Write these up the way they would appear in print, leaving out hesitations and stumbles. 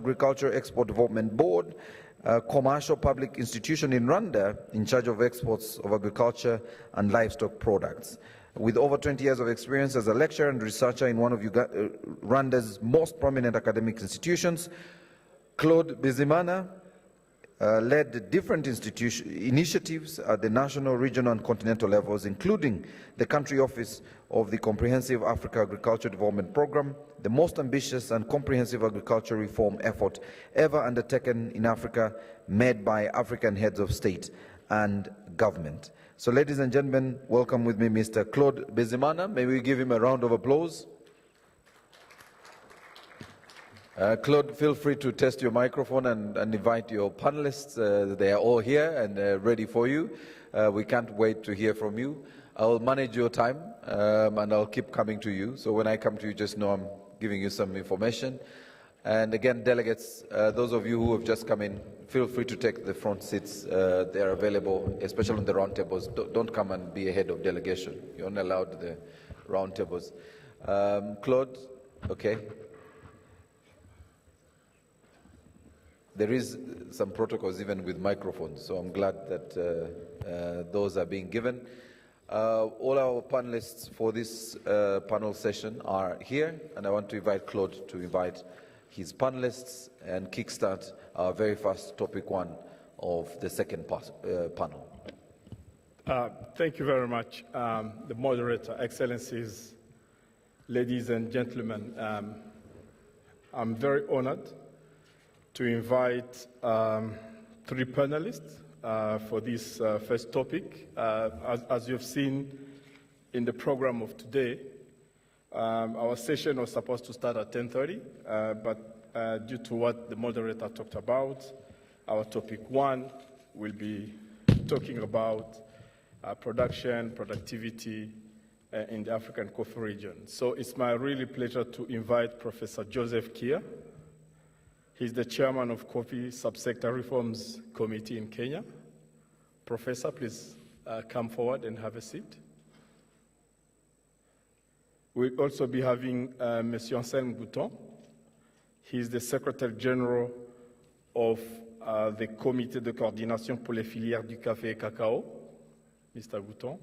Agriculture Export Development Board, a commercial public institution in Rwanda in charge of exports of agriculture and livestock products. With over 20 years of experience as a lecturer and researcher in one of Rwanda's most prominent academic institutions, Claude Bizimana led different initiatives at the national, regional and continental levels, including the country office of the Comprehensive Africa Agriculture Development Program, the most ambitious and comprehensive agriculture reform effort ever undertaken in Africa, made by African heads of state and government. So, ladies and gentlemen, welcome with me Mr. Claude Bizimana. May we give him a round of applause? Claude, feel free to test your microphone and invite your panelists. They are all here and ready for you. We can't wait to hear from you. I'll manage your time and I'll keep coming to you. So when I come to you, just know I'm giving you some information. And again, delegates, those of you who have just come in, feel free to take the front seats. They are available, especially on the round tables. Don't come and be ahead of delegation. You're only allowed the round tables. Claude, okay. There is some protocols even with microphones, so I'm glad that those are being given. All our panelists for this panel session are here, and I want to invite Claude to invite his panelists and kickstart our very first topic one of the second panel. Thank you very much, the moderator, excellencies, ladies and gentlemen. I'm very honored to invite three panelists for this first topic. As you've seen in the program of today, our session was supposed to start at 10:30, but due to what the moderator talked about, our topic one will be talking about production, productivity in the African coffee region. So it's my really pleasure to invite Professor Joseph Kia. He's the chairman of Coffee Subsector Reforms Committee in Kenya. Professor, please come forward and have a seat. We'll also be having Monsieur Anselme Gouton. He's the Secretary General of the Comité de coordination pour les filières du café et cacao, Mr. Gouton.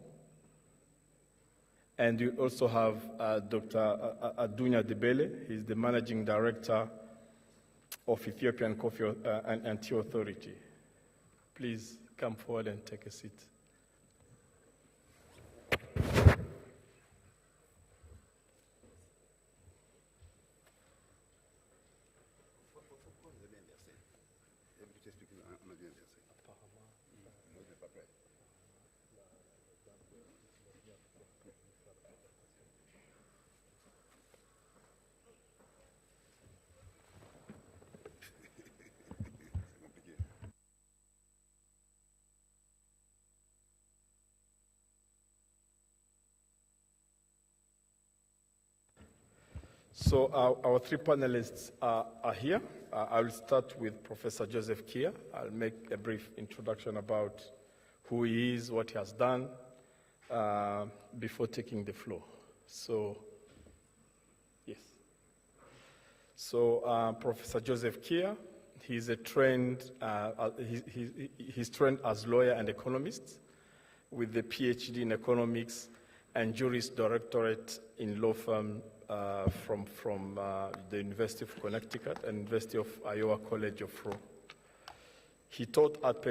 And we also have Dr. Adunya Debele. He's the Managing Director of Ethiopian Coffee and Tea Authority. Please come forward and take a seat. So our three panelists are here. I will start with Professor Joseph Kia. I'll make a brief introduction about who he is, what he has done, before taking the floor. So, yes. So Professor Joseph Kia, he's a trained, he's trained as lawyer and economist with the PhD in economics and Juris Doctorate in law firm from the University of Connecticut and University of Iowa College of Law. He taught at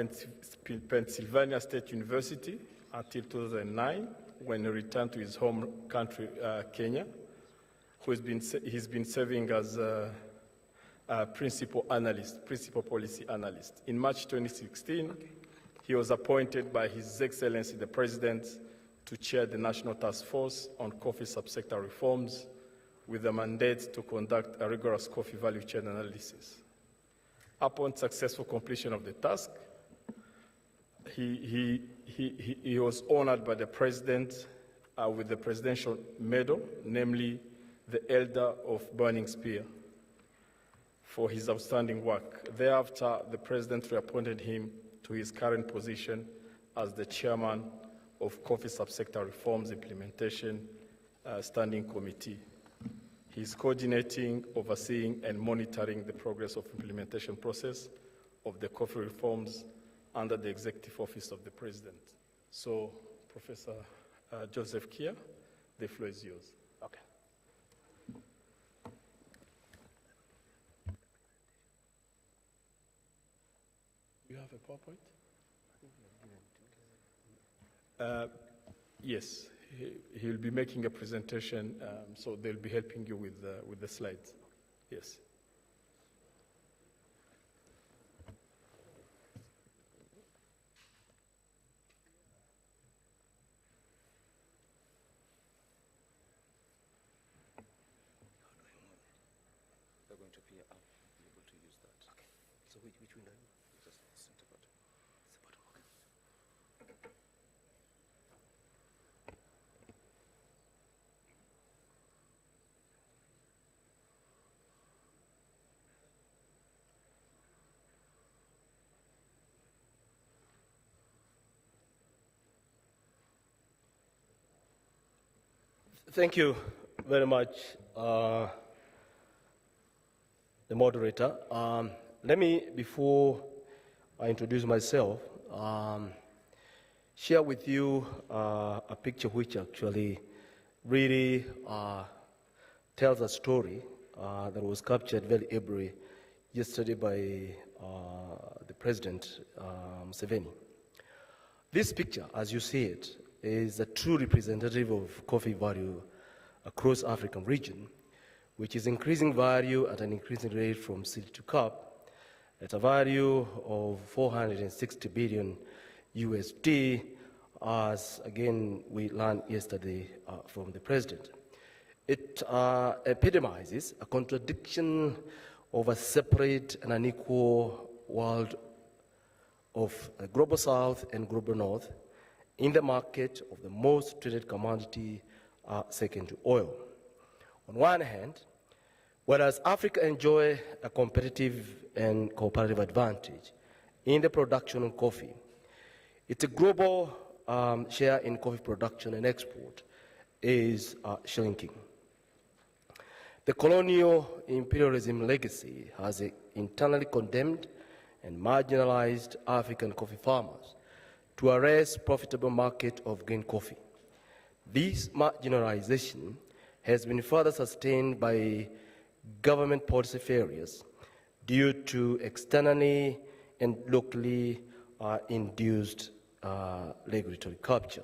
Pennsylvania State University until 2009, when he returned to his home country, Kenya, he's been serving as a principal policy analyst. In March 2016, he was appointed by His Excellency the President to chair the National Task Force on Coffee Subsector Reforms, with a mandate to conduct a rigorous coffee value chain analysis. Upon successful completion of the task, he was honored by the President with the Presidential Medal, namely the Elder of Burning Spear, for his outstanding work. Thereafter, the President reappointed him to his current position as the Chairman of Coffee Subsector Reforms Implementation Standing Committee. He's coordinating, overseeing, and monitoring the progress of implementation process of the coffee reforms under the Executive Office of the President. So, Professor Joseph Kia, the floor is yours. Okay. You have a PowerPoint? Yes, he'll be making a presentation, so they'll be helping you with the slides. Yes. They're going to appear up, be able to use that. Okay. So which window? Just center button. It's the bottom, okay. Thank you very much, the moderator. Let me, before I introduce myself, share with you a picture which actually really tells a story that was captured very ably yesterday by the President Museveni. This picture, as you see it, is a true representative of coffee value across African region, which is increasing value at an increasing rate from seed to cup at a value of 460 billion USD, as again we learned yesterday from the President. It epitomizes a contradiction of a separate and unequal world of a global South and global North in the market of the most traded commodity second to oil. On one hand, whereas Africa enjoys a competitive and cooperative advantage in the production of coffee, its global share in coffee production and export is shrinking. The colonial imperialism legacy has internally condemned and marginalized African coffee farmers to a less profitable market of green coffee. This marginalization has been further sustained by government policy failures due to externally and locally induced regulatory capture.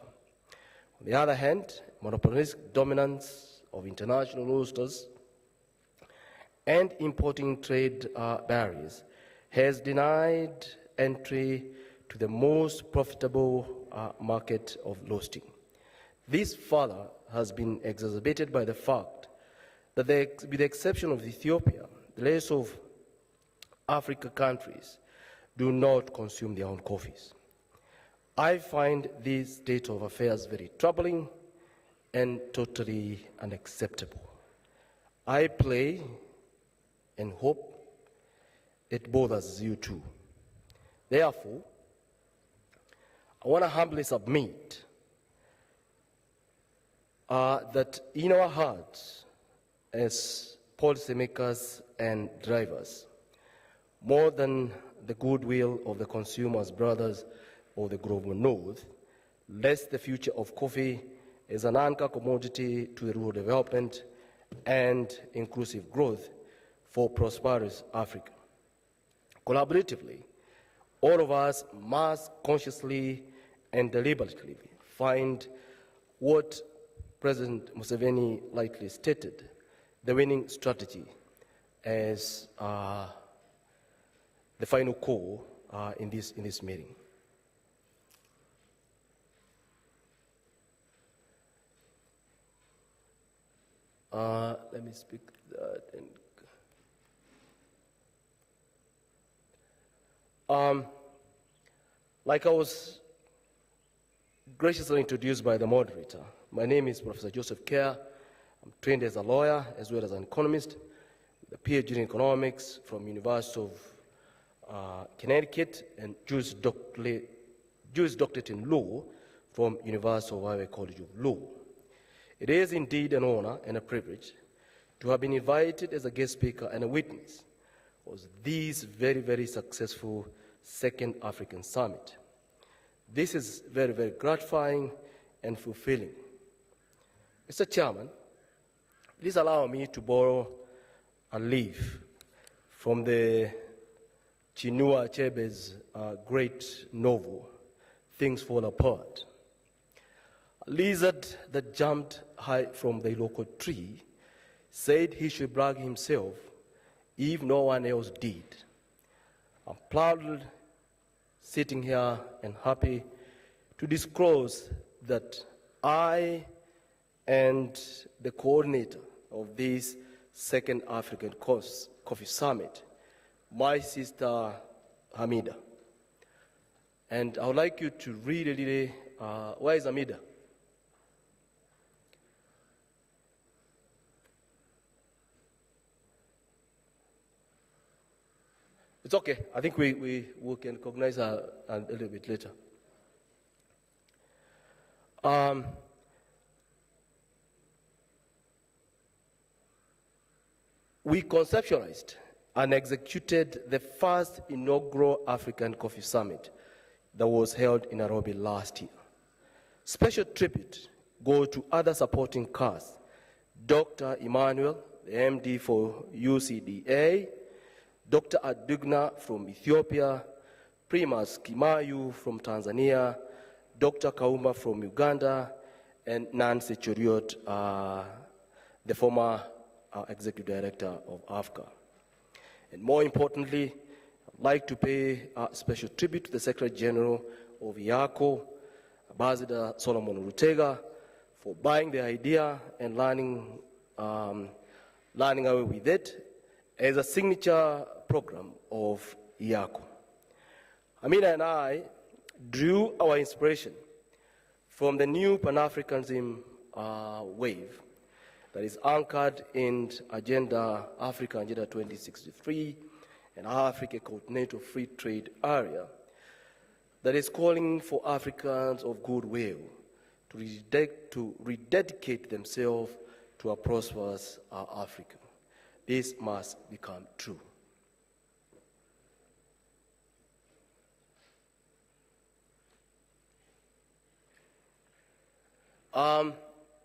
On the other hand, monopolistic dominance of international roasters and importing trade barriers has denied entry to the most profitable market of roasting. This further has been exacerbated by the fact that with the exception of Ethiopia, the rest of African countries do not consume their own coffees. I find this state of affairs very troubling and totally unacceptable. I pray and hope it bothers you too. Therefore, I want to humbly submit that in our hearts, as policymakers and drivers, more than the goodwill of the consumers, brothers of the global North, lest the future of coffee is an anchor commodity to the rural development and inclusive growth for prosperous Africa. Collaboratively, all of us must consciously and deliberately find what President Museveni likely stated, the winning strategy, as the final call in this meeting. Let me speak that. Like I was graciously introduced by the moderator, my name is Professor Joseph Kia. I'm trained as a lawyer as well as an economist, with a PhD in economics from University of Connecticut and Juris Doctorate in Law from University of Iowa College of Law. It is indeed an honor and a privilege to have been invited as a guest speaker and a witness was this very, very successful Second African Summit. This is very, very gratifying and fulfilling. Mr. Chairman, please allow me to borrow a leaf from the Chinua Achebe's great novel, Things Fall Apart. A lizard that jumped high from the local tree said he should brag himself if no one else did. I'm proud sitting here and happy to disclose that I and the coordinator of this Second African Coffee Summit, my sister Hamida. And I would like you to really, where is Hamida? It's okay. I think we can recognize her a little bit later. We conceptualized and executed the first inaugural African Coffee Summit that was held in Nairobi last year. Special tribute goes to other supporting cast, Dr. Emmanuel, the MD for UCDA, Dr. Adugna from Ethiopia, Primas Kimayu from Tanzania, Dr. Kauma from Uganda, and Nancy Churiot, the former Executive Director of AFCA. And more importantly, I'd like to pay a special tribute to the Secretary General of IACO, Ambassador Solomon Urutega, for buying the idea and running away with it as a signature program of IACO. Amina and I drew our inspiration from the new Pan-Africanism wave that is anchored in Africa Agenda 2063, an Africa Continental Free Trade Area that is calling for Africans of goodwill to rededicate themselves to a prosperous Africa. This must become true.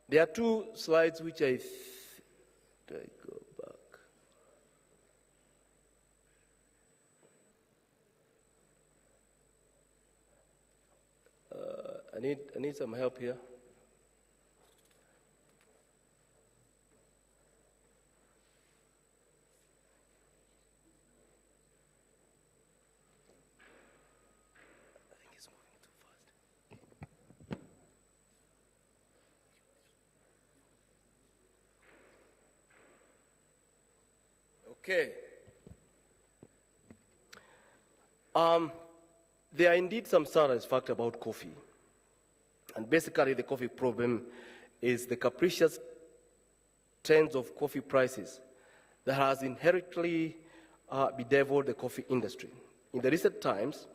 There are two slides which I go back. I need some help here. Okay. There are indeed some serious facts about coffee. And basically the coffee problem is the capricious trends of coffee prices that has inherently bedeviled the coffee industry. In the recent times,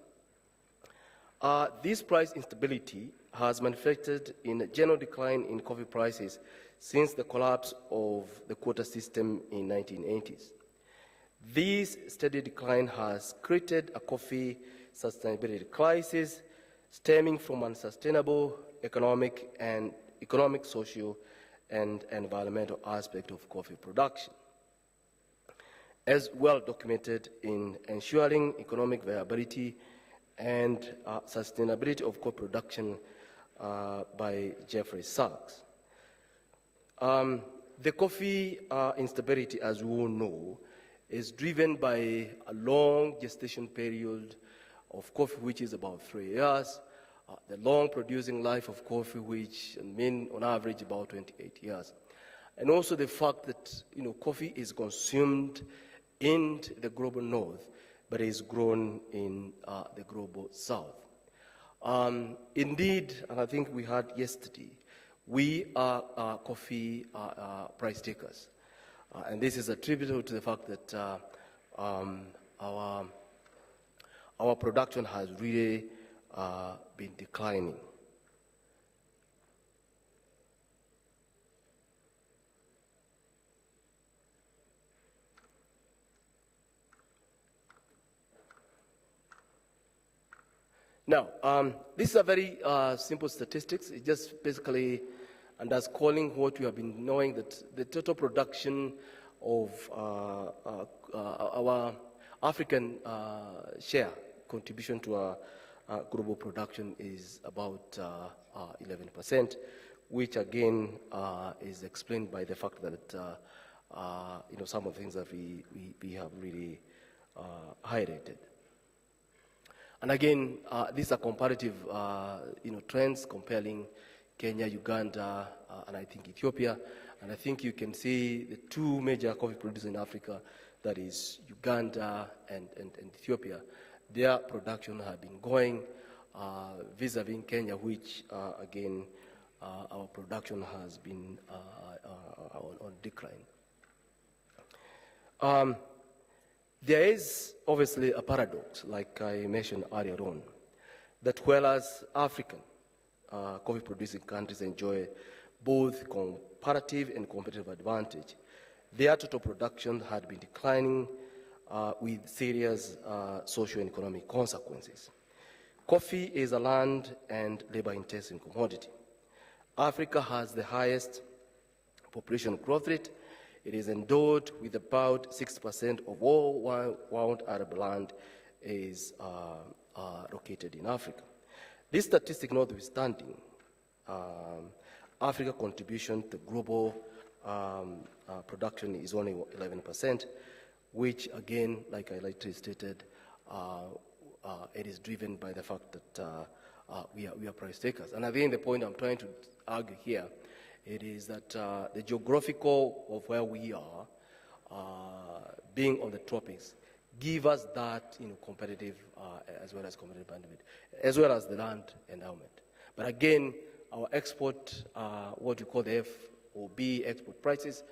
this price instability has manifested in a general decline in coffee prices since the collapse of the quota system in 1980s. This steady decline has created a coffee sustainability crisis stemming from unsustainable economic, social, and environmental aspect of coffee production, as well documented in Ensuring Economic Viability and Sustainability of Coffee Production by Jeffrey Sachs. The coffee instability, as we all know, is driven by a long gestation period of coffee, which is about 3 years, the long producing life of coffee, which mean on average about 28 years. And also the fact that coffee is consumed in the global north, but is grown in the global south. Indeed, and I think we heard yesterday, we are coffee price takers. And this is attributable to the fact that our production has really been declining. Now, this is a very simple statistics. It's just basically underscoring what we have been knowing, that the total production of our African share contribution to our global production is about 11%, which again is explained by the fact that some of the things that we have really highlighted. And again, these are comparative trends comparing Kenya, Uganda, and I think Ethiopia. And I think you can see the two major coffee producers in Africa, that is Uganda and Ethiopia. Their production have been going vis-a-vis Kenya, which again, our production has been on decline. There is obviously a paradox, like I mentioned earlier on, that whereas African coffee-producing countries enjoy both comparative and competitive advantage, their total production had been declining with serious social and economic consequences. Coffee is a land and labor-intensive commodity. Africa has the highest population growth rate. It is endowed with about 6% of all world Arab land is located in Africa. This statistic notwithstanding, Africa's contribution to global production is only 11%, which again, like I later stated, it is driven by the fact that we are price takers. And I think the point I'm trying to argue here, it is that the geographical of where we are, being on the tropics, give us that competitive as well as competitive benefit, as well as the land endowment. But again, our export, what we call the FOB export prices,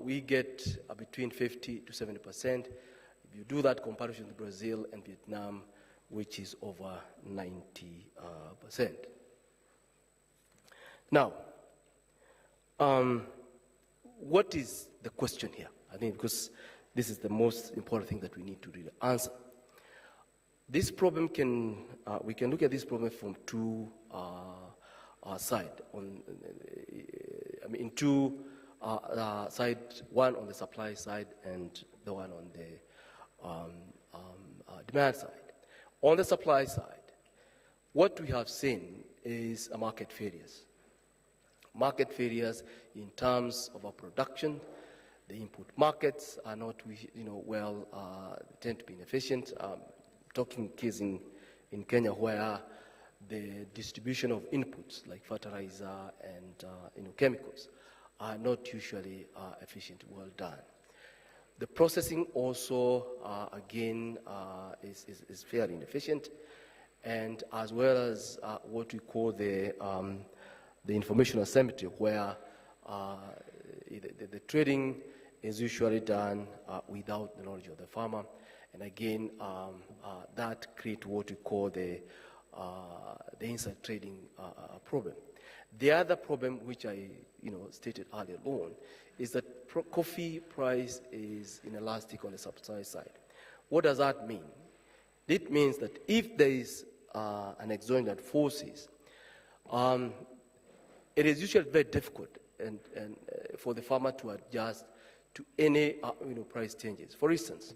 we get between 50 to 70%. If you do that comparison to Brazil and Vietnam, which is over 90%. Now, what is the question here? I think because this is the most important thing that we need to really answer. This problem we can look at this problem from two sides. In two sides, one on the supply side and the one on the demand side. On the supply side, what we have seen is a market failures. Market failures in terms of our production. The input markets are not, tend to be inefficient. Talking case in Kenya where the distribution of inputs like fertilizer and chemicals are not usually efficient, well done. The processing also, again, is fairly inefficient, and as well as what we call the information asymmetry, where the trading is usually done without the knowledge of the farmer, and again, that creates what we call the inside trading problem. The other problem, which I stated earlier on, is that coffee price is inelastic on the supply side. What does that mean? It means that if there is an exogenous forces, it is usually very difficult and for the farmer to adjust to any price changes. For instance,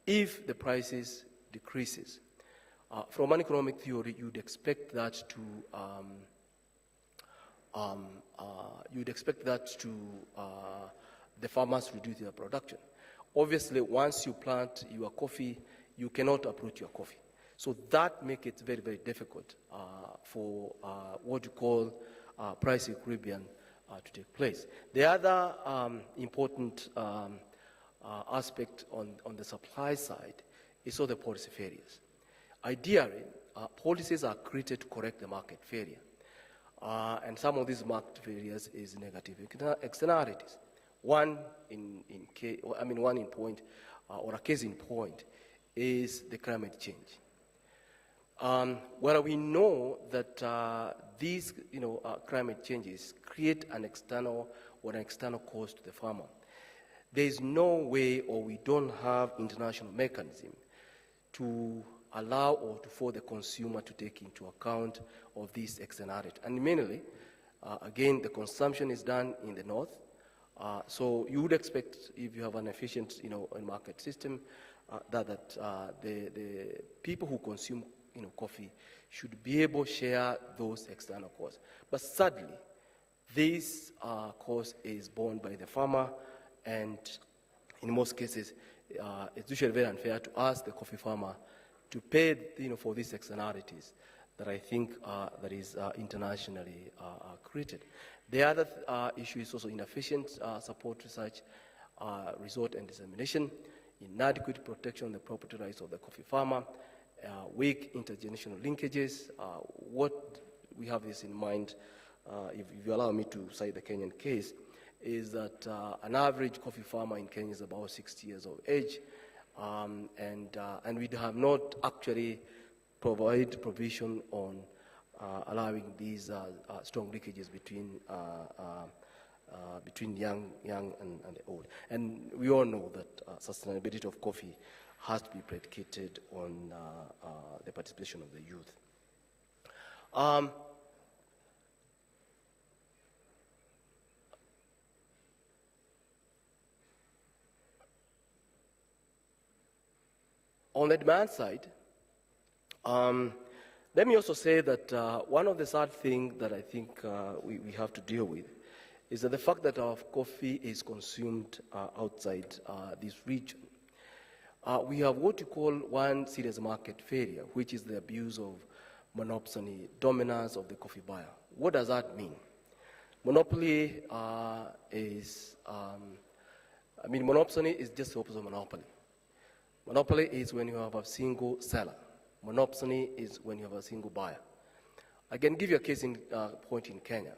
if the prices decreases, from an economic theory, you'd expect that to the farmers reduce their production. Obviously, once you plant your coffee, you cannot uproot your coffee. So that makes it very, very difficult for what you call price equilibrium to take place. The other important aspect on the supply side is all the policy failures. Ideally, policies are created to correct the market failure. And some of these market failures is negative externalities. One point, or a case in point, is the climate change. Where we know that these climate changes create an external cost to the farmer. There is no way, or we don't have international mechanism to allow or to for the consumer to take into account of these externalities. And mainly, again, the consumption is done in the north. So you would expect, if you have an efficient, market system, that the people who consume, coffee should be able to share those external costs. But sadly, this cost is borne by the farmer, and in most cases, it's usually very unfair to ask the coffee farmer to pay, for these externalities that I think that is internationally created. The other issue is also inefficient support research, resort and dissemination, inadequate protection of the property rights of the coffee farmer, weak intergenerational linkages. What we have this in mind, if you allow me to cite the Kenyan case, is that an average coffee farmer in Kenya is about 60 years of age, and we have not actually provided provision on allowing these strong linkages between young and the old. And we all know that sustainability of coffee has to be predicated on the participation of the youth. On the demand side, let me also say that one of the sad things that I think we have to deal with is that the fact that our coffee is consumed outside this region. We have what you call one serious market failure, which is the abuse of monopoly dominance of the coffee buyer. What does that mean? Monopoly monopoly is just the opposite of monopoly. Monopoly is when you have a single seller. Monopoly is when you have a single buyer. I can give you a case in point in Kenya.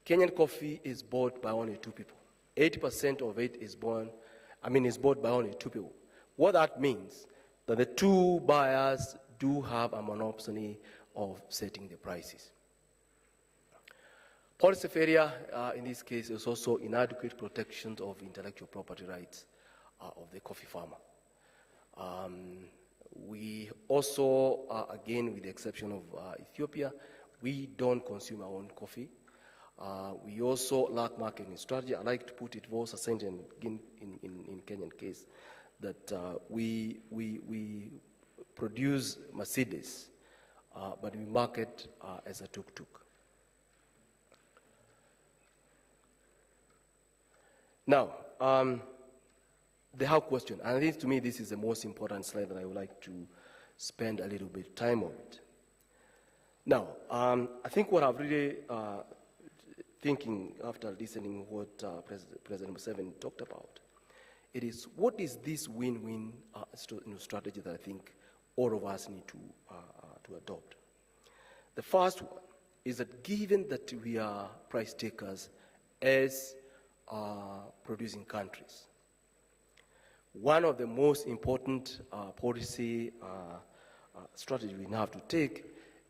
Kenyan coffee is bought by only two people. 80% of it is bought by only two people. What that means, that the two buyers do have a monopoly of setting the prices. Policy failure in this case is also inadequate protection of intellectual property rights of the coffee farmer. We also, again, with the exception of Ethiopia, we don't consume our own coffee. We also lack marketing strategy. I like to put it more succinctly in Kenyan case that we produce Mercedes, but we market as a tuk-tuk. Now, the how question, and I think to me this is the most important slide that I would like to spend a little bit of time on it. Now, I think what I've really thinking after listening what President Museveni talked about, it is what is this win-win strategy that I think all of us need to adopt. The first one is that given that we are price takers as producing countries, one of the most important policy strategy we have to take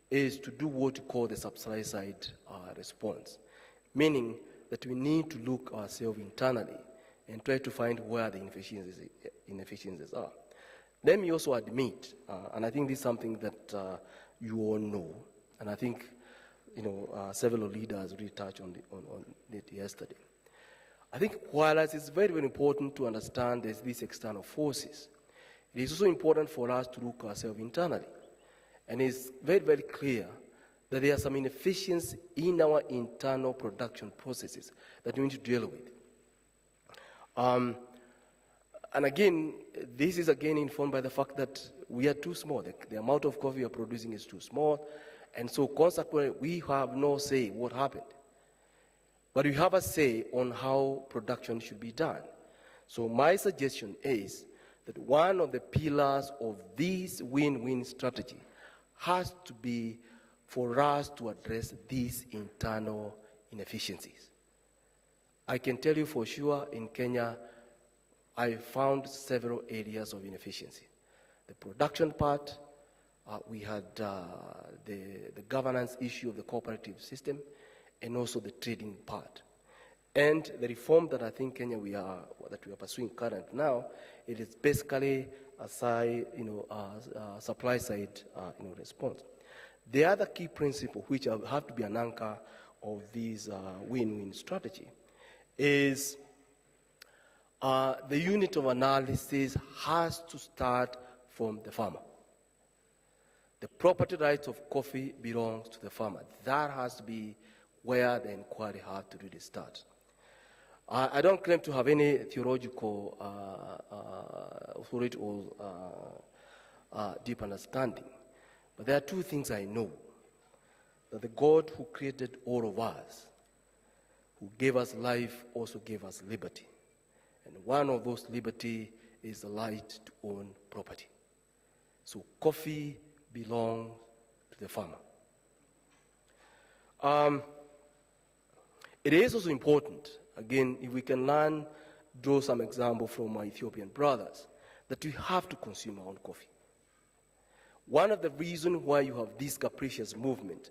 is to do what you call the supply side response, meaning that we need to look ourselves internally and try to find where the inefficiencies are. Let me also admit, and I think this is something that you all know, and I think several leaders really touched on it yesterday. I think while it's very, very important to understand there's these external forces, it is also important for us to look ourselves internally. And it's very, very clear that there are some inefficiencies in our internal production processes that we need to deal with. And again, this is again informed by the fact that we are too small. The amount of coffee we are producing is too small. And so consequently, we have no say what happened. But we have a say on how production should be done. So my suggestion is that one of the pillars of this win-win strategy has to be for us to address these internal inefficiencies. I can tell you for sure in Kenya, I found several areas of inefficiency. The production part, we had the governance issue of the cooperative system, and also the trading part. And the reform that I think Kenya that we are pursuing currently now, it is basically a supply side response. The other key principle, which have to be an anchor of this win-win strategy, is the unit of analysis has to start from the farmer. The property rights of coffee belongs to the farmer. That has to be where the inquiry has to really start. I don't claim to have any theological authority or deep understanding, but there are two things I know. That the God who created all of us, who gave us life, also gave us liberty. And one of those liberty is the right to own property. So coffee belongs to the farmer. It is also important, again, if we can draw some example from my Ethiopian brothers, that we have to consume our own coffee. One of the reasons why you have this capricious movement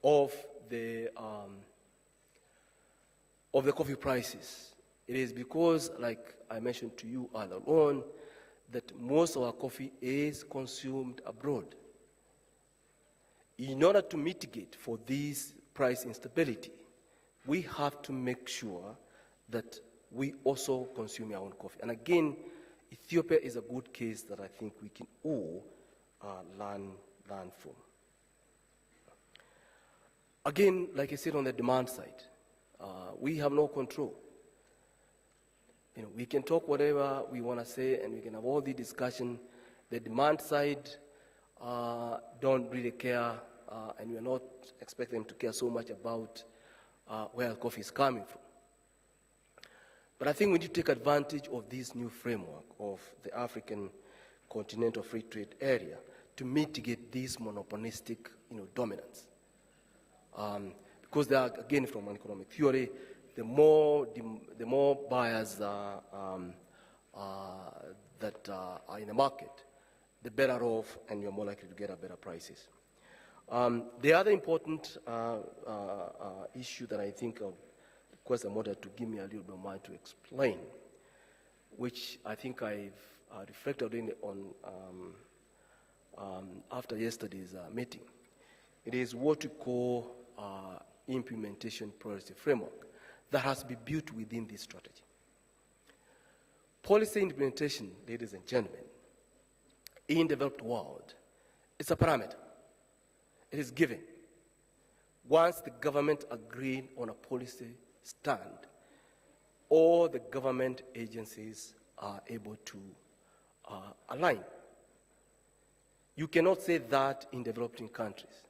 of the coffee prices, it is because, like I mentioned to you earlier on, that most of our coffee is consumed abroad. In order to mitigate for this price instability, we have to make sure that we also consume our own coffee. And again, Ethiopia is a good case that I think we can all learn from. Again, like I said, on the demand side, we have no control. We can talk whatever we want to say, and we can have all the discussion. The demand side don't really care, and we are not expecting them to care so much about where coffee is coming from. But I think we need to take advantage of this new framework of the African Continental Free Trade Area to mitigate this monopolistic dominance. Because there are, again, from an economic theory, the more buyers that are in the market, the better off, and you're more likely to get better prices. The other important issue that I think I'll request the moderator to give me a little bit more to explain, which I think I've reflected on after yesterday's meeting. It is what we call implementation policy framework that has to be built within this strategy. Policy implementation, ladies and gentlemen, in the developed world, it's a parameter. It is given. Once the government agreed on a policy stand, all the government agencies are able to align. You cannot say that in developing countries,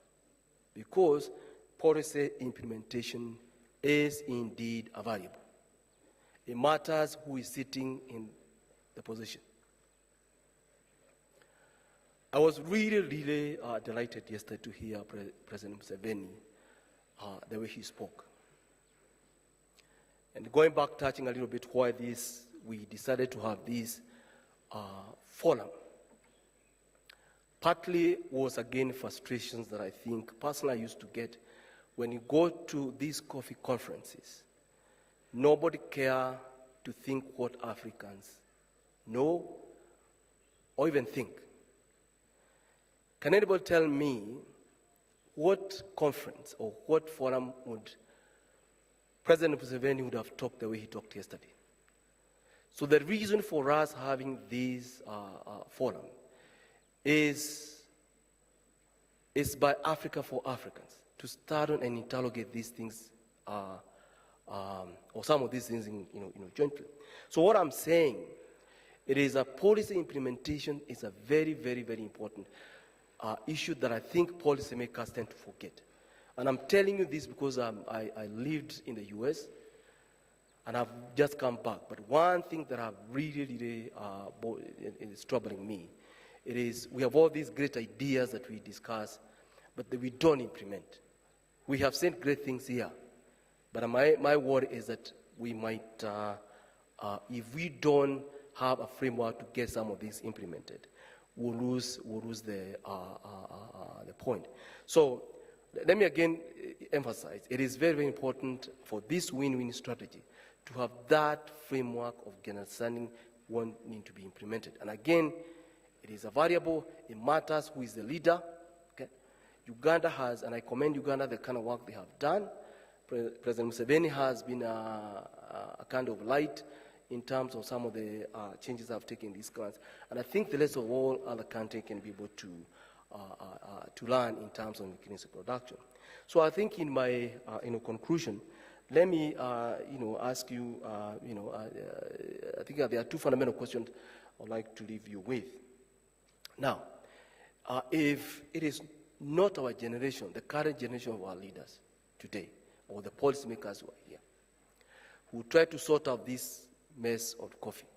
because policy implementation is indeed a variable. It matters who is sitting in the position. I was really delighted yesterday to hear President Museveni, the way he spoke. And going back, touching a little bit why we decided to have this forum. Partly was, again, frustrations that I think personally I used to get when you go to these coffee conferences. Nobody cares to think what Africans know or even think. Can anybody tell me what conference or what forum would President Museveni would have talked the way he talked yesterday? So the reason for us having this forum is by Africa for Africans, to start on and interrogate these things, or some of these things jointly. So what I'm saying, it is a policy implementation is a very important issue that I think policymakers tend to forget. And I'm telling you this because I lived in the US and I've just come back. But one thing that have really is troubling me, it is we have all these great ideas that we discuss, but that we don't implement. We have said great things here, but my worry is that we might, if we don't have a framework to get some of these implemented, we'll lose the point. So let me again emphasize, it is very, very important for this win-win strategy to have that framework of understanding wanting to be implemented. And again, it is a variable, it matters who is the leader. Okay? Uganda has, and I commend Uganda, the kind of work they have done. President Museveni has been a kind of light in terms of some of the changes that have taken in these grants. And I think the rest of all other countries can be able to learn in terms of increasing production. So I think in my conclusion, let me ask you, I think there are two fundamental questions I'd like to leave you with. Now, if it is not our generation, the current generation of our leaders today, or the policymakers who are here, who try to sort out this mess of coffee,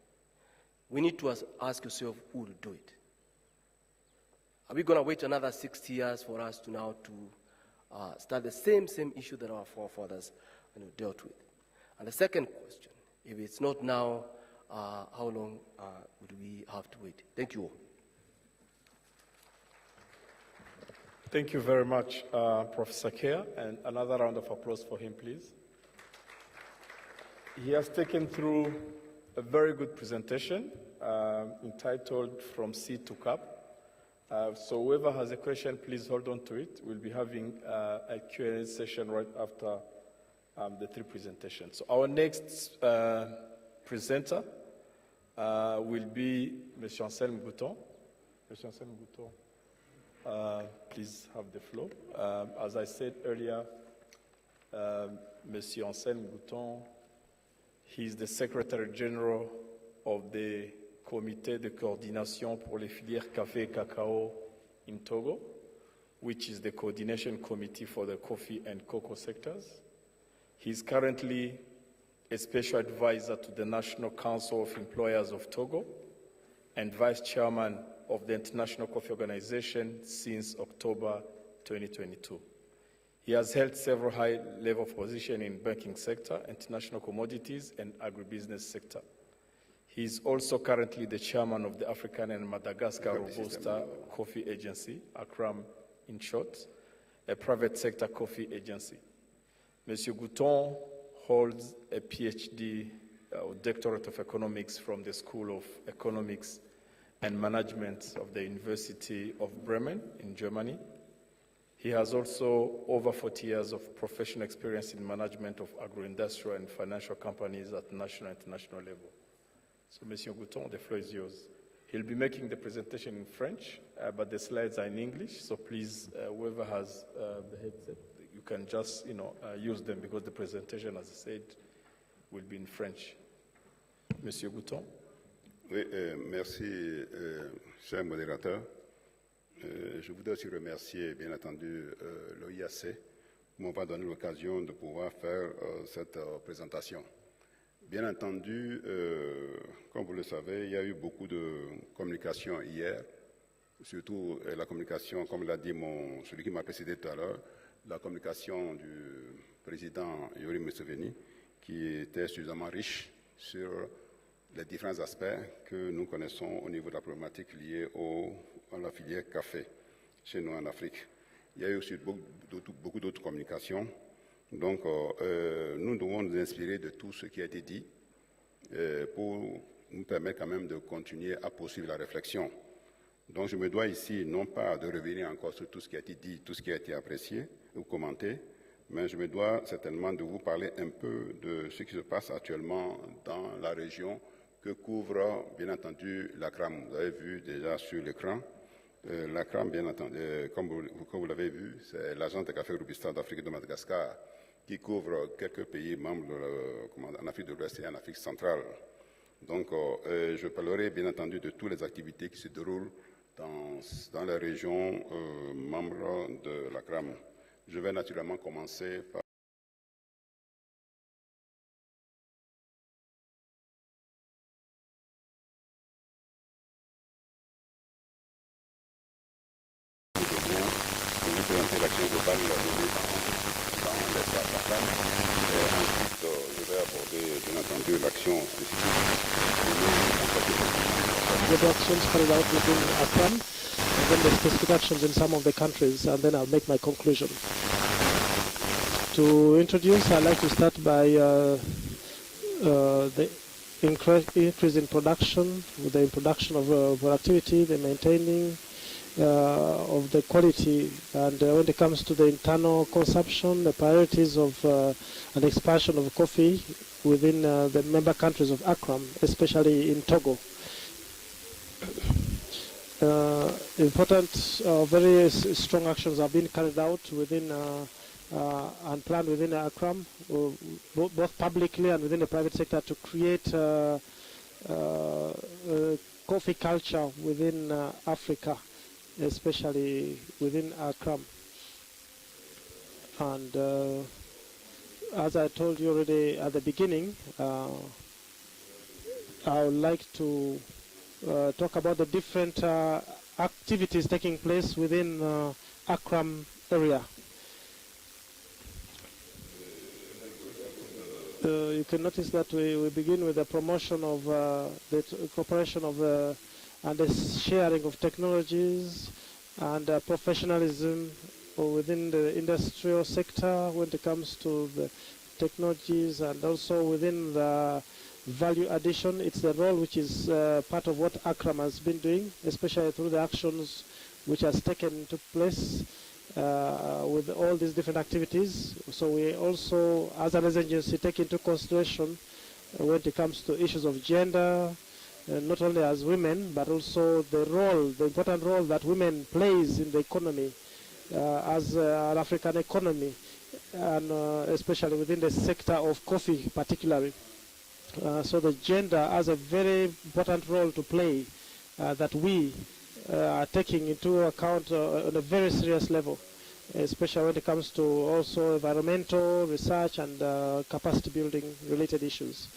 we need to ask yourself who will do it. Are we going to wait another 60 years for us to now start the same issue that our forefathers dealt with? And the second question, if it's not now, how long would we have to wait? Thank you all. Thank you very much, Professor Kea, and another round of applause for him, please. He has taken through a very good presentation entitled From Seed to Cup. So whoever has a question, please hold on to it. We'll be having a Q&A session right after the three presentations. So our next presenter will be Monsieur Anselme Gouton. Monsieur Anselme Gouton. Please have the floor. As I said earlier, Monsieur Anselme Gouton, he is the Secretary General of the Comité de Coordination pour les filières café et cacao in Togo, which is the coordination committee for the coffee and cocoa sectors. He is currently a special advisor to the National Council of Employers of Togo and vice chairman of the International Coffee Organization since October 2022. He has held several high-level positions in banking sector, international commodities, and agribusiness sector. He is also currently the chairman of the African and Madagascar Robusta Coffee Agency, ACRAM in short, a private sector coffee agency. Monsieur Gouton holds a PhD or Doctorate of Economics from the School of Economics and Management of the University of Bremen in Germany. He has also over 40 years of professional experience in management of agro-industrial and financial companies at national and international level. So, Monsieur Gouton, the floor is yours. He'll be making the presentation in French, but the slides are in English, so please, whoever has the headset, you can just, use them because the presentation, as I said, will be in French. Monsieur Gouton. Oui, merci, cher modérateur. Je voudrais aussi remercier, bien entendu, l'OIAC pour m'avoir donné l'occasion de pouvoir faire cette présentation. Bien entendu, comme vous le savez, il y a eu beaucoup de communication hier, surtout la communication, comme l'a dit celui qui m'a précédé tout à l'heure, la communication du président Yoweri Museveni, qui était suffisamment riche sur les différents aspects que nous connaissons au niveau de la problématique liée à la filière café chez nous en Afrique. Il y a eu aussi beaucoup d'autres communications. Donc, nous devons nous inspirer de tout ce qui a été dit pour nous permettre quand même de continuer à poursuivre la réflexion. Donc, je me dois ici non pas de revenir encore sur tout ce qui a été dit, tout ce qui a été apprécié ou commenté, mais je me dois certainement de vous parler un peu de ce qui se passe actuellement dans la région que couvre, bien entendu, l'ACRAM. Vous avez vu déjà sur l'écran, l'ACRAM, bien entendu, comme vous l'avez vu, c'est l'Agence de café Robusta d'Afrique et de Madagascar qui couvre quelques pays membres en Afrique de l'Ouest et en Afrique centrale. Donc, je parlerai, bien entendu, de toutes les activités qui se déroulent dans les régions membres de l'ACRAM. Je vais naturellement commencer par l'action globale dans l'espace ACRAM. Et ensuite, je vais aborder, bien entendu, l'action spécifique. The actions carried out within ACRAM, and then the specific actions in some of the countries, and then I'll make my conclusion. to introduce, I'd like to start by the increase in production, with the production of productivity, the maintaining of the quality, and when it comes to the internal consumption, the priorities of an expansion of coffee within the member countries of ACRAM, especially in Togo. Important, very strong actions have been carried out within and planned within ACRAM, both publicly and within the private sector, to create coffee culture within Africa, especially within ACRAM. And as I told you already at the beginning, I would like to talk about the different activities taking place within ACRAM area. You can notice that we begin with the promotion of the cooperation of and the sharing of technologies and professionalism within the industrial sector when it comes to the technologies, and also within the value addition. It's the role which is part of what ACRAM has been doing, especially through the actions which has taken into place with all these different activities. So we also, as an agency, take into consideration when it comes to issues of gender, not only as women, but also the role, the important role that women plays in the economy as an African economy, and especially within the sector of coffee particularly. So the gender has a very important role to play that we are taking into account on a very serious level, especially when it comes to also environmental research and capacity building related issues.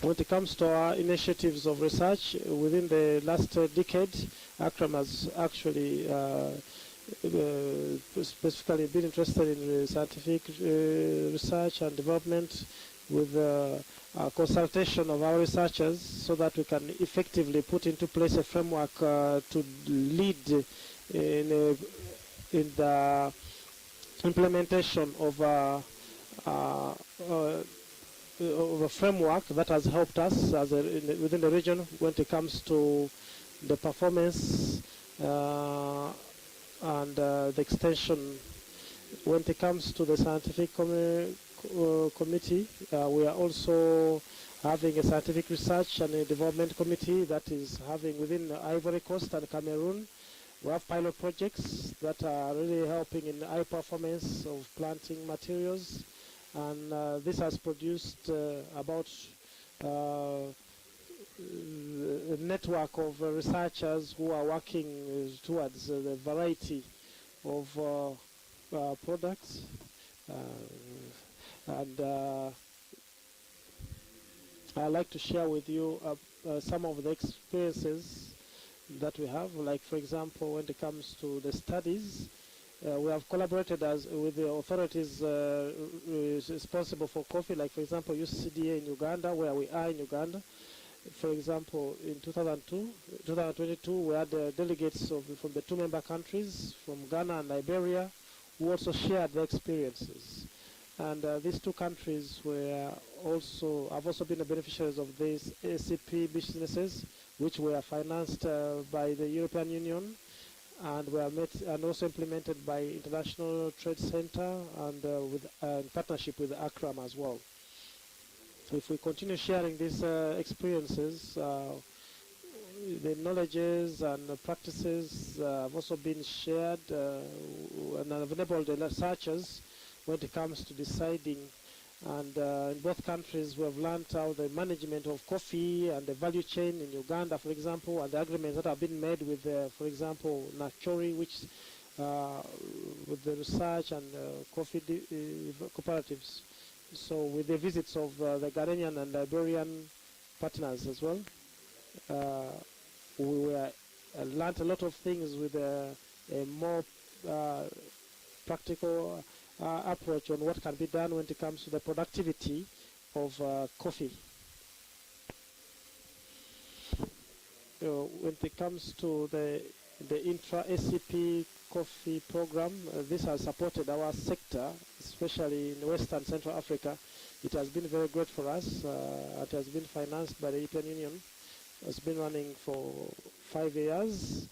When it comes to our initiatives of research, within the last decade, ACRAM has actually specifically been interested in scientific research and development with consultation of our researchers, so that we can effectively put into place a framework to lead in the implementation of a framework that has helped us as within the region when it comes to the performance and the extension. When it comes to the scientific committee, we are also having a scientific research and a development committee that is having within Ivory Coast and Cameroon. We have pilot projects that are really helping in high performance of planting materials, and this has produced about a network of researchers who are working towards the variety of products, and I'd like to share with you some of the experiences that we have. Like, for example, when it comes to the studies, we have collaborated with the authorities responsible for coffee, like, for example, UCDA in Uganda, where we are in Uganda. For example, in 2022, we had delegates from the two member countries, from Ghana and Liberia, who also shared their experiences. And these two countries have also been the beneficiaries of these ACP businesses, which were financed by the European Union, and were and also implemented by International Trade Center and with partnership with ACRAM as well. If we continue sharing these experiences, the knowledges and the practices have also been shared and have enabled the researchers when it comes to deciding. And in both countries, we have learned how the management of coffee and the value chain in Uganda, for example, and the agreements that have been made with, for example, Nachori, which with the research and coffee cooperatives. So with the visits of the Ghanaian and Liberian partners as well, we learned a lot of things with a more practical approach on what can be done when it comes to the productivity of coffee. When it comes to the the intra-ACP coffee program. This has supported our sector, especially in Western Central Africa. It has been very great for us. It has been financed by the European Union. It's been running for 5 years,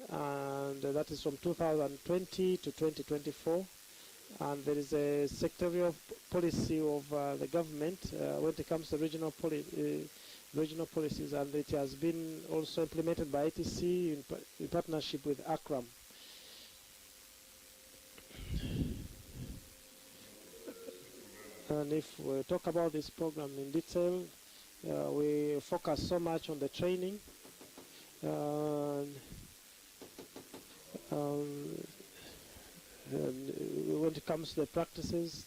and that is from 2020 to 2024. And there is a sectorial policy of the government when it comes to regional policies, and it has been also implemented by ITC in partnership with ACRAM. And if we talk about this program in detail, we focus so much on the training, and when it comes to the practices,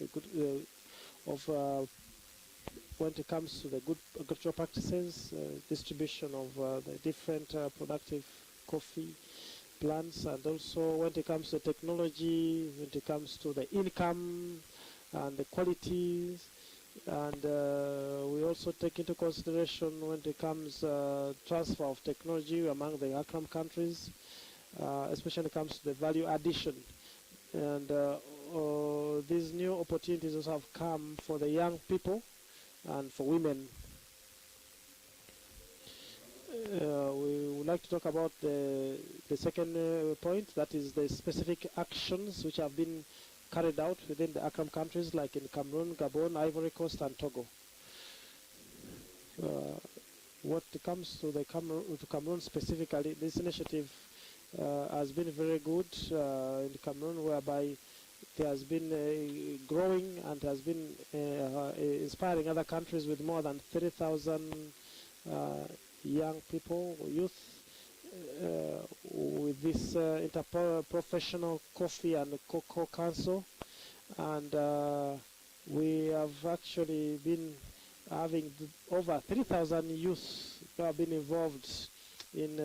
when it comes to the good agricultural practices, distribution of the different productive coffee plants, and also when it comes to technology, when it comes to the income and the qualities, and we also take into consideration when it comes transfer of technology among the ACRAM countries, especially when it comes to the value addition. And these new opportunities also have come for the young people and for women. We would like to talk about the second point, that is the specific actions which have been carried out within the ACRAM countries, like in Cameroon, Gabon, Ivory Coast, and Togo. What comes to Cameroon specifically, this initiative has been very good in Cameroon, whereby there has been growing and has been inspiring other countries with more than 30,000 young people, youth, with this interprofessional coffee and cocoa council. And we have actually been having over 3,000 youth who have been involved in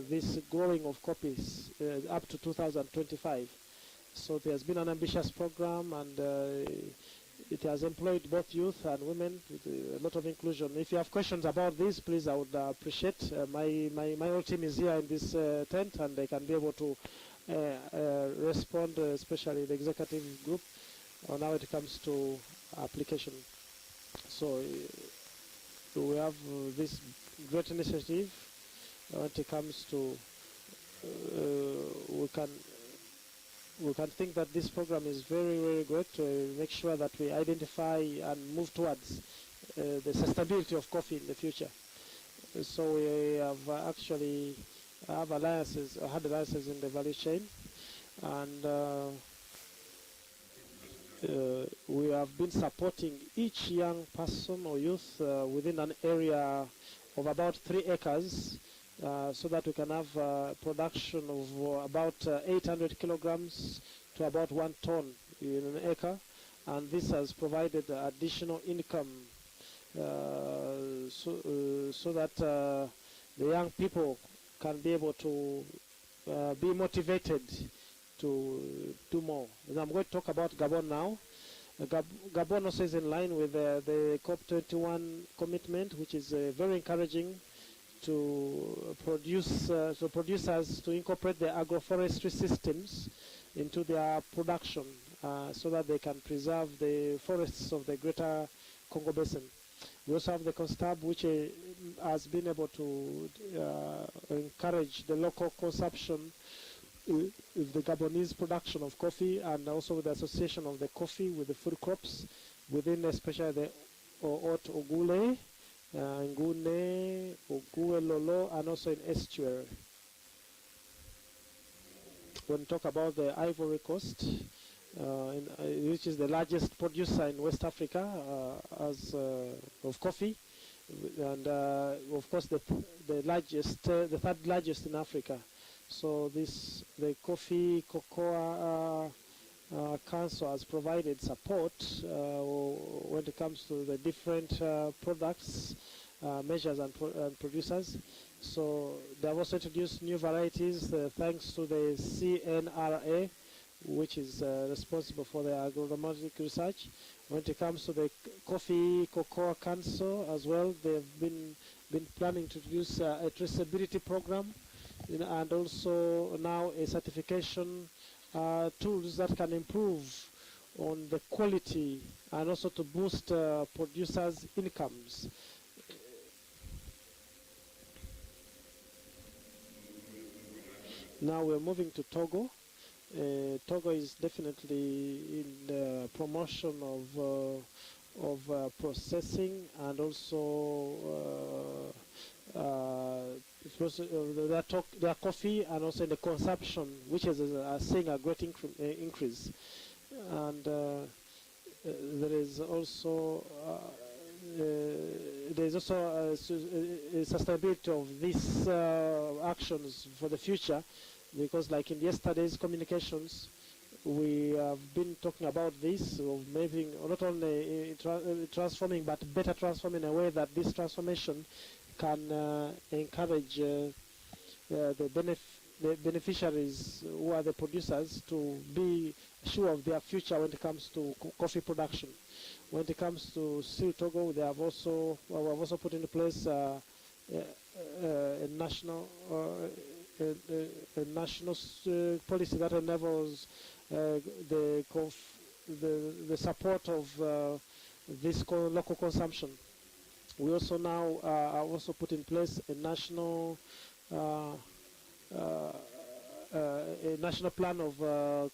this growing of coffees up to 2025. So there has been an ambitious program, and it has employed both youth and women with a lot of inclusion. If you have questions about this, please, I would appreciate. My whole team is here in this tent, and they can be able to respond, especially the executive group, on how it comes to application. So we have this great initiative. When it comes to, we can think that this program is very, very great to make sure that we identify and move towards the sustainability of coffee in the future. So we have actually had alliances in the value chain, and we have been supporting each young person or youth within an area of about 3 acres, so that we can have production of about 800 kilograms to about 1 ton in an acre, and this has provided additional income so that the young people can be able to be motivated to do more. And I'm going to talk about Gabon now. Gabon also is in line with the COP21 commitment, which is very encouraging to producers to incorporate the agroforestry systems into their production, so that they can preserve the forests of the greater Congo Basin. We also have the CONSTAB, which has been able to encourage the local consumption of the Gabonese production of coffee, and also with the association of the coffee with the food crops within especially the Haute Ogule, Ngune, Oguelolo, and also in estuary. When we talk about the Ivory Coast, which is the largest producer in West Africa of coffee, and of course the third largest in Africa. So the Cocoa Council has provided support when it comes to the different products, measures, and producers. So they have also introduced new varieties thanks to the CNRA, which is responsible for the agronomic research. When it comes to the Cocoa Council as well, they've been planning to introduce a traceability program and also now a certification tools that can improve on the quality and also to boost producers' incomes. Now we're moving to Togo. Togo is definitely in the promotion of processing and also their coffee and also in the consumption, which is seeing a great increase. And there is also a sustainability of these actions for the future, because like in yesterday's communications, we have been talking about this, of maybe not only transforming, but better transforming in a way that this transformation can encourage the beneficiaries, who are the producers, to be sure of their future when it comes to coffee production. When it comes to Still Togo, they have also put into place a national policy that enables the support of this local consumption. We also now are also put in place a national plan of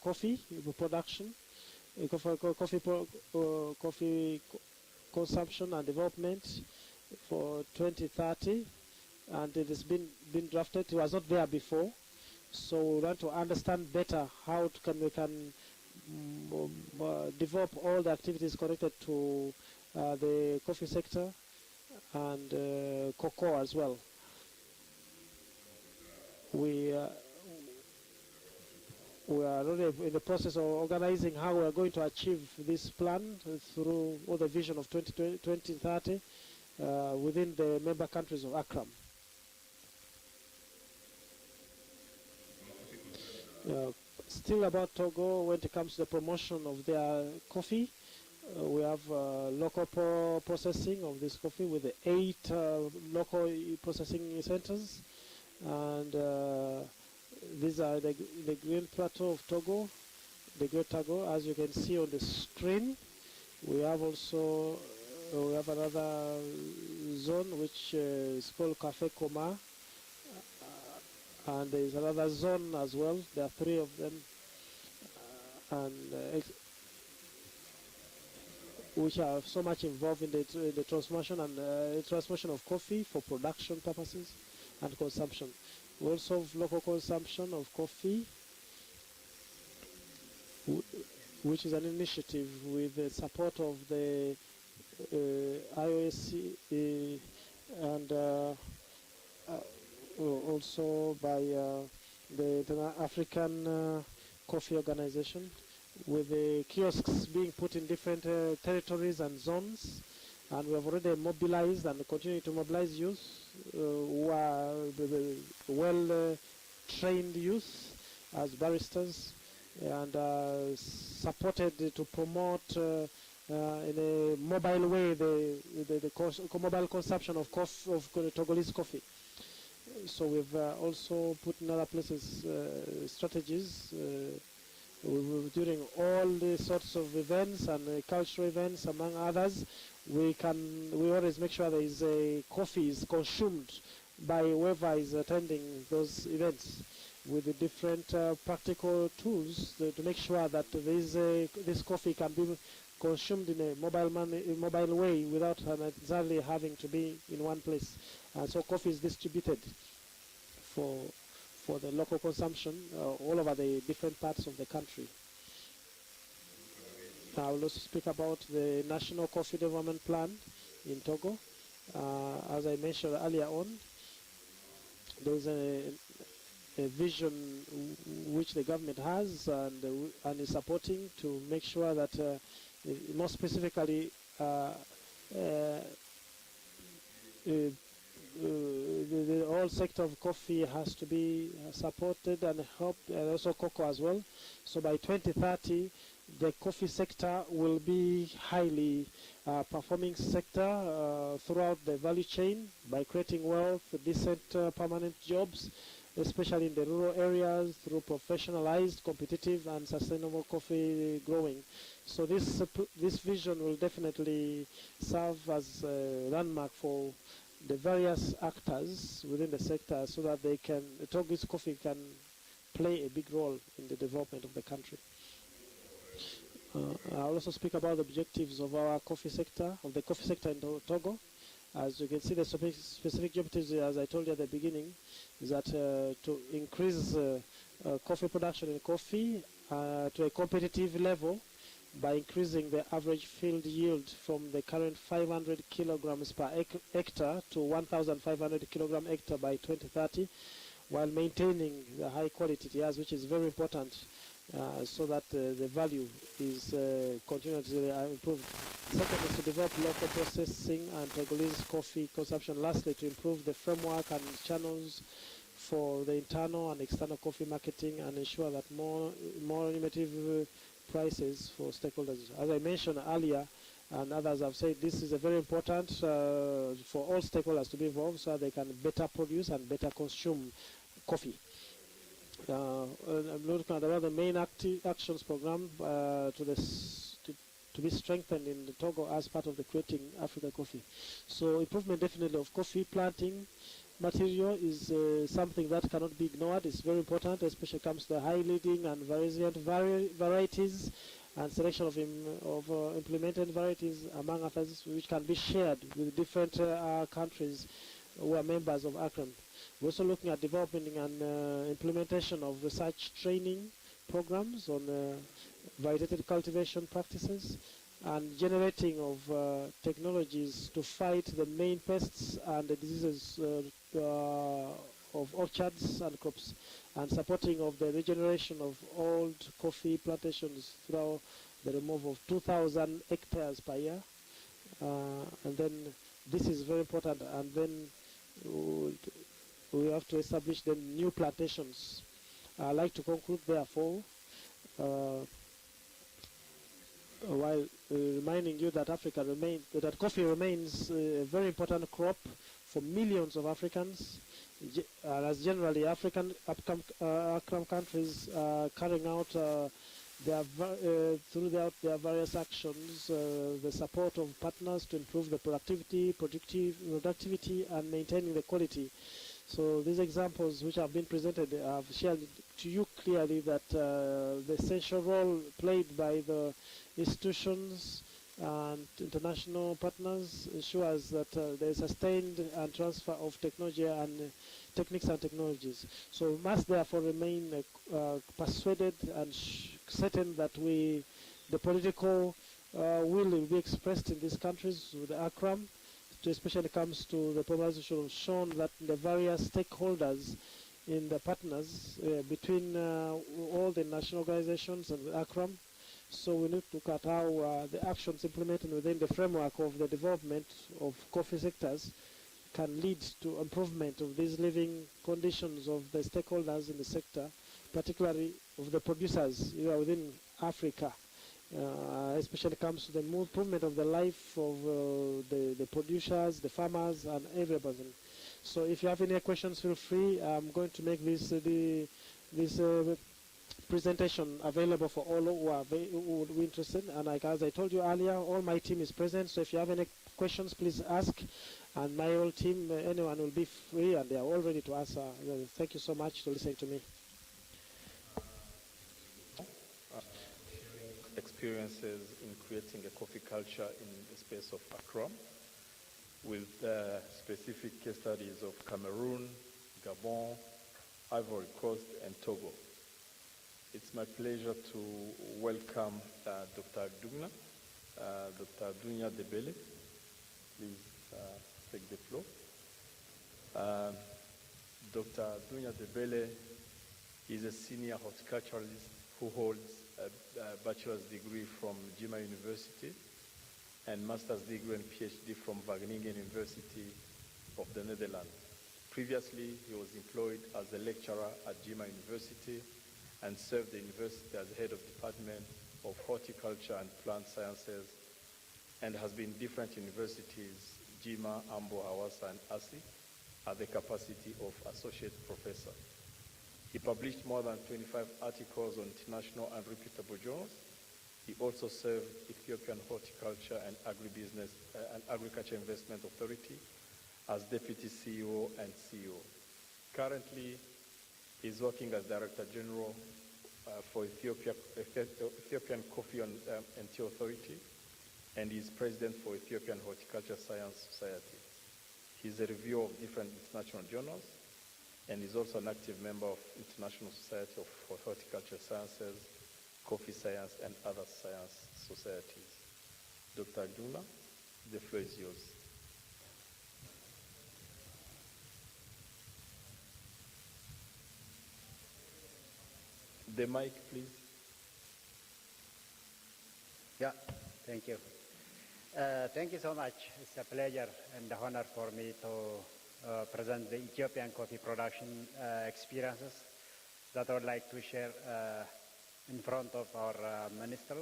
coffee production, coffee consumption and development for 2030, and it has been drafted. It was not there before, so we want to understand better how we can develop all the activities connected to the coffee sector and cocoa as well. We are already in the process of organizing how we are going to achieve this plan through all the vision of 2030 within the member countries of ACRAM. Still about Togo, when it comes to the promotion of their coffee, we have local processing of this coffee with the 8 local processing centers, and these are the Green Plateau of Togo, the Great Togo, as you can see on the screen. We have also another zone which is called Café Coma, and there is another zone as well. There are 3 of them, and which are so much involved in the transformation of coffee for production purposes and consumption. We also have local consumption of coffee, which is an initiative with the support of the IOSC and also by the African Coffee Organization, with the kiosks being put in different territories and zones. And we have already mobilized and continue to mobilize youth who are well-trained youth as baristas, and supported to promote in a mobile way the mobile consumption of Togolese coffee. So we've also put in other places strategies during all the sorts of events and cultural events, among others. We always make sure there is coffee is consumed by whoever is attending those events, with the different practical tools to make sure that this coffee can be consumed in a mobile way without necessarily having to be in one place. And so coffee is distributed for the local consumption all over the different parts of the country. I will also speak about the National Coffee Development Plan in Togo. As I mentioned earlier on, there is a vision which the government has and is supporting to make sure that, more specifically, the whole sector of coffee has to be supported and helped, and also cocoa as well. So by 2030, the coffee sector will be highly performing sector throughout the value chain by creating wealth, decent permanent jobs, especially in the rural areas through professionalized, competitive and sustainable coffee growing. So this vision will definitely serve as a landmark for the various actors within the sector so that Togo's coffee can play a big role in the development of the country. I'll also speak about the objectives of our coffee sector, of the coffee sector in Togo. As you can see, the specific objectives, as I told you at the beginning, is that to increase coffee production in coffee to a competitive level by increasing the average field yield from the current 500 kilograms per hectare to 1,500 kilogram hectare by 2030, while maintaining the high quality TRs, which is very important, so that the value is continuously improved. Second is to develop local processing and Togolese coffee consumption. Lastly, to improve the framework and channels for the internal and external coffee marketing and ensure that more innovative prices for stakeholders. As I mentioned earlier, and others have said, this is a very important for all stakeholders to be involved so they can better produce and better consume coffee. I'm looking at the main actions program to be strengthened in the Togo as part of the Creating Africa Coffee. So improvement definitely of coffee planting material is something that cannot be ignored. It's very important, especially comes to the high yielding and variant varieties and selection of implemented varieties, among others, which can be shared with different countries who are members of ACREM. We're also looking at developing and implementation of research training programs on variegated cultivation practices and generating of technologies to fight the main pests and the diseases of orchards and crops, and supporting of the regeneration of old coffee plantations through the removal of 2,000 hectares per year. And then this is very important, and then we have to establish the new plantations. I'd like to conclude therefore while reminding you that that coffee remains a very important crop for millions of Africans, as generally African countries carrying out throughout their various actions the support of partners to improve the productivity and maintaining the quality. So these examples which have been presented have shared to you clearly that the essential role played by the institutions and international partners ensures that there is sustained and transfer of technology and techniques and technologies. So we must therefore remain persuaded and certain that the political will be expressed in these countries with the ACRAM, especially comes to the programs which have shown that the various stakeholders in the partners between all the national organizations and the ACRAM. So we need to look at how the actions implemented within the framework of the development of coffee sectors can lead to improvement of these living conditions of the stakeholders in the sector, particularly of the producers within Africa. Especially comes to the improvement of the life of the producers, the farmers, and everybody. So if you have any questions, feel free. I'm going to make this presentation available for all who would be interested. And like as I told you earlier, all my team is present. So if you have any questions, please ask. And my whole team, anyone will be free, and they are all ready to answer. Thank you so much for listening to me. Experiences in creating a coffee culture in the space of ACROM, with specific case studies of Cameroon, Gabon, Ivory Coast, and Togo. It's my pleasure to welcome Dr. Dugna, Dr. Dunya Debele. Please take the floor. Dr. Dunya Debele is a senior horticulturalist who holds a bachelor's degree from Jima University and master's degree and PhD from Wageningen University of the Netherlands. Previously, he was employed as a lecturer at Jima University and served the university as head of Department of Horticulture and Plant Sciences, and has been different universities, Jima, Ambo, Hawassa, and ASI, at the capacity of associate professor. He published more than 25 articles on international and reputable journals. He also served Ethiopian Horticulture and Agribusiness and Agriculture Investment Authority as Deputy CEO and CEO. Currently, he's working as Director General for Ethiopian Coffee and Tea Authority, and he's President for Ethiopian Horticulture Science Society. He's a reviewer of different international journals, and is also an active member of International Society for Horticulture Sciences, Coffee Science, and other science societies. Dr. Jula, the floor is yours. The mic, please. Yeah, thank you. Thank you so much. It's a pleasure and an honor for me to present the Ethiopian coffee production experiences that I would like to share in front of our minister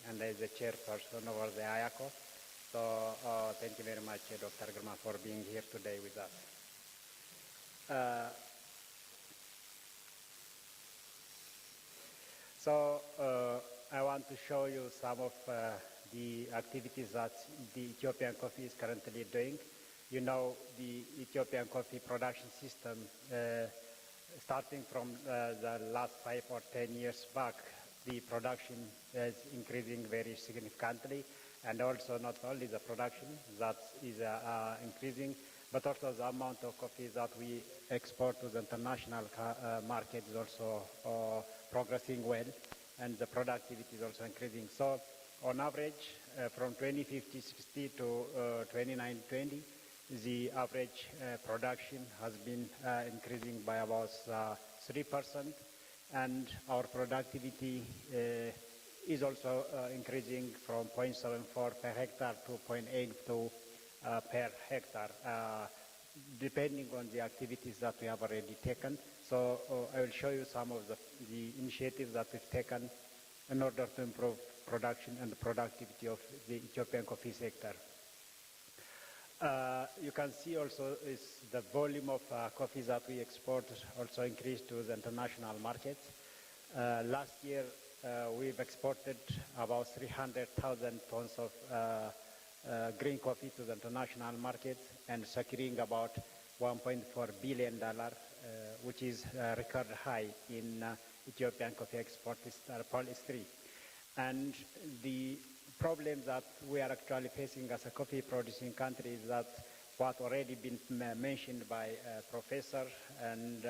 and as the chairperson over the IACO. So thank you very much, Dr. Girma, for being here today with us. So I want to show you some of the activities that the Ethiopian coffee is currently doing. You know, the Ethiopian coffee production system, starting from the last 5 or 10 years back, the production is increasing very significantly, and also not only the production that is increasing, but also the amount of coffee that we export to the international market is also progressing well, and the productivity is also increasing. So on average, from 2050-60 to 29-20, the average production has been increasing by about 3%, and our productivity is also increasing from 0.74 per hectare to 0.82 per hectare, depending on the activities that we have already taken. So I will show you some of the initiatives that we've taken in order to improve production and the productivity of the Ethiopian coffee sector. You can see also is the volume of coffee that we export also increased to the international market. Last year, we've exported about 300,000 tons of green coffee to the international market and securing about $1.4 billion, which is a record high in Ethiopian coffee export history. And the problem that we are actually facing as a coffee producing country is that what already been mentioned by Professor and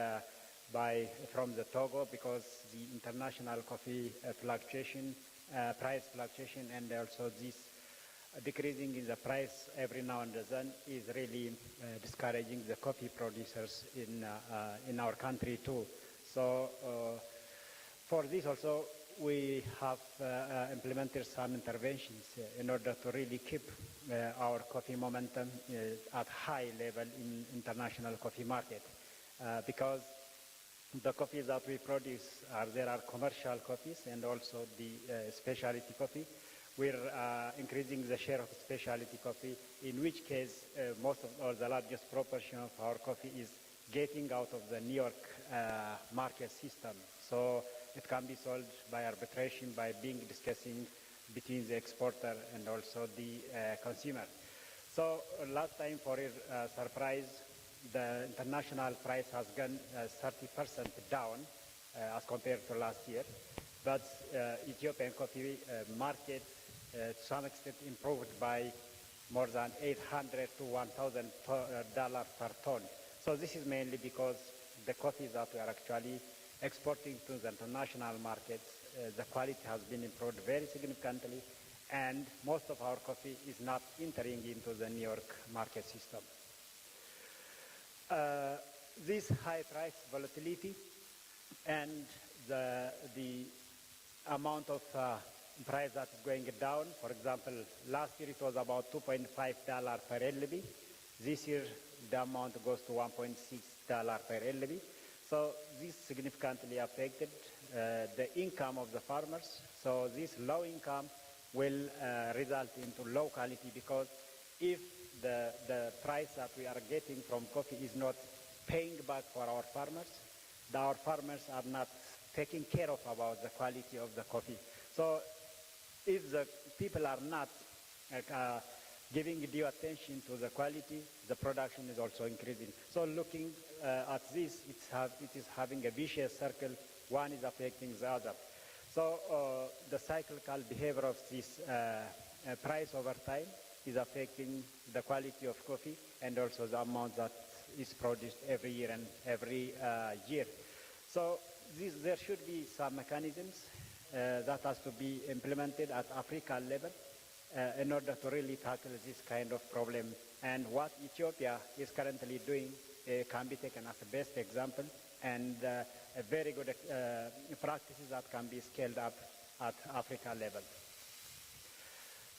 from the Togo, because the international coffee fluctuation, price fluctuation, and also this decreasing in the price every now and then is really discouraging the coffee producers in our country too. So for this also, we have implemented some interventions in order to really keep our coffee momentum at high level in international coffee market, because the coffees that we produce there are commercial coffees and also the specialty coffee. We're increasing the share of specialty coffee, in which case most of, or the largest proportion of our coffee is getting out of the New York market system. So it can be sold by arbitration, by being discussing between the exporter and also the consumer. So last time, for your surprise, the international price has gone 30% down as compared to last year. But Ethiopian coffee market to some extent improved by more than $800 to $1,000 per ton. So this is mainly because the coffee that we are actually exporting to the international markets, the quality has been improved very significantly, and most of our coffee is not entering into the New York market system. This high price volatility and the amount of price that is going down, for example, last year it was about $2.5 per LB. This year the amount goes to $1.6 per LB. So this significantly affected the income of the farmers. So this low income will result into low quality, because if the price that we are getting from coffee is not paying back for our farmers, our farmers are not taking care of about the quality of the coffee. So if the people are not giving due attention to the quality, the production is also increasing. So looking at this, it is having a vicious circle. One is affecting the other. So the cyclical behavior of this price over time is affecting the quality of coffee and also the amount that is produced every year and every year. So there should be some mechanisms that has to be implemented at African level in order to really tackle this kind of problem. And what Ethiopia is currently doing can be taken as a best example and a very good practices that can be scaled up at Africa level.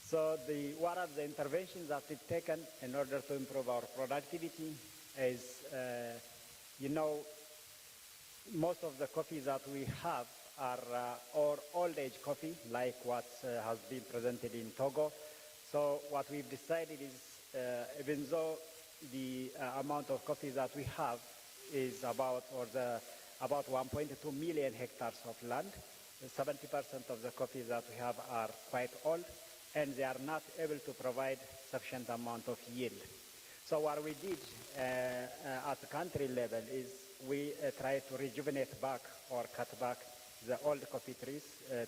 So what are the interventions that we've taken in order to improve our productivity is, most of the coffees that we have are or old age coffee, like what has been presented in Togo. So what we've decided is, even though the amount of coffee that we have is about 1.2 million hectares of land, 70% of the coffee that we have are quite old, and they are not able to provide sufficient amount of yield. So what we did at the country level is we try to rejuvenate back or cut back the old coffee trees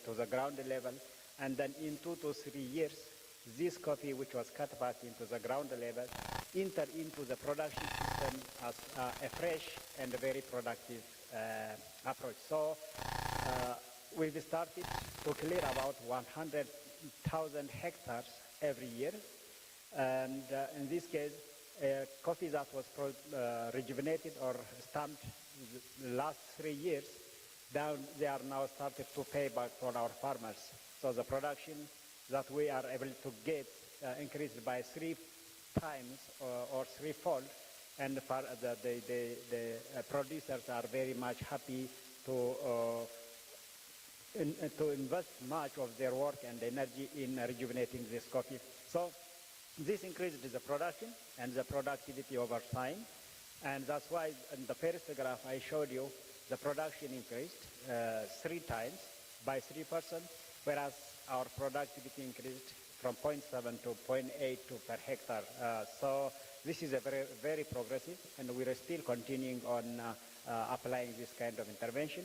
to the ground level, and then in 2 to 3 years, this coffee which was cut back into the ground level entered into the production system as a fresh and very productive approach. So we've started to clear about 100,000 hectares every year, and in this case, coffee that was rejuvenated or stamped the last 3 years, they are now started to pay back for our farmers. So the production that we are able to get increased by 3 times or 3-fold, and the producers are very much happy to invest much of their work and energy in rejuvenating this coffee. So this increased the production and the productivity over time, and that's why in the first graph I showed you, the production increased 3 times by 3%, whereas our productivity increased from 0.7 to 0.82 per hectare. So this is a very, very progressive, and we are still continuing on applying this kind of intervention.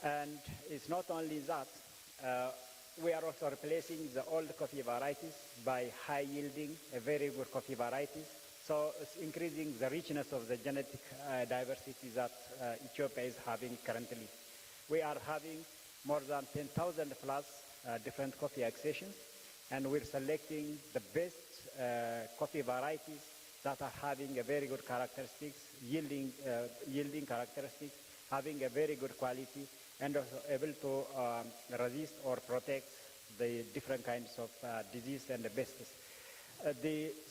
And it's not only that, we are also replacing the old coffee varieties by high-yielding, very good coffee varieties. So it's increasing the richness of the genetic diversity that Ethiopia is having currently. We are having more than 10,000 plus different coffee accessions, and we're selecting the best coffee varieties that are having a very good characteristics, yielding characteristics, having a very good quality, and also able to resist or protect the different kinds of disease and the pests.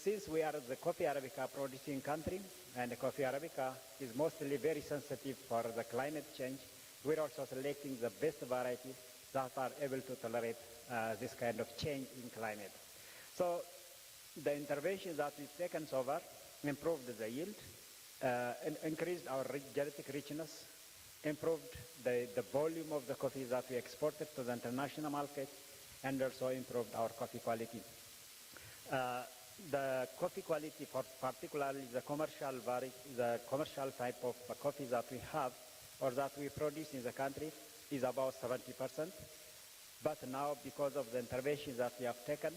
Since we are the coffee Arabica producing country, and the coffee Arabica is mostly very sensitive for the climate change, we're also selecting the best varieties that are able to tolerate this kind of change in climate. So the interventions that we've taken so far improved the yield, and increased our genetic richness, improved the volume of the coffee that we exported to the international market, and also improved our coffee quality. The coffee quality, particularly the commercial type of coffee that we have or that we produce in the country, is about 70%. But now, because of the interventions that we have taken,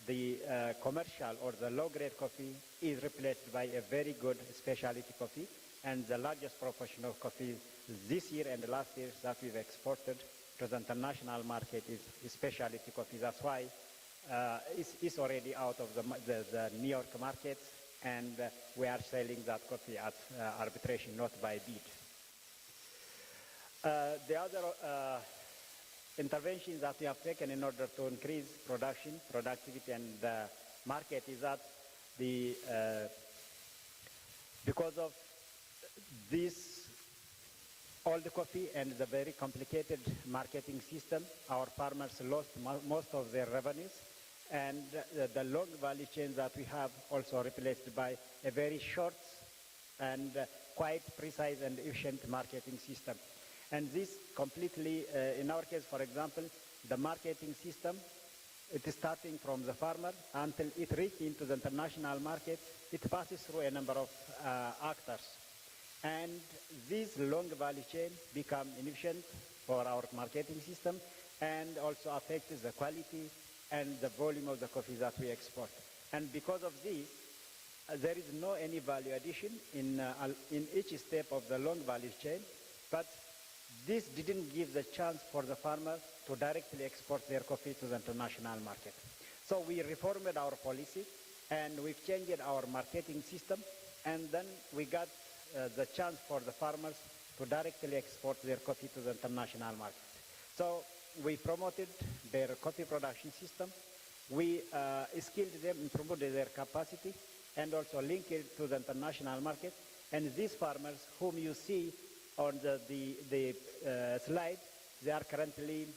the commercial or the low-grade coffee is replaced by a very good specialty coffee, and the largest proportion of coffee this year and last year that we've exported to the international market is specialty coffee. That's why it's already out of the New York market, and we are selling that coffee at arbitration, not by bid. The other interventions that we have taken in order to increase productivity, and market is that because of this old coffee and the very complicated marketing system, our farmers lost most of their revenues, and the long value chain that we have also replaced by a very short and quite precise and efficient marketing system. And this completely, in our case, for example, the marketing system, it is starting from the farmer until it reaches into the international market. It passes through a number of actors. And this long value chain become inefficient for our marketing system and also affects the quality and the volume of the coffee that we export. And because of this, there is no any value addition in each step of the long value chain, but this didn't give the chance for the farmer to directly export their coffee to the international market. So we reformed our policy and we've changed our marketing system, and then we got the chance for the farmers to directly export their coffee to the international market. So we promoted their coffee production system, we skilled them and promoted their capacity, and also linked it to the international market. And these farmers whom you see on the slide, they are currently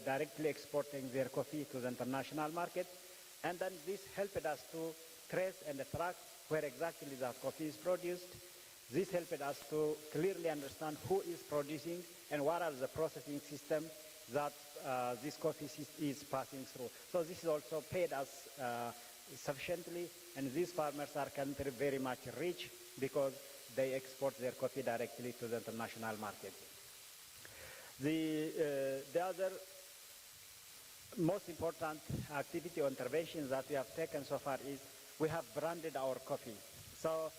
directly exporting their coffee to the international market. And then this helped us to trace and track where exactly that coffee is produced. This helped us to clearly understand who is producing and what are the processing systems that this coffee is passing through. So this is also paid us sufficiently, and these farmers are currently very much rich because they export their coffee directly to the international market. The other most important activity or intervention that we have taken so far is we have branded our coffee. So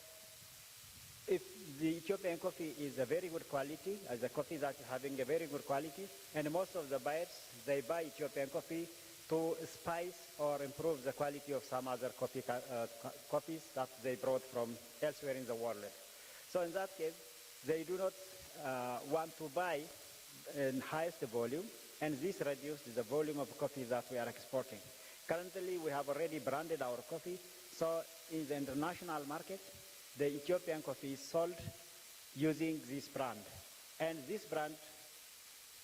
if the Ethiopian coffee is a very good quality, as a coffee that is having a very good quality, and most of the buyers, they buy Ethiopian coffee to spice or improve the quality of some other coffees that they brought from elsewhere in the world. So in that case, they do not want to buy in highest volume, and this reduces the volume of coffee that we are exporting. Currently, we have already branded our coffee, so in the international market, the Ethiopian coffee is sold using this brand. And this brand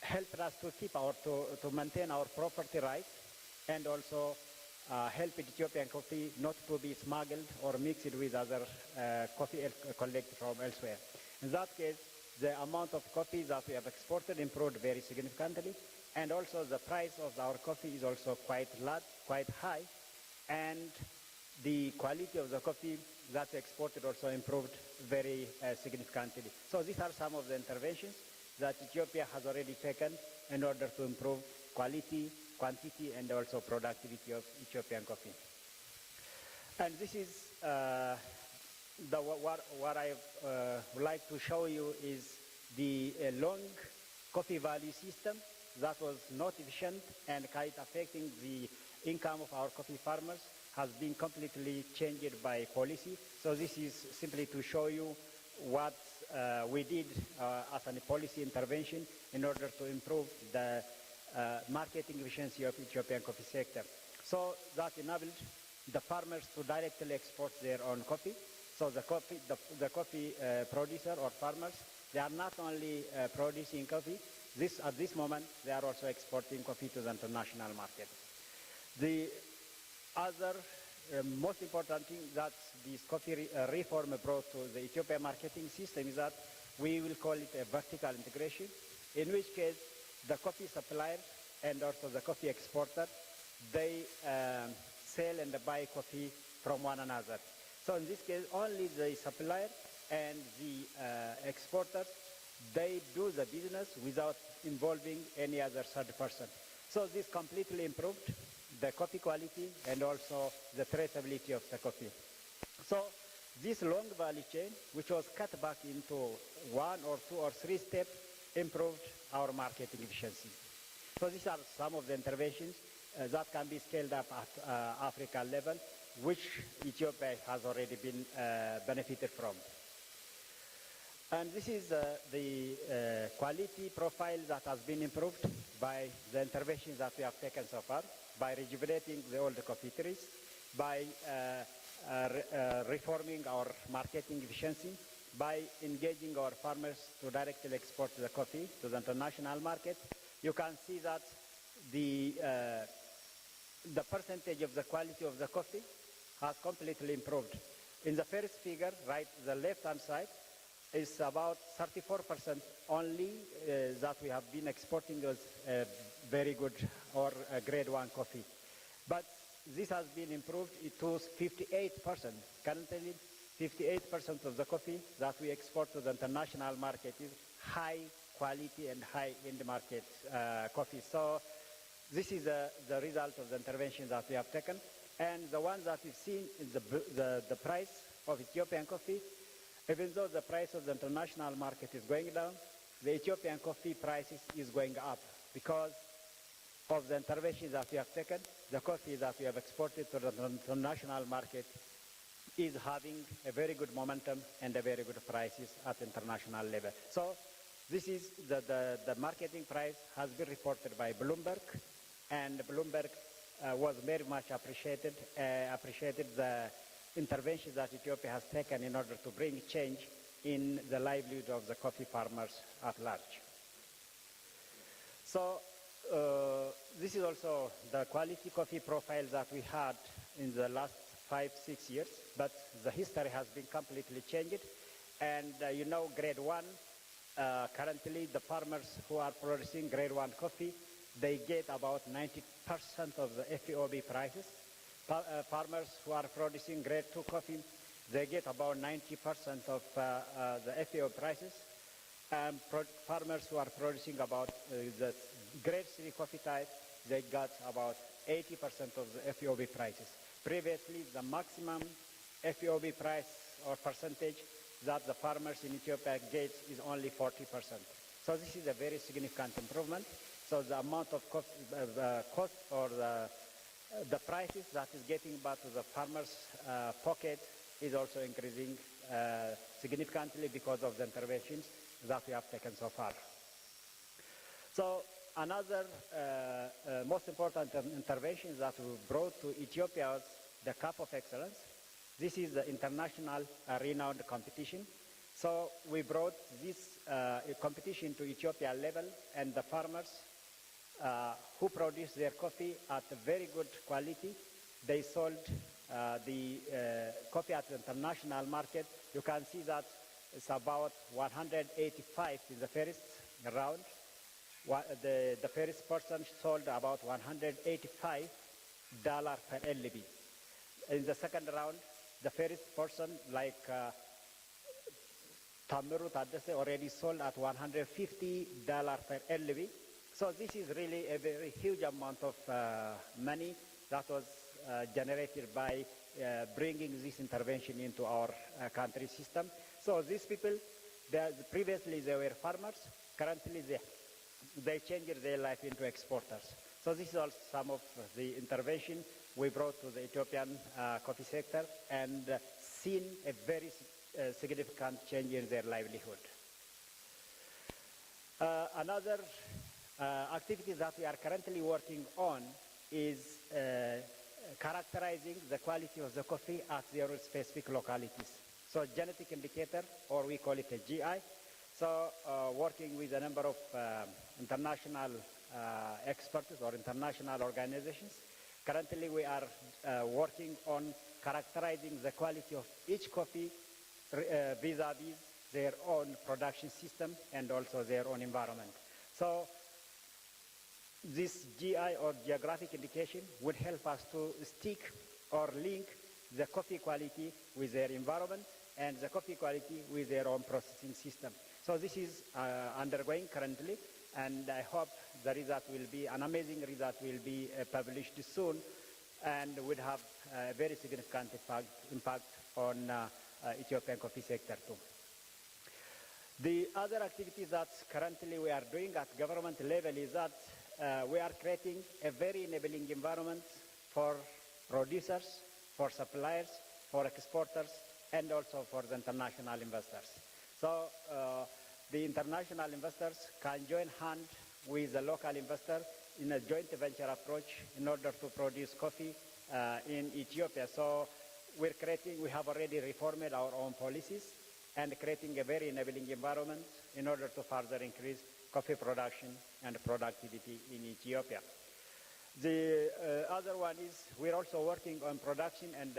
helped us to keep to maintain our property rights, and also help Ethiopian coffee not to be smuggled or mixed with other coffee collected from elsewhere. In that case, the amount of coffee that we have exported improved very significantly, and also the price of our coffee is also quite high, and the quality of the coffee that we exported also improved very significantly. So these are some of the interventions that Ethiopia has already taken in order to improve quality, quantity, and also productivity of Ethiopian coffee. And this is what I would like to show you is the long coffee value system that was not efficient and quite affecting the income of our coffee farmers has been completely changed by policy. So this is simply to show you what we did as a policy intervention in order to improve the marketing efficiency of Ethiopian coffee sector. So that enabled the farmers to directly export their own coffee. So the coffee producer or farmers, they are not only producing coffee, at this moment they are also exporting coffee to the international market. The other most important thing that this coffee reform brought to the Ethiopian marketing system is that we will call it a vertical integration, in which case the coffee supplier and also the coffee exporter, they sell and buy coffee from one another. So in this case, only the supplier and the exporters, they do the business without involving any other third person. So this completely improved the coffee quality and also the traceability of the coffee. So this long value chain, which was cut back into 1 or 2 or 3 steps, improved our marketing efficiency. So these are some of the interventions that can be scaled up at African level, which Ethiopia has already been benefited from. And this is the quality profile that has been improved by the interventions that we have taken so far, by rejuvenating the old coffee trees, by reforming our marketing efficiency, by engaging our farmers to directly export the coffee to the international market. You can see that the percentage of the quality of the coffee has completely improved. In the first figure, right, the left-hand side, is about 34% only that we have been exporting as very good or grade 1 coffee. But this has been improved to 58%. Currently, 58% of the coffee that we export to the international market is high quality and high-end market coffee. So this is the result of the intervention that we have taken. And the one that we've seen is the price of Ethiopian coffee. Even though the price of the international market is going down, the Ethiopian coffee prices is going up because of the intervention that we have taken. The coffee that we have exported to the international market is having a very good momentum and a very good prices at international level. So this is the marketing price has been reported by Bloomberg, and Bloomberg was very much appreciated the intervention that Ethiopia has taken in order to bring change in the livelihood of the coffee farmers at large. So this is also the quality coffee profile that we had in the last 5-6 years, but the history has been completely changed. And you know, grade 1, currently the farmers who are producing grade 1 coffee, they get about 90% of the FOB prices. Farmers who are producing grade 2 coffee, they get about 90% of the FAO prices. Farmers who are producing about the grade 3 coffee type, they got about 80% of the FOB prices. Previously, the maximum FOB price or percentage that the farmers in Ethiopia get is only 40%. So this is a very significant improvement. So the amount of cost or the prices that is getting back to the farmers' pocket is also increasing significantly because of the interventions that we have taken so far. So another most important intervention that we brought to Ethiopia was the Cup of Excellence. This is the international renowned competition. So we brought this competition to Ethiopia level, and the farmers who produce their coffee at a very good quality, they sold the coffee at the international market. You can see that it's about 185 in the first round. The first person sold about $185 per LB. In the second round, the first person, like Tamiru Tadese, already sold at $150 per LB. So this is really a very huge amount of money that was generated by bringing this intervention into our country system. So these people, previously they were farmers, currently they changed their life into exporters. So this is also some of the intervention we brought to the Ethiopian coffee sector and seen a very significant change in their livelihood. Another activity that we are currently working on is characterizing the quality of the coffee at their specific localities. So genetic indicator, or we call it a GI. So working with a number of international experts or international organizations. Currently we are working on characterizing the quality of each coffee vis-a-vis their own production system and also their own environment. So this GI or geographic indication would help us to stick or link the coffee quality with their environment and the coffee quality with their own processing system. So this is undergoing currently, and I hope the result will be, an amazing result will be published soon and would have a very significant impact on Ethiopian coffee sector too. The other activity that currently we are doing at government level is that we are creating a very enabling environment for producers, for suppliers, for exporters, and also for the international investors. So the international investors can join hand with the local investor in a joint venture approach in order to produce coffee in Ethiopia. So we have already reformed our own policies and creating a very enabling environment in order to further increase coffee production and productivity in Ethiopia. The other one is we're also working on production and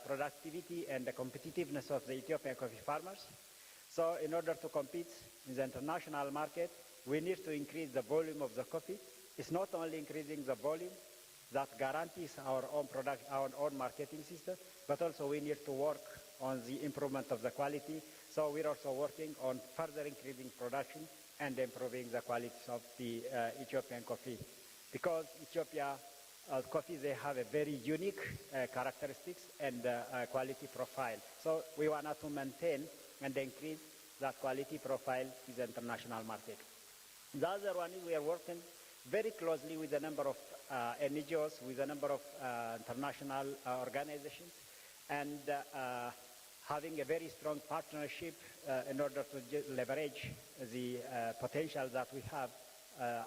productivity and the competitiveness of the Ethiopian coffee farmers. So in order to compete in the international market, we need to increase the volume of the coffee. It's not only increasing the volume that guarantees our own product, our own marketing system, but also we need to work on the improvement of the quality. So we're also working on further increasing production and improving the quality of the Ethiopian coffee. Because Ethiopia coffee, they have a very unique characteristics and quality profile. So we want to maintain and increase that quality profile in the international market. The other one is we are working very closely with a number of NGOs, with a number of international organizations, and having a very strong partnership in order to leverage the potential that we have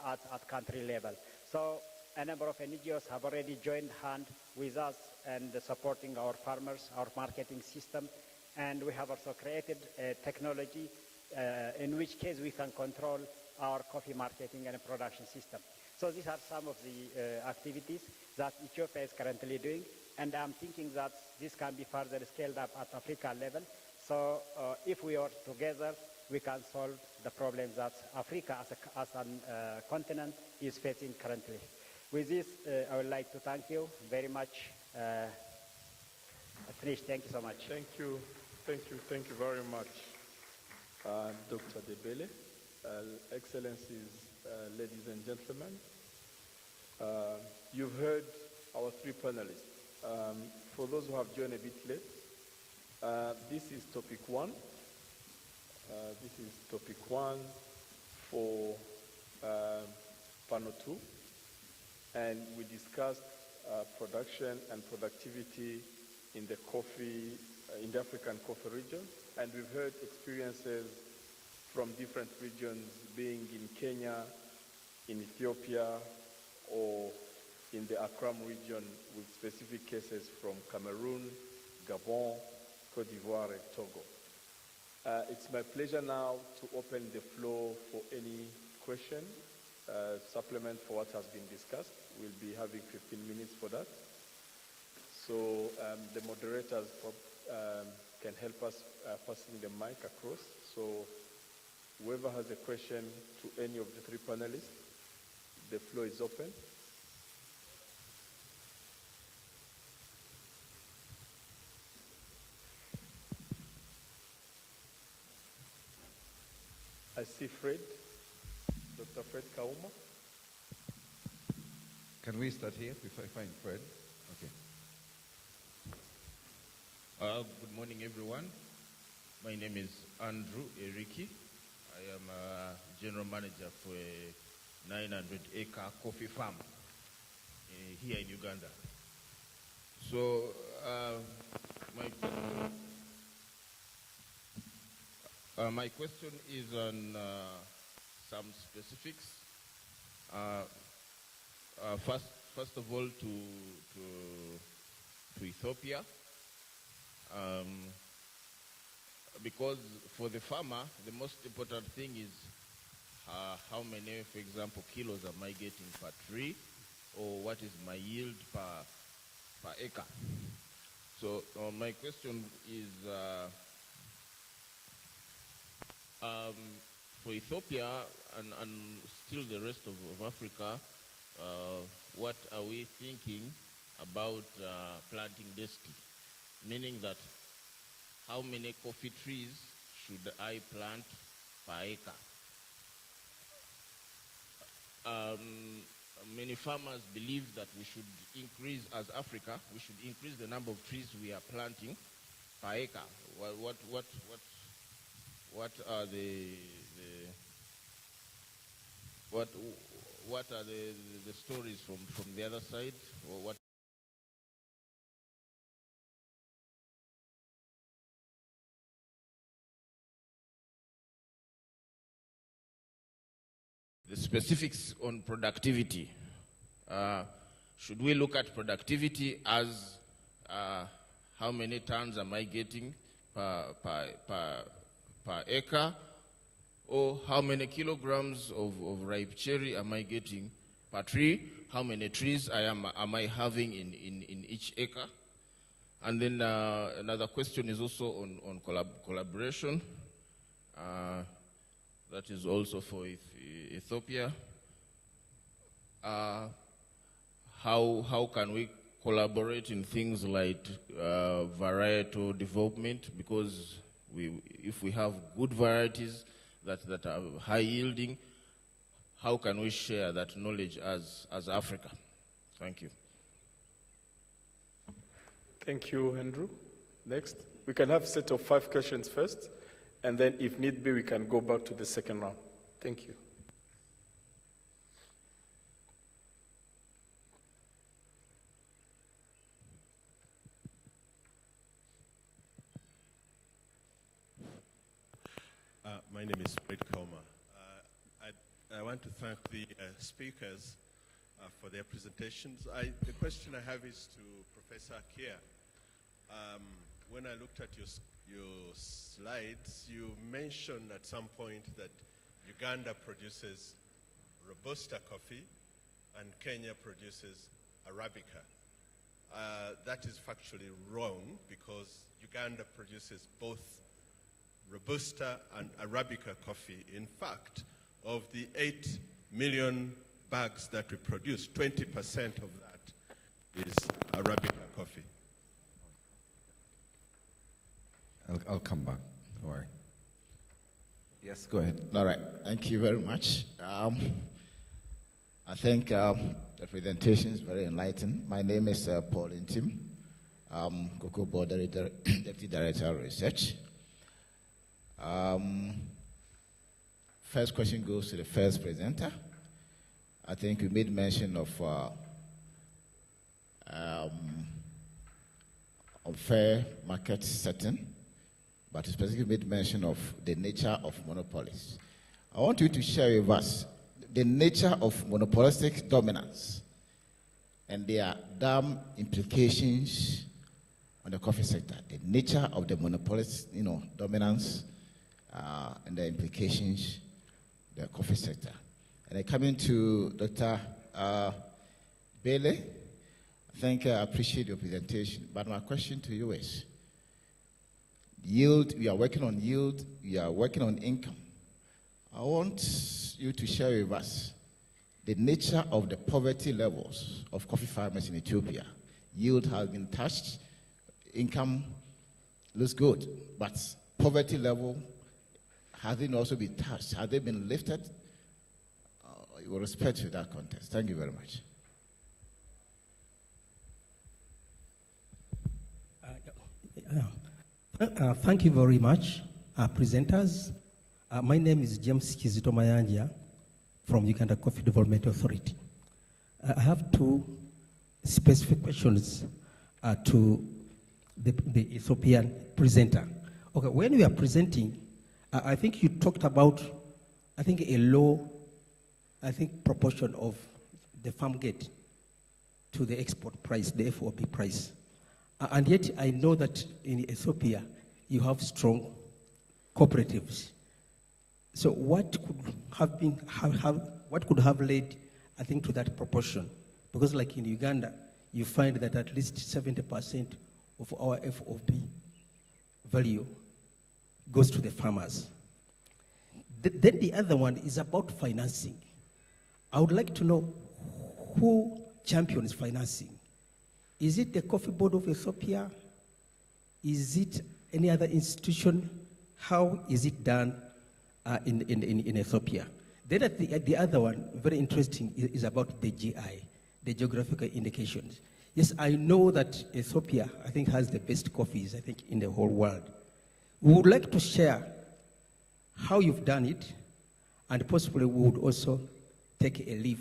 at country level. So a number of NGOs have already joined hand with us and supporting our farmers, our marketing system, and we have also created a technology in which case we can control our coffee marketing and production system. So these are some of the activities that Ethiopia is currently doing, and I'm thinking that this can be further scaled up at Africa level. So if we are together, we can solve the problems that Africa as a continent is facing currently. With this, I would like to thank you very much. Finished. Thank you so much. Thank you very much, Dr. Debele. Excellencies, ladies and gentlemen, you've heard our three panelists. For those who have joined a bit late, this is topic one. This is topic one for panel 2, and we discussed production and productivity in the coffee, in the African coffee region, and we've heard experiences from different regions, being in Kenya, in Ethiopia, or in the Akram region, with specific cases from Cameroon, Gabon, Cote d'Ivoire, and Togo. It's my pleasure now to open the floor for any question, supplement for what has been discussed. We'll be having 15 minutes for that. So the moderators can help us passing the mic across. So whoever has a question to any of the three panelists, the floor is open. I see Fred, Dr. Fred Kauma. Can we start here before I find Fred? Okay. Good morning, everyone. My name is Andrew Eriki. I am a general manager for a 900-acre coffee farm here in Uganda. So my question is on some specifics. First of all, to Ethiopia, because for the farmer, the most important thing is how many, for example, kilos am I getting per tree, or what is my yield per acre. So my question is, for Ethiopia and still the rest of Africa, what are we thinking about planting density? Meaning that how many coffee trees should I plant per acre? Many farmers believe that we should increase, as Africa, we should increase the number of trees we are planting per acre. What are the stories from the other side, or what? The specifics on productivity. Should we look at productivity as how many tons am I getting per acre, or how many kilograms of ripe cherry am I getting per tree, how many trees am I having in each acre? And then another question is also on collaboration. That is also for Ethiopia. How can we collaborate in things like varietal development? Because if we have good varieties that are high yielding, how can we share that knowledge as Africa? Thank you. Thank you, Andrew. Next. We can have a set of 5 questions first, and then if need be, we can go back to the second round. Thank you. My name is Fred Koma. I want to thank the speakers for their presentations. The question I have is to Professor Kia. When I looked at your slides, you mentioned at some point that Uganda produces Robusta coffee and Kenya produces Arabica. That is factually wrong because Uganda produces both Robusta and Arabica coffee. In fact, of the 8 million bags that we produce, 20% of that is Arabica coffee. I'll come back. Don't worry. Yes, go ahead. All right. Thank you very much. I think the presentation is very enlightening. My name is Paul Intim. I'm Cocoa Board Deputy Director of Research. First question goes to the first presenter. I think you made mention of unfair market setting, but you specifically made mention of the nature of monopolies. I want you to share with us the nature of monopolistic dominance and their damn implications on the coffee sector. The nature of the monopolist, dominance and the implications on the coffee sector. And I come into Dr. Bailey. I think I appreciate your presentation, but my question to you is, yield, we are working on yield, we are working on income. I want you to share with us the nature of the poverty levels of coffee farmers in Ethiopia. Yield has been touched, income looks good, but poverty level hasn't also been touched. Have they been lifted? With respect to that context. Thank you very much. Thank you very much, presenters. My name is James Kizito Mayanja from Uganda Coffee Development Authority. I have 2 specific questions to the Ethiopian presenter. Okay, when we are presenting, I think you talked about, a low, proportion of the farm gate to the export price, the FOB price. And yet I know that in Ethiopia, you have strong cooperatives. So what could have been, what could have led, to that proportion? Because like in Uganda, you find that at least 70% of our FOB value goes to the farmers. Then the other one is about financing. I would like to know who champions financing. Is it the Coffee Board of Ethiopia? Is it any other institution? How is it done in Ethiopia? Then the other one, very interesting, is about the GI, the geographical indications. Yes, I know that Ethiopia, has the best coffees, in the whole world. We would like to share how you've done it, and possibly we would also take a leaf,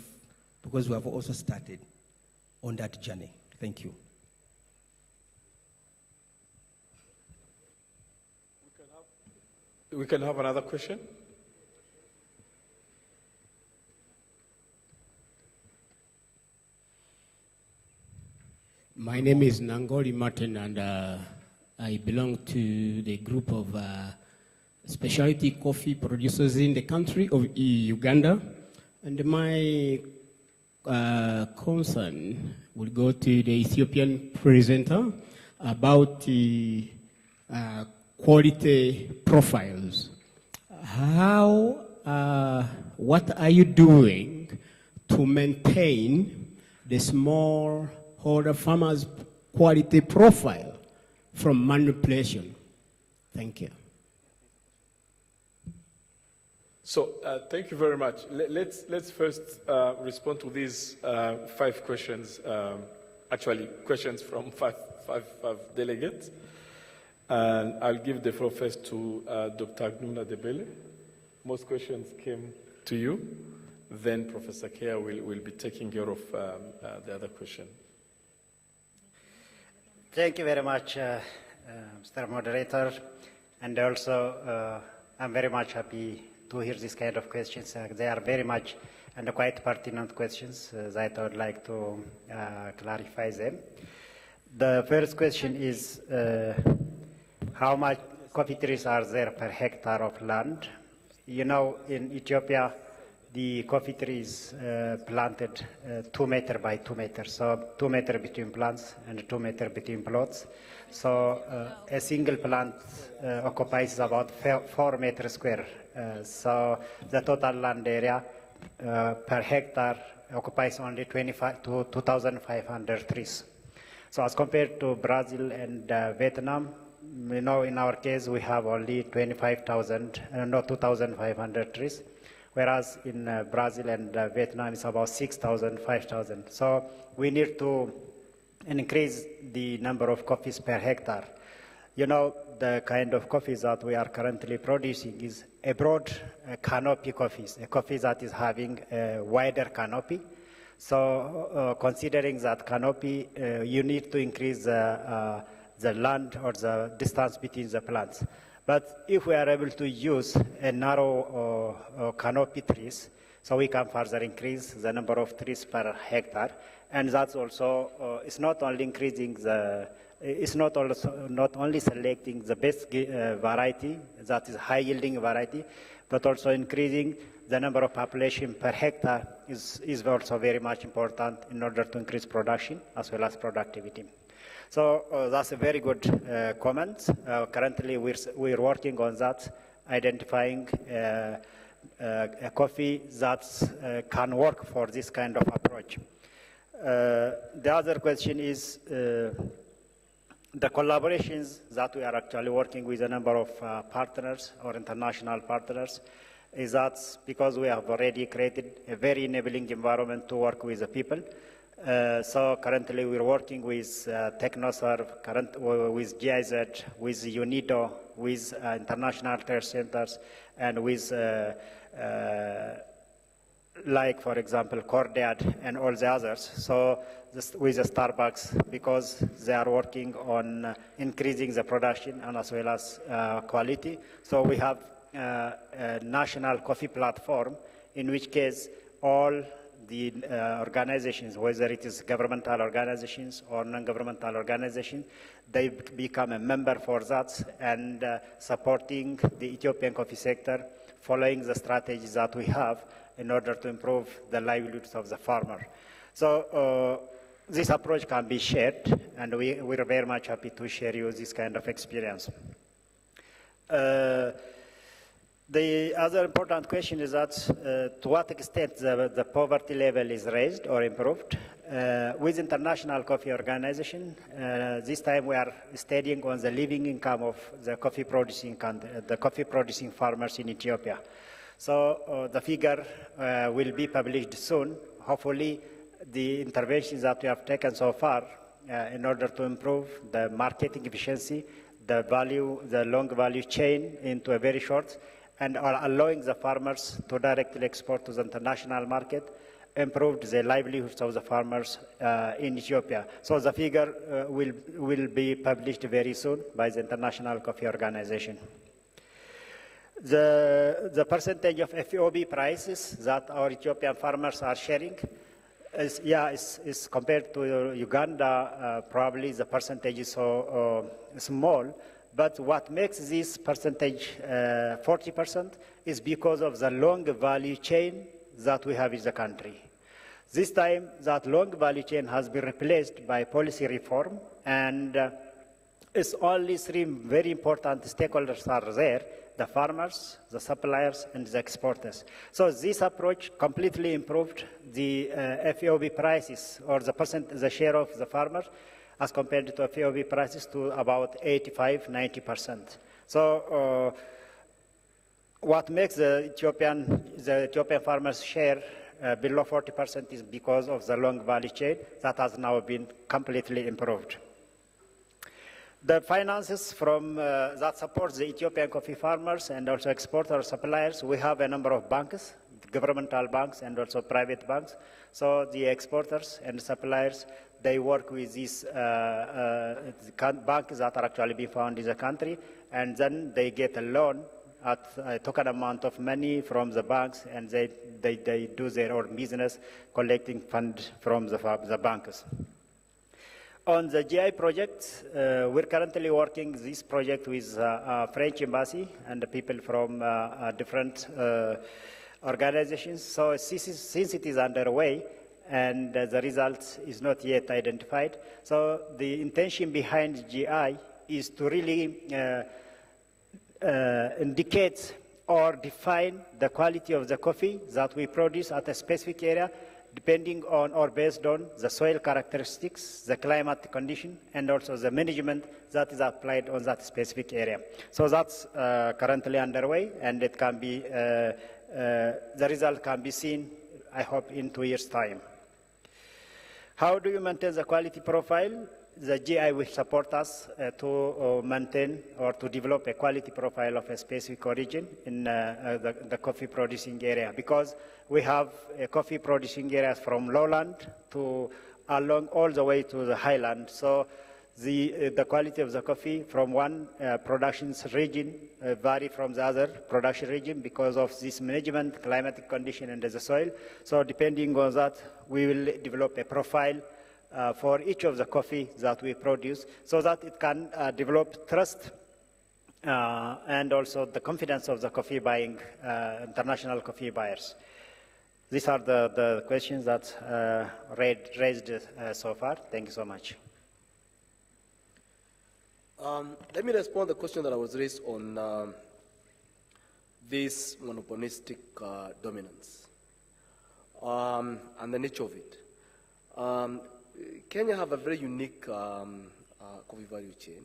because we have also started on that journey. Thank you. We can have another question. My name is Nangoli Martin, and I belong to the group of specialty coffee producers in the country of Uganda. And my concern will go to the Ethiopian presenter about the quality profiles. What are you doing to maintain the smallholder farmers' quality profile from manipulation? Thank you. So thank you very much. Let's first respond to these 5 questions, actually questions from five delegates. And I'll give the floor first to Dr. Agnuna Debele. Most questions came to you. Then Professor Kea will be taking care of the other question. Thank you very much, Mr. Moderator. And also, I'm very much happy to hear this kind of questions. They are very much and quite pertinent questions that I would like to clarify them. The first question is, how much coffee trees are there per hectare of land? You know, in Ethiopia, the coffee trees planted 2 meters by 2 meters, so 2 meters between plants and 2 meters between plots. So a single plant occupies about 4 meters square. So the total land area per hectare occupies only 2,500 trees. So as compared to Brazil and Vietnam, you know, in our case, we have only 2,500 trees, whereas in Brazil and Vietnam, it's about 6,000, 5,000. So we need to increase the number of coffees per hectare. You know, the kind of coffees that we are currently producing is a broad canopy coffees, a coffee that is having a wider canopy. So considering that canopy, you need to increase the land or the distance between the plants. But if we are able to use a narrow canopy trees, so we can further increase the number of trees per hectare. And that's also, it's not only increasing the, it's not only selecting the best variety, that is high yielding variety, but also increasing the number of population per hectare is also very much important in order to increase production as well as productivity. So that's a very good comment. Currently, we're working on that, identifying a coffee that can work for this kind of approach. The other question is the collaborations that we are actually working with a number of partners or international partners. Is that because we have already created a very enabling environment to work with the people. So currently we're working with TechnoServe, with GIZ, with UNIDO, with international care centers, and with, like for example, Cordiad and all the others. So with the Starbucks, because they are working on increasing the production and as well as quality. So we have a national coffee platform, in which case all the organizations, whether it is governmental organizations or non-governmental organizations, they become a member for that and supporting the Ethiopian coffee sector, following the strategies that we have in order to improve the livelihoods of the farmer. So this approach can be shared, and we're very much happy to share you this kind of experience. The other important question is that to what extent the poverty level is raised or improved. With International Coffee Organization, this time we are studying on the living income of the coffee producing farmers in Ethiopia. So the figure will be published soon. Hopefully, the interventions that we have taken so far in order to improve the marketing efficiency, the long value chain into a very short, and are allowing the farmers to directly export to the international market, improved the livelihoods of the farmers in Ethiopia. So the figure will be published very soon by the International Coffee Organization. The percentage of FOB prices that our Ethiopian farmers are sharing is compared to Uganda, probably the percentage is so small. But what makes this percentage 40% is because of the long value chain that we have in the country. This time, that long value chain has been replaced by policy reform, and it's only three very important stakeholders are there: the farmers, the suppliers, and the exporters. So this approach completely improved the FOB prices, or the share of the farmers as compared to FOB prices, to about 85–90%. So what makes the Ethiopian farmers' share below 40% is because of the long value chain that has now been completely improved. The finances from that support the Ethiopian coffee farmers and also exporters, suppliers, we have a number of banks, governmental banks and also private banks. So the exporters and suppliers, they work with these banks that are actually being found in the country, and then they get a loan at a token amount of money from the banks, and they do their own business, collecting funds from the banks. On the GI project, we're currently working this project with French embassy and the people from different organizations. So since it is underway and the result is not yet identified, so the intention behind GI is to really indicate or define the quality of the coffee that we produce at a specific area, depending on or based on the soil characteristics, the climate condition, and also the management that is applied on that specific area. So that's currently underway, and it can be, the result can be seen, I hope, in 2 years' time. How do you maintain the quality profile? The GI will support us to maintain or to develop a quality profile of a specific origin in the coffee producing area, because we have coffee producing areas from lowland to along all the way to the highland. So the quality of the coffee from one production region vary from the other production region because of this management, climatic condition, and the soil. So depending on that, we will develop a profile for each of the coffee that we produce, so that it can develop trust and also the confidence of the coffee buying, international coffee buyers. These are the questions that raised so far. Thank you so much. Let me respond to the question that I was raised on this monopolistic dominance and the nature of it. Kenya have a very unique coffee value chain,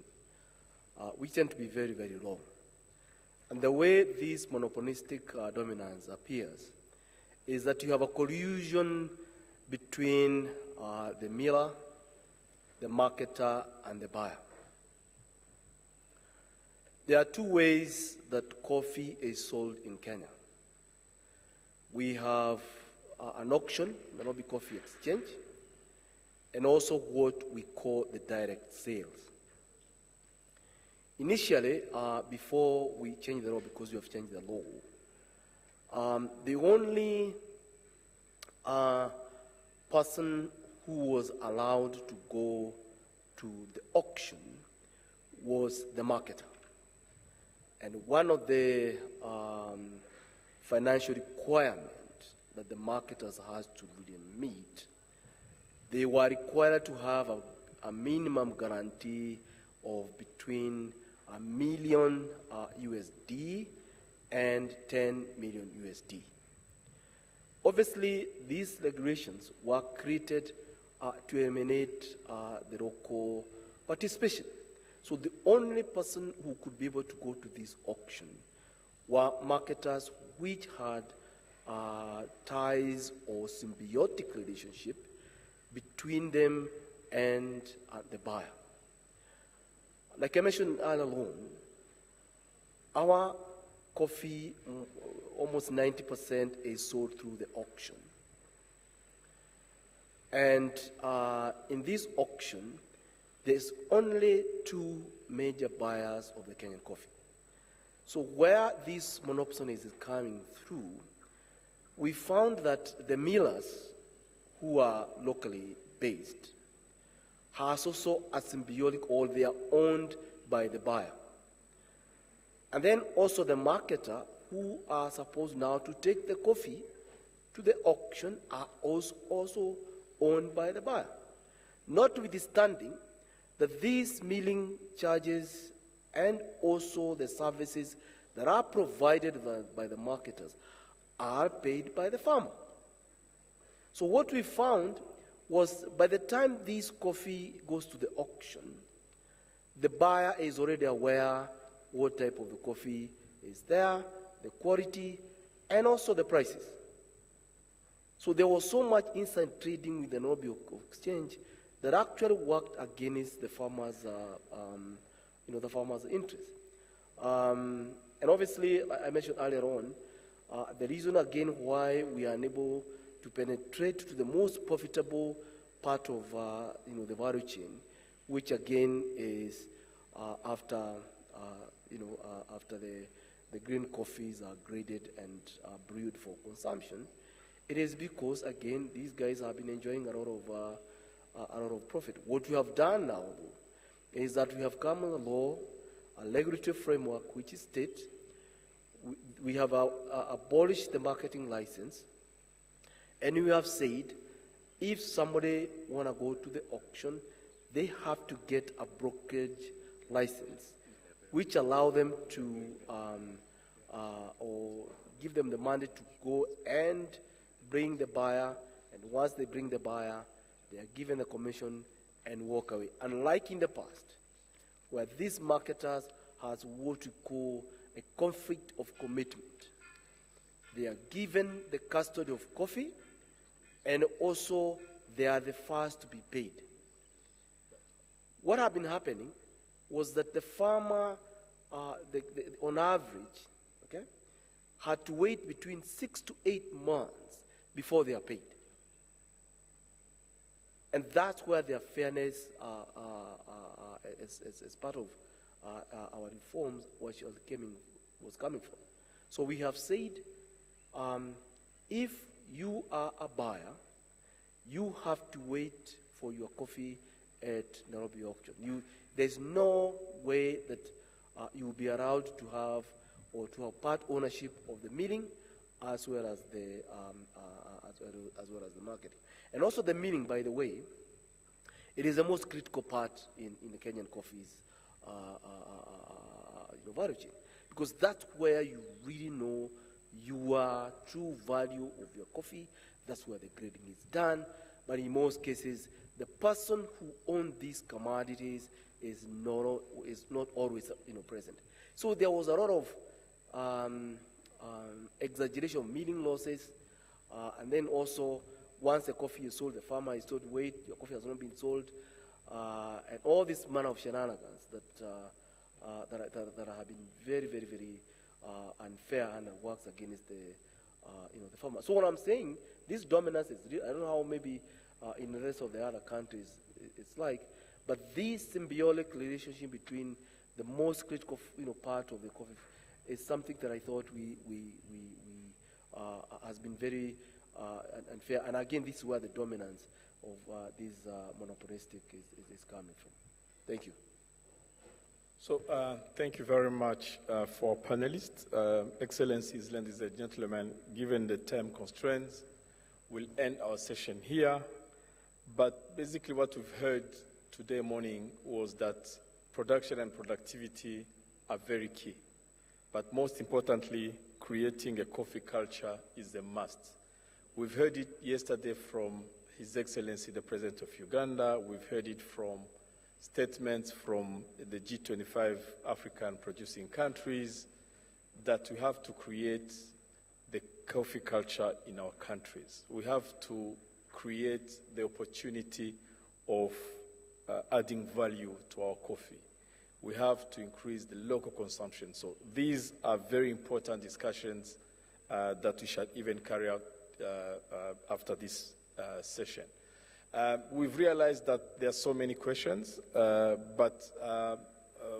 which tend to be very, very long. And the way this monopolistic dominance appears is that you have a collusion between the miller, the marketer, and the buyer. There are two ways that coffee is sold in Kenya. We have an auction, the Nairobi Coffee Exchange, and also what we call the direct sales. Initially, before we changed the law, because we have changed the law, the only person who was allowed to go to the auction was the marketer. And one of the financial requirements that the marketers has to really meet, they were required to have a minimum guarantee of between $1 million USD and 10 million USD. Obviously, these regulations were created to eliminate the local participation. So the only person who could be able to go to this auction were marketers which had ties or symbiotic relationship between them and the buyer. Like I mentioned earlier on, our coffee, almost 90% is sold through the auction. And in this auction, there's only two major buyers of the Kenyan coffee. So where this monopoly is coming through, we found that the millers who are locally based has also a symbiotic, or they are owned by the buyer. And then also the marketer, who are supposed now to take the coffee to the auction are also owned by the buyer. Notwithstanding that these milling charges and also the services that are provided by the marketers are paid by the farmer. So what we found was by the time this coffee goes to the auction, the buyer is already aware what type of the coffee is there, the quality, and also the prices. So there was so much inside trading with the Nairobi Exchange that actually worked against the farmers' the farmers' interest. And obviously, I mentioned earlier on, the reason again why we are unable to penetrate to the most profitable part of the value chain, which again is after the green coffees are graded and brewed for consumption. It is because again these guys have been enjoying a lot of profit. What we have done now, though, is that we have come on a law, a regulatory framework which is state. We have abolished the marketing license, and we have said if somebody want to go to the auction, they have to get a brokerage license, which allow them to or give them the mandate to go and bring the buyer, and once they bring the buyer, they are given the commission and walk away. Unlike in the past, where these marketers has what we call a conflict of commitment. They are given the custody of coffee, and also they are the first to be paid. What had been happening was that the farmer, on average, okay, had to wait between 6 to 8 months before they are paid. And that's where their fairness, as part of our reforms, was coming from. So we have said, if you are a buyer, you have to wait for your coffee at Nairobi auction. There's no way that you will be allowed to have part ownership of the milling, as well as the marketing. And also the milling, by the way, it is the most critical part in the Kenyan coffee's value chain, because that's where you really know your true value of your coffee. That's where the grading is done. But in most cases, the person who owns these commodities is not always present. So there was a lot of exaggeration of milling losses, and then also once the coffee is sold, the farmer is told, wait, your coffee has not been sold, and all this manner of shenanigans that have been very, very, very unfair and works against the farmer. So what I'm saying, this dominance is real. I don't know how maybe in the rest of the other countries it's like, but this symbiotic relationship between the most critical part of the coffee is something that I thought has been very unfair. And again, this is where the dominance of this monopolistic is coming from. Thank you. So thank you very much for our panelists. Excellencies, ladies and gentlemen, given the time constraints, we'll end our session here. But basically what we've heard today morning was that production and productivity are very key. But most importantly, creating a coffee culture is a must. We've heard it yesterday from His Excellency, the President of Uganda. We've heard it from statements from the G-25 African producing countries that we have to create the coffee culture in our countries. We have to create the opportunity of adding value to our coffee. We have to increase the local consumption. So these are very important discussions that we shall even carry out after this session. We've realized that there are so many questions, but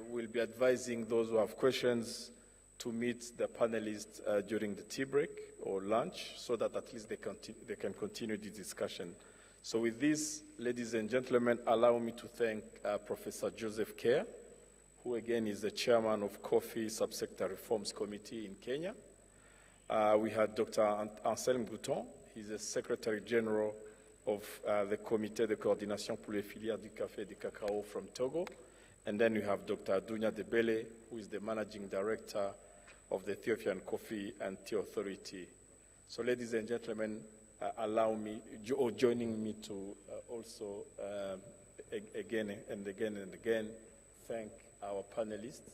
we'll be advising those who have questions to meet the panelists during the tea break or lunch, so that at least they can continue the discussion. So with this, ladies and gentlemen, allow me to thank Professor Joseph Kerr, who again is the chairman of Coffee Subsector Reforms Committee in Kenya. We had Dr. Anselm Bouton. He's the Secretary General of the Comité de Coordination pour les filières du café et du cacao from Togo. And then we have Dr. Adunya Debele, who is the Managing Director of the Ethiopian Coffee and Tea Authority. So ladies and gentlemen, allow me, or joining me to also again and again thank our panelists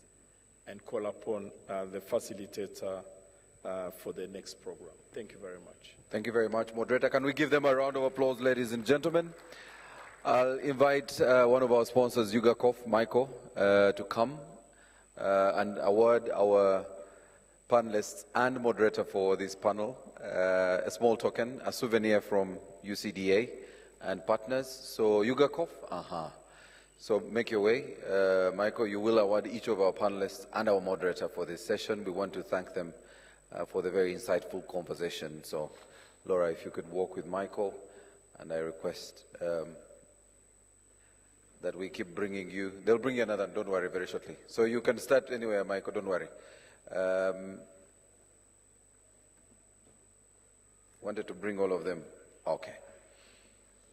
and call upon the facilitator for the next program. Thank you very much. Thank you very much, Moderator. Can we give them a round of applause, ladies and gentlemen? I'll invite one of our sponsors, UGACOF, Michael, to come and award our panelists and moderator for this panel a small token, a souvenir from UCDA and partners. So UGACOF, So make your way. Michael, you will award each of our panelists and our moderator for this session. We want to thank them for the very insightful conversation. So, Laura, if you could walk with Michael, and I request that we keep bringing you. They'll bring you another, don't worry, very shortly. So you can start anywhere, Michael, don't worry. Wanted to bring all of them. Okay.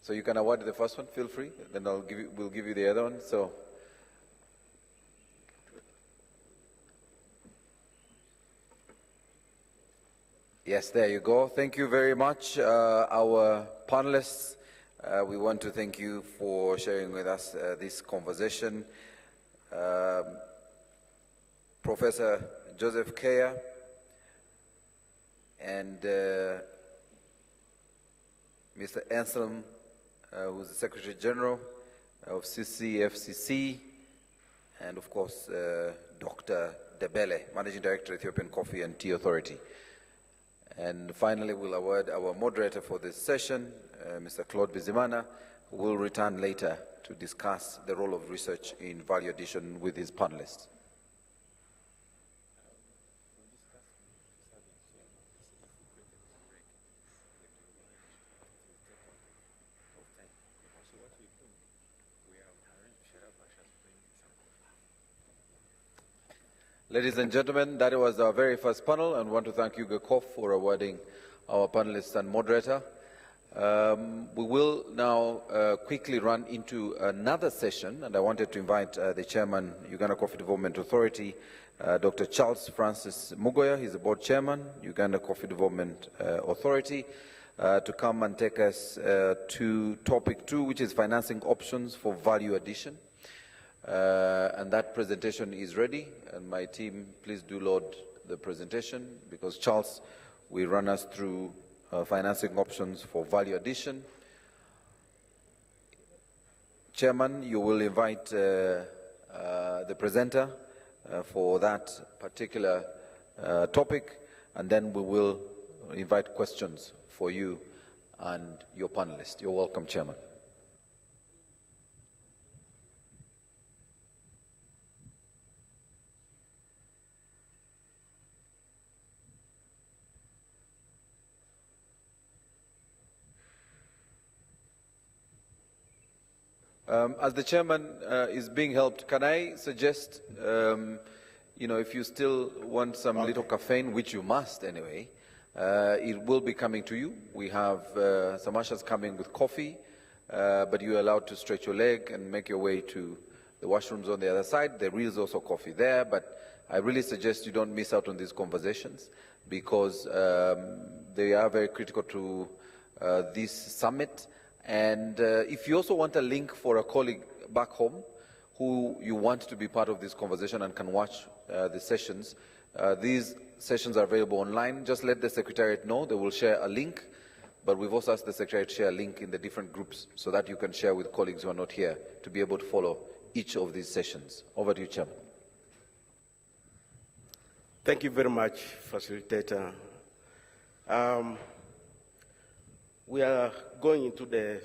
So you can award the first one, feel free. Then we'll give you the other one. So. Yes, there you go. Thank you very much, our panelists. We want to thank you for sharing with us this conversation. Professor Joseph Kea and Mr. Anselm, who's the Secretary General of CCFCC, and of course, Dr. Debele, Managing Director, Ethiopian Coffee and Tea Authority. And finally, we'll award our moderator for this session, Mr. Claude Bizimana, who will return later to discuss the role of research in value addition with his panelists. Ladies and gentlemen, that was our very first panel, and I want to thank UGACOF for awarding our panelists and moderator. We will now quickly run into another session, and I wanted to invite the chairman, Uganda Coffee Development Authority, Dr. Charles Francis Mugoya. He's the board chairman, Uganda Coffee Development Authority, to come and take us to topic 2, which is financing options for value addition. And that presentation is ready, and my team, please do load the presentation, because Charles will run us through financing options for value addition. Chairman, you will invite the presenter for that particular topic, and then we will invite questions for you and your panelists. You're welcome, Chairman. As the chairman is being helped, can I suggest, if you still want some little caffeine, which you must anyway, it will be coming to you. We have some ushers coming with coffee, but you're allowed to stretch your leg and make your way to the washrooms on the other side. There is also coffee there, but I really suggest you don't miss out on these conversations, because they are very critical to this summit. And if you also want a link for a colleague back home who you want to be part of this conversation and can watch the sessions, these sessions are available online. Just let the Secretariat know. They will share a link, but we've also asked the Secretariat to share a link in the different groups so that you can share with colleagues who are not here to be able to follow each of these sessions. Over to you, Chairman. Thank you very much, Facilitator. We are going into the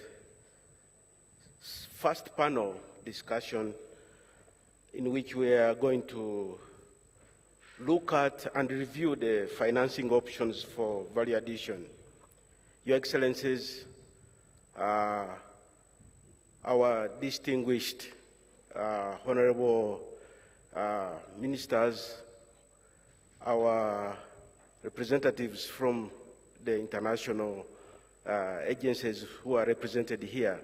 first panel discussion, in which we are going to look at and review the financing options for value addition. Your Excellencies, our distinguished honorable ministers, our representatives from the international agencies who are represented here.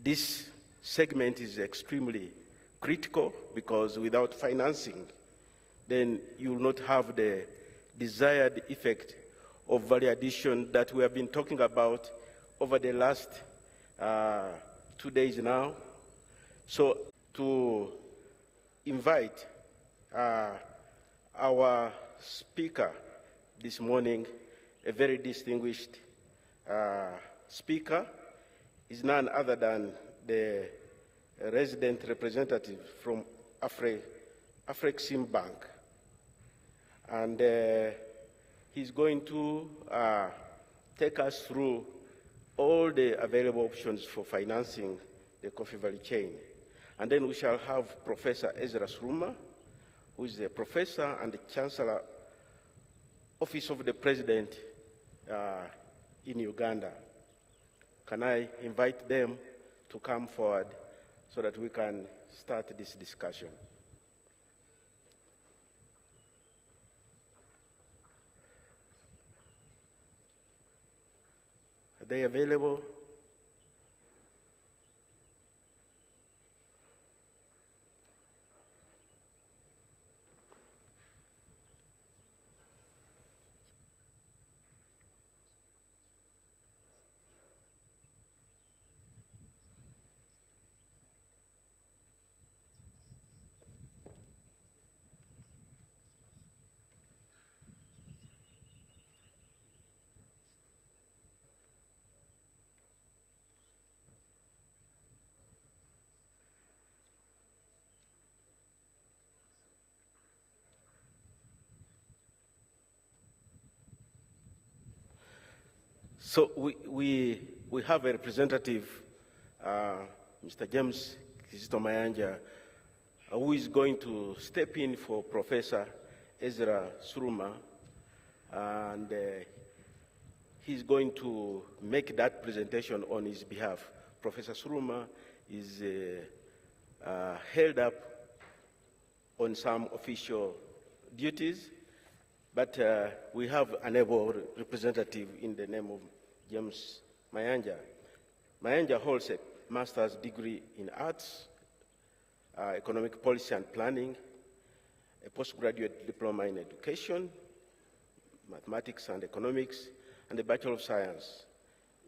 This segment is extremely critical because without financing, then you will not have the desired effect of value addition that we have been talking about over the last 2 days now. So to invite our speaker this morning, a very distinguished speaker, is none other than the resident representative from Afrexim Bank. And he's going to take us through all the available options for financing the coffee value chain. And then we shall have Professor Ezra Suruma, who is a professor and the Chancellor, Office of the President in Uganda. Can I invite them to come forward so that we can start this discussion? Are they available? So we have a representative, Mr. James Kizito Mayanja, who is going to step in for Professor Ezra Suruma, and he's going to make that presentation on his behalf. Professor Suruma is held up on some official duties, but we have an able representative in the name of James Mayanja. Mayanja holds a master's degree in arts, economic policy and planning, a postgraduate diploma in education, mathematics and economics, and a Bachelor of Science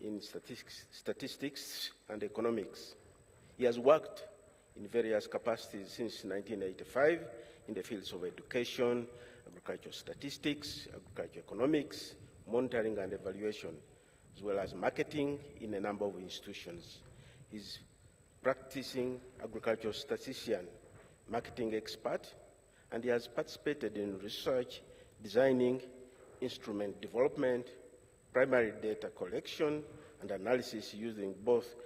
in statistics and economics. He has worked in various capacities since 1985 in the fields of education, agricultural statistics, agricultural economics, monitoring and evaluation, as well as marketing in a number of institutions. He's practicing agricultural statistician, marketing expert, and he has participated in research, designing, instrument development, primary data collection, and analysis using both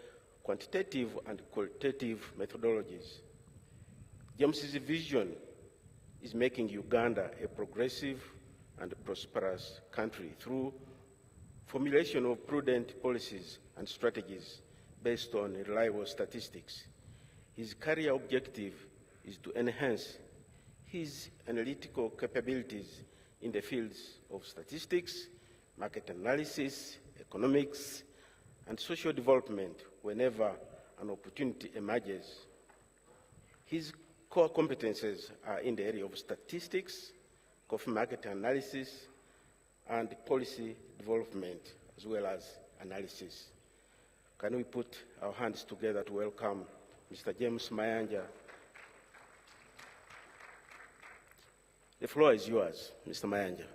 quantitative and qualitative methodologies. James's vision is making Uganda a progressive and prosperous country through formulation of prudent policies and strategies based on reliable statistics. His career objective is to enhance his analytical capabilities in the fields of statistics, market analysis, economics, and social development whenever an opportunity emerges. His core competences are in the area of statistics, coffee market analysis, and policy development, as well as analysis. Can we put our hands together to welcome Mr. James Mayanja? The floor is yours, Mr. Mayanja.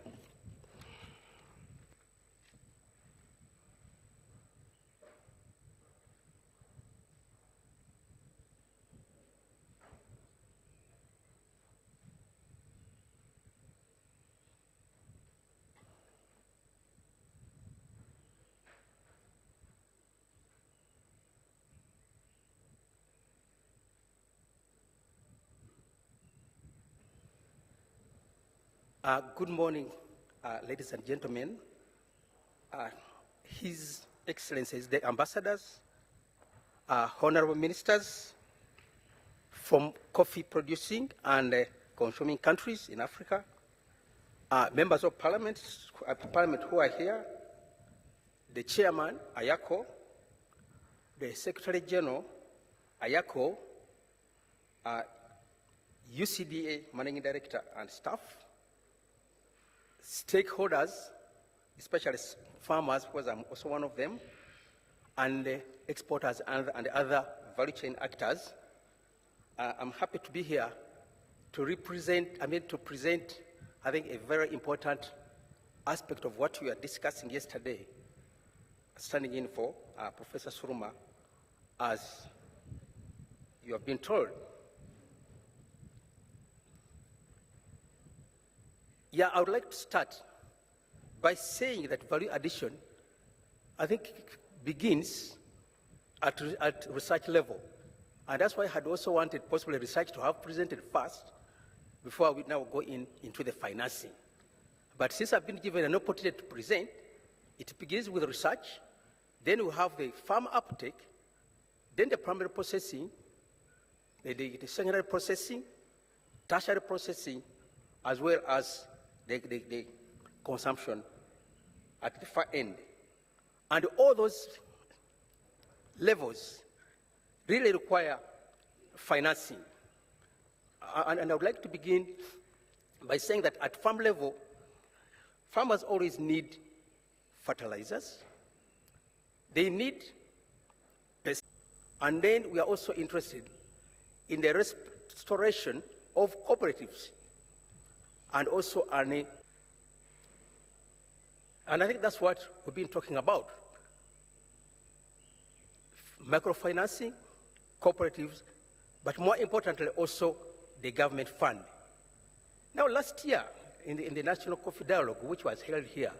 Good morning, ladies and gentlemen. His Excellencies, the ambassadors, honorable ministers from coffee producing and consuming countries in Africa, members of parliament who are here, the chairman, Ayako, the Secretary General, Ayako, UCDA Managing Director and staff, stakeholders, especially farmers, because I'm also one of them, and the exporters and other value chain actors. I'm happy to be here to present, I think, a very important aspect of what we were discussing yesterday, standing in for Professor Suruma, as you have been told. Yeah, I would like to start by saying that value addition, I think, begins at research level. And that's why I had also wanted possibly research to have presented first before we now go into the financing. But since I've been given an opportunity to present, it begins with research, then we have the farm uptake, then the primary processing, the secondary processing, tertiary processing, as well as the consumption at the far end. And all those levels really require financing. And I would like to begin by saying that at farm level, farmers always need fertilizers, they need pesticides, and then we are also interested in the restoration of cooperatives and also and I think that's what we've been talking about. Microfinancing, cooperatives, but more importantly also the government fund. Now last year in the National Coffee Dialogue, which was held here,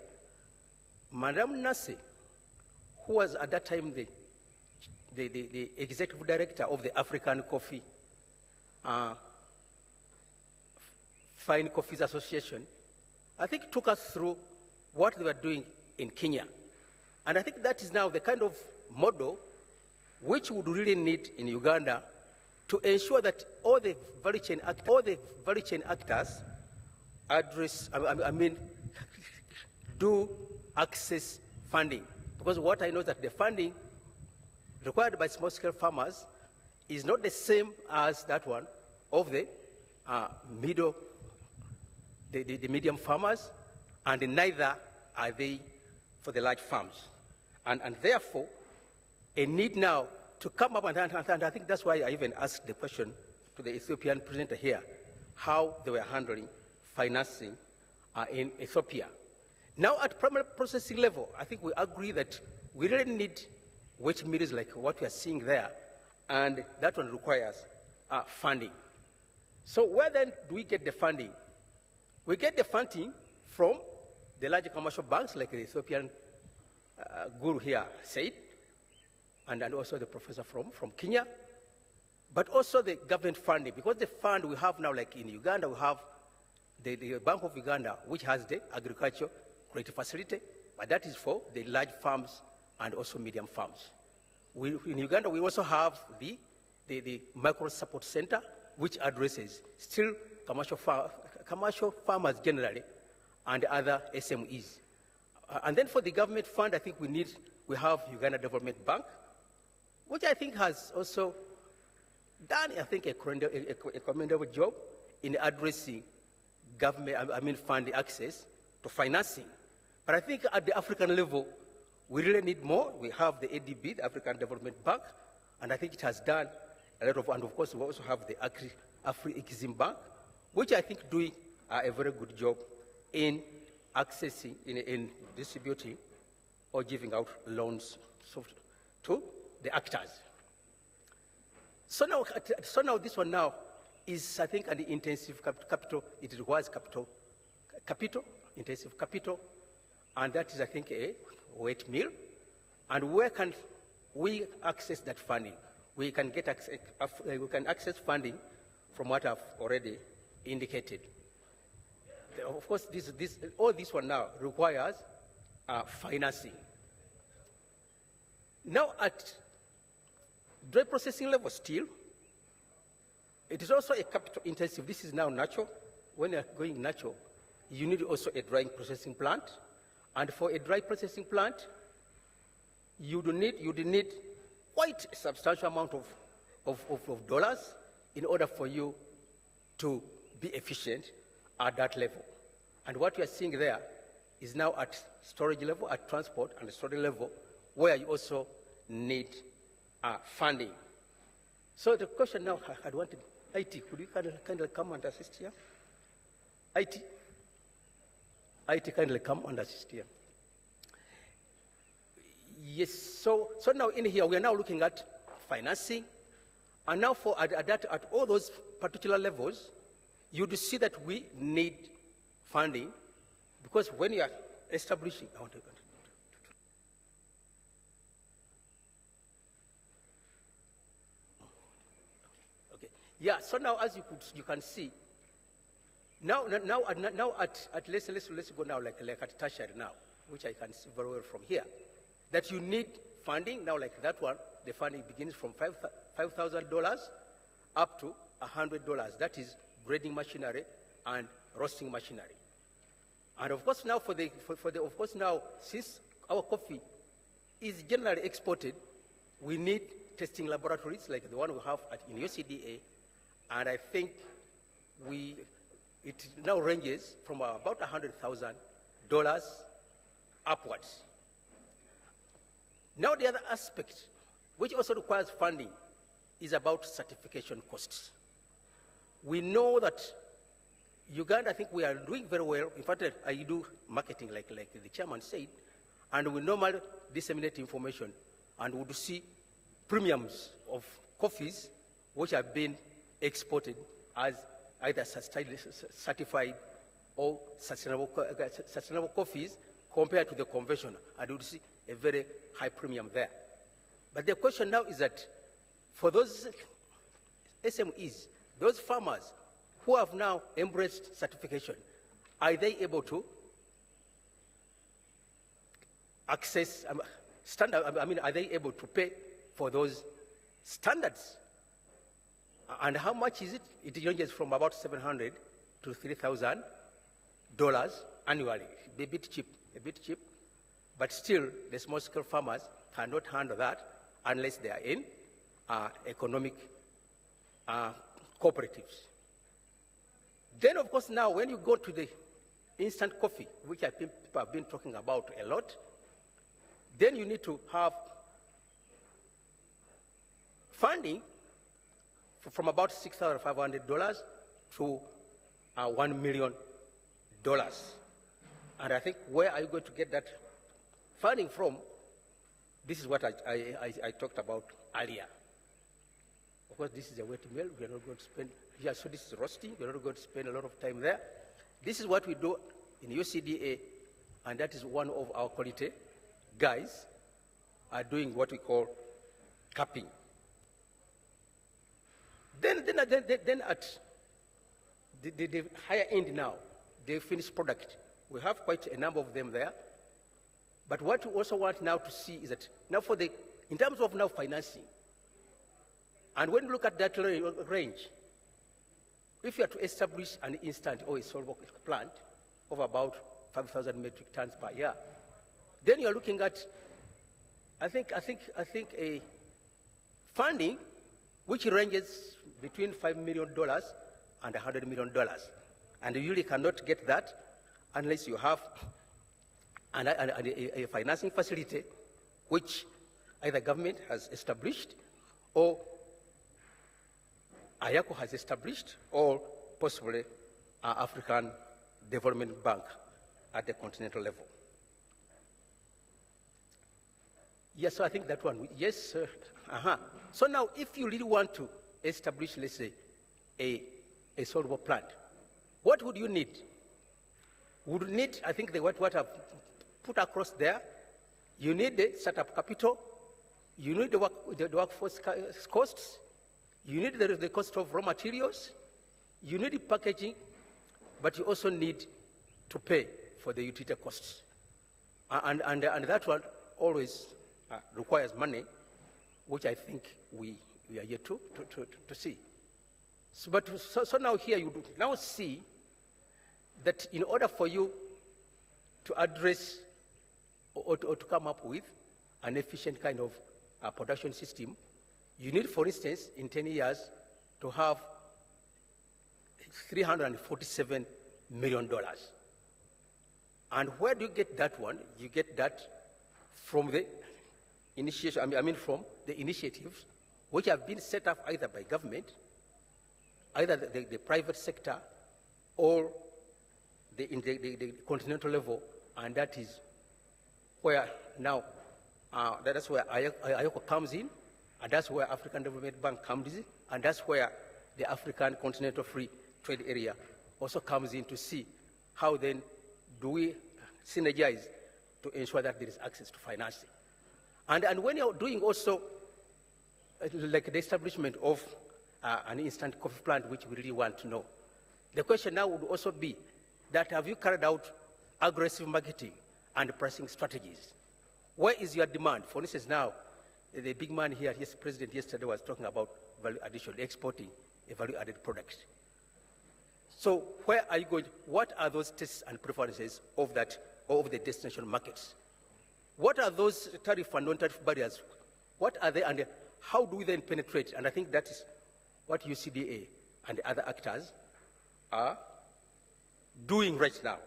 Madame Nase, who was at that time the executive director of the African Coffee Fine Coffees Association, I think took us through what they were doing in Kenya. And I think that is now the kind of model which we would really need in Uganda to ensure that all the value chain actors address, do access funding. Because what I know is that the funding required by small-scale farmers is not the same as that one of the medium farmers, and neither are they for the large farms. And therefore, a need now to come up, and I think that's why I even asked the question to the Ethiopian presenter here, how they were handling financing in Ethiopia. Now at primary processing level, I think we agree that we really need wet mills like what we are seeing there, and that one requires funding. So where then do we get the funding? We get the funding from the large commercial banks like the Ethiopian guru here said, and also the professor from Kenya, but also the government funding, because the fund we have now, like in Uganda, we have the Bank of Uganda, which has the agriculture credit facility, but that is for the large farms and also medium farms. In Uganda, we also have the micro support center, which addresses still commercial farmers generally and other SMEs. And then for the government fund, I think we have Uganda Development Bank, which I think has also done, I think, a commendable job in addressing government fund access to financing. But I think at the African level, we really need more. We have the ADB, the African Development Bank, and I think it has done a lot of, and of course we also have the Afri-Exim Bank, which I think doing a very good job in accessing, in distributing or giving out loans to the actors. So now this one now is, I think, an intensive capital. It requires intensive capital, and that is, I think, a wet mill. And where can we access that funding? We can access funding from what I've already indicated. Of course, all this one now requires financing. Now at dry processing level still, it is also a capital intensive. This is now natural. When you're going natural, you need also a dry processing plant. And for a dry processing plant, you do need quite a substantial amount of dollars in order for you to be efficient at that level. And what you are seeing there is now at storage level, at transport and storage level, where you also need funding. So the question now, I wanted, IT, could you kindly come and assist here? IT, kindly come and assist here. Yes, so now in here, we are now looking at financing, and now for at all those particular levels, you do see that we need funding, because when you are establishing, okay, yeah. So now, as you can see, now at let's go now like at tertiary now, which I can see very well from here, that you need funding now like that one. The funding begins from $5,000 up to $100. That is grading machinery and roasting machinery. And of course now of course now, since our coffee is generally exported, we need testing laboratories like the one we have in UCDA, and I think it now ranges from about $100,000 upwards. Now the other aspect, which also requires funding, is about certification costs. We know that Uganda, I think we are doing very well. In fact, I do marketing like the chairman said, and we normally disseminate information, and we would see premiums of coffees which have been exported as either certified or sustainable coffees compared to the conventional, and we would see a very high premium there. But the question now is that for those SMEs, those farmers who have now embraced certification, are they able to access standard? I mean, are they able to pay for those standards? And how much is it? It ranges from about $700 to $3,000 annually. A bit cheap, but still the small-scale farmers cannot handle that unless they are in economic cooperatives. Then, of course, now when you go to the instant coffee, which people have been talking about a lot, then you need to have funding from about $6,500 to $1 million. And I think where are you going to get that funding from? This is what I talked about earlier. Of course, this is a wet mill. We are not going to spend, yeah, so this is roasting. We are not going to spend a lot of time there. This is what we do in UCDA, and that is one of our quality guys are doing what we call capping. Then at the higher end now, the finished product, we have quite a number of them there. But what we also want now to see is that now in terms of now financing, and when you look at that range, if you are to establish an instant or a soluble plant of about 5,000 metric tons per year, then you are looking at, I think a funding which ranges between $5 million and $100 million. And you really cannot get that unless you have a financing facility which either government has established or Ayako has established, or possibly African Development Bank at the continental level. Yes, so I think that one, yes. So now if you really want to establish, let's say, a soluble plant, what would you need? Would you need, I think what I've put across there, you need the startup capital, you need the workforce costs, you need the cost of raw materials, you need the packaging, but you also need to pay for the utility costs. And that one always requires money, which I think we are yet to see. So now here you do now see that in order for you to address or to come up with an efficient kind of production system, you need, for instance, in 10 years, to have $347 million. And where do you get that one? You get that from the initiation, from the initiatives which have been set up either by government, either the private sector, or the continental level, and that is where now, that's where IOCO comes in, and that's where African Development Bank comes in, and that's where the African Continental Free Trade Area also comes in to see how then do we synergize to ensure that there is access to financing. And when you're doing also like the establishment of an instant coffee plant, which we really want to know, the question now would also be that have you carried out aggressive marketing and pricing strategies? Where is your demand? For instance, now, the big man here, his president yesterday was talking about value addition, exporting a value-added product. So where are you going? What are those tastes and preferences of that, of the destination markets? What are those tariff and non-tariff barriers? What are they, and how do we then penetrate? And I think that is what UCDA and the other actors are doing right now.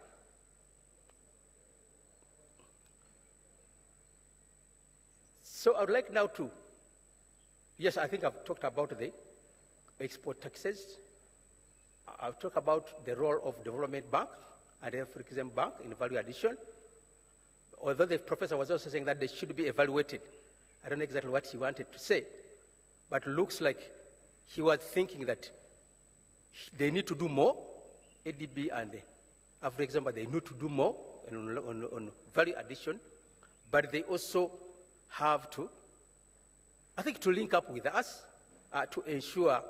So I would like now to, yes, I think I've talked about the export taxes. I've talked about the role of Development Bank and the African Bank in value addition. Although the professor was also saying that they should be evaluated. I don't know exactly what he wanted to say, but it looks like he was thinking that they need to do more, ADB and the African Bank, they need to do more on value addition, but they also have to, I think, to link up with us to ensure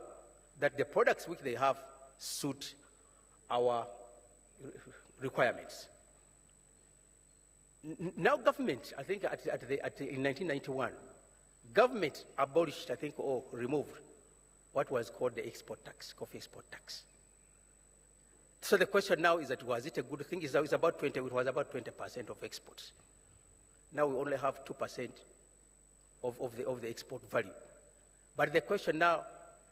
that the products which they have suit our requirements. Now government, I think in 1991, government abolished, I think, or removed what was called the export tax, coffee export tax. So the question now is that was it a good thing? It was about 20% of exports. Now we only have 2% of the export value. But the question now,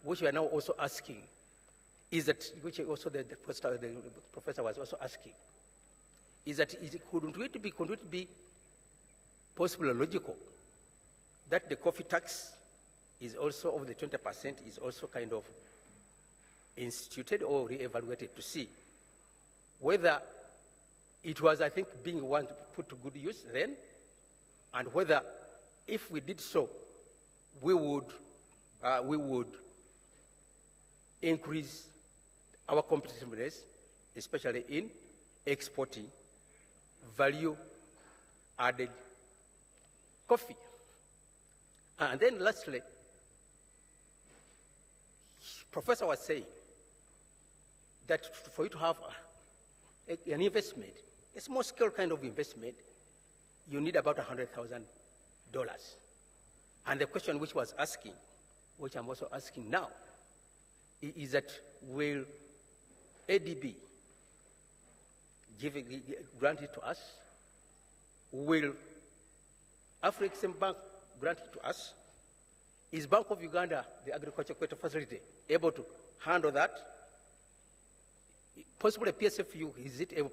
which we are now also asking, is that, which also the professor was also asking, is that couldn't it be possible or logical that the coffee tax is also, of the 20%, is also kind of instituted or re-evaluated to see whether it was, I think, being put to good use then, and whether if we did so, we would increase our competitiveness, especially in exporting value-added coffee. And then lastly, professor was saying that for you to have an investment, a small-scale kind of investment, you need about $100,000. And the question which was asking, which I'm also asking now, is that will ADB grant it to us? Will African Bank grant it to us? Is Bank of Uganda, the agriculture credit facility, able to handle that? Possibly PSFU, is it able?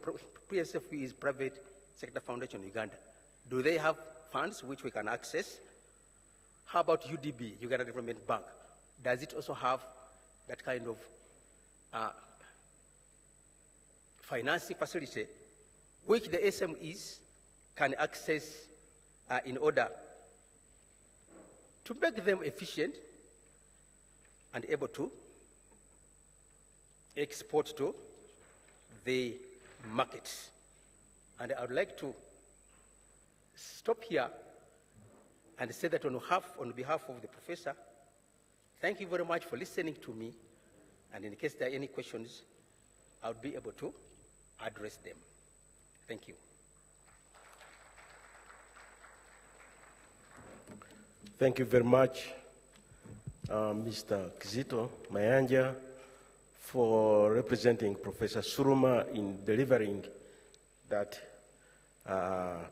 PSFU is private sector foundation in Uganda. Do they have funds which we can access? How about UDB, Uganda Development Bank? Does it also have that kind of financing facility which the SMEs can access in order to make them efficient and able to export to the markets? And I would like to stop here and say that on behalf of the professor, thank you very much for listening to me, and in case there are any questions, I would be able to address them. Thank you. Thank you very much, Mr. Kizito Mayanja, for representing Professor Suruma in delivering that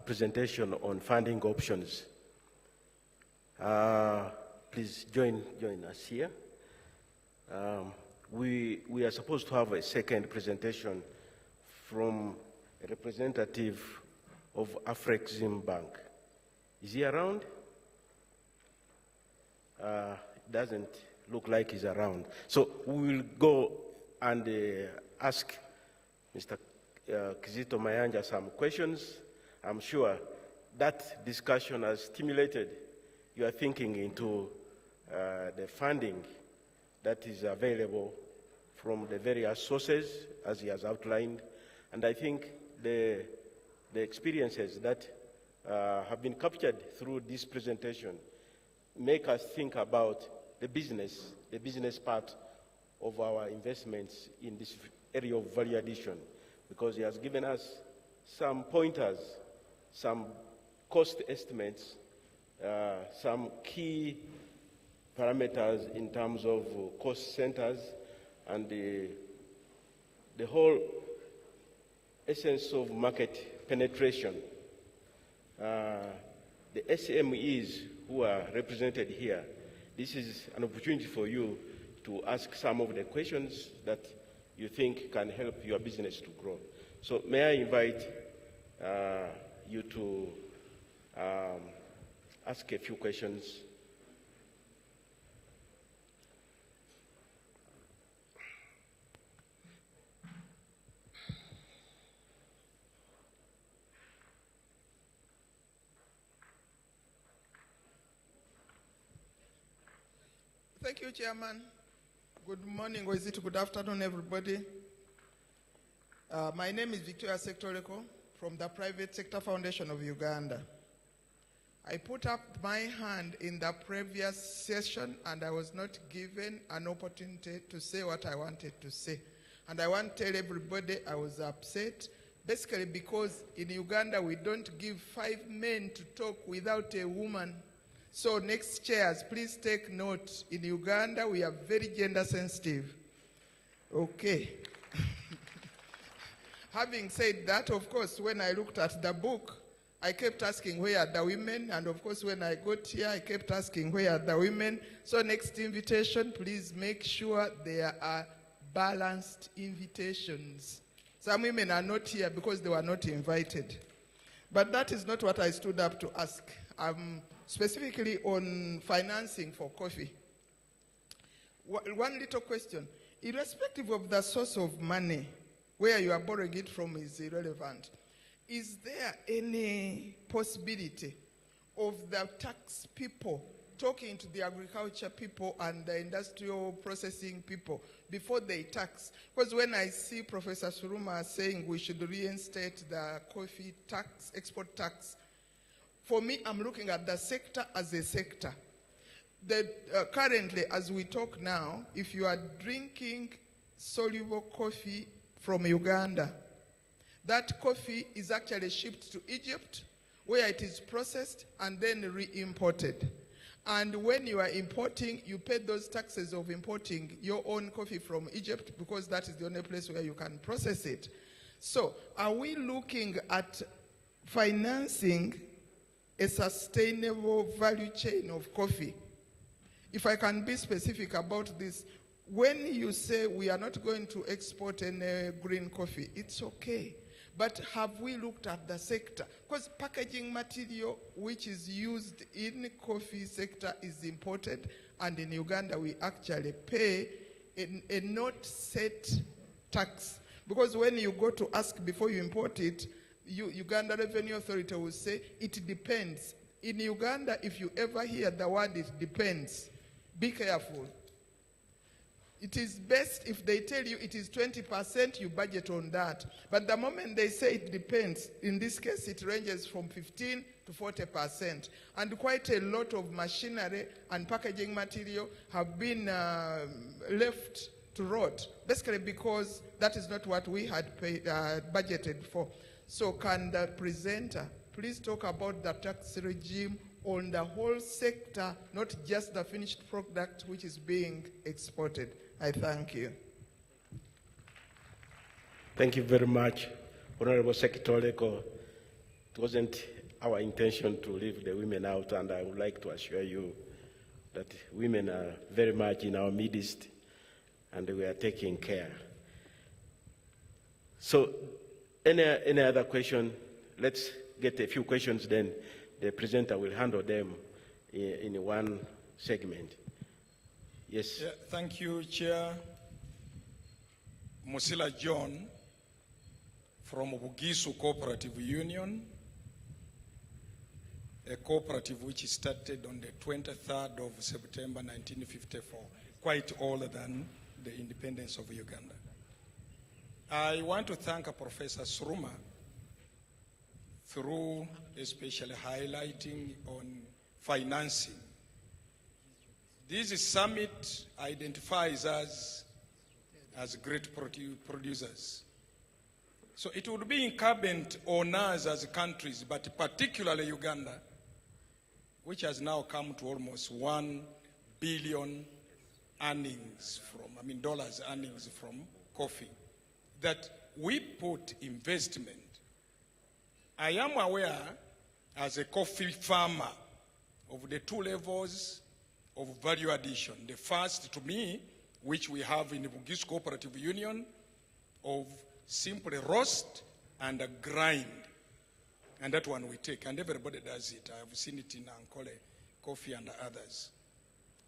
presentation on funding options Please join us here. We are supposed to have a second presentation from a representative of Afrexim Bank. Is he around? It doesn't look like he's around. So we will go and ask Mr. Kizito Mayanja some questions. I'm sure that discussion has stimulated your thinking into the funding that is available from the various sources, as he has outlined. And I think the experiences that have been captured through this presentation make us think about the business part of our investments in this area of value addition, because he has given us some pointers, some cost estimates, some key parameters in terms of cost centers, and the whole essence of market penetration. The SMEs who are represented here, this is an opportunity for you to ask some of the questions that you think can help your business to grow. So may I invite you to ask a few questions. Thank you, Chairman. Good morning, or is it good afternoon, everybody? My name is Victoria Sectoreko from the Private Sector Foundation of Uganda. I put up my hand in the previous session and I was not given an opportunity to say what I wanted to say. And I want to tell everybody I was upset, basically because in Uganda we don't give 5 men to talk without a woman. So next chairs, please take note. In Uganda, we are very gender sensitive. Okay. Having said that, of course, when I looked at the book, I kept asking where are the women, and of course when I got here, I kept asking where are the women. So next invitation, please make sure there are balanced invitations. Some women are not here because they were not invited. But that is not what I stood up to ask. Specifically on financing for coffee. One little question. Irrespective of the source of money, where you are borrowing it from is irrelevant. Is there any possibility of the tax people talking to the agriculture people and the industrial processing people before they tax? Because when I see Professor Suruma saying we should reinstate the coffee tax, export tax, for me, I'm looking at the sector as a sector. Currently, as we talk now, if you are drinking soluble coffee from Uganda, that coffee is actually shipped to Egypt, where it is processed and then re-imported. And when you are importing, you pay those taxes of importing your own coffee from Egypt because that is the only place where you can process it. So, are we looking at financing a sustainable value chain of coffee? If I can be specific about this, when you say we are not going to export any green coffee, it's okay. But have we looked at the sector? Because packaging material which is used in the coffee sector is imported, and in Uganda we actually pay a not set tax. Because when you go to ask before you import it, Uganda Revenue Authority will say, it depends. In Uganda, if you ever hear the word it depends, be careful. It is best if they tell you it is 20%, you budget on that. But the moment they say it depends, in this case it ranges from 15 to 40%. And quite a lot of machinery and packaging material have been left to rot, basically because that is not what we had budgeted for. So can the presenter please talk about the tax regime on the whole sector, not just the finished product which is being exported? I thank you. Thank you very much, Honorable Secretary. It wasn't our intention to leave the women out, and I would like to assure you that women are very much in our midst, and we are taking care. So, any other question? Let's get a few questions, then the presenter will handle them in one segment. Yes. Yeah, thank you, Chair. Musila John from Bugisu Cooperative Union, a cooperative which started on the 23rd of September 1954, quite older than the independence of Uganda. I want to thank Professor Sruma through especially highlighting on financing. This summit identifies us as great producers. So it would be incumbent on us as countries, but particularly Uganda, which has now come to almost 1 billion earnings from, dollars earnings from coffee, that we put investment. I am aware as a coffee farmer of the two levels of value addition. The first, to me, which we have in the Bugisu Cooperative Union, of simply roast and grind. And that one we take, and everybody does it. I have seen it in Ankole Coffee and others.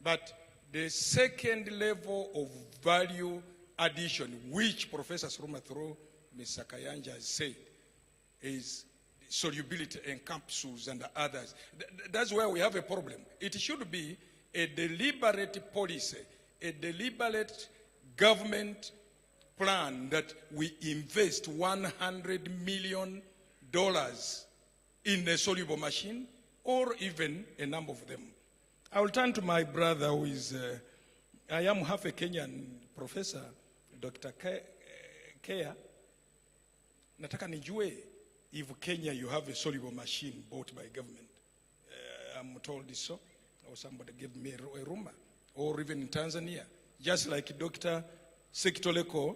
But the second level of value addition, which Professor Sruma through Ms. Sakayanja has said, is solubility in capsules and others. That's where we have a problem. It should be a deliberate policy, a deliberate government plan that we invest $100 million in a soluble machine, or even a number of them. I will turn to my brother who is, I am half a Kenyan professor, Dr. Kea. Nataka nijue if Kenya you have a soluble machine bought by government. I'm told this so, or somebody gave me a rumor, or even in Tanzania. Just like Dr. Sekitoleko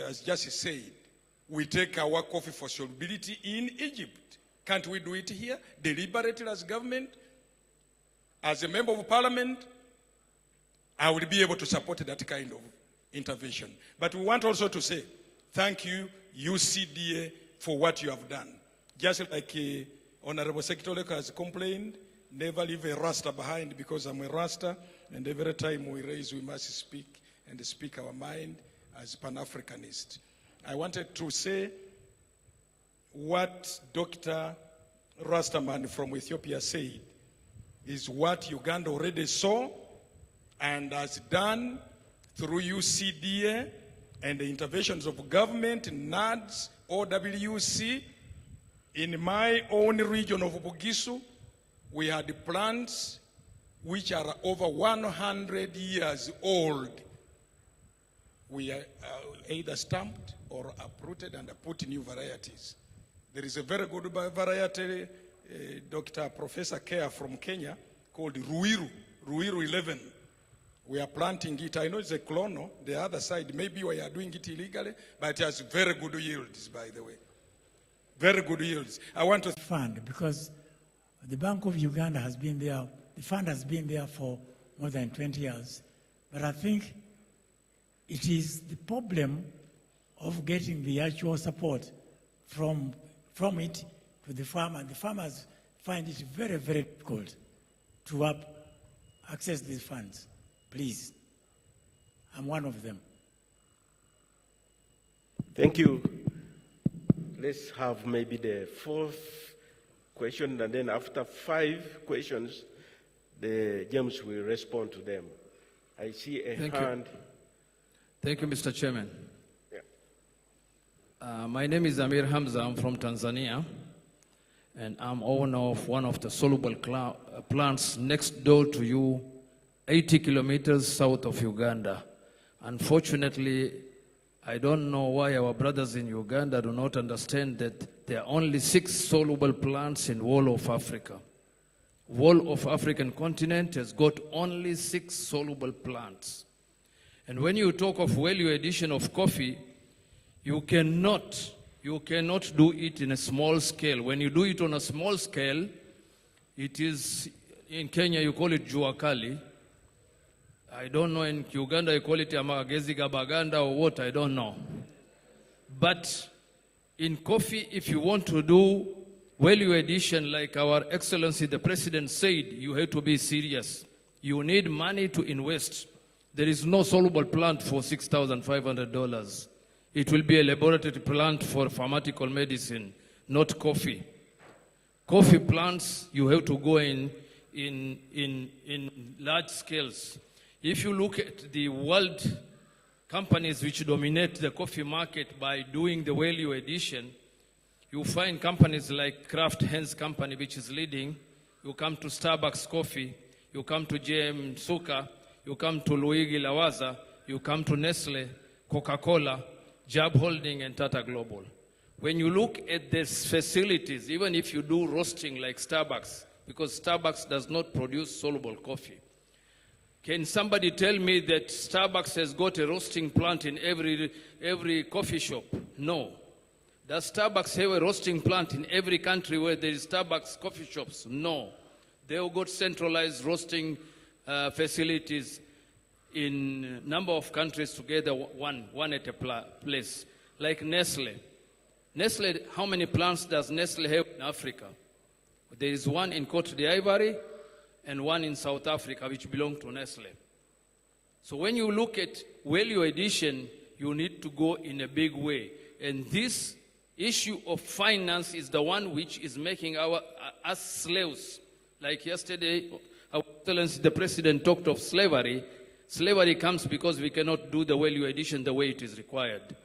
has just said, we take our coffee for solubility in Egypt. Can't we do it here? Deliberately as government, as a member of parliament, I will be able to support that kind of intervention. But we want also to say, thank you, UCDA, for what you have done. Just like Honorable Sekitoleko has complained, never leave a Rasta behind, because I'm a Rasta, and every time we raise, we must speak and speak our mind as Pan-Africanist. I wanted to say what Dr. Rastaman from Ethiopia said is what Uganda already saw and has done through UCDA and the interventions of government, NADS, OWC. In my own region of Bugisu, we had plants which are over 100 years old. We are either stamped or uprooted and put new varieties. There is a very good variety, Dr. Professor Kea from Kenya, called Ruiru 11. We are planting it. I know it's a clono, the other side. Maybe we are doing it illegally, but it has very good yields, by the way. Very good yields. I want to fund, because the Bank of Uganda has been there, the fund has been there for more than 20 years. But I think it is the problem of getting the actual support from it to the farmer. The farmers find it very, very difficult to access these funds. Please, I'm one of them. Thank you. Let's have maybe the fourth question, and then after 5 questions, James will respond to them. I see a hand. Thank you, Mr. Chairman. My name is Amir Hamza. I'm from Tanzania, and I'm owner of one of the soluble plants next door to you, 80 kilometers south of Uganda. Unfortunately, I don't know why our brothers in Uganda do not understand that there are only 6 soluble plants in whole of Africa. Whole of African continent has got only 6 soluble plants. And when you talk of value addition of coffee, you cannot You cannot do it in a small scale. When you do it on a small scale, it is, in Kenya you call it jua kali. I don't know, in Uganda you call it amagezi gabaganda or what, I don't know. But in coffee, if you want to do value addition, like our Excellency the President said, you have to be serious. You need money to invest. There is no soluble plant for $6,500. It will be a laboratory plant for pharmaceutical medicine, not coffee. Coffee plants, you have to go in large scales. If you look at the world companies which dominate the coffee market by doing the value addition, you find companies like Kraft Heinz Company, which is leading. You come to Starbucks Coffee, you come to JM Suka, you come to Luigi Lawaza, you come to Nestle, Coca-Cola, Jab Holding, and Tata Global. When you look at these facilities, even if you do roasting like Starbucks, because Starbucks does not produce soluble coffee, can somebody tell me that Starbucks has got a roasting plant in every coffee shop? No. Does Starbucks have a roasting plant in every country where there is Starbucks coffee shops? No. They have got centralized roasting facilities in a number of countries together, one at a place. Like Nestle. Nestle, how many plants does Nestle have in Africa? There is one in Côte d'Ivoire and one in South Africa, which belong to Nestle. So when you look at value addition, you need to go in a big way. And this issue of finance is the one which is making us slaves. Like yesterday, our Excellency the President talked of slavery. Slavery comes because we cannot do the value addition the way it is required.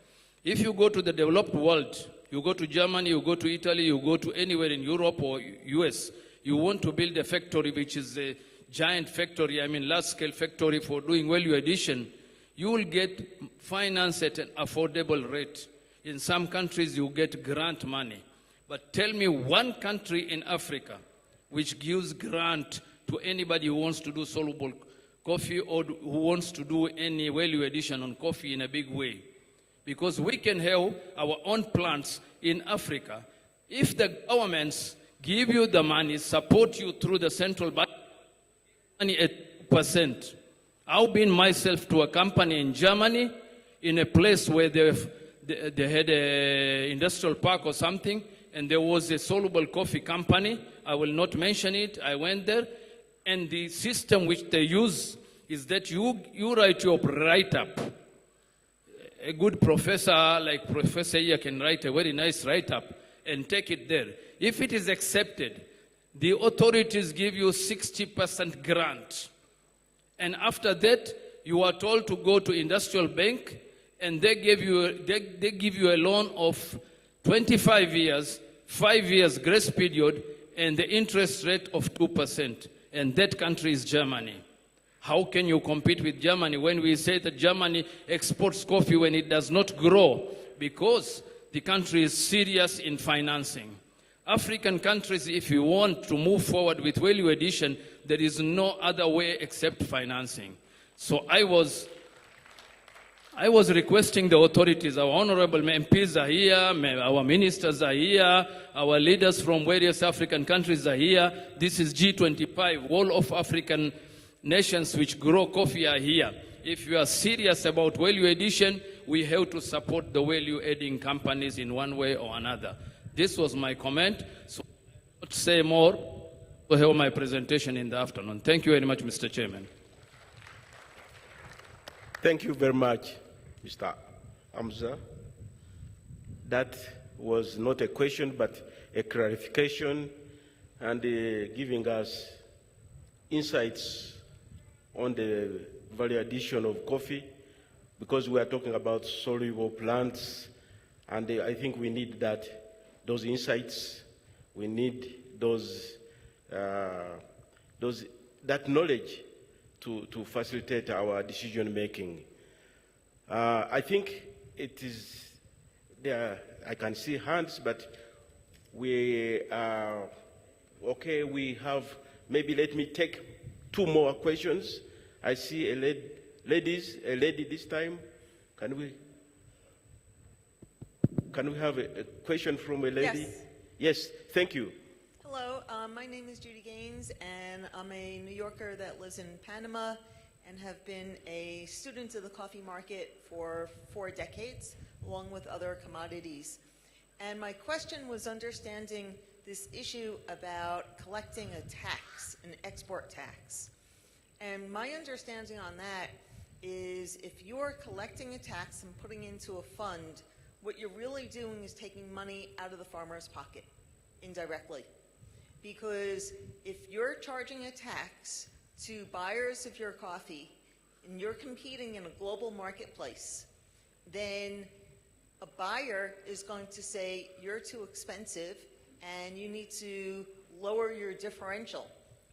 If you go to the developed world, you go to Germany, you go to Italy, you go to anywhere in Europe or US, you want to build a factory which is a giant factory, large-scale factory for doing value addition, you will get finance at an affordable rate. In some countries, you get grant money. But tell me one country in Africa which gives grant to anybody who wants to do soluble coffee or who wants to do any value addition on coffee in a big way. Because we can have our own plants in Africa. If the governments give you the money, support you through the central budget, money at %. I've been myself to a company in Germany, in a place where they had an industrial park or something, and there was a soluble coffee company. I will not mention it. I went there, and the system which they use is that you write your write-up. A good professor like Professor here can write a very nice write-up and take it there. If it is accepted, the authorities give you 60% grant. And after that, you are told to go to industrial bank, and they give you a loan of 25 years, 5 years grace period, and the interest rate of 2%. And that country is Germany. How can you compete with Germany when we say that Germany exports coffee when it does not grow? Because the country is serious in financing. African countries, if you want to move forward with value addition, there is no other way except financing. So I was requesting the authorities, our honorable MPs are here, our ministers are here, our leaders from various African countries are here. This is G-25, all of African nations which grow coffee are here. If you are serious about value addition, we have to support the value-adding companies in one way or another. This was my comment. So I will not say more to have my presentation in the afternoon. Thank you very much, Mr. Chairman. Thank you very much, Mr. Hamza. That was not a question, but a clarification and giving us insights on the value addition of coffee, because we are talking about soluble plants, and I think we need those insights. We need that knowledge to facilitate our decision making. I think it is there. I can see hands, but we are okay. We have maybe. Let me take 2 more questions. I see a lady this time. can we have a question from a lady? Yes. Yes, thank you. Hello, my name is Judy Gaines, and I'm a New Yorker that lives in Panama and have been a student of the coffee market for 4 decades, along with other commodities. And my question was understanding this issue about collecting a tax, an export tax. And my understanding on that is if you're collecting a tax and putting into a fund, what you're really doing is taking money out of the farmer's pocket indirectly. Because if you're charging a tax to buyers of your coffee and you're competing in a global marketplace, then a buyer is going to say you're too expensive and you need to lower your differential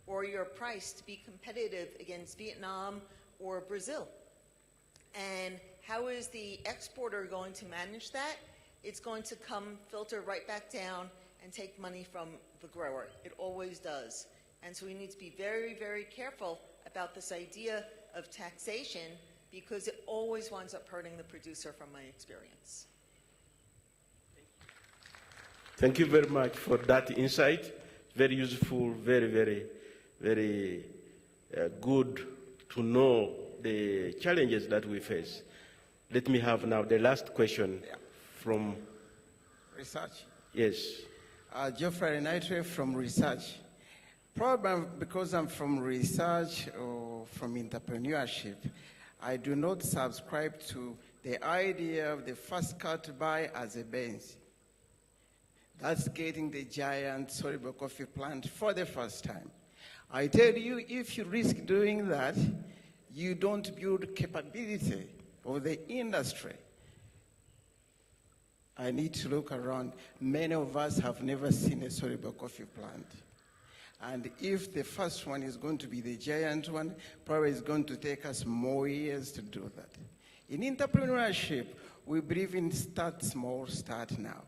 or your price to be competitive against Vietnam or Brazil. And how is the exporter going to manage that? It's going to come filter right back down and take money from the grower. It always does. And so we need to be very, very careful about this idea of taxation because it always winds up hurting the producer from my experience. Thank you very much for that insight. Very useful, very, very, very good to know the challenges that we face. Let me have now the last question from research. Yes. Geoffrey Knightley from research. Probably because I'm from research or from entrepreneurship, I do not subscribe to the idea of the first cut buy as a base. That's getting the giant soluble coffee plant for the first time. I tell you, if you risk doing that, you don't build capability of the industry. I need to look around. Many of us have never seen a soluble coffee plant. And if the first one is going to be the giant one, probably it's going to take us more years to do that. In entrepreneurship, we believe in start small, start now.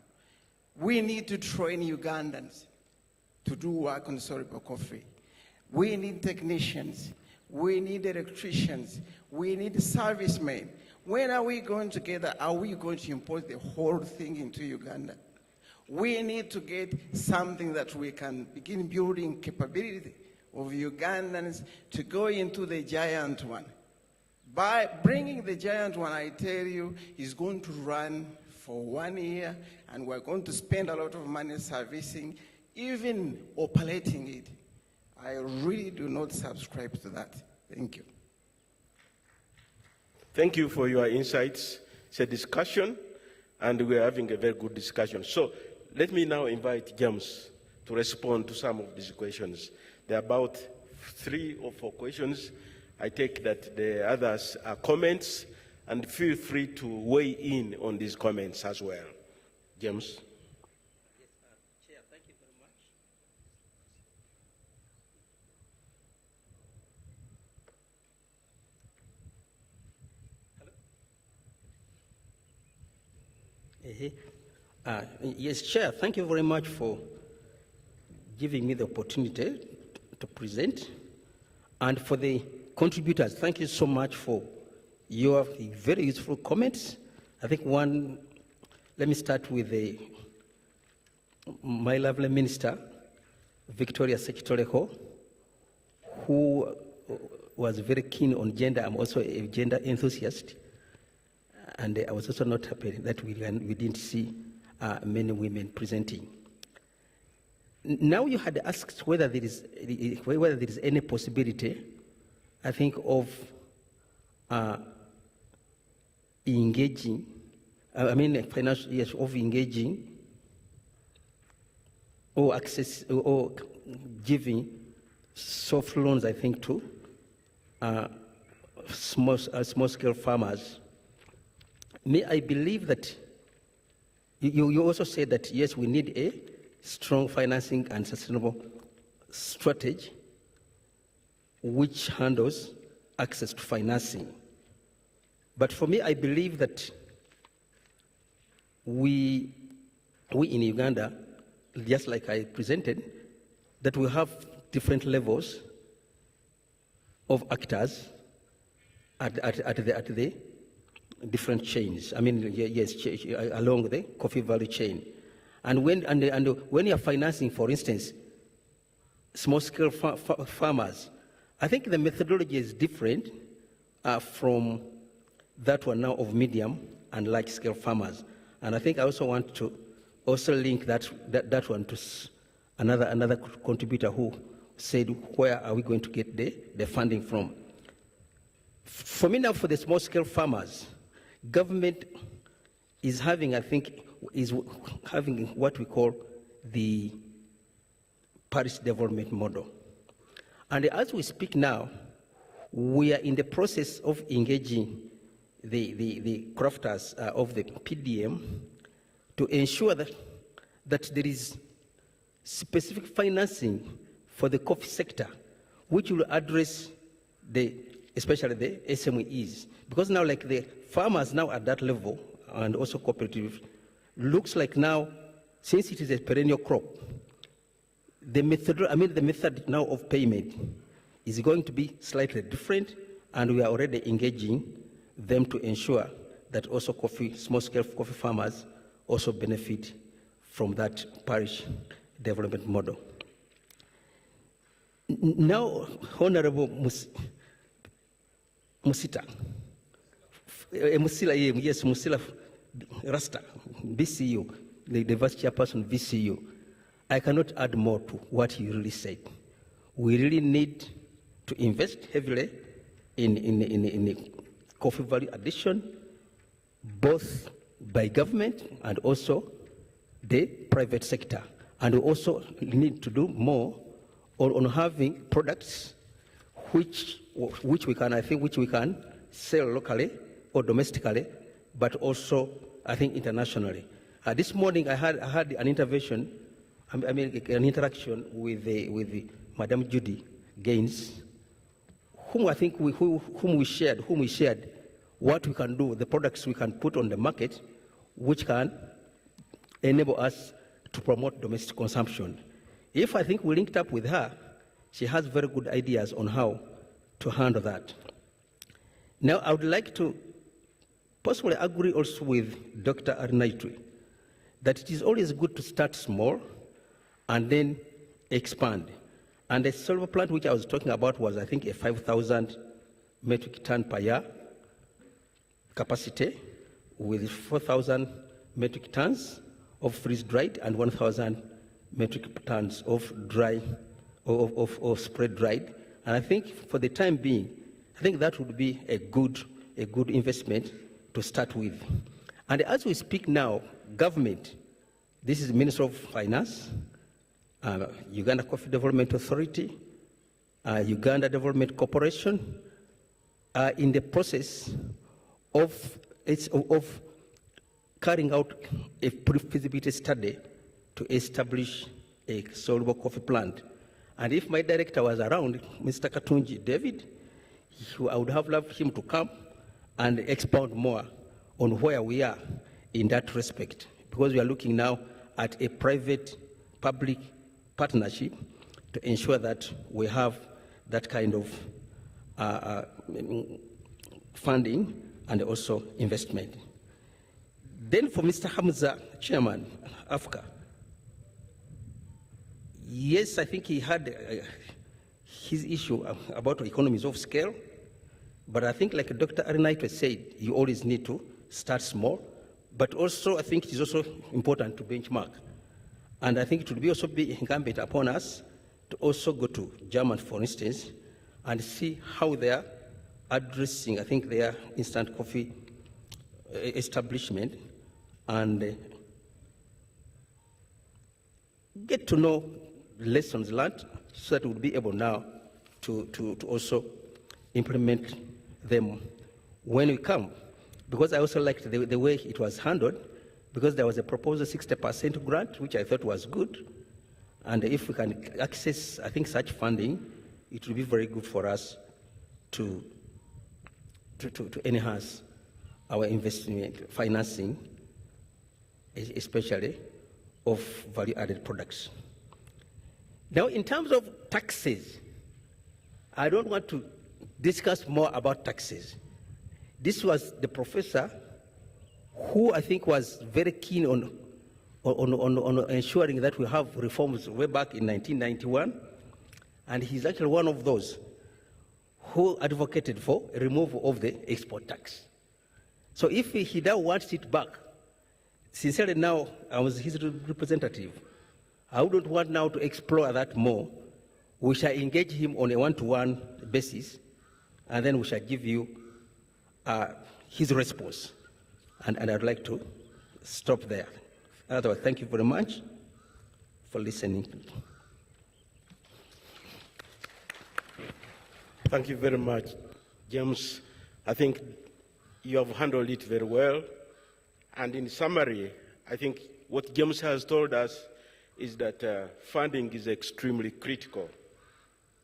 We need to train Ugandans to do work on soluble coffee. We need technicians. We need electricians. We need servicemen. When are we going together? Are we going to import the whole thing into Uganda? We need to get something that we can begin building capability of Ugandans to go into the giant one. By bringing the giant one, I tell you, is going to run for 1 year, and we're going to spend a lot of money servicing, even operating it. I really do not subscribe to that. Thank you. Thank you for your insights. It's a discussion, and we're having a very good discussion. So let me now invite James to respond to some of these questions. There are about 3 or 4 questions. I take that the others are comments, and feel free to weigh in on these comments as well. James. Chair, thank you very much. Yes, Chair, thank you very much for giving me the opportunity to present. And for the contributors, thank you so much for your very useful comments. I think let me start with my lovely minister, Victoria Secretary-Ho, who was very keen on gender. I'm also a gender enthusiast. And I was also not happy that we didn't see many women presenting. Now you had asked whether there is any possibility, I think, of engaging, of engaging or access or giving soft loans, I think, to small-scale farmers. I believe that you also said that, yes, we need a strong financing and sustainable strategy which handles access to financing. But for me, I believe that we in Uganda, just like I presented, that we have different levels of actors at the different chains. I mean, yes, along the coffee value chain. And when you're financing, for instance, small-scale farmers, I think the methodology is different from that one now of medium and large-scale farmers. And I think I also want to also link that one to another contributor who said, where are we going to get the funding from? For me now, for the small-scale farmers, government is having, I think, is having what we call the parish development model. And as we speak now, we are in the process of engaging the crafters of the PDM to ensure that there is specific financing for the coffee sector, which will address especially the SMEs. Because now, like the farmers now at that level, and also cooperative, looks like now, since it is a perennial crop, the method now of payment is going to be slightly different, and we are already engaging them to ensure that also small-scale coffee farmers also benefit from that parish development model. Now, Honorable Musila Rasta, VCU, the Vice Chairperson VCU, I cannot add more to what he really said. We really need to invest heavily in coffee value addition, both by government and also the private sector. And we also need to do more on having products which we can sell locally or domestically, but also, I think, internationally. This morning, I had an intervention, an interaction with Madam Judy Gaines, whom we shared what we can do, the products we can put on the market, which can enable us to promote domestic consumption. If I think we linked up with her, she has very good ideas on how to handle that. Now, I would like to possibly agree also with Dr. Arnaitwe that it is always good to start small and then expand. And the silver plant which I was talking about was, I think, a 5,000 metric ton per year capacity with 4,000 metric tons of freeze-dried and 1,000 metric tons of dry, of spread-dried. And I think for the time being, I think that would be a good investment to start with. And as we speak now, government, this is the Minister of Finance, Uganda Coffee Development Authority, Uganda Development Corporation, are in the process of carrying out a pre-feasibility study to establish a soluble coffee plant. And if my director was around, Mr. Katunji David, I would have loved him to come and expound more on where we are in that respect, because we are looking now at a private-public partnership to ensure that we have that kind of funding and also investment. Then for Mr. Hamza, Chairman, Africa, yes, I think he had his issue about economies of scale, but I think like Dr. Arnaitwe said, you always need to start small, but also I think it is also important to benchmark. And I think it would also be incumbent upon us to also go to Germany, for instance, and see how they are addressing, I think, their instant coffee establishment, and get to know lessons learned so that we'll be able now to also implement them when we come. Because I also liked the way it was handled, because there was a proposal 60% grant, which I thought was good. And if we can access, I think, such funding, it will be very good for us to enhance our investment financing, especially of value-added products. Now, in terms of taxes, I don't want to discuss more about taxes. This was the professor who I think was very keen on ensuring that we have reforms way back in 1991, and he's actually one of those who advocated for a removal of the export tax. So if he now wants it back, sincerely now, I was his representative, I wouldn't want now to explore that more. We shall engage him on a one-to-one basis, and then we shall give you his response. And I'd like to stop there. Otherwise, thank you very much for listening. Thank you very much, James. I think you have handled it very well. And in summary, I think what James has told us is that funding is extremely critical.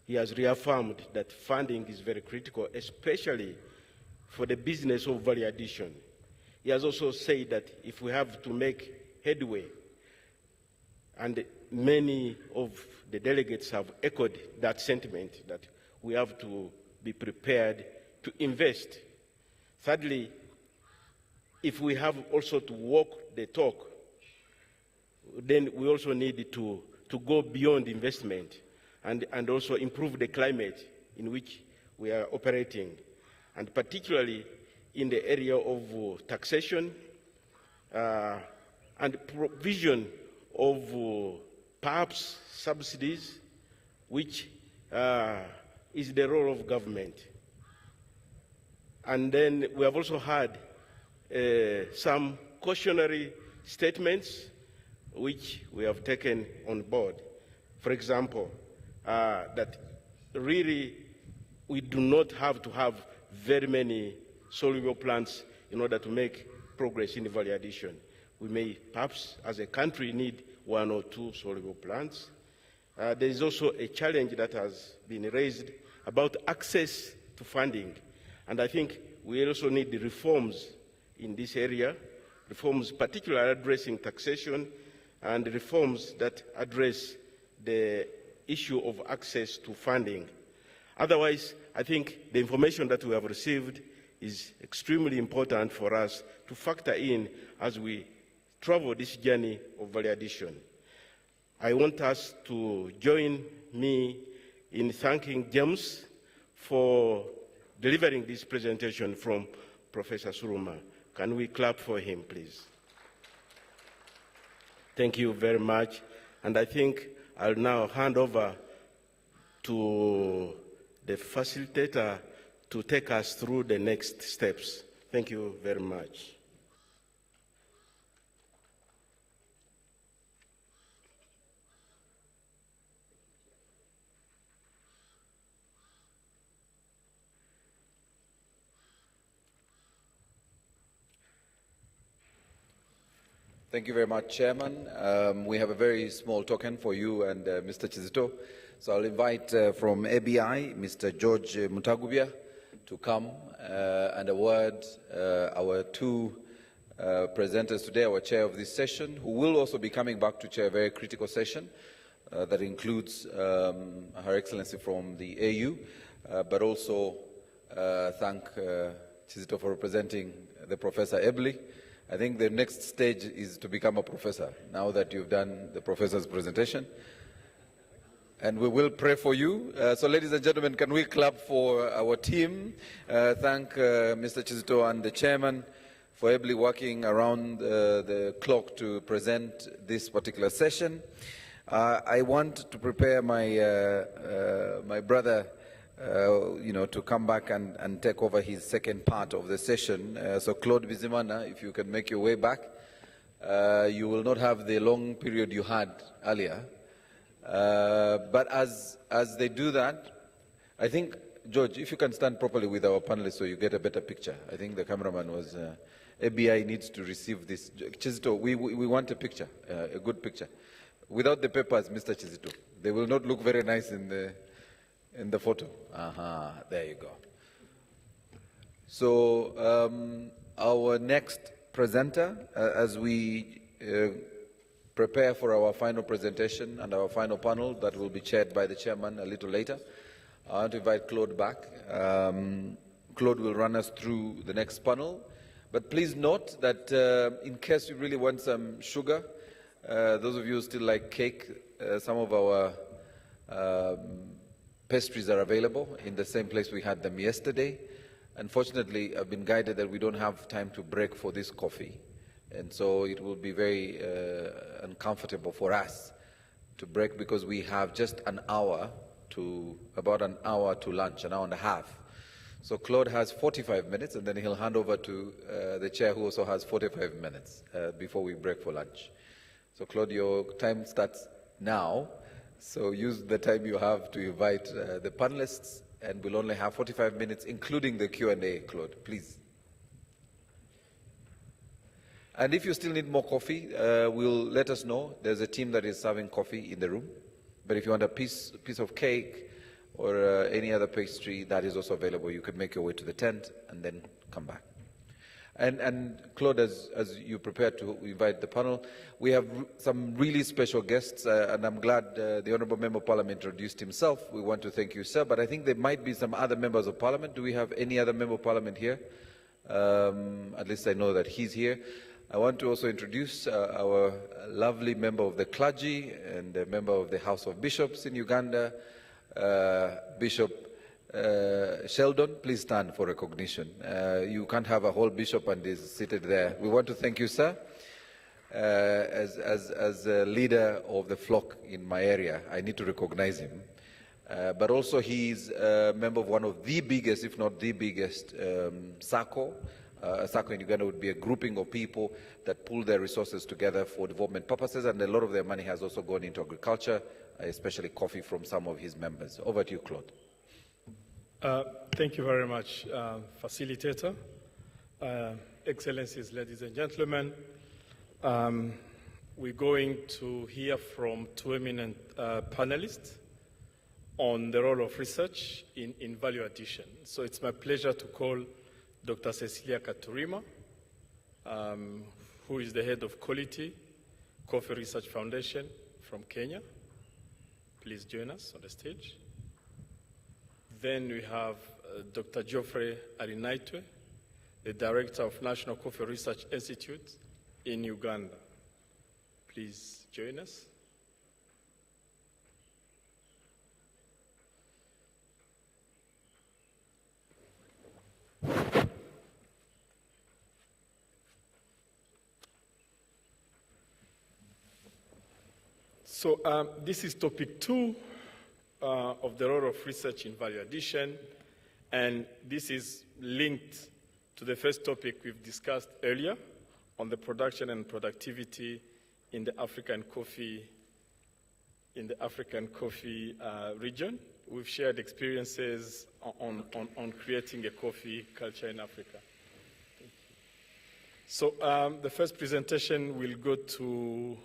He has reaffirmed that funding is very critical, especially for the business of value addition. He has also said that if we have to make headway, and many of the delegates have echoed that sentiment, that we have to be prepared to invest. Thirdly, if we have also to walk the talk, then we also need to go beyond investment and also improve the climate in which we are operating, and particularly in the area of taxation and provision of perhaps subsidies, which is the role of government. And then we have also had some cautionary statements which we have taken on board. For example, that really we do not have to have very many soluble plants in order to make progress in value addition. We may perhaps as a country need 1 or 2 soluble plants. There is also a challenge that has been raised about access to funding. And I think we also need the reforms in this area, reforms particularly addressing taxation and reforms that address the issue of access to funding. Otherwise, I think the information that we have received is extremely important for us to factor in as we travel this journey of value addition. I want us to join me in thanking James for delivering this presentation from Professor Suruma. Can we clap for him, please? Thank you very much. And I think I'll now hand over to the facilitator to take us through the next steps. Thank you very much. Thank you very much, Chairman. We have a very small token for you and Mr. Kizito. So I'll invite from ABI, Mr. George Mutagubia, to come and award our 2 presenters today, our chair of this session, who will also be coming back to chair a very critical session that includes Her Excellency from the AU, but also thank Kizito for representing the Professor Ebli. I think the next stage is to become a professor, now that you've done the professor's presentation. And we will pray for you. So ladies and gentlemen, can we clap for our team? Thank Mr. Kizito and the chairman for ably working around the clock to present this particular session. I want to prepare my, my brother to come back and take over his second part of the session. So Claude Bizimana, if you can make your way back, you will not have the long period you had earlier. But as they do that, I think, George, if you can stand properly with our panelists so you get a better picture. I think the cameraman was, ABI needs to receive this. Kizito, we want a picture, a good picture. Without the papers, Mr. Kizito, they will not look very nice in the photo. There you go. So our next presenter, as we prepare for our final presentation and our final panel that will be chaired by the chairman a little later, I want to invite Claude back. Claude will run us through the next panel. But please note that in case you really want some sugar, those of you who still like cake, some of our pastries are available in the same place we had them yesterday. Unfortunately, I've been guided that we don't have time to break for this coffee. And so it will be very uncomfortable for us to break because we have just about an hour to lunch, an hour and a half. So Claude has 45 minutes, and then he'll hand over to the chair, who also has 45 minutes before we break for lunch. So Claude, your time starts now. So use the time you have to invite the panelists, and we'll only have 45 minutes, including the Q&A, Claude, please. And if you still need more coffee, let us know. There's a team that is serving coffee in the room. But if you want a piece of cake or any other pastry, that is also available. You can make your way to the tent and then come back. And Claude, as you prepare to invite the panel, we have some really special guests, and I'm glad the Honourable Member of Parliament introduced himself. We want to thank you, sir, but I think there might be some other members of Parliament. Do we have any other Member of Parliament here? At least I know that he's here. I want to also introduce our lovely member of the clergy and a member of the House of Bishops in Uganda, Bishop Sheldon. Please stand for recognition. You can't have a whole bishop and is seated there. We want to thank you, sir, as a leader of the flock in my area. I need to recognize him. But also he's a member of one of the biggest, if not the biggest, SACCO. SACCO in Uganda would be a grouping of people that pull their resources together for development purposes, and a lot of their money has also gone into agriculture, especially coffee from some of his members. Over to you, Claude. Thank you very much, Facilitator. Excellencies, ladies and gentlemen, we're going to hear from two eminent panelists on the role of research in value addition. So it's my pleasure to call Dr. Cecilia Katurima, who is the head of Quality Coffee Research Foundation from Kenya. Please join us on the stage. Then we have Dr. Geoffrey Arinaitwe, the Director of National Coffee Research Institute in Uganda. Please join us. So this is topic 2 of the role of research in value addition, and this is linked to the first topic we've discussed earlier on the production and productivity in the African coffee region. We've shared experiences on creating a coffee culture in Africa. So the first presentation will go to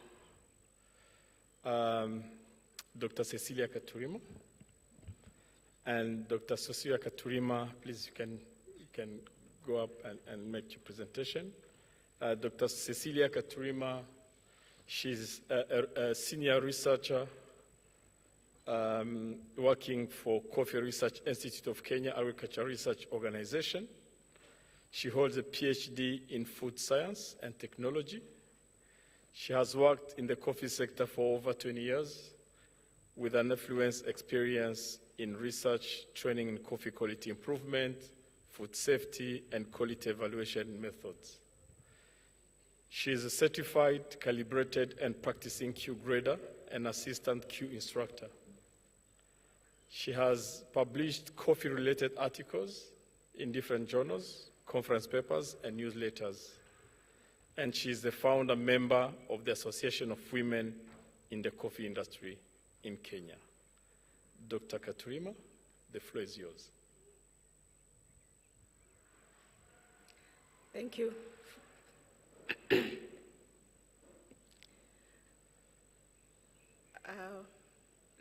Dr. Cecilia Katurima. And Dr. Cecilia Katurima, please, you can go up and make your presentation. Dr. Cecilia Katurima, she's a senior researcher working for Coffee Research Institute of Kenya Agriculture Research Organization. She holds a PhD in food science and technology. She has worked in the coffee sector for over 20 years with an influence experience in research, training in coffee quality improvement, food safety, and quality evaluation methods. She is a certified, calibrated, and practicing Q grader and assistant Q instructor. She has published coffee-related articles in different journals, conference papers, and newsletters. And she is the founder member of the Association of Women in the Coffee Industry in Kenya. Dr. Katurima, the floor is yours. Thank you.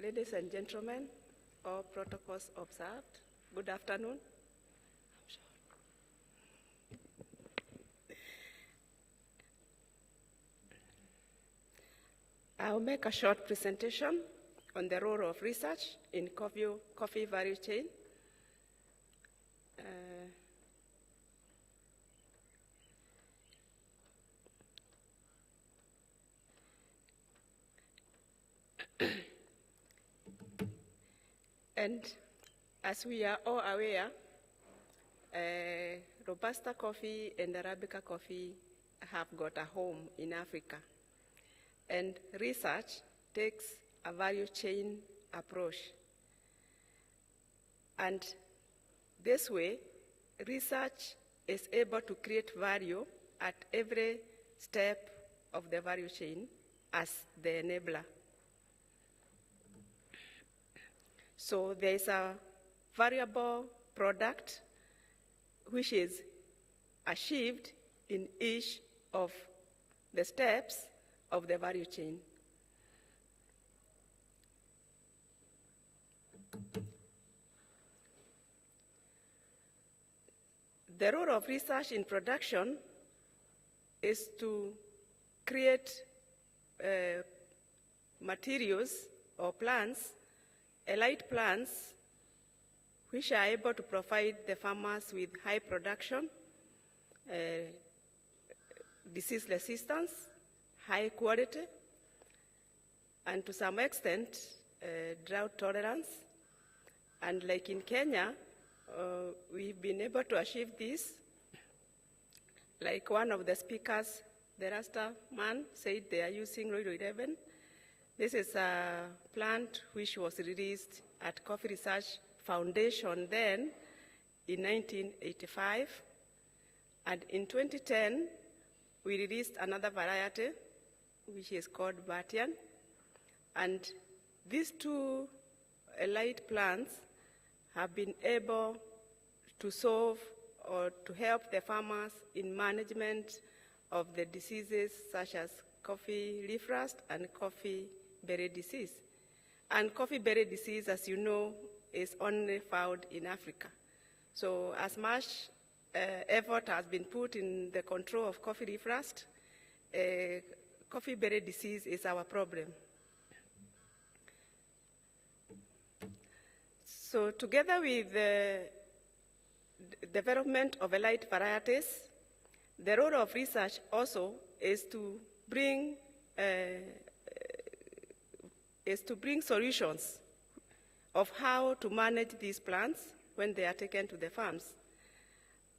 Ladies and gentlemen, all protocols observed, good afternoon. I'll make a short presentation on the role of research in coffee value chain. And as we are all aware, Robusta coffee and Arabica coffee have got a home in Africa. And research takes a value chain approach. And this way, research is able to create value at every step of the value chain as the enabler. So there is a variable product which is achieved in each of the steps of the value chain. The role of research in production is to create materials or plants, elite plants, which are able to provide the farmers with high production, disease resistance, high quality, and to some extent, drought tolerance. And like in Kenya, we've been able to achieve this. Like one of the speakers, the Rasta man, said they are using Roiro 11. This is a plant which was released at Coffee Research Foundation then in 1985. And in 2010, we released another variety, which is called Batian. And these two elite plants have been able to solve or to help the farmers in management of the diseases such as coffee leaf rust and coffee berry disease. And coffee berry disease, as you know, is only found in Africa. So as much effort has been put in the control of coffee leaf rust, coffee berry disease is our problem. So together with the development of elite varieties, the role of research also is to bring solutions of how to manage these plants when they are taken to the farms.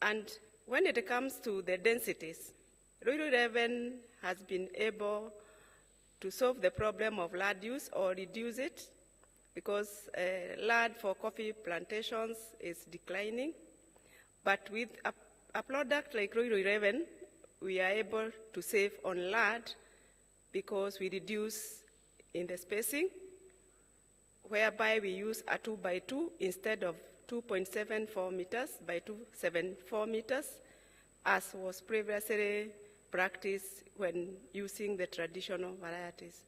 And when it comes to the densities, Roiro 11 has been able to solve the problem of land use or reduce it, because land for coffee plantations is declining. But with a product like Roiro 11, we are able to save on land because we reduce in the spacing, whereby we use a 2x2 instead of 2.74 meters by 2.74 meters, as was previously practiced when using the traditional varieties.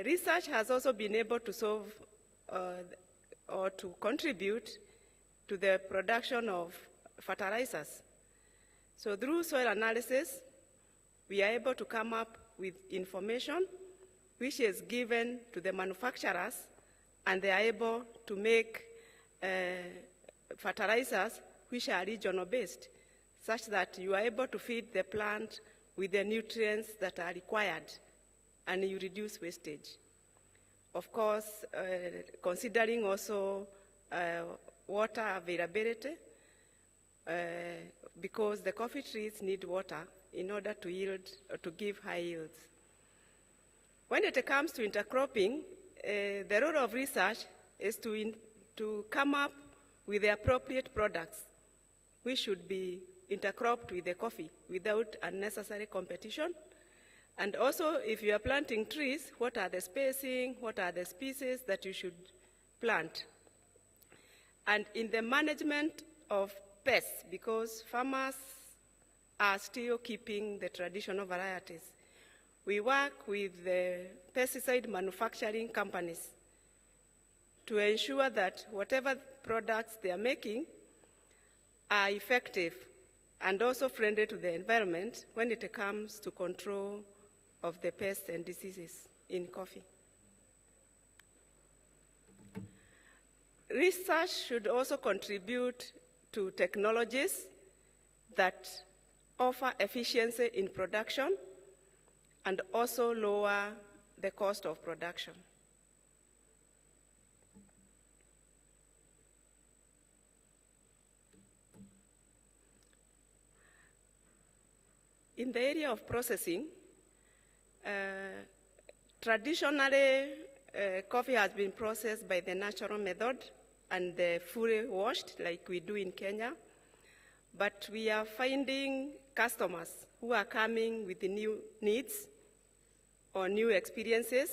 Research has also been able to solve or to contribute to the production of fertilizers. So through soil analysis, we are able to come up with information which is given to the manufacturers, and they are able to make fertilizers which are regional based, such that you are able to feed the plant with the nutrients that are required, and you reduce wastage. Of course, considering also water availability, because the coffee trees need water in order to yield or to give high yields. When it comes to intercropping, the role of research is to come up with the appropriate products which should be intercropped with the coffee without unnecessary competition. And also, if you are planting trees, what are the spacing, what are the species that you should plant? And in the management of pests, because farmers are still keeping the traditional varieties, we work with the pesticide manufacturing companies to ensure that whatever products they are making are effective and also friendly to the environment when it comes to control of the pests and diseases in coffee. Research should also contribute to technologies that offer efficiency in production and also lower the cost of production. In the area of processing, traditionally, coffee has been processed by the natural method and fully washed like we do in Kenya. But we are finding customers who are coming with the new needs or new experiences.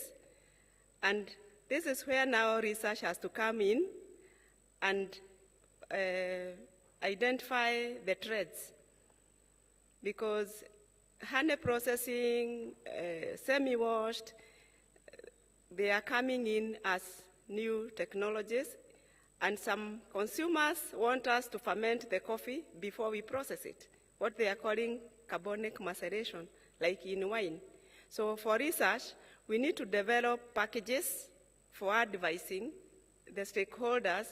And this is where now research has to come in and identify the threads. Because honey processing, semi-washed, they are coming in as new technologies, and some consumers want us to ferment the coffee before we process it, what they are calling carbonic maceration, like in wine. So for research, we need to develop packages for advising the stakeholders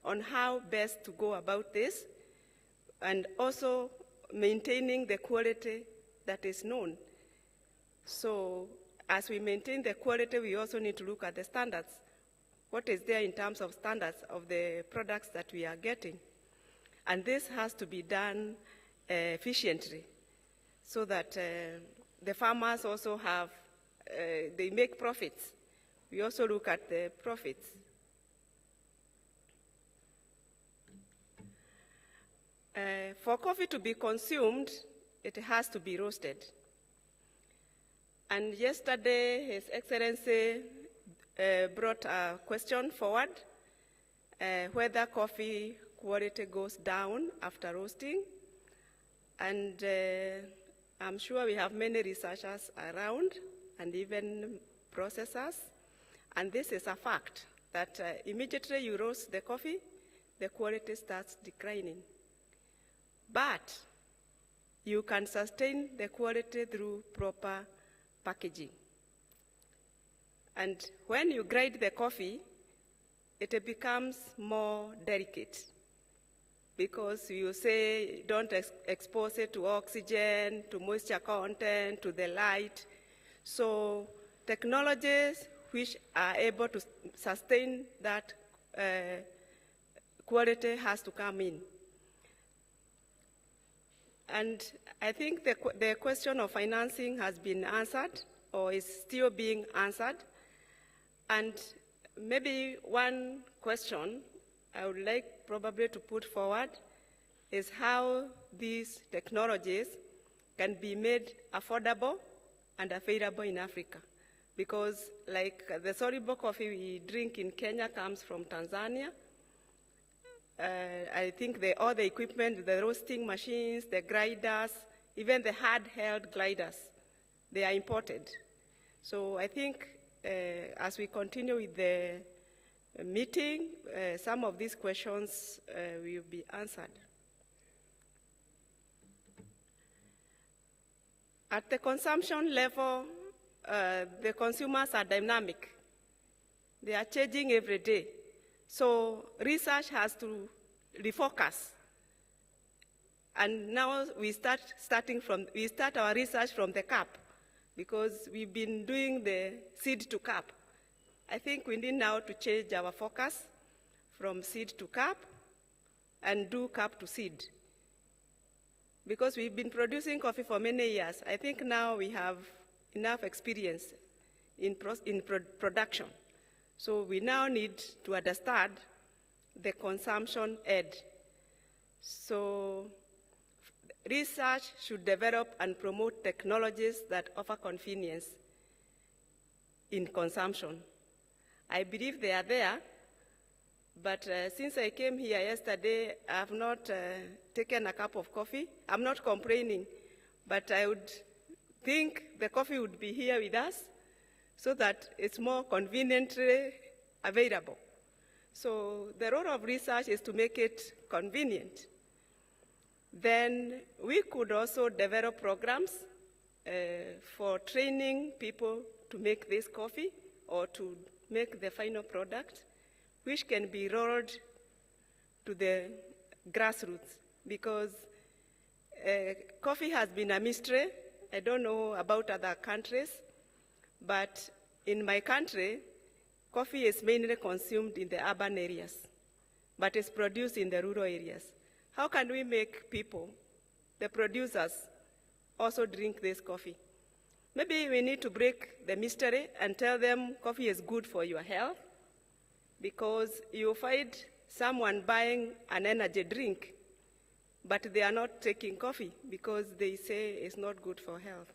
on how best to go about this, and also maintaining the quality that is known. So as we maintain the quality, we also need to look at the standards. What is there in terms of standards of the products that we are getting? And this has to be done efficiently so that the farmers also have, they make profits. We also look at the profits. For coffee to be consumed, it has to be roasted. And yesterday, His Excellency brought a question forward, whether coffee quality goes down after roasting. And I'm sure we have many researchers around and even processors. And this is a fact, that immediately you roast the coffee, the quality starts declining. But you can sustain the quality through proper packaging. And when you grind the coffee, it becomes more delicate, because you say don't expose it to oxygen, to moisture content, to the light. So technologies which are able to sustain that quality has to come in. And I think the question of financing has been answered, or is still being answered. And maybe one question I would like probably to put forward is how these technologies can be made affordable and available in Africa. Because like the soluble coffee we drink in Kenya comes from Tanzania. I think all the equipment, the roasting machines, the grinders, even the handheld gliders, they are imported. So I think as we continue with the meeting, some of these questions will be answered. At the consumption level, the consumers are dynamic. They are changing every day. So research has to refocus. And now we start our research from the cup, because we've been doing the seed to cup. I think we need now to change our focus from seed to cup and do cup to seed. Because we've been producing coffee for many years. I think now we have enough experience in production. So we now need to understand the consumption aid. So research should develop and promote technologies that offer convenience in consumption. I believe they are there, but since I came here yesterday, I have not taken a cup of coffee. I'm not complaining, but I would think the coffee would be here with us so that it's more conveniently available. So the role of research is to make it convenient. Then we could also develop programs for training people to make this coffee or to make the final product, which can be rolled to the grassroots, because coffee has been a mystery. I don't know about other countries, but in my country, coffee is mainly consumed in the urban areas, but is produced in the rural areas. How can we make people, the producers, also drink this coffee? Maybe we need to break the mystery and tell them coffee is good for your health, because you find someone buying an energy drink, but they are not taking coffee because they say it's not good for health.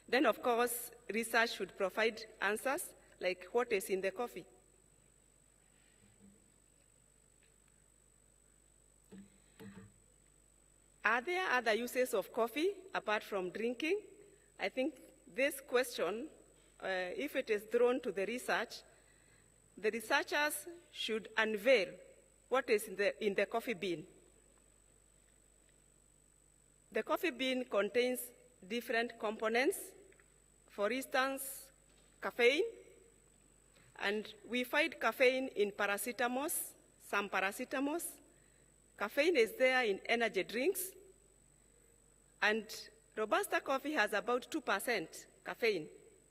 Then, of course, research should provide answers, like what is in the coffee. Are there other uses of coffee apart from drinking? I think this question, if it is thrown to the researchers should unveil what is in the coffee bean. The coffee bean contains different components, for instance, caffeine, and we find caffeine in paracetamols, some paracetamols. Caffeine is there in energy drinks, and Robusta coffee has about 2% caffeine,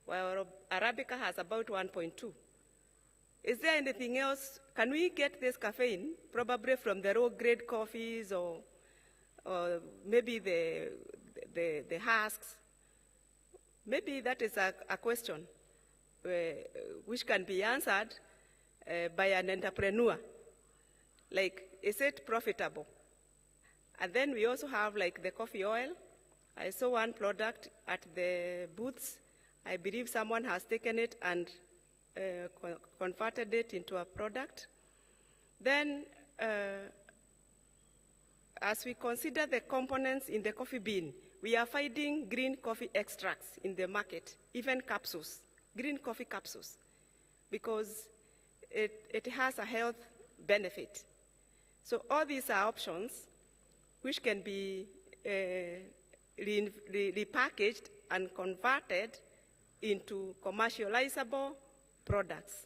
while Arabica has about 1.2. Is there anything else? Can we get this caffeine probably from the raw grade coffees or maybe the husks? Maybe that is a question which can be answered by an entrepreneur. Like, is it profitable? And then we also have like the coffee oil. I saw one product at the booths. I believe someone has taken it and converted it into a product. Then, as we consider the components in the coffee bean, we are finding green coffee extracts in the market, even capsules, green coffee capsules, because it has a health benefit. So all these are options which can be repackaged and converted into commercializable products.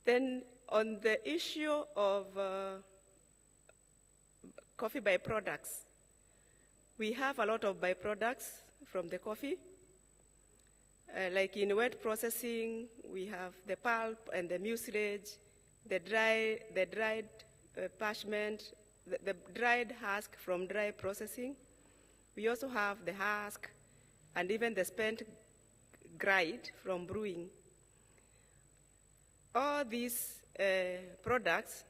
Then on the issue of coffee byproducts, we have a lot of byproducts from the coffee. Like in wet processing, we have the pulp and the mucilage, the dried parchment, the dried husk from dry processing. We also have the husk and even the spent grind from brewing. All these products,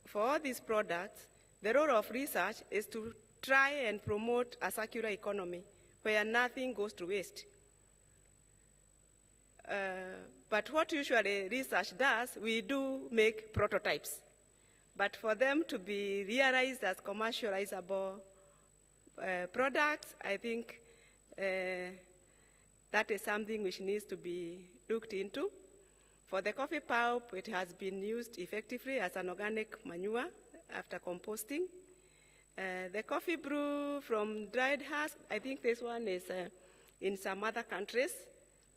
for all these products, the role of research is to try and promote a circular economy where nothing goes to waste. But what usually research does, we do make prototypes. But for them to be realized as commercializable products, I think that is something which needs to be looked into. For the coffee pulp, it has been used effectively as an organic manure after composting. The coffee brew from dried husk, I think this one is in some other countries,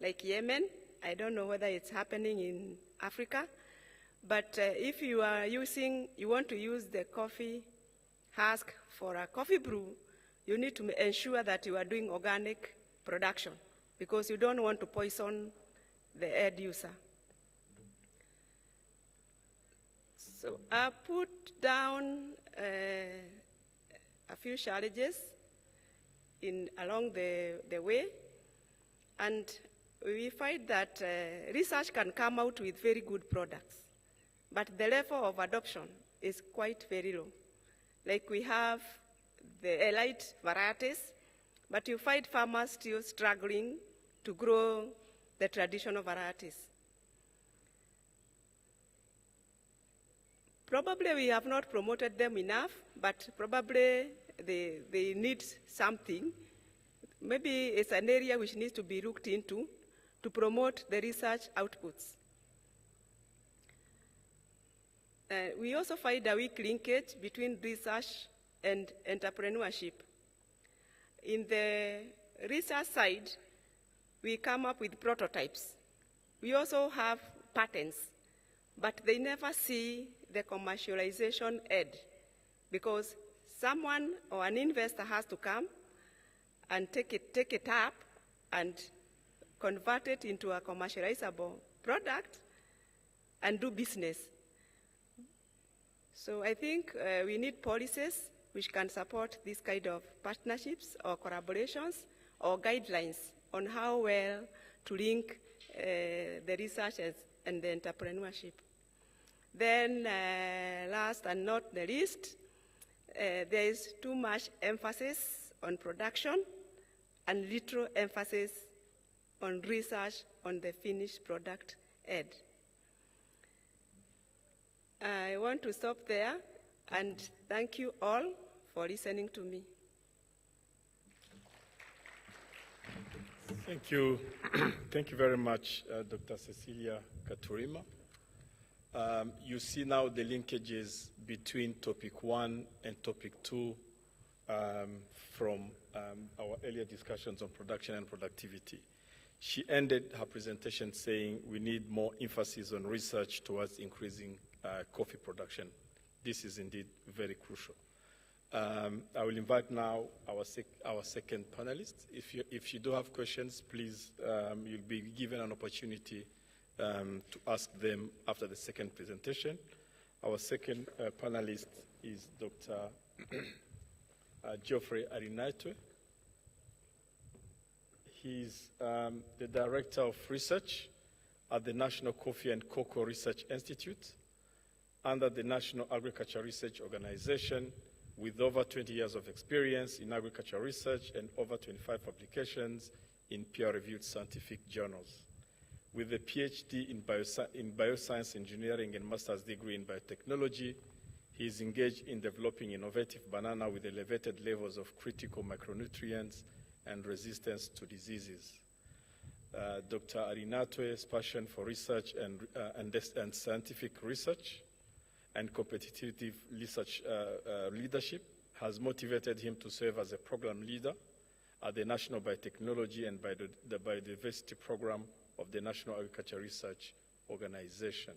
like Yemen. I don't know whether it's happening in Africa. But if you want to use the coffee husk for a coffee brew, you need to ensure that you are doing organic production, because you don't want to poison the end user. So I put down a few challenges along the way, and we find that research can come out with very good products, but the level of adoption is quite very low. Like we have the elite varieties, but you find farmers still struggling to grow the traditional varieties. Probably we have not promoted them enough, but probably they need something. Maybe it's an area which needs to be looked into to promote the research outputs. We also find a weak linkage between research and entrepreneurship. In the research side, we come up with prototypes. We also have patents, but they never see the commercialization end, because someone or an investor has to come and take it up and convert it into a commercializable product and do business. So I think we need policies which can support this kind of partnerships or collaborations or guidelines on how well to link the research and the entrepreneurship. Then last and not the least, there is too much emphasis on production and little emphasis on research on the finished product end. I want to stop there and thank you all for listening to me. Thank you. Thank you very much, Dr. Cecilia Katurima. You see now the linkages between topic 1 and topic 2 from our earlier discussions on production and productivity. She ended her presentation saying we need more emphasis on research towards increasing coffee production. This is indeed very crucial. I will invite now our second panelist. If you do have questions, please, you'll be given an opportunity to ask them after the second presentation. Our second panelist is Dr. Geoffrey Arinatwe. He's the Director of Research at the National Coffee and Cocoa Research Institute under the National Agriculture Research Organization, with over 20 years of experience in agriculture research and over 25 publications in peer-reviewed scientific journals. With a PhD in bioscience engineering and master's degree in biotechnology, he is engaged in developing innovative banana with elevated levels of critical micronutrients and resistance to diseases. Dr. Arinatwe's passion for research and scientific research and competitive research leadership has motivated him to serve as a program leader at the National Biotechnology and the Biodiversity Program of the National Agriculture Research Organization.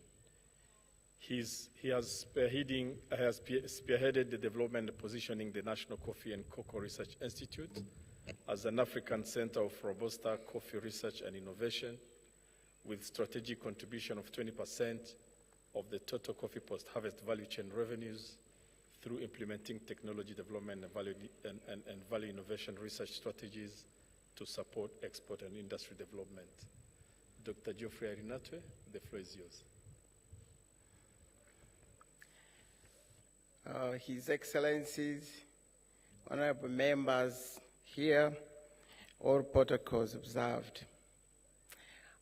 He has spearheaded the development and positioning the National Coffee and Cocoa Research Institute as an African Center of Robusta Coffee Research and Innovation, with strategic contribution of 20% of the total coffee post-harvest value chain revenues through implementing technology development and value innovation research strategies to support export and industry development. Dr. Geoffrey Arinatwe, the floor is yours. His Excellencies, honorable members here, all protocols observed.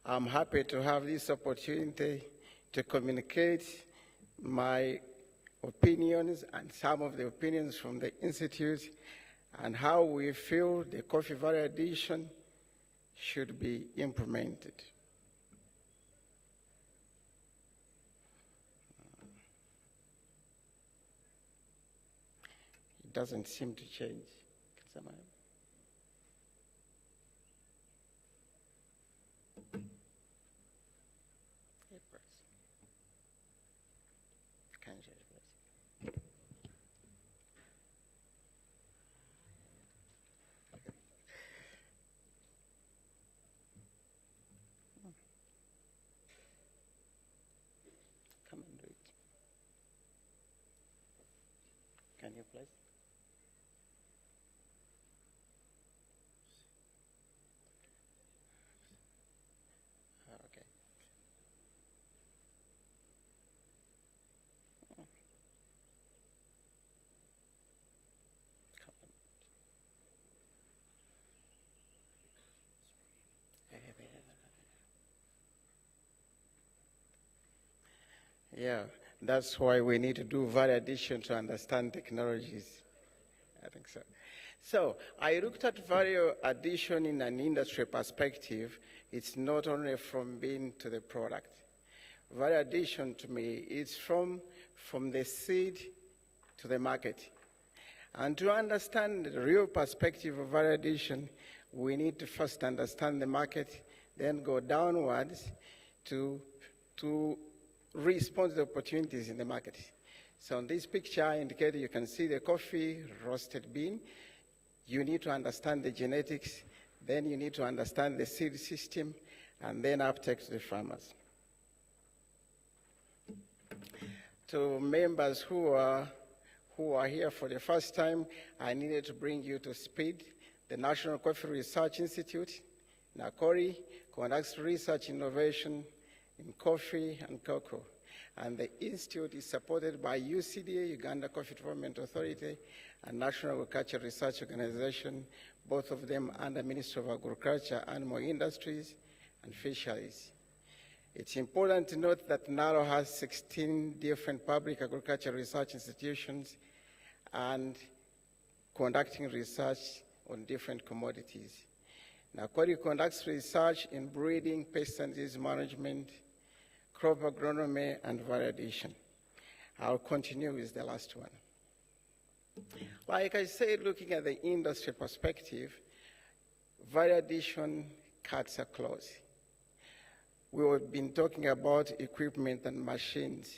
I'm happy to have this opportunity to communicate my opinions and some of the opinions from the Institute and how we feel the coffee value addition should be implemented. It doesn't seem to change. Can someone? Come and do it. Can you please? Okay. Yeah, that's why we need to do value addition to understand technologies. I think so. So I looked at value addition in an industry perspective. It's not only from bean to the product. Value addition to me is from the seed to the market. And to understand the real perspective of value addition, we need to first understand the market, then go downwards to respond to the opportunities in the market. So on this picture indicated, you can see the coffee roasted bean. You need to understand the genetics, then you need to understand the seed system, and then uptake to the farmers. To members who are here for the first time, I needed to bring you to speed. The National Coffee Research Institute, NACORI, conducts research innovation in coffee and cocoa. And the institute is supported by UCDA, Uganda Coffee Development Authority, and National Agriculture Research Organization, both of them under Ministry of Agriculture, Animal Industries, and Fisheries. It's important to note that NARO has 16 different public agriculture research institutions and conducting research on different commodities. NACORI conducts research in breeding, pest and disease management, crop agronomy, and variation. I'll continue with the last one. Like I said, looking at the industry perspective, variation cuts are close. We've been talking about equipment and machines.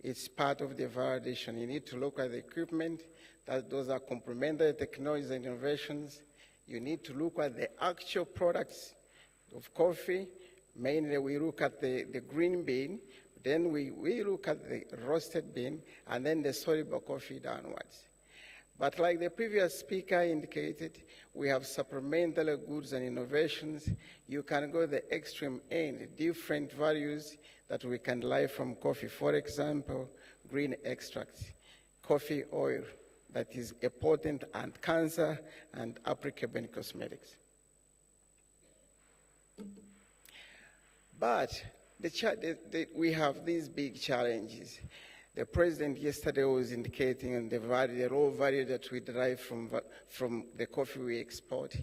It's part of the validation. You need to look at the equipment, that those are complementary technologies and innovations. You need to look at the actual products of coffee. Mainly we look at the green bean, then we look at the roasted bean, and then the soluble coffee downwards. But like the previous speaker indicated, we have supplementary goods and innovations. You can go the extreme end, different values that we can derive from coffee. For example, green extracts, coffee oil that is a potent anti-cancer and applicable in cosmetics. But we have these big challenges. The president yesterday was indicating the raw value that we derive from the coffee we export.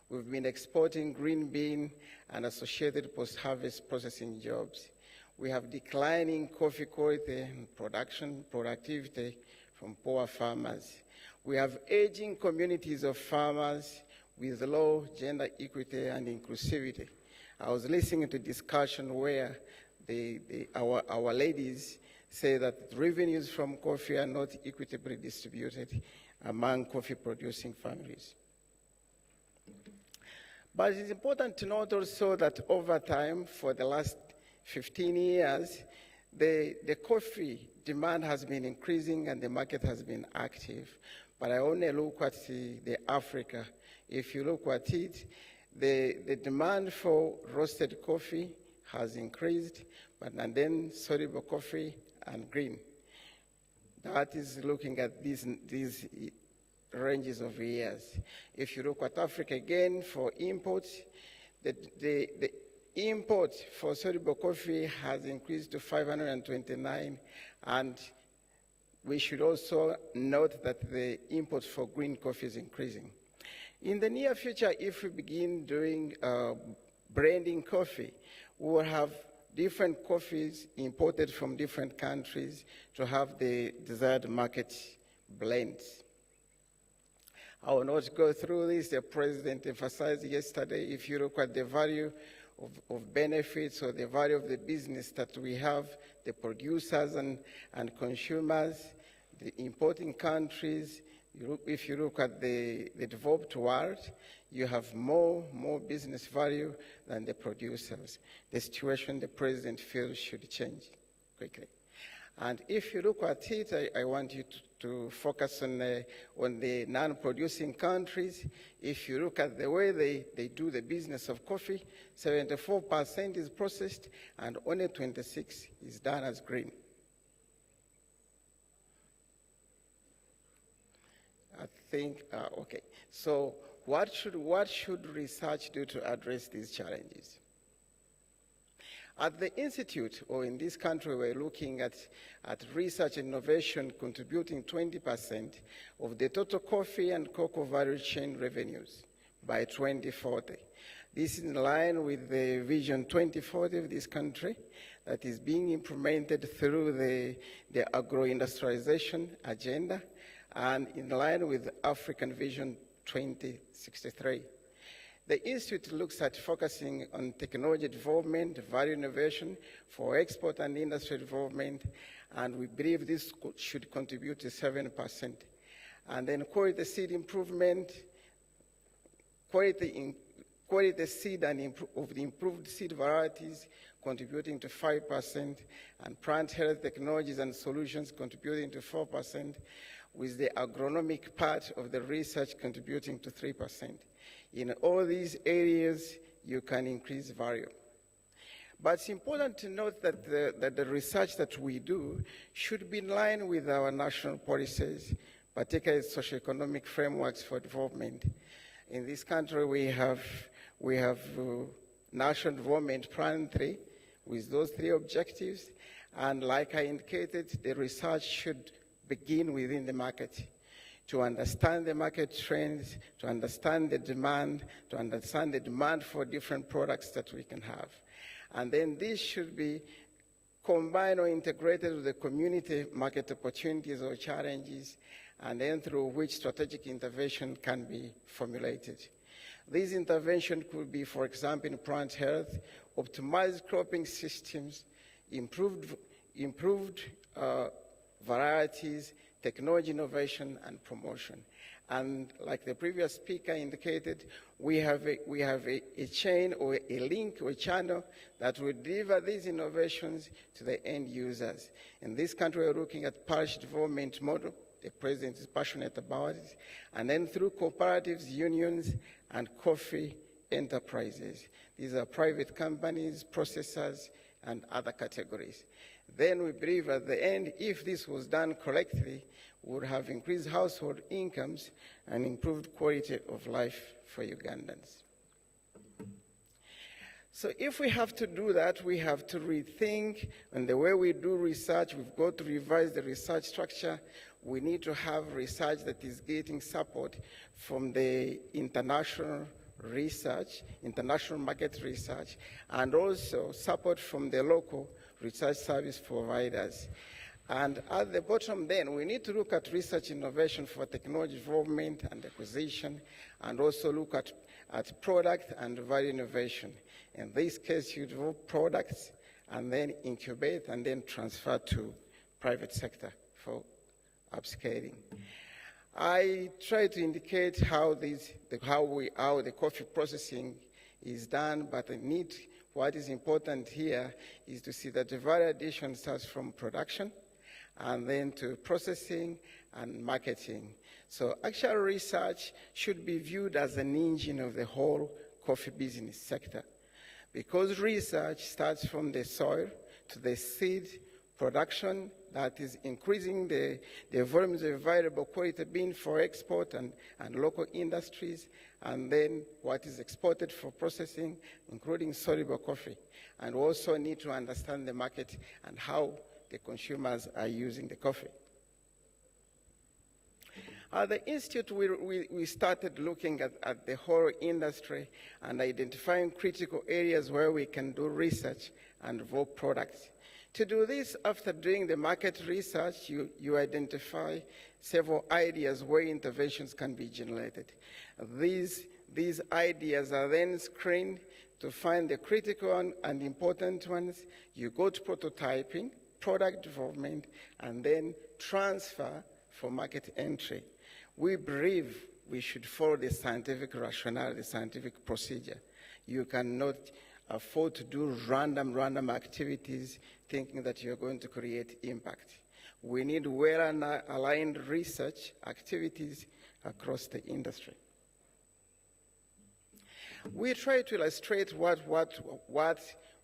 We've been exporting green bean and associated post-harvest processing jobs. We have declining coffee quality and productivity from poor farmers. We have aging communities of farmers with low gender equity and inclusivity. I was listening to discussion where our ladies say that revenues from coffee are not equitably distributed among coffee-producing families. But it's important to note also that over time, for the last 15 years, the coffee demand has been increasing and the market has been active. But I only look at the Africa. If you look at it, the demand for roasted coffee has increased, and then soluble coffee and green. That is looking at these ranges of years. If you look at Africa again for imports, the import for soluble coffee has increased to 529, and we should also note that the import for green coffee is increasing. In the near future, if we begin doing blending coffee, we will have different coffees imported from different countries to have the desired market blends. I will not go through this. The president emphasized yesterday, if you look at the value of benefits or the value of the business that we have, the producers and consumers, the importing countries, if you look at the developed world, you have more business value than the producers. The situation the president feels should change quickly. And if you look at it, I want you to focus on the non-producing countries. If you look at the way they do the business of coffee, 74% is processed and only 26% is done as green. I think, okay. So what should research do to address these challenges? At the Institute, or in this country, we're looking at research and innovation contributing 20% of the total coffee and cocoa value chain revenues by 2040. This is in line with the Vision 2040 of this country that is being implemented through the agro-industrialization agenda and in line with African Vision 2063. The Institute looks at focusing on technology development, value innovation for export and industry development, and we believe this should contribute to 7%. And then quality seed improvement, quality seed and of the improved seed varieties contributing to 5%, and plant health technologies and solutions contributing to 4%, with the agronomic part of the research contributing to 3%. In all these areas, you can increase value. But it's important to note that the research that we do should be in line with our national policies, particularly socioeconomic frameworks for development. In this country, we have National Development Plan 3 with those 3 objectives, and like I indicated, the research should begin within the market, to understand the market trends, to understand the demand, to understand the demand for different products that we can have. And then this should be combined or integrated with the community market opportunities or challenges, and then through which strategic intervention can be formulated. These interventions could be, for example, in plant health, optimized cropping systems, improved varieties, technology innovation, and promotion. And like the previous speaker indicated, we have a chain or a link or a channel that will deliver these innovations to the end users. In this country, we're looking at parish development model. The president is passionate about it. And then through cooperatives, unions, and coffee enterprises. These are private companies, processors, and other categories. Then we believe at the end, if this was done correctly, we would have increased household incomes and improved quality of life for Ugandans. So if we have to do that, we have to rethink, and the way we do research, we've got to revise the research structure. We need to have research that is getting support from the international research, international market research, and also support from the local research service providers. And at the bottom then, we need to look at research innovation for technology development and acquisition, and also look at product and value innovation. In this case, you develop products and then incubate and then transfer to private sector for upscaling. I try to indicate how the coffee processing is done, but what is important here is to see that the value addition starts from production and then to processing and marketing. So actual research should be viewed as an engine of the whole coffee business sector, because research starts from the soil to the seed production that is increasing the volumes of available quality bean for export and local industries, and then what is exported for processing, including soluble coffee. And we also need to understand the market and how the consumers are using the coffee. At the Institute, we started looking at the whole industry and identifying critical areas where we can do research and develop products. To do this, after doing the market research, you identify several ideas where interventions can be generated. These ideas are then screened to find the critical and important ones. You go to prototyping, product development, and then transfer for market entry. We believe we should follow the scientific rationale, the scientific procedure. You cannot afford to do random activities thinking that you're going to create impact. We need well-aligned research activities across the industry. We try to illustrate what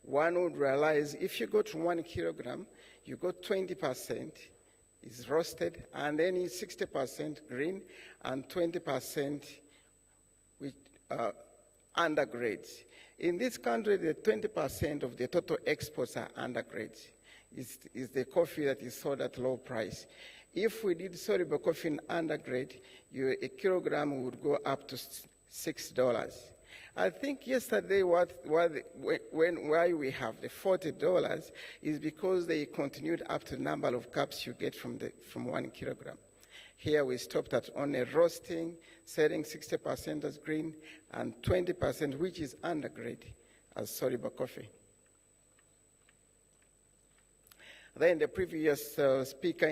one would realize. If you go to 1 kilogram, you got 20% is roasted, and then it's 60% green and 20% with undergrades. In this country, the 20% of the total exports are undergrades. Is the coffee that is sold at low price. If we did soluble coffee in undergrade, a kilogram would go up to $6. I think yesterday why we have the $40 is because they continued up to the number of cups you get from 1 kilogram. Here we stopped at only roasting, setting 60% as green, and 20%, which is undergrade, as soluble coffee. Then the previous speaker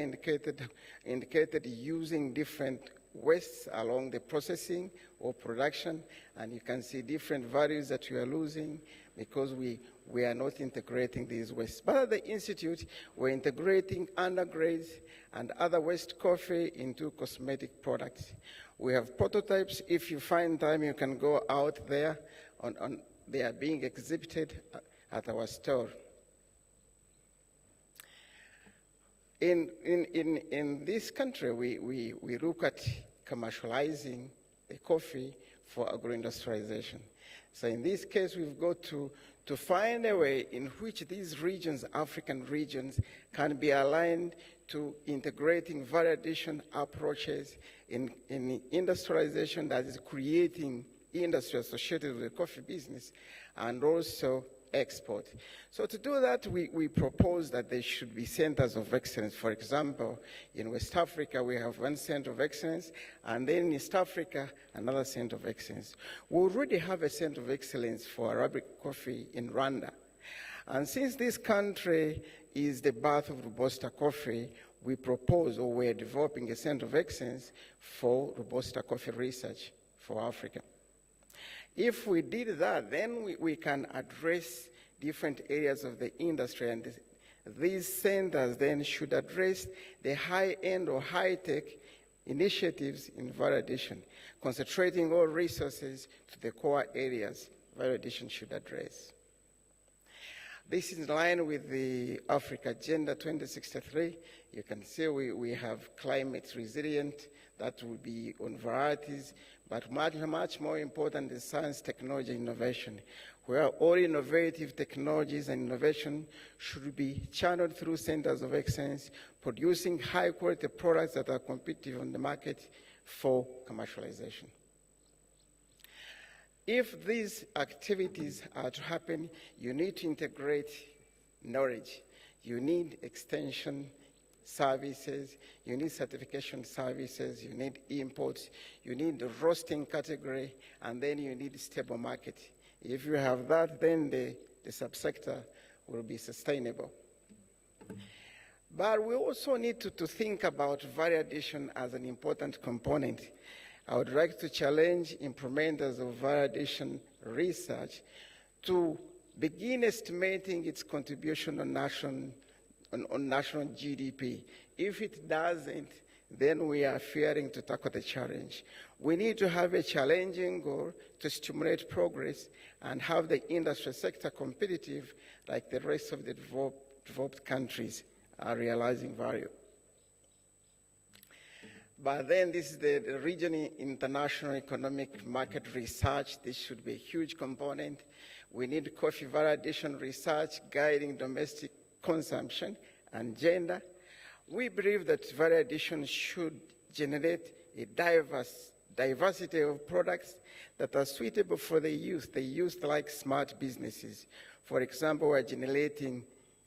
indicated using different wastes along the processing or production, and you can see different values that we are losing because we are not integrating these wastes. But at the Institute, we're integrating undergrades and other waste coffee into cosmetic products. We have prototypes. If you find time, you can go out there. They are being exhibited at our store. In this country, we look at commercializing the coffee for agro-industrialization. So in this case, we've got to find a way in which these regions, African regions, can be aligned to integrating value addition approaches in industrialization that is creating industry associated with the coffee business, and also export. So to do that, we propose that there should be centers of excellence. For example, in West Africa, we have one center of excellence, and then in East Africa, another center of excellence. We already have a center of excellence for Arabic coffee in Rwanda. And since this country is the birth of Robusta coffee, we propose, or we're developing a center of excellence for Robusta coffee research for Africa. If we did that, then we can address different areas of the industry, and these centers then should address the high-end or high-tech initiatives in value addition, concentrating all resources to the core areas value addition should address. This is in line with the Africa Agenda 2063. You can see we have climate resilient, that will be on varieties, but much more important is science, technology, innovation, where all innovative technologies and innovation should be channeled through centers of excellence, producing high-quality products that are competitive on the market for commercialization. If these activities are to happen, you need to integrate knowledge. You need extension services, you need certification services, you need imports, you need the roasting category, and then you need a stable market. If you have that, then the subsector will be sustainable. But we also need to think about value addition as an important component. I would like to challenge implementers of value addition research to begin estimating its contribution on national GDP. If it doesn't, then we are fearing to tackle the challenge. We need to have a challenging goal to stimulate progress and have the industry sector competitive like the rest of the developed countries are realizing value. But then this is the regional international economic market research. This should be a huge component. We need coffee value addition research guiding domestic consumption and gender. We believe that value addition should generate a diversity of products that are suitable for the youth. The youth like smart businesses. For example, we're generating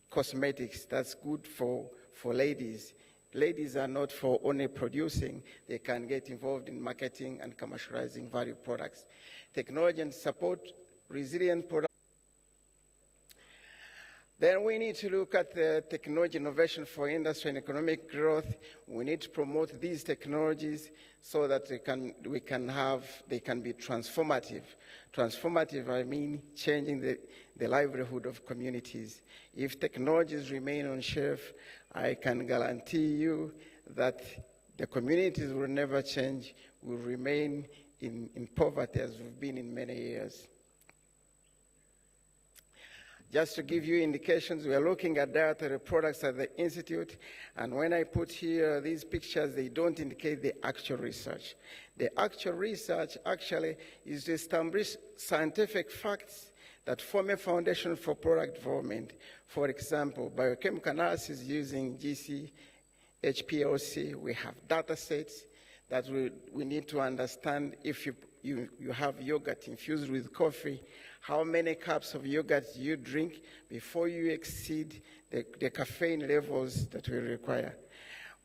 cosmetics that's good for ladies. Ladies are not for only producing, they can get involved in marketing and commercializing value products. Technology and support resilient products. Then we need to look at the technology innovation for industry and economic growth. We need to promote these technologies so that they can be transformative. Transformative, I mean changing the livelihood of communities. If technologies remain on shelf, I can guarantee you that the communities will never change, will remain in poverty as we've been in many years. Just to give you indications, we are looking at dietary products at the Institute, and when I put here these pictures, they don't indicate the actual research. The actual research actually is to establish scientific facts that form a foundation for product development. For example, biochemical analysis using GC, HPLC, we have data sets that we need to understand if you have yogurt infused with coffee, how many cups of yogurt you drink before you exceed the caffeine levels that we require.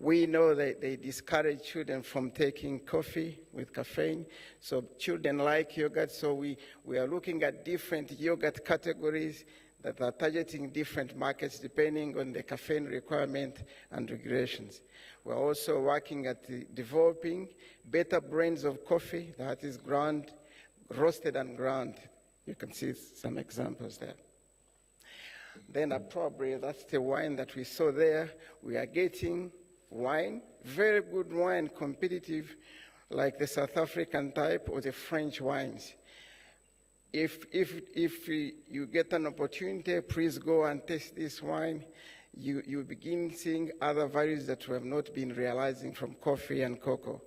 We know that they discourage children from taking coffee with caffeine. So children like yogurt, so we are looking at different yogurt categories that are targeting different markets depending on the caffeine requirement and regulations. We're also working at developing better brands of coffee that is ground, roasted and ground. You can see some examples there. Then probably that's the wine that we saw there. We are getting wine, very good wine, competitive, like the South African type or the French wines. If you get an opportunity, please go and taste this wine. You begin seeing other values that we have not been realizing from coffee and cocoa.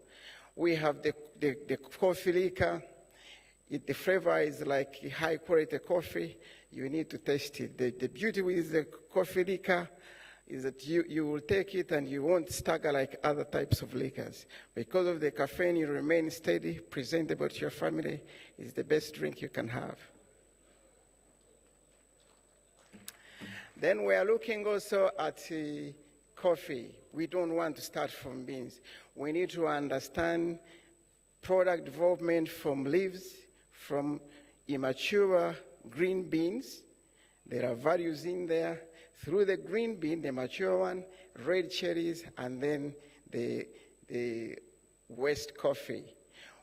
We have the coffee liquor. The flavor is like high quality coffee. You need to taste it. The beauty with the coffee liquor is that you will take it and you won't stagger like other types of liquors. Because of the caffeine, you remain steady, presentable to your family. It's the best drink you can have. Then we are looking also at coffee. We don't want to start from beans. We need to understand product development from leaves, from immature green beans. There are values in there. Through the green bean, the mature one, red cherries, and then the waste coffee.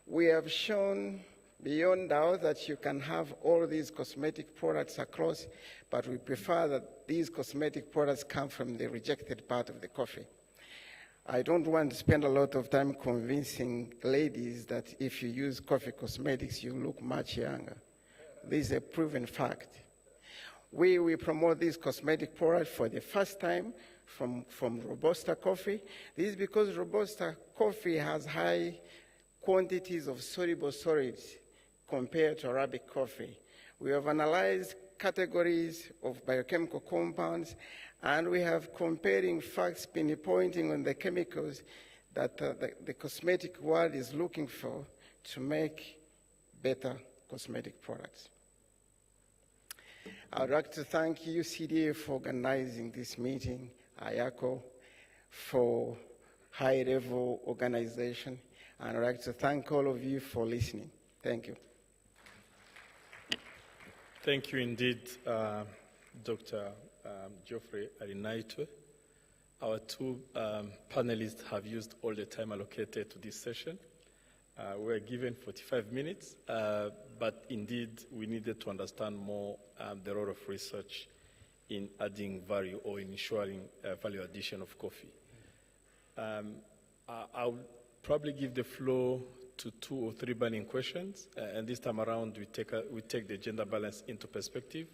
We have shown beyond doubt that you can have all these cosmetic products across, but we prefer that these cosmetic products come from the rejected part of the coffee. I don't want to spend a lot of time convincing ladies that if you use coffee cosmetics, you look much younger. This is a proven fact. We promote these cosmetic products for the first time from Robusta coffee. This is because Robusta coffee has high quantities of soluble solids compared to Arabic coffee. We have analyzed categories of biochemical compounds, and we have comparing facts pinpointing on the chemicals that the cosmetic world is looking for to make better cosmetic products. I would like to thank UCDA for organizing this meeting, IACO for high-level organization, and I'd like to thank all of you for listening. Thank you. Thank you indeed, Dr. Geoffrey Arinaitwe. Our two panelists have used all the time allocated to this session. We're given 45 minutes, but indeed we needed to understand more the role of research in adding value or in ensuring value addition of coffee. I'll probably give the floor to 2 or 3 burning questions, and this time around we take the gender balance into perspective.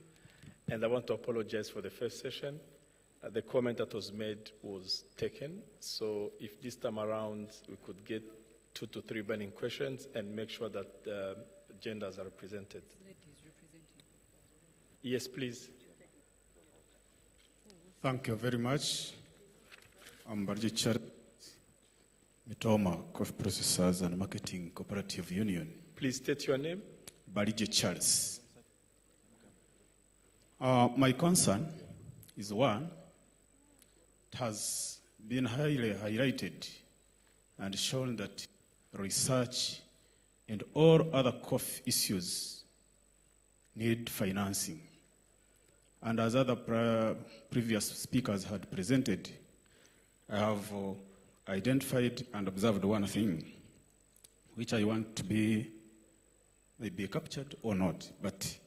And I want to apologize for the first session. The comment that was made was taken, so if this time around we could get 2 to 3 burning questions and make sure that genders are represented. Yes, please. Thank you very much. I'm Barji Charles, Mitoma Coffee Processors and Marketing Cooperative Union. Please state your name. Barji Charles. My concern is one that has been highly highlighted and shown that research and all other coffee issues need financing. And as other previous speakers had presented, I have identified and observed one thing, which I want to be maybe captured or not. But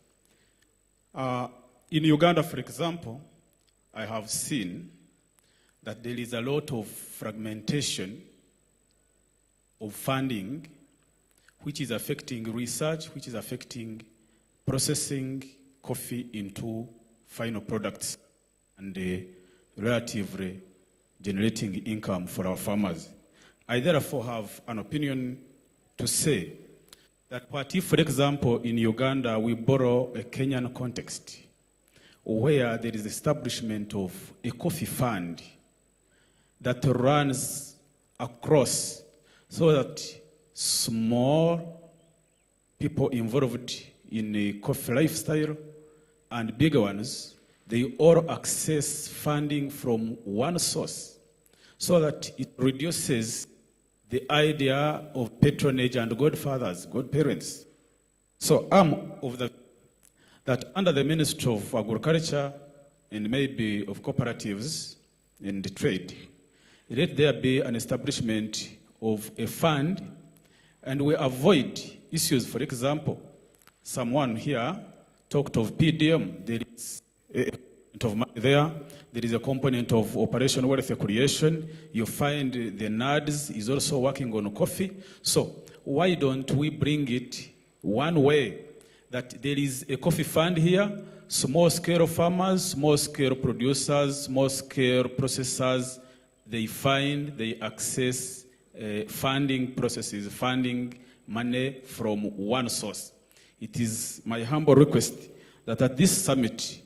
in Uganda, for example, I have seen that there is a lot of fragmentation of funding, which is affecting research, which is affecting processing coffee into final products and relatively generating income for our farmers. I therefore have an opinion to say that what if, for example, in Uganda we borrow a Kenyan context where there is establishment of a coffee fund that runs across so that small people involved in a coffee lifestyle and bigger ones, they all access funding from one source so that it reduces the idea of patronage and godfathers, godparents. So I'm of the that under the Ministry of Agriculture and maybe of cooperatives and trade, let there be an establishment of a fund, and we avoid issues. For example, someone here talked of PDM. There is a component of money there. There is a component of operation wealth creation. You find the NADS is also working on coffee. So why don't we bring it one way, that there is a coffee fund here, small-scale farmers, small-scale producers, small-scale processors, they access funding processes, funding money from one source. It is my humble request that at this summit,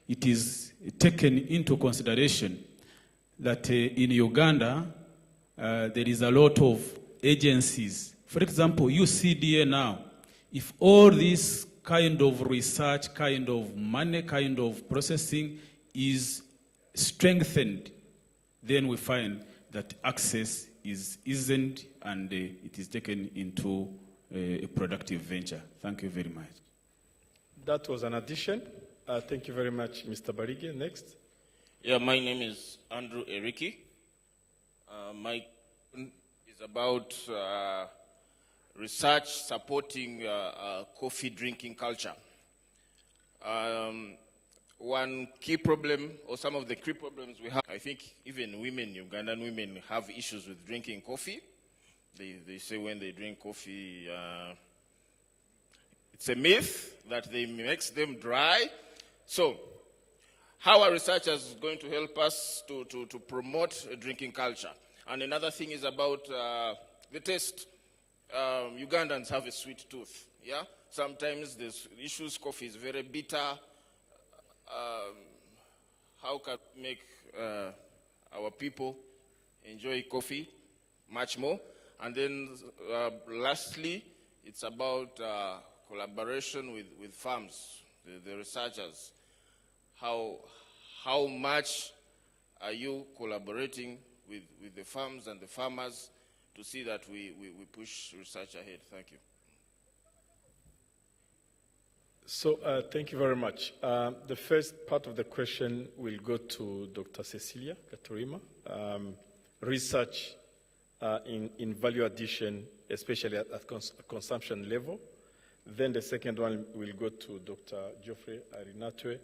it is taken into consideration that in Uganda, there is a lot of agencies. For example, UCDA now, if all this kind of research, kind of money, kind of processing is strengthened, then we find that access isn't, and it is taken into a productive venture. Thank you very much. That was an addition. Thank you very much, Mr. Barige. Next. Yeah, my name is Andrew Eriki. My question is about research supporting coffee drinking culture. One key problem, or some of the key problems we have, I think even women, Ugandan women, have issues with drinking coffee. They say when they drink coffee, it's a myth that they makes them dry. So, how are researchers going to help us to promote a drinking culture? And another thing is about the taste. Ugandans have a sweet tooth. Yeah, sometimes there's issues. Coffee is very bitter. How can we make our people enjoy coffee much more? And then lastly, it's about collaboration with farms, the researchers. How much are you collaborating with the farms and the farmers to see that we push research ahead? Thank you. So thank you very much. The first part of the question will go to Dr. Cecilia Gaturima. Research in value addition, especially at consumption level. Then the second one will go to Dr. Geoffrey Arinatwe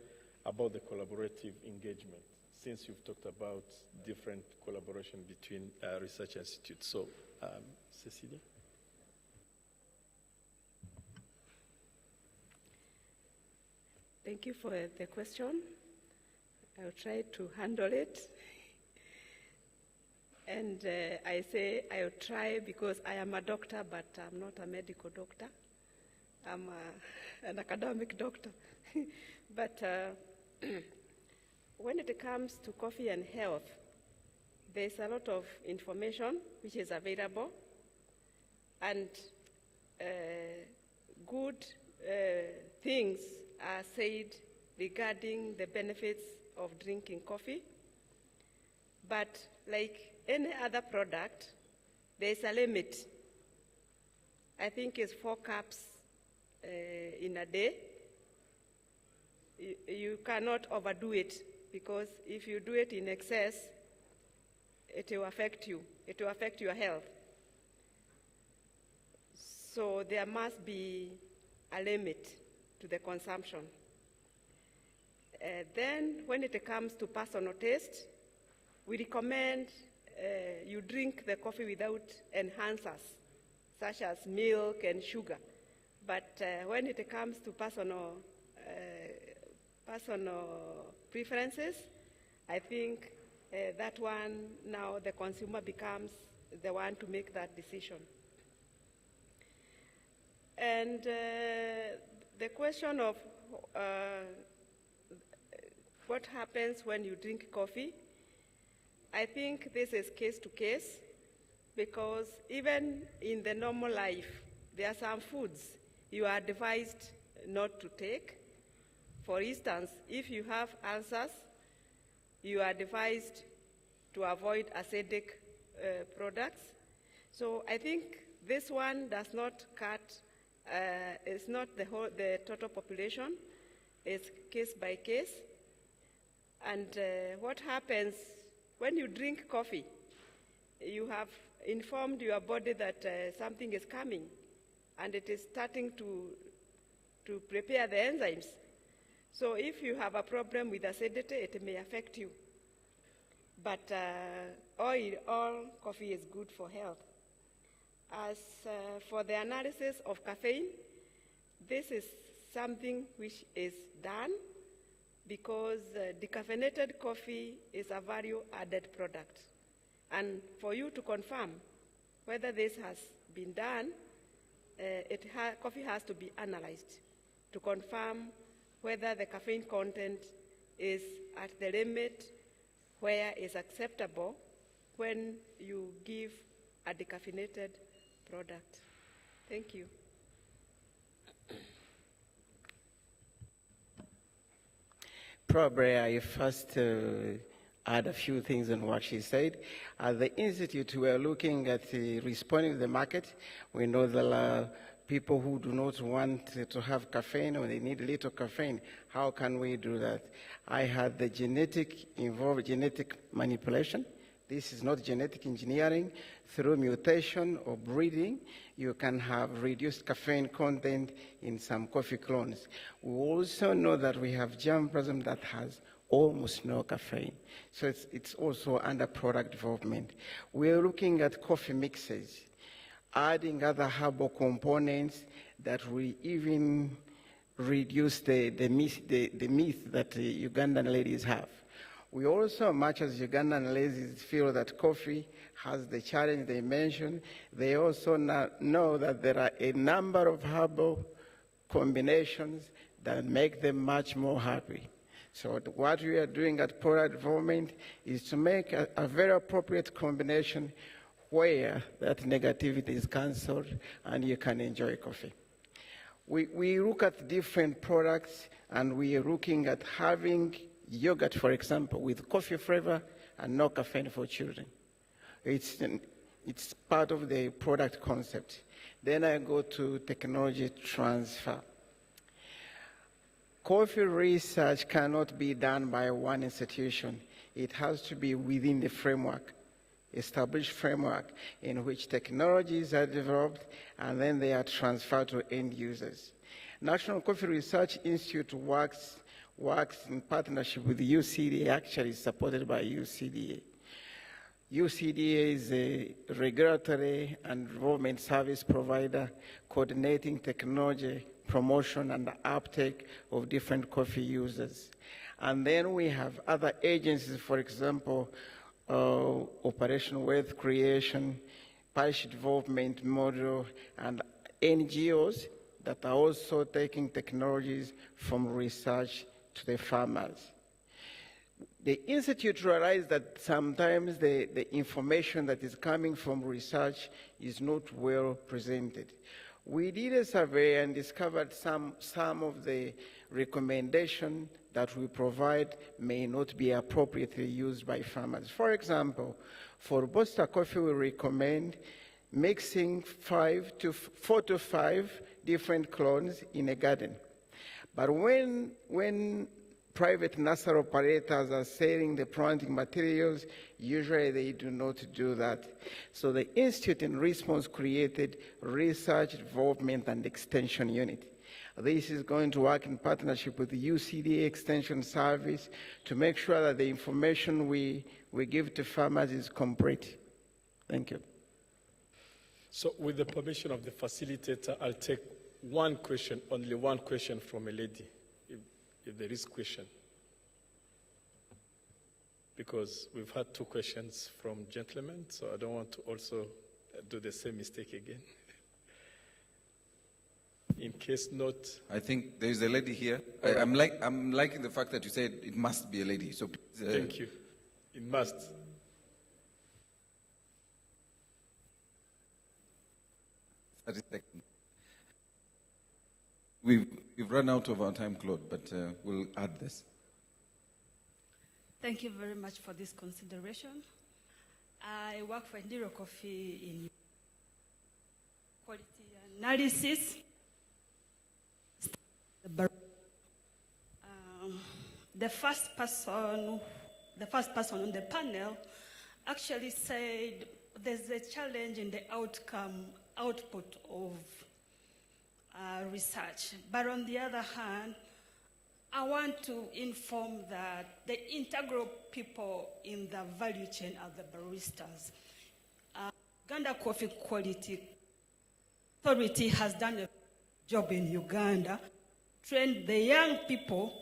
about the collaborative engagement, since you've talked about different collaboration between research institutes. So, Cecilia. Thank you for the question. I'll try to handle it. And I say I'll try because I am a doctor, but I'm not a medical doctor. I'm an academic doctor. But when it comes to coffee and health, there's a lot of information which is available, and good things are said regarding the benefits of drinking coffee. But like any other product, there's a limit. I think it's 4 cups in a day. You cannot overdo it, because if you do it in excess, it will affect you. It will affect your health. So there must be a limit to the consumption. Then when it comes to personal taste, we recommend you drink the coffee without enhancers, such as milk and sugar. But when it comes to personal preferences, I think that one, now the consumer becomes the one to make that decision. And the question of what happens when you drink coffee, I think this is case to case, because even in the normal life, there are some foods you are advised not to take. For instance, if you have ulcers, you are advised to avoid acidic products. So I think this one does not cut, it's not the total population, it's case by case. And what happens when you drink coffee, you have informed your body that something is coming, and it is starting to prepare the enzymes. So if you have a problem with acidity, it may affect you. But all coffee is good for health. As for the analysis of caffeine, this is something which is done because decaffeinated coffee is a value-added product. And for you to confirm whether this has been done, coffee has to be analyzed to confirm whether the caffeine content is at the limit where it's acceptable when you give a decaffeinated product. Thank you. Probably I first add a few things on what she said. At the Institute, we are looking at responding to the market. We know there are people who do not want to have caffeine or they need little caffeine. How can we do that? I had the genetic manipulation. This is not genetic engineering. Through mutation or breeding, you can have reduced caffeine content in some coffee clones. We also know that we have germplasm that has almost no caffeine. So it's also under product development. We're looking at coffee mixes, adding other herbal components that will even reduce the myth that Ugandan ladies have. We also, much as Ugandan ladies feel that coffee has the challenge they mentioned, they also know that there are a number of herbal combinations that make them much more happy. So what we are doing at product development is to make a very appropriate combination where that negativity is cancelled and you can enjoy coffee. We look at different products, and we are looking at having yogurt, for example, with coffee flavor and no caffeine for children. It's part of the product concept. Then I go to technology transfer. Coffee research cannot be done by one institution. It has to be within the framework, established framework in which technologies are developed and then they are transferred to end users. National Coffee Research Institute works in partnership with UCDA, actually supported by UCDA. UCDA is a regulatory and development service provider coordinating technology, promotion, and uptake of different coffee users. And then we have other agencies, for example, Operation Wealth Creation, Parish Development Model, and NGOs that are also taking technologies from research to the farmers. The Institute realized that sometimes the information that is coming from research is not well presented. We did a survey and discovered some of the recommendations that we provide may not be appropriately used by farmers. For example, for Robusta coffee, we recommend mixing 4 to 5 different clones in a garden. But when private nursery operators are selling the planting materials, usually they do not do that. So the Institute in response created Research, Development and Extension Unit. This is going to work in partnership with the UCDA Extension Service to make sure that the information we give to farmers is complete. Thank you. So with the permission of the facilitator, I'll take one question, only one question from a lady, if there is question. Because we've had 2 questions from gentlemen, so I don't want to also do the same mistake again. In case not, I think there is a lady here. I'm liking the fact that you said it must be a lady. So please, thank you. It must. We've run out of our time, Claude, but we'll add this. Thank you very much for this consideration. I work for Ndiro Coffee in quality analysis. The first person on the panel actually said there's a challenge in the output of research. But on the other hand, I want to inform that the integral people in the value chain are the baristas. Uganda Coffee Quality Authority has done a job in Uganda, trained the young people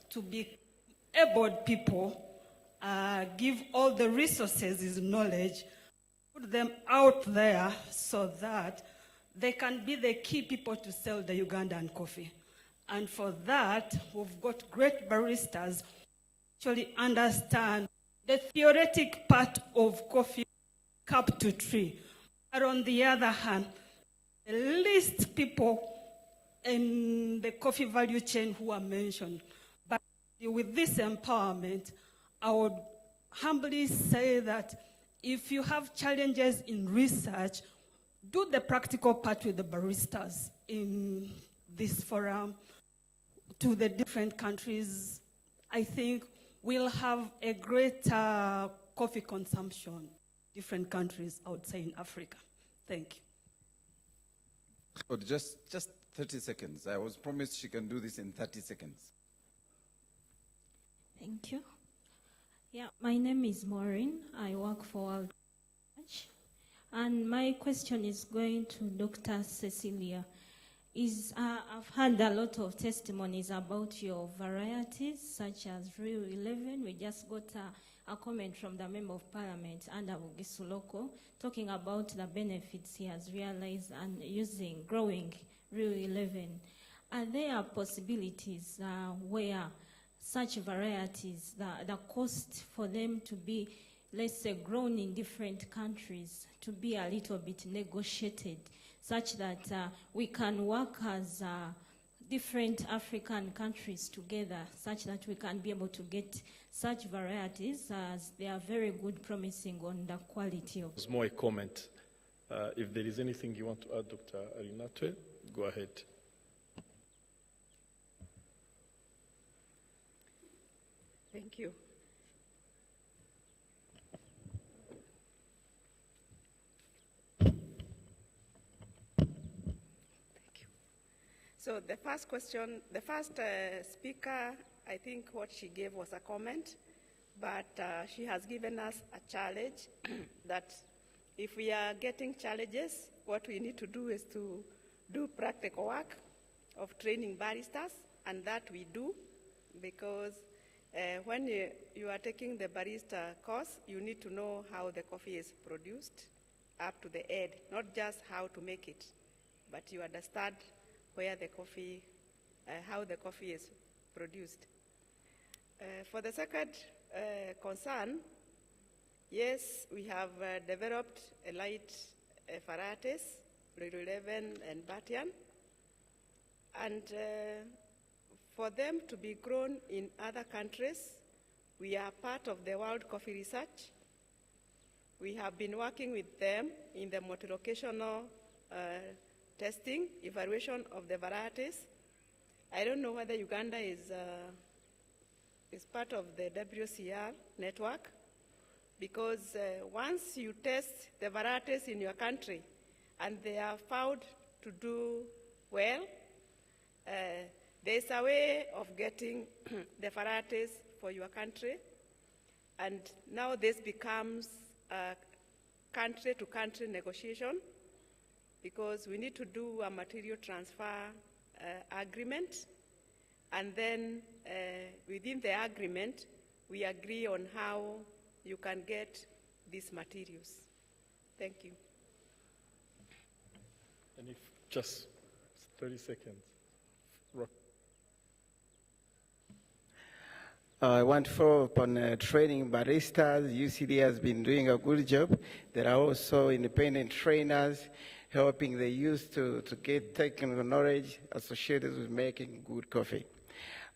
to be able people, give all the resources, knowledge, put them out there so that they can be the key people to sell the Ugandan coffee. And for that, we've got great baristas who actually understand the theoretic part of coffee cup to tree. But on the other hand, the least people in the coffee value chain who are mentioned. But with this empowerment, I would humbly say that if you have challenges in research, do the practical part with the baristas in this forum to the different countries. I think we'll have a greater coffee consumption in different countries outside in Africa. Thank you. Oh, just 30 seconds. I was promised she can do this in 30 seconds. Thank you. Yeah, my name is Maureen. I work for World Research. And my question is going to Dr. Cecilia. I've heard a lot of testimonies about your varieties, such as Rio 11. We just got a comment from the Member of Parliament, Anda Gisuloko, talking about the benefits he has realized and growing Rio 11. Are there possibilities where such varieties, the cost for them to be, let's say, grown in different countries, to be a little bit negotiated, such that we can work as different African countries together, such that we can be able to get such varieties as they are very good, promising on the quality of. It's more a comment. If there is anything you want to add, Dr. Arinatwe, go ahead. Thank you. So the first question, the first speaker, I think what she gave was a comment, but she has given us a challenge that if we are getting challenges, what we need to do is to do practical work of training baristas, and that we do, because when you are taking the barista course, you need to know how the coffee is produced up to the end, not just how to make it, but you understand where the coffee, how the coffee is produced. For the second concern, yes, we have developed a light varieties, Rio 11 and Batian, and for them to be grown in other countries, we are part of the World Coffee Research. We have been working with them in the multi-locational testing, evaluation of the varieties. I don't know whether Uganda is part of the WCR network, because once you test the varieties in your country and they are found to do well, there's a way of getting the varieties for your country, and now this becomes a country-to-country negotiation, because we need to do a material transfer agreement, and then within the agreement, we agree on how you can get these materials. Thank you. And if just 30 seconds. I want to follow up on training baristas. UCD has been doing a good job. There are also independent trainers helping the youth to get technical knowledge associated with making good coffee.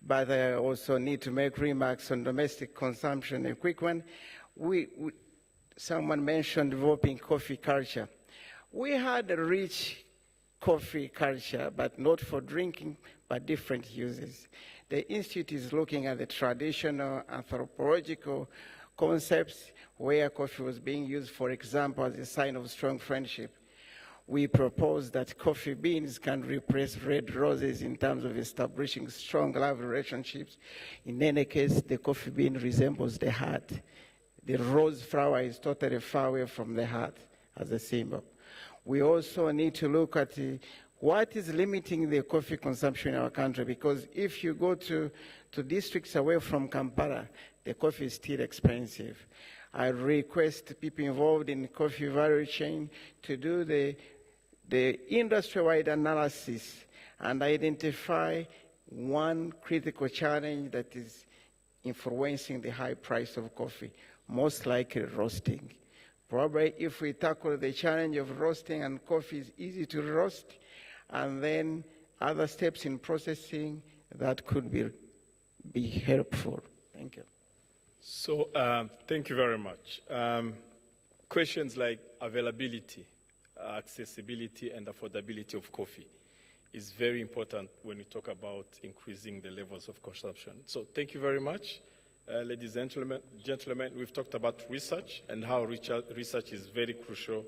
but I also need to make remarks on domestic consumption. A quick one. Someone mentioned developing coffee culture. We had a rich coffee culture, but not for drinking, but different uses. The Institute is looking at the traditional anthropological concepts where coffee was being used, for example, as a sign of strong friendship. We propose that coffee beans can replace red roses in terms of establishing strong love relationships. In any case, the coffee bean resembles the heart. The rose flower is totally far away from the heart as a symbol. We also need to look at what is limiting the coffee consumption in our country, because if you go to districts away from Kampala, the coffee is still expensive. I request people involved in the coffee value chain to do the industry-wide analysis and identify one critical challenge that is influencing the high price of coffee, most likely roasting. Probably if we tackle the challenge of roasting, and coffee is easy to roast, and then other steps in processing, that could be helpful. Thank you. So thank you very much. Questions like availability, accessibility, and affordability of coffee is very important when we talk about increasing the levels of consumption. So thank you very much. Ladies and gentlemen, we've talked about research and how research is very crucial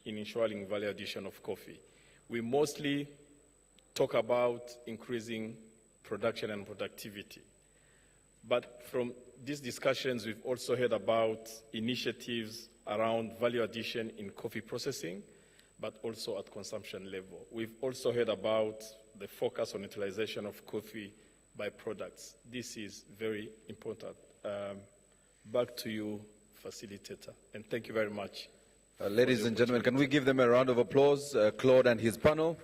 in ensuring value addition of coffee. We mostly talk about increasing production and productivity. But from these discussions, we've also heard about initiatives around value addition in coffee processing, but also at consumption level. We've also heard about the focus on utilization of coffee byproducts. This is very important. Back to you, facilitator, and thank you very much. Ladies and gentlemen, can we give them a round of applause, Claude and his panel?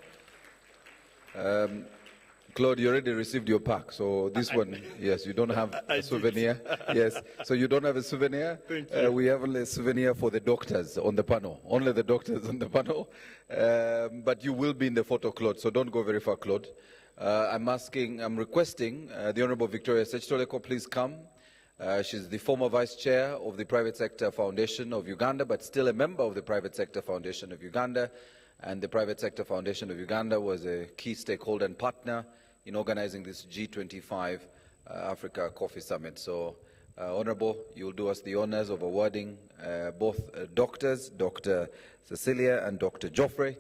Claude, you already received your pack, so this one, yes, you don't have a souvenir. Yes, so you don't have a souvenir. Thank you. We have only a souvenir for the doctors on the panel, only the doctors on the panel. But you will be in the photo, Claude, so don't go very far, Claude. I'm requesting the Honorable Victoria Sechitoleko, please come. She's the former Vice Chair of the Private Sector Foundation of Uganda, but still a member of the Private Sector Foundation of Uganda. And the Private Sector Foundation of Uganda was a key stakeholder and partner in organizing this G-25 Africa Coffee Summit. So, Honorable, you'll do us the honors of awarding both doctors, Dr. Cecilia and Dr. Geoffrey,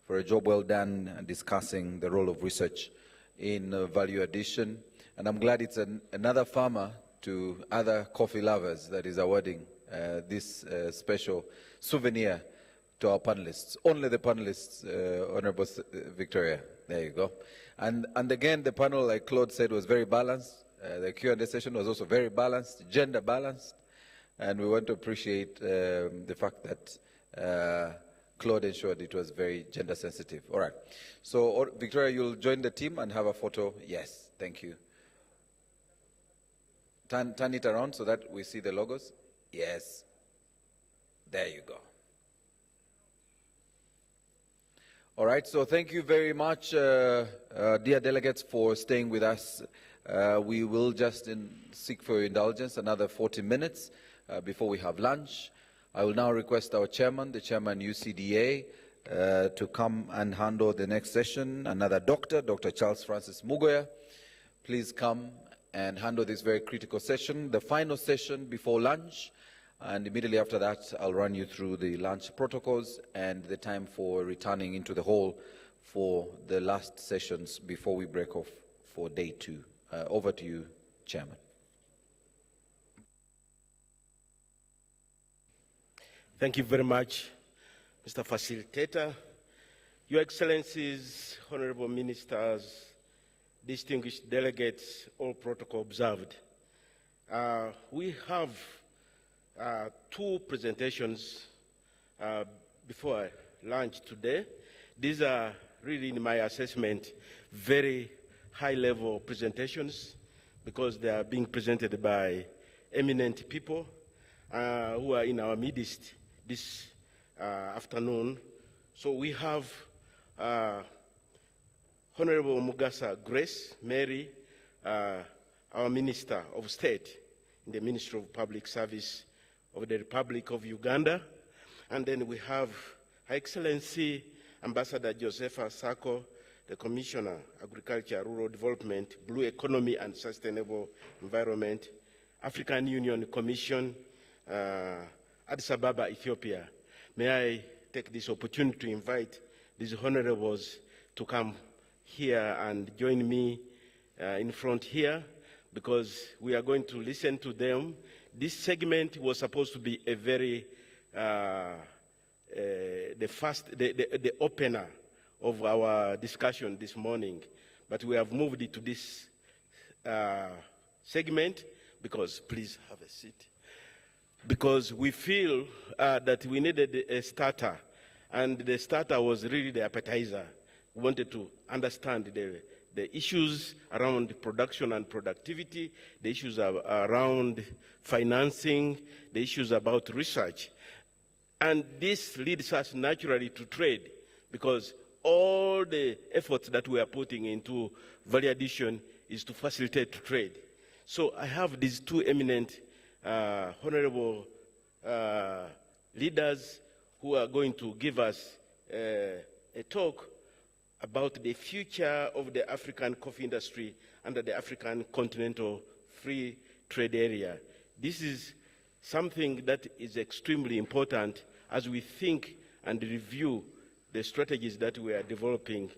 for a job well done discussing the role of research in value addition. And I'm glad it's another farmer to other coffee lovers that is awarding this special souvenir to our panelists. Only the panelists, Honorable Victoria. There you go. And again, the panel, like Claude said, was very balanced. The Q&A session was also very balanced, gender balanced. And we want to appreciate the fact that Claude ensured it was very gender sensitive. All right. So, Victoria, you'll join the team and have a photo. Yes, thank you. Turn it around so that we see the logos. Yes. There you go. All right, so thank you very much, dear delegates, for staying with us. We will just seek for your indulgence another 40 minutes before we have lunch. I will now request our chairman, the chairman UCDA, to come and handle the next session. Another doctor, Dr. Charles Francis Mugoya, please come and handle this very critical session, the final session before lunch. And immediately after that, I'll run you through the lunch protocols and the time for returning into the hall for the last sessions before we break off for day 2. Over to you, Chairman. Thank you very much, Mr. Facilitator. Your Excellencies, Honorable Ministers, distinguished delegates, all protocol observed. We have 2 presentations before lunch today. These are really, in my assessment, very high-level presentations because they are being presented by eminent people who are in our midst this afternoon. So we have Honorable Mugasa Grace Mary, our Minister of State in the Ministry of Public Service of the Republic of Uganda. And then we have Her Excellency Ambassador Josepha Sako, the Commissioner, Agriculture, Rural Development, Blue Economy and Sustainable Environment, African Union Commission, Addis Ababa, Ethiopia. May I take this opportunity to invite these honorables to come here and join me in front here, because we are going to listen to them. This segment was supposed to be a very, the opener of our discussion this morning, but we have moved it to this segment because, please have a seat, because we feel that we needed a starter, and the starter was really the appetizer. We wanted to understand the issues around production and productivity, the issues around financing, the issues about research. And this leads us naturally to trade, because all the efforts that we are putting into value addition is to facilitate trade. So I have these two eminent, honorable leaders who are going to give us a talk about the future of the African coffee industry under the African Continental Free Trade Area. This is something that is extremely important as we think and review the strategies that we are developing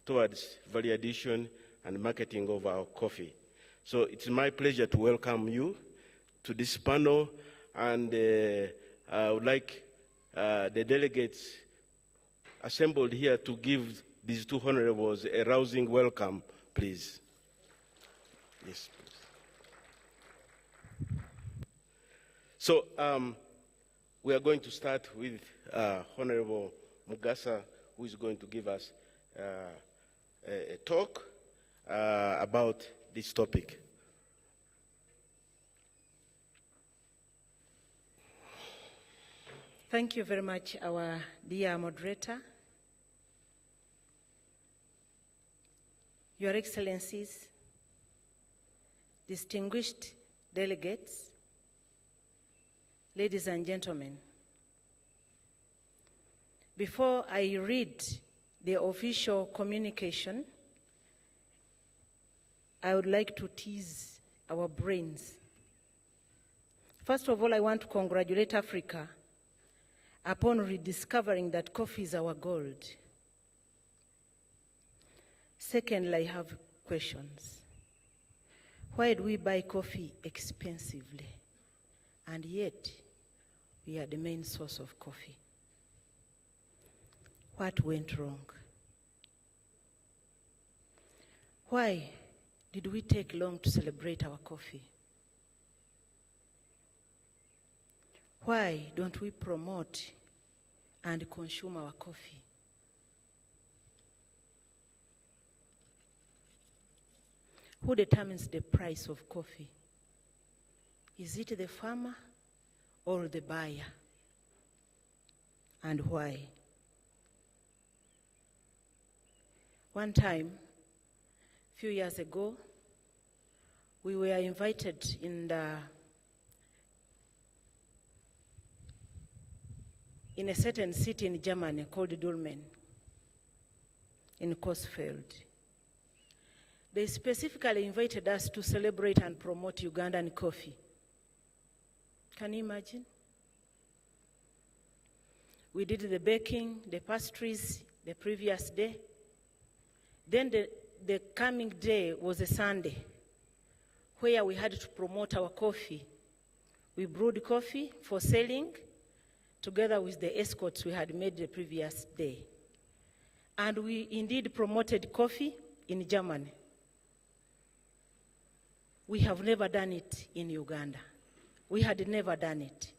towards value addition and marketing of our coffee. So it's my pleasure to welcome you to this panel, and I would like the delegates assembled here to give these two honorables a rousing welcome, please. Yes, please. So we are going to start with Honorable Mugasa, who is going to give us a talk about this topic. Thank you very much, our dear moderator. Your Excellencies, distinguished delegates, ladies and gentlemen, before I read the official communication, I would like to tease our brains. First of all, I want to congratulate Africa upon rediscovering that coffee is our gold. Secondly, I have questions. Why do we buy coffee expensively, and yet we are the main source of coffee? What went wrong? Why did we take long to celebrate our coffee? Why don't we promote and consume our coffee? Who determines the price of coffee? Is it the farmer or the buyer? And why? One time, a few years ago, we were invited in a certain city in Germany called Dülmen, in Coesfeld. They specifically invited us to celebrate and promote Ugandan coffee. Can you imagine? We did the baking, the pastries the previous day. Then the coming day was a Sunday, where we had to promote our coffee. We brewed coffee for selling, together with the escorts we had made the previous day. And we indeed promoted coffee in Germany. We have never done it in Uganda. We had never done it.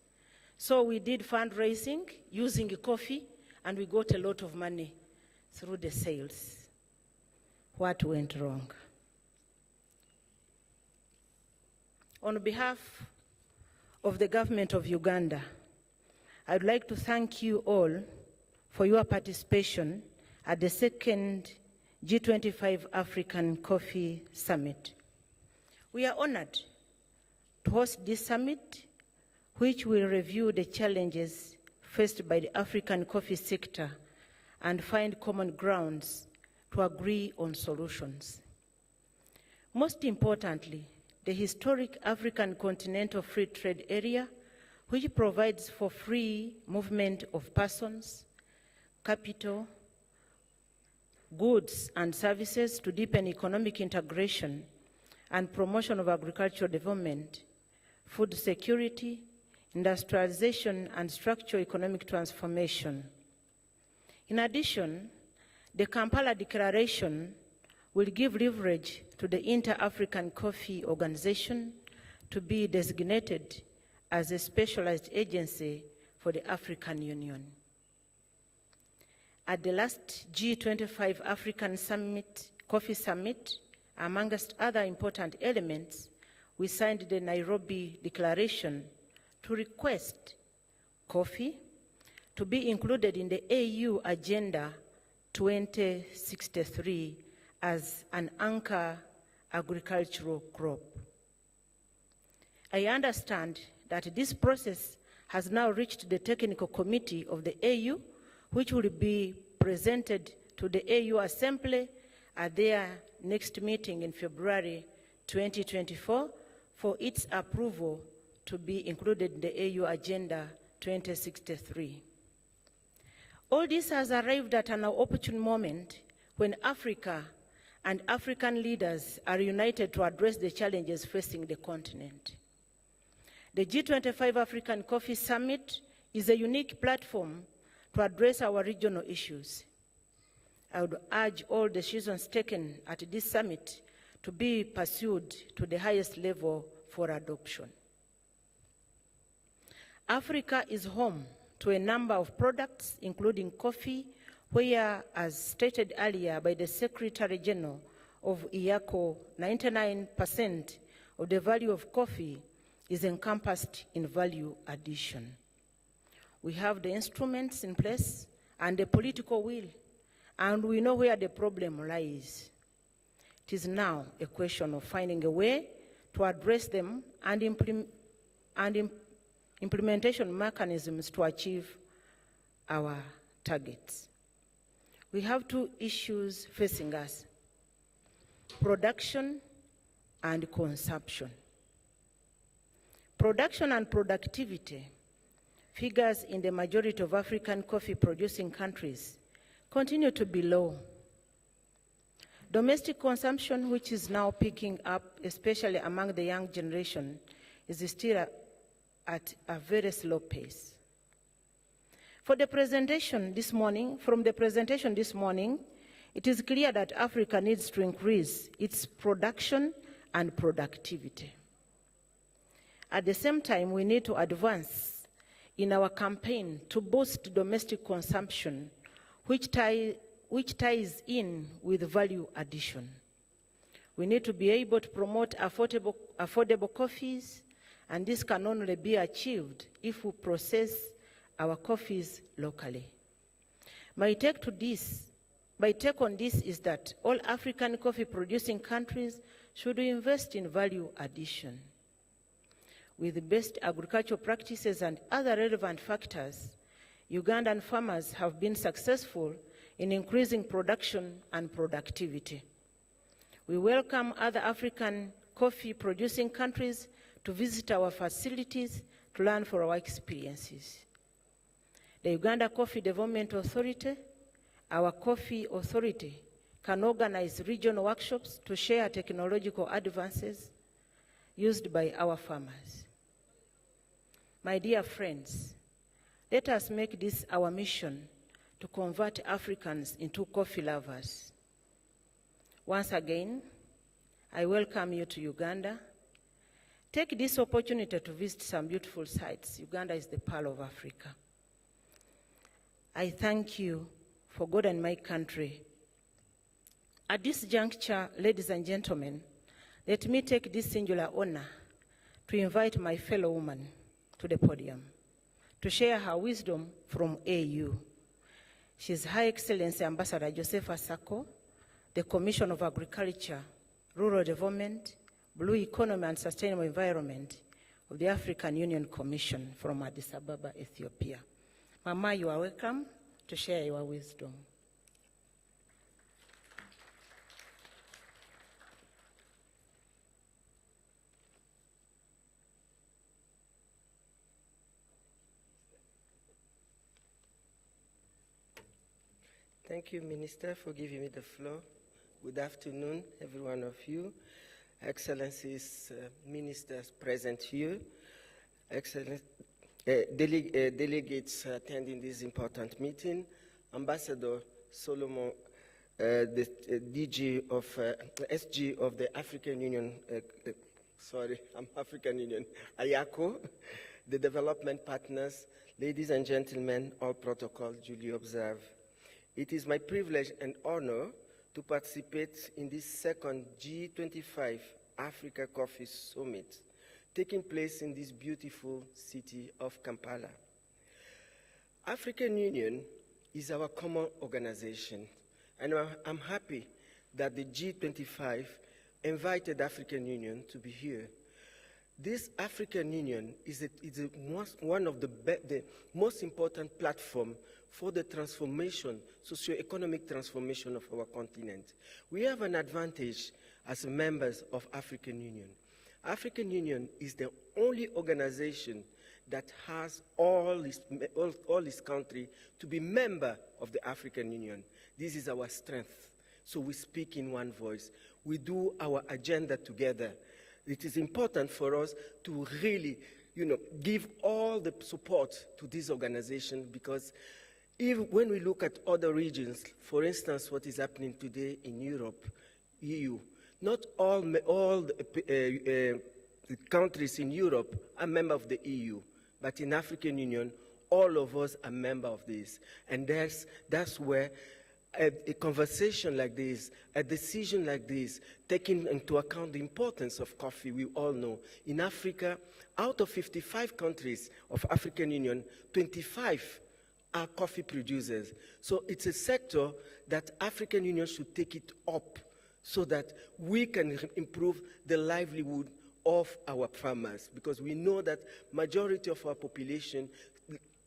So we did fundraising using coffee, and we got a lot of money through the sales. What went wrong? On behalf of the government of Uganda, I'd like to thank you all for your participation at the second G-25 African Coffee Summit. We are honored to host this summit, which will review the challenges faced by the African coffee sector and find common grounds to agree on solutions. Most importantly, the historic African Continental Free Trade Area, which provides for free movement of persons, capital, goods, and services to deepen economic integration and promotion of agricultural development, food security, industrialization, and structural economic transformation. In addition, the Kampala Declaration will give leverage to the Inter-African Coffee Organization to be designated as a specialized agency for the African Union. At the last G-25 African Coffee Summit, amongst other important elements, we signed the Nairobi Declaration to request coffee to be included in the AU Agenda 2063 as an anchor agricultural crop. I understand that this process has now reached the technical committee of the AU, which will be presented to the AU Assembly at their next meeting in February 2024 for its approval to be included in the AU Agenda 2063. All this has arrived at an opportune moment when Africa and African leaders are united to address the challenges facing the continent. The G25 African Coffee Summit is a unique platform to address our regional issues. I would urge all decisions taken at this summit to be pursued to the highest level for adoption. Africa is home to a number of products, including coffee, where, as stated earlier by the Secretary General of IACO, 99% of the value of coffee is encompassed in value addition. We have the instruments in place and the political will, and we know where the problem lies. It is now a question of finding a way to address them and implementation mechanisms to achieve our targets. We have two issues facing us: production and consumption. Production and productivity figures in the majority of African coffee-producing countries continue to be low. Domestic consumption, which is now picking up, especially among the young generation, is still at a very slow pace. From the presentation this morning, it is clear that Africa needs to increase its production and productivity. At the same time, we need to advance in our campaign to boost domestic consumption, which ties in with value addition. We need to be able to promote affordable coffees, and this can only be achieved if we process our coffees locally. My take on this is that all African coffee-producing countries should invest in value addition. With the best agricultural practices and other relevant factors, Ugandan farmers have been successful in increasing production and productivity. We welcome other African coffee-producing countries to visit our facilities to learn from our experiences. The Uganda Coffee Development Authority, our coffee authority, can organize regional workshops to share technological advances used by our farmers. My dear friends, let us make this our mission to convert Africans into coffee lovers. Once again, I welcome you to Uganda. Take this opportunity to visit some beautiful sites. Uganda is the pearl of Africa. I thank you for God and my country. At this juncture, ladies and gentlemen, let me take this singular honor to invite my fellow woman to the podium to share her wisdom from AU. She is High Excellency Ambassador Josepha Sako, the Commissioner of Agriculture, Rural Development, Blue Economy and Sustainable Environment of the African Union Commission from Addis Ababa, Ethiopia. Mama, you are welcome to share your wisdom. Thank you, Minister, for giving me the floor. Good afternoon, every one of you. Excellencies, ministers present here, delegates attending this important meeting, Ambassador Solomon, the DG of SG of the African Union, African Union, AYACO, the development partners, ladies and gentlemen, all protocol duly observed. It is my privilege and honor to participate in this second G-25 Africa Coffee Summit, taking place in this beautiful city of Kampala. African Union is our common organization, and I'm happy that the G-25 invited African Union to be here. This African Union is one of the most important platforms for the transformation, socio-economic transformation of our continent. We have an advantage as members of African Union. African Union is the only organization that has all its countries to be member of the African Union. This is our strength. So we speak in one voice. We do our agenda together. It is important for us to really, give all the support to this organization, because even when we look at other regions, for instance, what is happening today in Europe, EU, not all the countries in Europe are members of the EU, but in African Union, all of us are members of this. And that's where a conversation like this, a decision like this, taking into account the importance of coffee, we all know. In Africa, out of 55 countries of African Union, 25 are coffee producers. So it's a sector that African Union should take it up so that we can improve the livelihood of our farmers, because we know that majority of our population,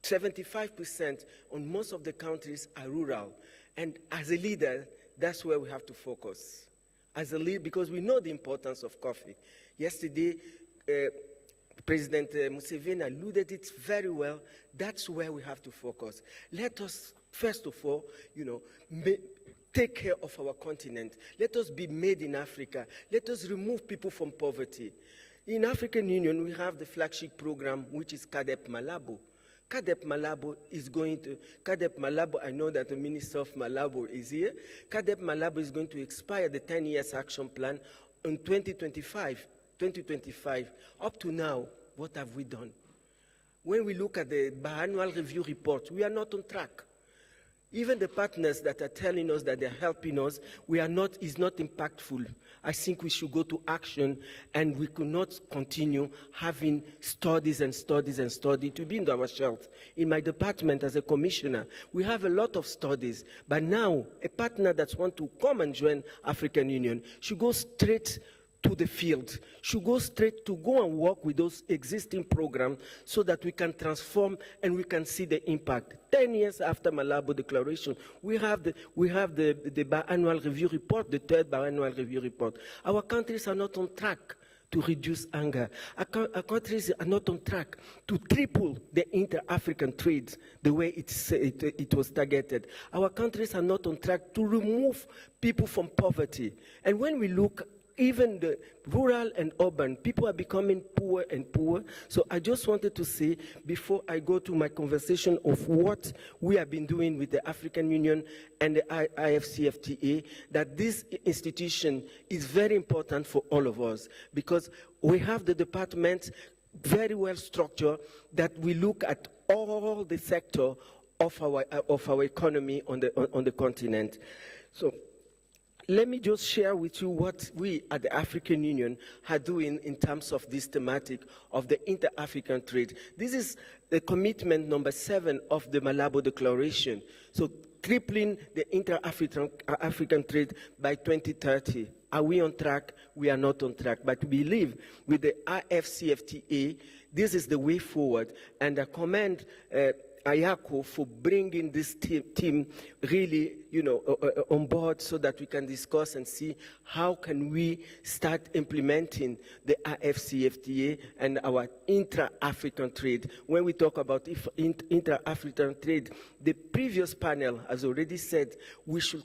75% on most of the countries, are rural. And as a leader, that's where we have to focus. As a leader, because we know the importance of coffee. Yesterday, President Museveni alluded it very well. That's where we have to focus. Let us, first of all, take care of our continent. Let us be made in Africa. Let us remove people from poverty. In African Union, we have the flagship program, which is KADEP Malabo. KADEP Malabo is going to, KADEP Malabo, I know that the Minister of Malabo is here. KADEP Malabo is going to expire the 10 years action plan in 2025. Up to now, what have we done? When we look at the biannual review report, we are not on track. Even the partners that are telling us that they're helping us, is not impactful. I think we should go to action, and we could not continue having studies and studies and studies to be in our shelf. In my department as a commissioner, we have a lot of studies, but now a partner that wants to come and join African Union should go straight to the field, should go straight to go and work with those existing programs so that we can transform and we can see the impact. 10 years after Malabo Declaration, we have the biannual review report, the third biannual review report. Our countries are not on track to reduce hunger. Our countries are not on track to triple the inter-African trade the way it was targeted. Our countries are not on track to remove people from poverty. And when we look, even the rural and urban, people are becoming poorer and poorer. So I just wanted to say, before I go to my conversation of what we have been doing with the African Union and the IFCFTA, that this institution is very important for all of us, because we have the department very well structured that we look at all the sector of our economy on the continent. So let me just share with you what we at the African Union are doing in terms of this thematic of the inter-African trade. This is the commitment number 7 of the Malabo Declaration. So tripling the inter-African trade by 2030. Are we on track? We are not on track. But we believe with the IFCFTA, this is the way forward. And I commend Ayako for bringing this team really, on board so that we can discuss and see how can we start implementing the IFCFTA and our intra-African trade. When we talk about intra-African trade, the previous panel has already said we should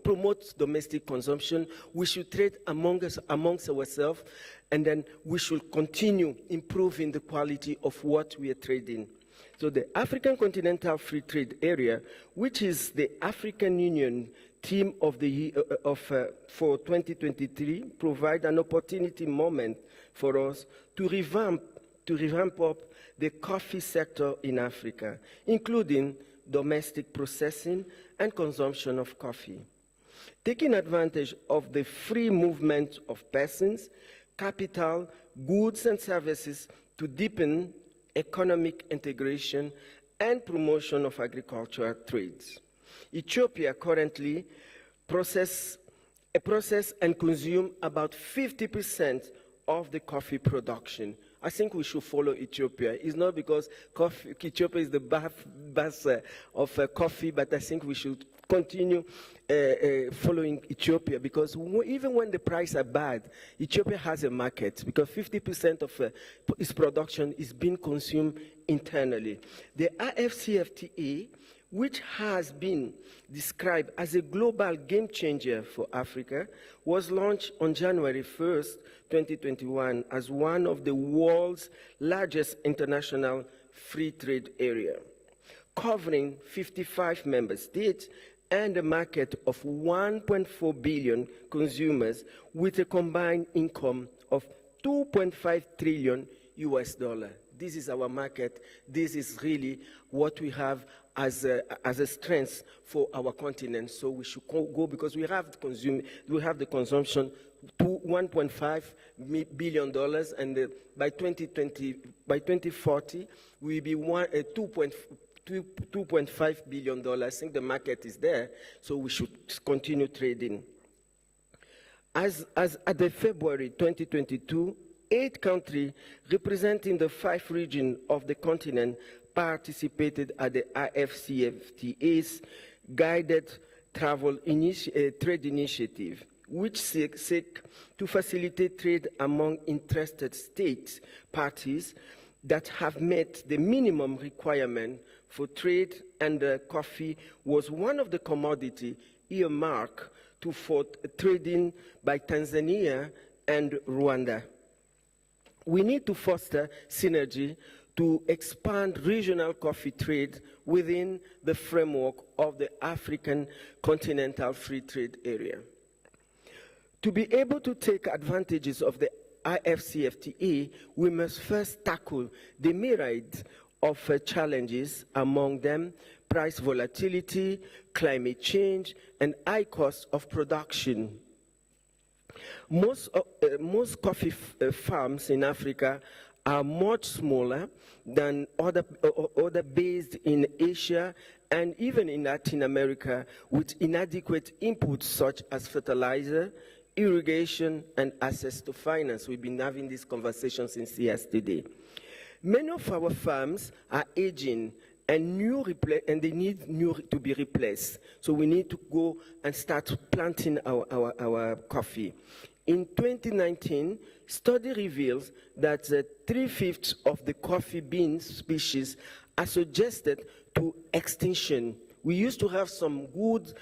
promote domestic consumption. We should trade amongst ourselves, and then we should continue improving the quality of what we are trading. So the African Continental Free Trade Area, which is the African Union theme of the for 2023, provide an opportunity moment for us to revamp up the coffee sector in Africa, including domestic processing and consumption of coffee. Taking advantage of the free movement of persons, capital, goods, and services to deepen economic integration and promotion of agricultural trades. Ethiopia currently process and consume about 50% of the coffee production. I think we should follow Ethiopia. It's not because Ethiopia is the birth of coffee, but I think we should continue following Ethiopia, because even when the prices are bad, Ethiopia has a market, because 50% of its production is being consumed internally. The IFCFTA, which has been described as a global game changer for Africa, was launched on January 1st, 2021 as one of the world's largest international free trade area, covering 55 member states and a market of 1.4 billion consumers with a combined income of $2.5 trillion US. This is our market. This is really what we have as a strength for our continent. So we should go, because we have the consumption to $1.5 billion, and by 2040 we will be $2.5 billion. I think the market is there, so we should continue trading. As at the February 2022, 8 countries representing the 5 regions of the continent participated at the IFCFTA's guided travel trade initiative, which seek to facilitate trade among interested states parties that have met the minimum requirement for trade, and coffee was one of the commodities earmarked for trading by Tanzania and Rwanda. We need to foster synergy to expand regional coffee trade within the framework of the African Continental Free Trade Area. To be able to take advantages of the IFCFTA, we must first tackle the myriad of challenges, among them price volatility, climate change, and high cost of production. Most coffee farms in Africa are much smaller than other based in Asia and even in Latin America, with inadequate inputs such as fertilizer, irrigation, and access to finance. We've been having this conversation since yesterday. Many of our farms are aging and they need to be replaced. So we need to go and start planting our coffee. In 2019, study reveals that 3/5 of the coffee bean species are suggested to extinction. We used to have some good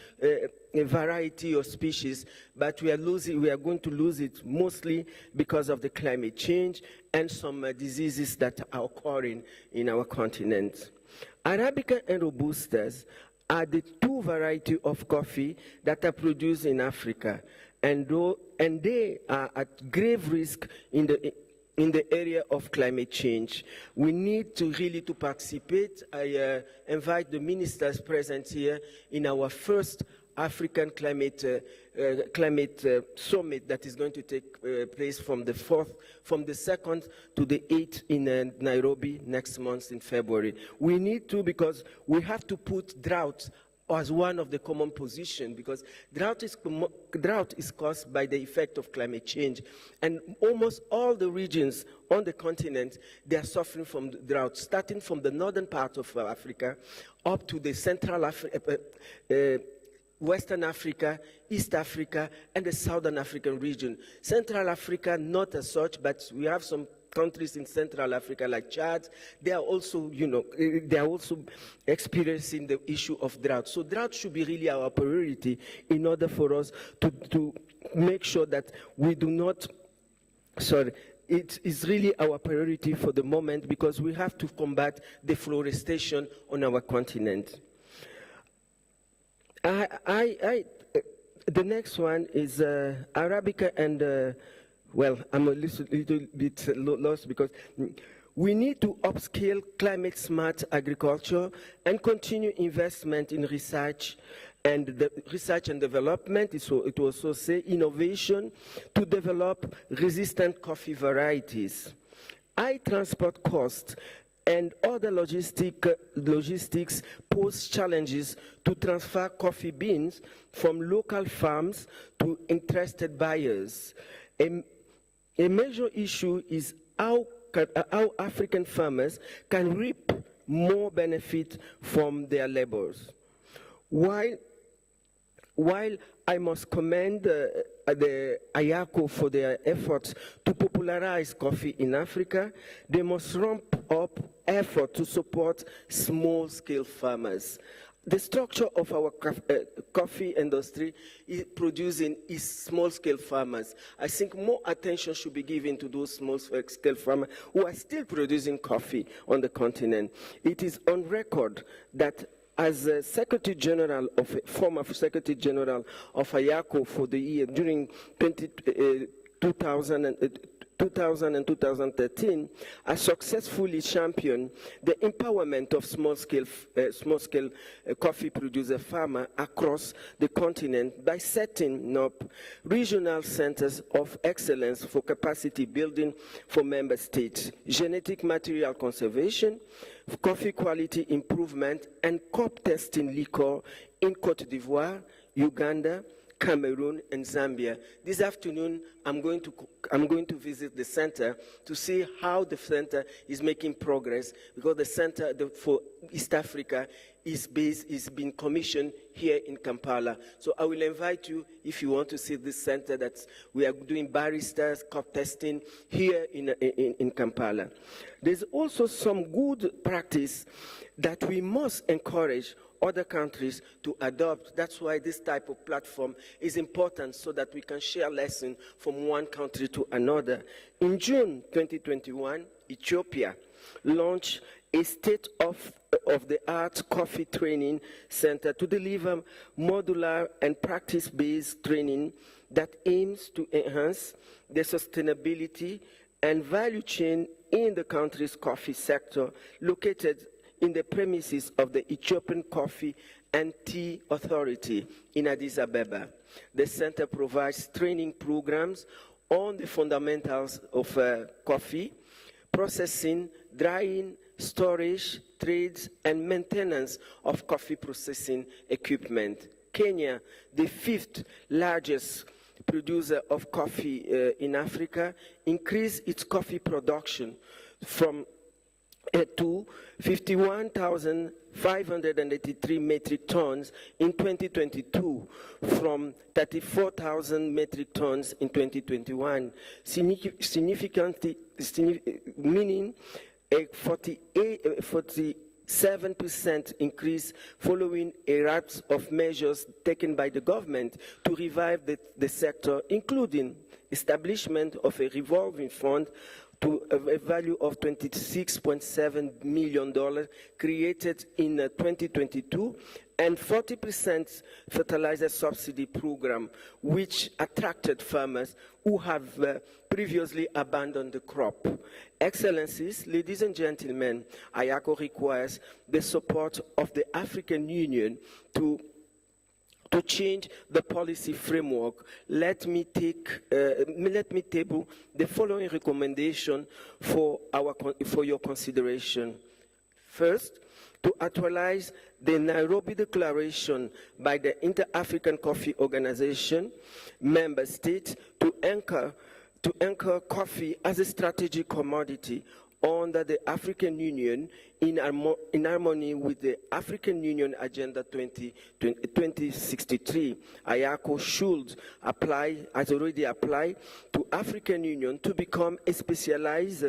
variety of species, but we are going to lose it mostly because of the climate change and some diseases that are occurring in our continent. Arabica and Robustas are the 2 varieties of coffee that are produced in Africa, and they are at grave risk in the area of climate change. We need to really participate. I invite the ministers present here in our first African climate summit that is going to take place from the 2nd to the 8th in Nairobi next month in February. We need to, because we have to put drought as one of the common positions, because drought is caused by the effect of climate change. And almost all the regions on the continent, they are suffering from drought, starting from the northern part of Africa up to the Central Africa, Western Africa, East Africa, and the Southern African region. Central Africa, not as such, but we have some countries in Central Africa like Chad. They are also, they are also experiencing the issue of drought. So drought should be really our priority in order for us to make sure that we do not, it is really our priority for the moment, because we have to combat deforestation on our continent. The next one is Arabica and, well, I'm a little bit lost because we need to upscale climate-smart agriculture and continue investment in research and development. It also say innovation to develop resistant coffee varieties. High transport costs and other logistics pose challenges to transfer coffee beans from local farms to interested buyers. A major issue is how African farmers can reap more benefit from their labors. While I must commend the IACO for their efforts to popularize coffee in Africa, they must ramp up effort to support small-scale farmers. The structure of our coffee industry is producing is small-scale farmers. I think more attention should be given to those small-scale farmers who are still producing coffee on the continent. It is on record that as a former Secretary General of IACO for the year during 2000 and 2013, I successfully championed the empowerment of small-scale coffee producer farmers across the continent by setting up regional centers of excellence for capacity building for member states, genetic material conservation, coffee quality improvement, and crop testing liquor in Côte d'Ivoire, Uganda, Cameroon, and Zambia. This afternoon, I'm going to visit the center to see how the center is making progress, because the center for East Africa is being commissioned here in Kampala. So I will invite you, if you want to see this center, that we are doing baristas, crop testing here in Kampala. There's also some good practice that we must encourage other countries to adopt. That's why this type of platform is important, so that we can share lessons from one country to another. In June 2021, Ethiopia launched a state-of-the-art coffee training center to deliver modular and practice-based training that aims to enhance the sustainability and value chain in the country's coffee sector, located in the premises of the Ethiopian Coffee and Tea Authority in Addis Ababa. The center provides training programs on the fundamentals of coffee, processing, drying, storage, trades, and maintenance of coffee processing equipment. Kenya, the 5th largest producer of coffee in Africa, increased its coffee production from to 51,583 metric tons in 2022 from 34,000 metric tons in 2021, significantly meaning a 47% increase following a raft of measures taken by the government to revive the sector, including establishment of a revolving fund to a value of $26.7 million created in 2022, and 40% fertilizer subsidy program, which attracted farmers who have previously abandoned the crop. Excellencies, ladies and gentlemen, IACO requires the support of the African Union to change the policy framework. Let me table the following recommendation for your consideration. First, to actualize the Nairobi Declaration by the Inter-African Coffee Organization member states to anchor coffee as a strategic commodity under the African Union in harmony with the African Union Agenda 2063. IACO should apply, has already applied to African Union to become a specialized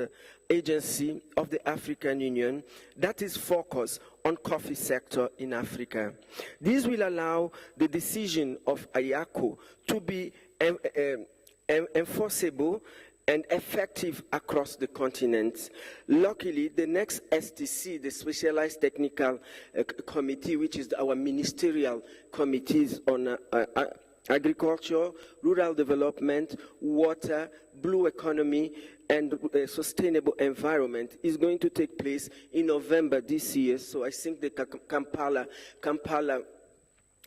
agency of the African Union that is focused on coffee sector in Africa. This will allow the decision of IACO to be enforceable and effective across the continent. Luckily, the next STC, the Specialized Technical Committee, which is our ministerial committees on agriculture, rural development, water, blue economy, and sustainable environment, is going to take place in November this year. So I think the Kampala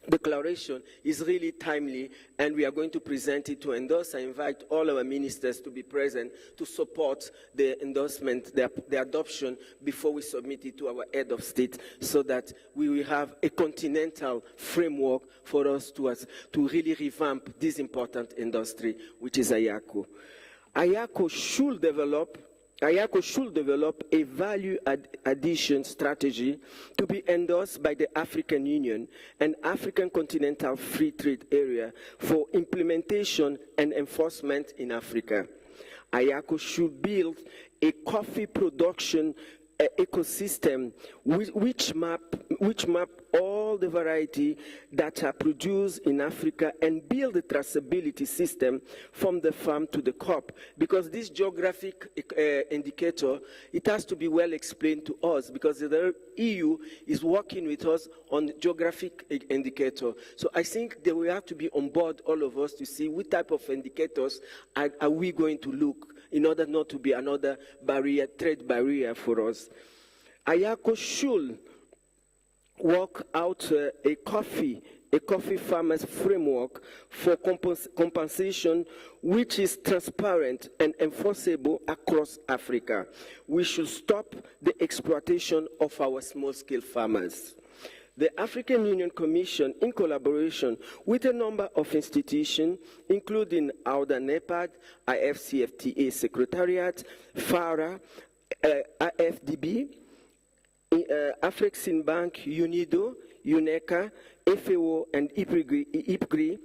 Declaration is really timely, and we are going to present it to endorse. I invite all our ministers to be present to support the endorsement, the adoption, before we submit it to our head of state, so that we will have a continental framework for us to really revamp this important industry, which is IACO. IACO should develop a value addition strategy to be endorsed by the African Union and African Continental Free Trade Area for implementation and enforcement in Africa. IACO should build a coffee production ecosystem which map all the variety that are produced in Africa and build a traceability system from the farm to the cup. Because this geographic indicator, it has to be well explained to us, because the EU is working with us on the geographic indicator. So I think that we have to be on board, all of us, to see what type of indicators are we going to look in order not to be another barrier, trade barrier for us. IACO should work out a coffee farmers framework for compensation which is transparent and enforceable across Africa. We should stop the exploitation of our small-scale farmers. The African Union Commission, in collaboration with a number of institutions, including AUDA NEPAD, IFCFTA Secretariat, FARA, IFDB, Afreximbank, UNIDO, UNECA, FAO, and IPGRI,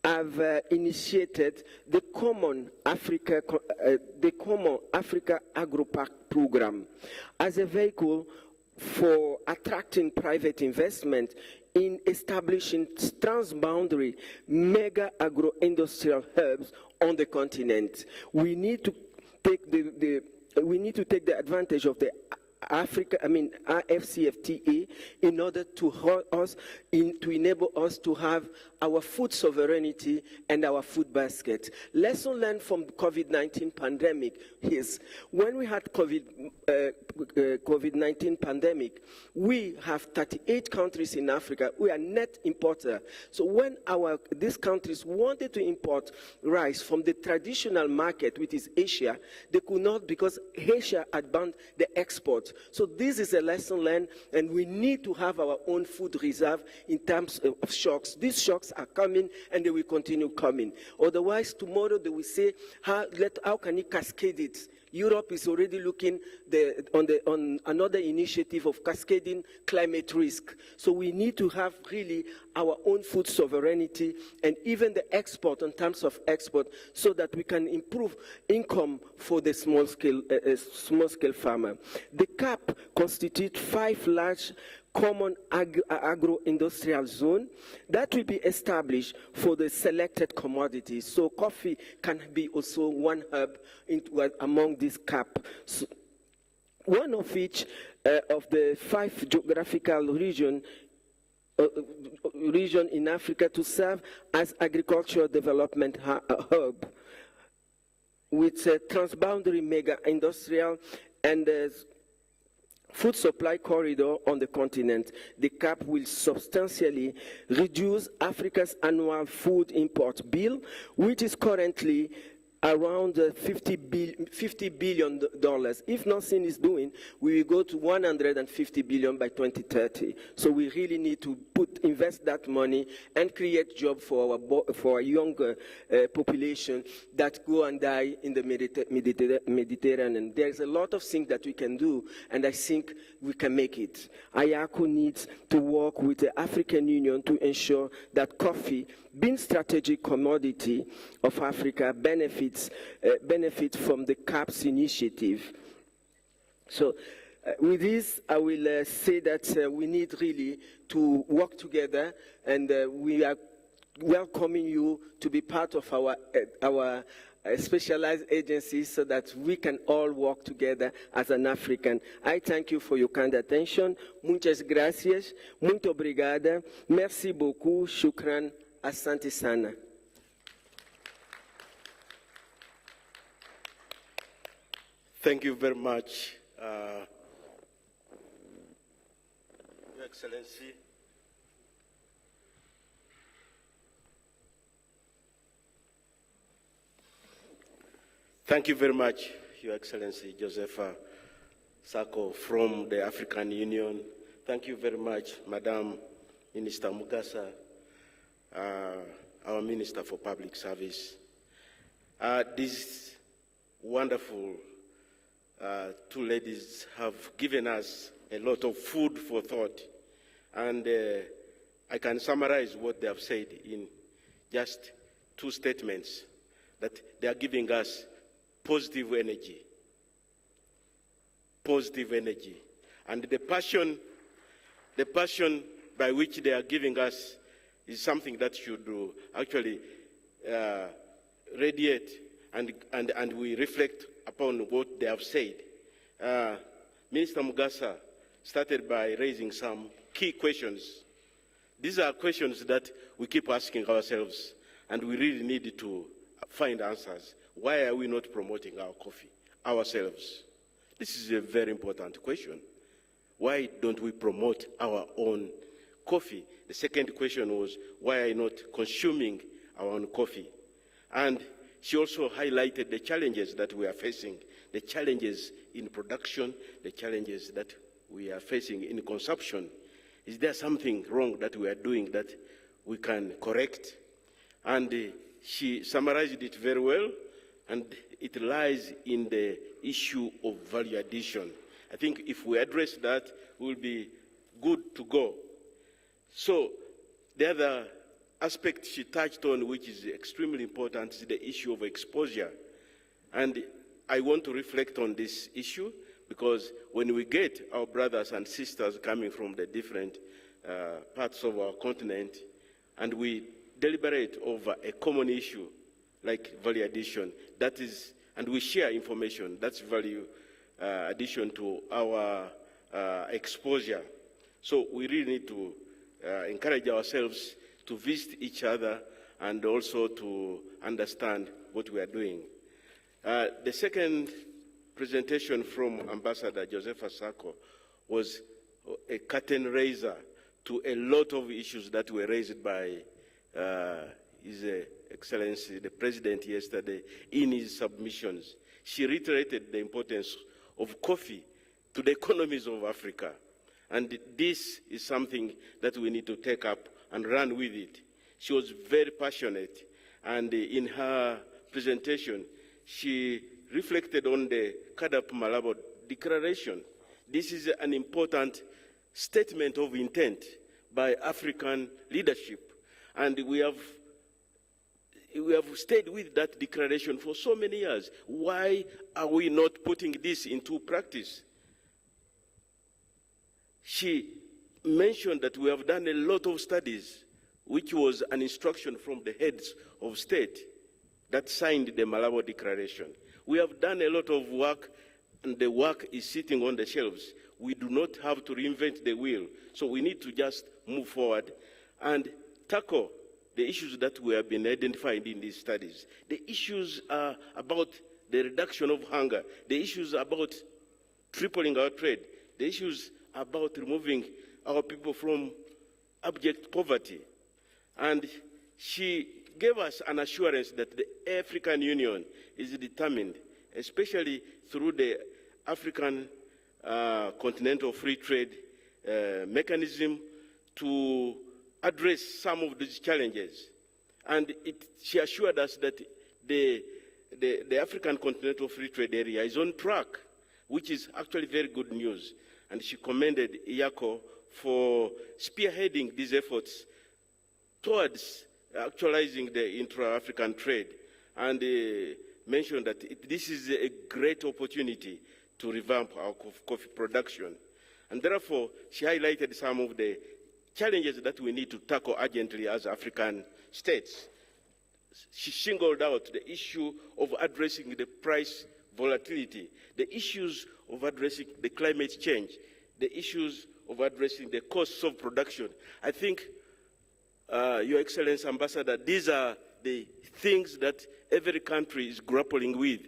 have initiated the Common Africa Agro-Park Program as a vehicle for attracting private investment in establishing transboundary mega agro-industrial hubs on the continent. We need to take the advantage of the IFCFTA in order to enable us to have our food sovereignty and our food basket. Lesson learned from COVID-19 pandemic is when we had COVID-19 pandemic, we have 38 countries in Africa. We are net importer. So when these countries wanted to import rice from the traditional market, which is Asia, they could not, because Asia had banned the export. So this is a lesson learned, and we need to have our own food reserve in terms of shocks. These shocks are coming, and they will continue coming. Otherwise, tomorrow they will say, how can you cascade it? Europe is already looking on another initiative of cascading climate risk. So we need to have really our own food sovereignty and even the export in terms of export, so that we can improve income for the small-scale farmer. The CAP constitutes 5 large common agro-industrial zone that will be established for the selected commodities. So coffee can be also one hub among this CAP. So one of each of the 5 geographical region in Africa to serve as agricultural development hub with a transboundary mega industrial and food supply corridor on the continent. The CAP will substantially reduce Africa's annual food import bill, which is currently around $50 billion. If nothing is doing, we will go to $150 billion by 2030. So we really need to invest that money and create jobs for our young population that go and die in the Mediterranean. There's a lot of things that we can do, and I think we can make it. IACO needs to work with the African Union to ensure that coffee, being strategic commodity of Africa, benefits from the CAPS initiative. So with this, I will say that we need really to work together, and we are welcoming you to be part of our specialized agencies so that we can all work together as an African. I thank you for your kind attention. Muchas gracias. Muito obrigada. Merci beaucoup. Shukran. Asante sana. Thank you very much, Your Excellency. Thank you very much, Your Excellency Josepha Sako from the African Union. Thank you very much, Madam Minister Mugasa, our Minister for Public Service. These wonderful two ladies have given us a lot of food for thought, and I can summarize what they have said in just two statements, that they are giving us positive energy, and the passion by which they are giving us is something that should actually radiate, and we reflect upon what they have said. Minister Mugasa started by raising some key questions. These are questions that we keep asking ourselves, and we really need to find answers. Why are we not promoting our coffee ourselves? This is a very important question. Why don't we promote our own coffee? The second question was, why are we not consuming our own coffee? And she also highlighted the challenges that we are facing, the challenges in production, the challenges that we are facing in consumption. Is there something wrong that we are doing that we can correct? And she summarized it very well, and it lies in the issue of value addition. I think if we address that, we'll be good to go. So the other aspect she touched on, which is extremely important, is the issue of exposure. And I want to reflect on this issue, because when we get our brothers and sisters coming from the different parts of our continent, and we deliberate over a common issue like value addition, that is, and we share information, that's value addition to our exposure. So we really need to encourage ourselves to visit each other and also to understand what we are doing. The second presentation from Ambassador Josepha Sako was a curtain raiser to a lot of issues that were raised by His Excellency, the President, yesterday in his submissions. She reiterated the importance of coffee to the economies of Africa. And this is something that we need to take up and run with it. She was very passionate, and in her presentation, she reflected on the Kadap Malabo Declaration. This is an important statement of intent by African leadership, and we have stayed with that declaration for so many years. Why are we not putting this into practice? She mentioned that we have done a lot of studies, which was an instruction from the heads of state that signed the Malabo Declaration. We have done a lot of work, and the work is sitting on the shelves. We do not have to reinvent the wheel, so we need to just move forward and tackle the issues that we have been identified in these studies. The issues are about the reduction of hunger, the issues about tripling our trade, the issues about removing our people from abject poverty. And she it gave us an assurance that the African Union is determined, especially through the African Continental Free Trade mechanism, to address some of these challenges. And she assured us that the African Continental Free Trade Area is on track, which is actually very good news. And she commended IACO for spearheading these efforts towards actualizing the intra-African trade, and mentioned that this is a great opportunity to revamp our coffee production. And therefore, she highlighted some of the challenges that we need to tackle urgently as African states. She singled out the issue of addressing the price volatility, the issues of addressing the climate change, the issues of addressing the costs of production. I think, Your Excellency Ambassador, these are the things that every country is grappling with,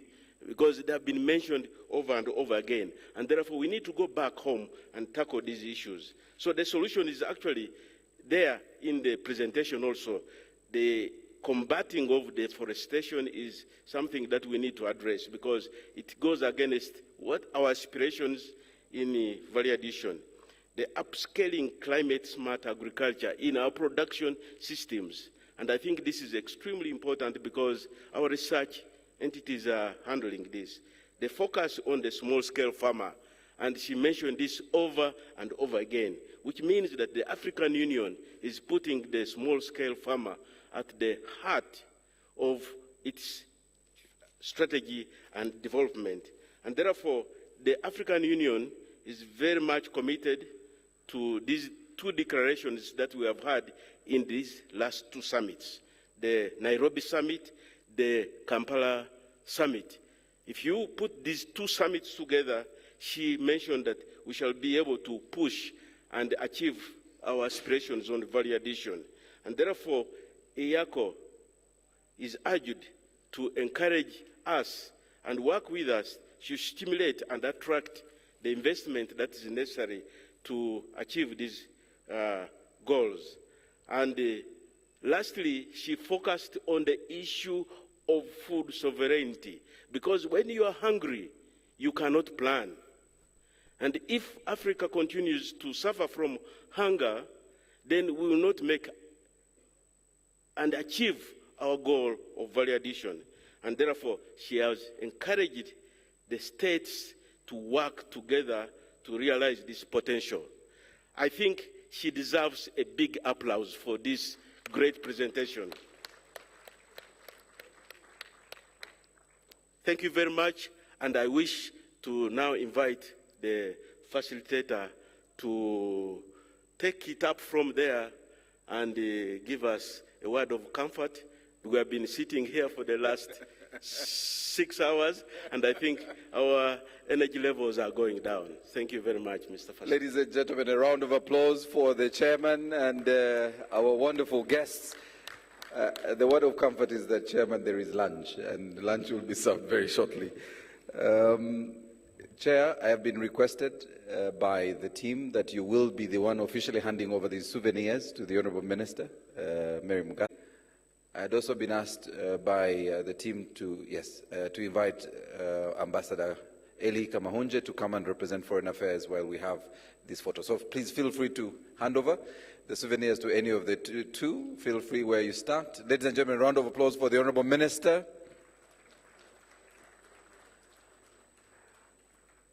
because they have been mentioned over and over again. And therefore, we need to go back home and tackle these issues. So the solution is actually there in the presentation also. The combating of deforestation is something that we need to address, because it goes against what our aspirations in value addition. The upscaling climate-smart agriculture in our production systems. And I think this is extremely important because our research entities are handling this. The focus on the small-scale farmer, and she mentioned this over and over again, which means that the African Union is putting the small-scale farmer at the heart of its strategy and development. And therefore, the African Union is very much committed to these two declarations that we have had in these last two summits, the Nairobi summit, the Kampala summit. If you put these two summits together, she mentioned that we shall be able to push and achieve our aspirations on value addition. And therefore, IACO is urged to encourage us and work with us to stimulate and attract the investment that is necessary to achieve these goals. And lastly, she focused on the issue of food sovereignty, because when you are hungry, you cannot plan. And if Africa continues to suffer from hunger, then we will not make and achieve our goal of value addition. And therefore, she has encouraged the states to work together to realize this potential. I think she deserves a big applause for this great presentation. Thank you very much, and I wish to now invite the facilitator to take it up from there and give us a word of comfort. We have been sitting here for the last 6 hours, and I think our energy levels are going down. Thank you very much, Mr. Facilitator. Ladies and gentlemen, a round of applause for the chairman and our wonderful guests. The word of comfort is that, Chairman, there is lunch, and lunch will be served very shortly. Chair, I have been requested by the team that you will be the one officially handing over these souvenirs to the Honourable Minister, Mary Mugabe. I had also been asked by the team to invite Ambassador Eli Kamahunje to come and represent Foreign Affairs while we have this photo. So please feel free to hand over the souvenirs to any of the two. Feel free where you start. Ladies and gentlemen, a round of applause for the Honourable Minister.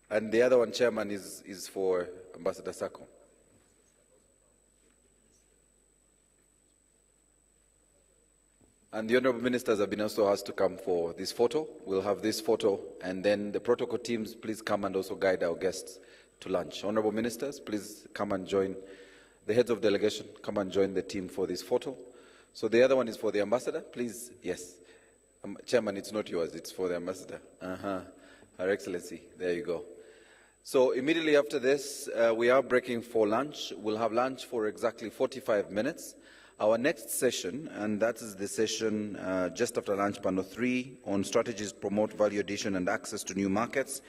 And the other one, Chairman, is for Ambassador Sako. And the Honourable Ministers have been also asked to come for this photo. We'll have this photo, and then the protocol teams, please come and also guide our guests to lunch. Honourable Ministers, please come and join the heads of delegation, come and join the team for this photo. So the other one is for the Ambassador, please. Yes. Chairman, it's not yours, it's for the Ambassador. Her Excellency, there you go. So immediately after this, we are breaking for lunch. We'll have lunch for exactly 45 minutes. Our next session, and that is the session just after lunch, panel 3, on strategies to promote value addition and access to new markets,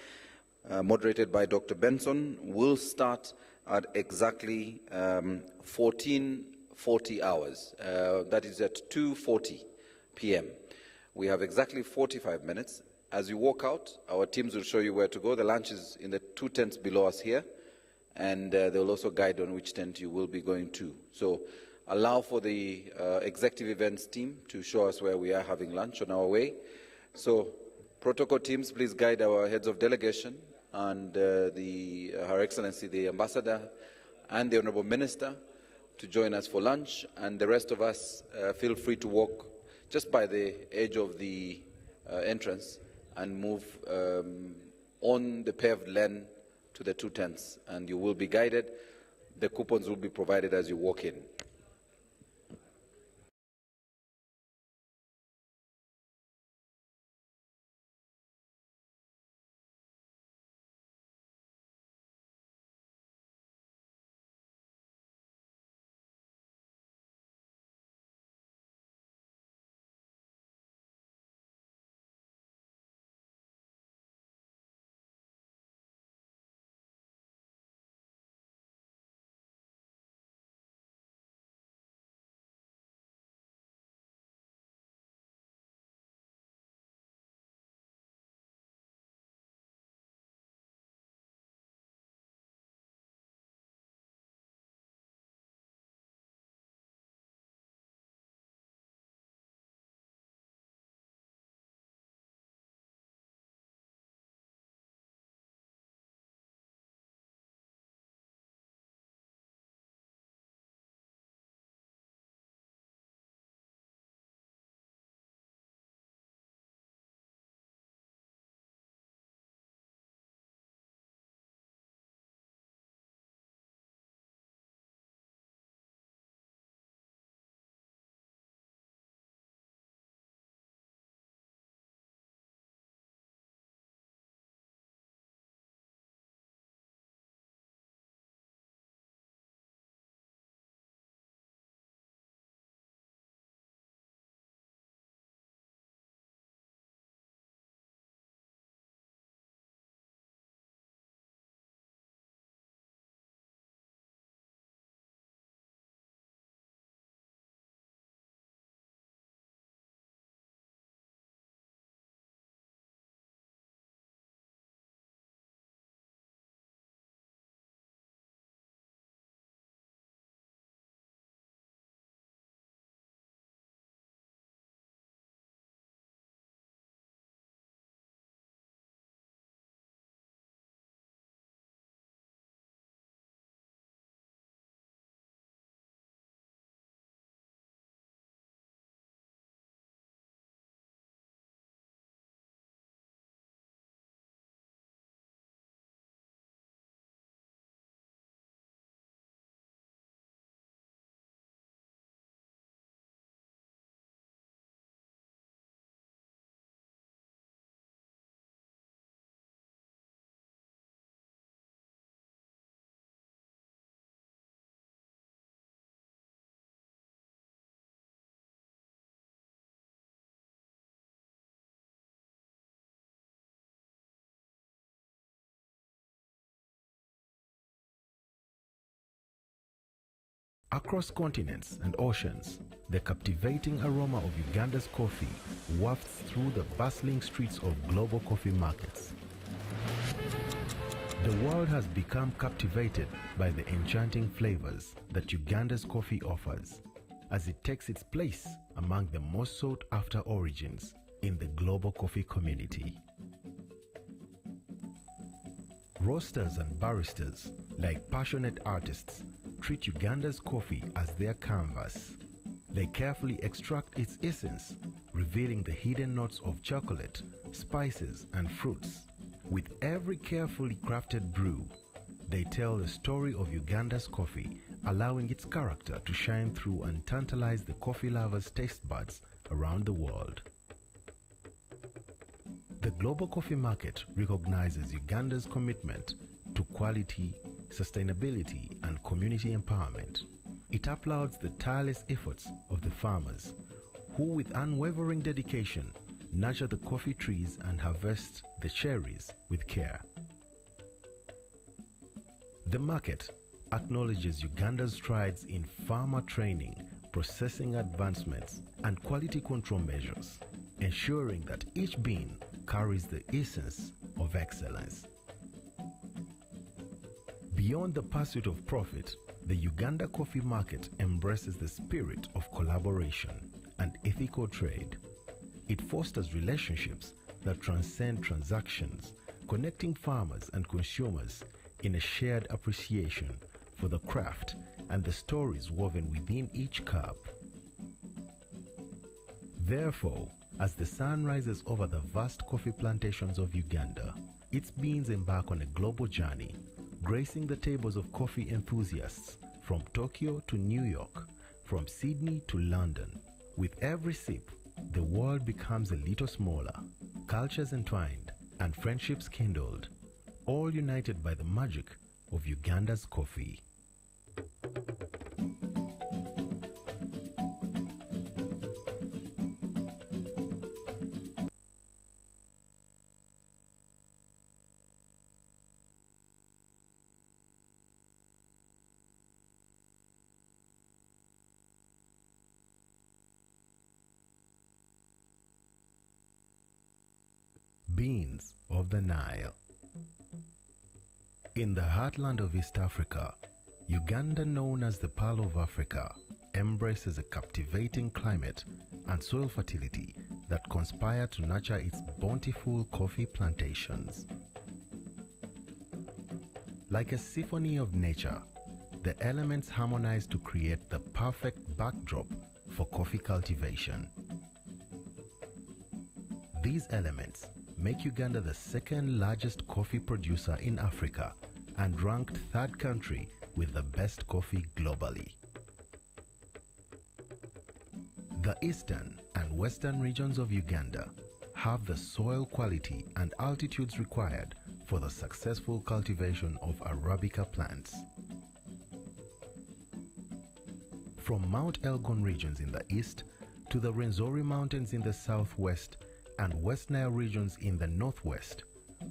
moderated by Dr. Benson, will start at exactly 14:40 hours. That is at 2:40 p.m. We have exactly 45 minutes. As you walk out, our teams will show you where to go. The lunch is in the 2 tents below us here, and they will also guide on which tent you will be going to. So allow for the executive events team to show us where we are having lunch on our way. So protocol teams, please guide our heads of delegation and Her Excellency the Ambassador and the Honorable Minister to join us for lunch, and the rest of us feel free to walk just by the edge of the entrance and move on the paved lane to the 2 tents, and you will be guided. The coupons will be provided as you walk in. Across continents and oceans, the captivating aroma of Uganda's coffee wafts through the bustling streets of global coffee markets. The world has become captivated by the enchanting flavors that Uganda's coffee offers, as it takes its place among the most sought-after origins in the global coffee community. Roasters and baristas, like passionate artists, treat Uganda's coffee as their canvas. They carefully extract its essence, revealing the hidden notes of chocolate, spices, and fruits. With every carefully crafted brew, they tell the story of Uganda's coffee, allowing its character to shine through and tantalize the coffee lovers' taste buds around the world. The global coffee market recognizes Uganda's commitment to quality, sustainability, and community empowerment. It applauds the tireless efforts of the farmers who, with unwavering dedication, nurture the coffee trees and harvest the cherries with care. The market acknowledges Uganda's strides in farmer training, processing advancements, and quality control measures, ensuring that each bean carries the essence of excellence. Beyond the pursuit of profit, the Uganda coffee market embraces the spirit of collaboration and ethical trade. It fosters relationships that transcend transactions, connecting farmers and consumers in a shared appreciation for the craft and the stories woven within each cup. Therefore, as the sun rises over the vast coffee plantations of Uganda, its beans embark on a global journey, gracing the tables of coffee enthusiasts from Tokyo to New York, from Sydney to London. With every sip, the world becomes a little smaller, cultures entwined, and friendships kindled, all united by the magic of Uganda's coffee. Beans of the Nile. In the heartland of East Africa, Uganda, known as the Pearl of Africa, embraces a captivating climate and soil fertility that conspire to nurture its bountiful coffee plantations. Like a symphony of nature, the elements harmonize to create the perfect backdrop for coffee cultivation. These elements make Uganda the second largest coffee producer in Africa and ranked third country with the best coffee globally. The eastern and western regions of Uganda have the soil quality and altitudes required for the successful cultivation of Arabica plants. From Mount Elgon regions in the east to the Rwenzori Mountains in the southwest and West Nile regions in the northwest,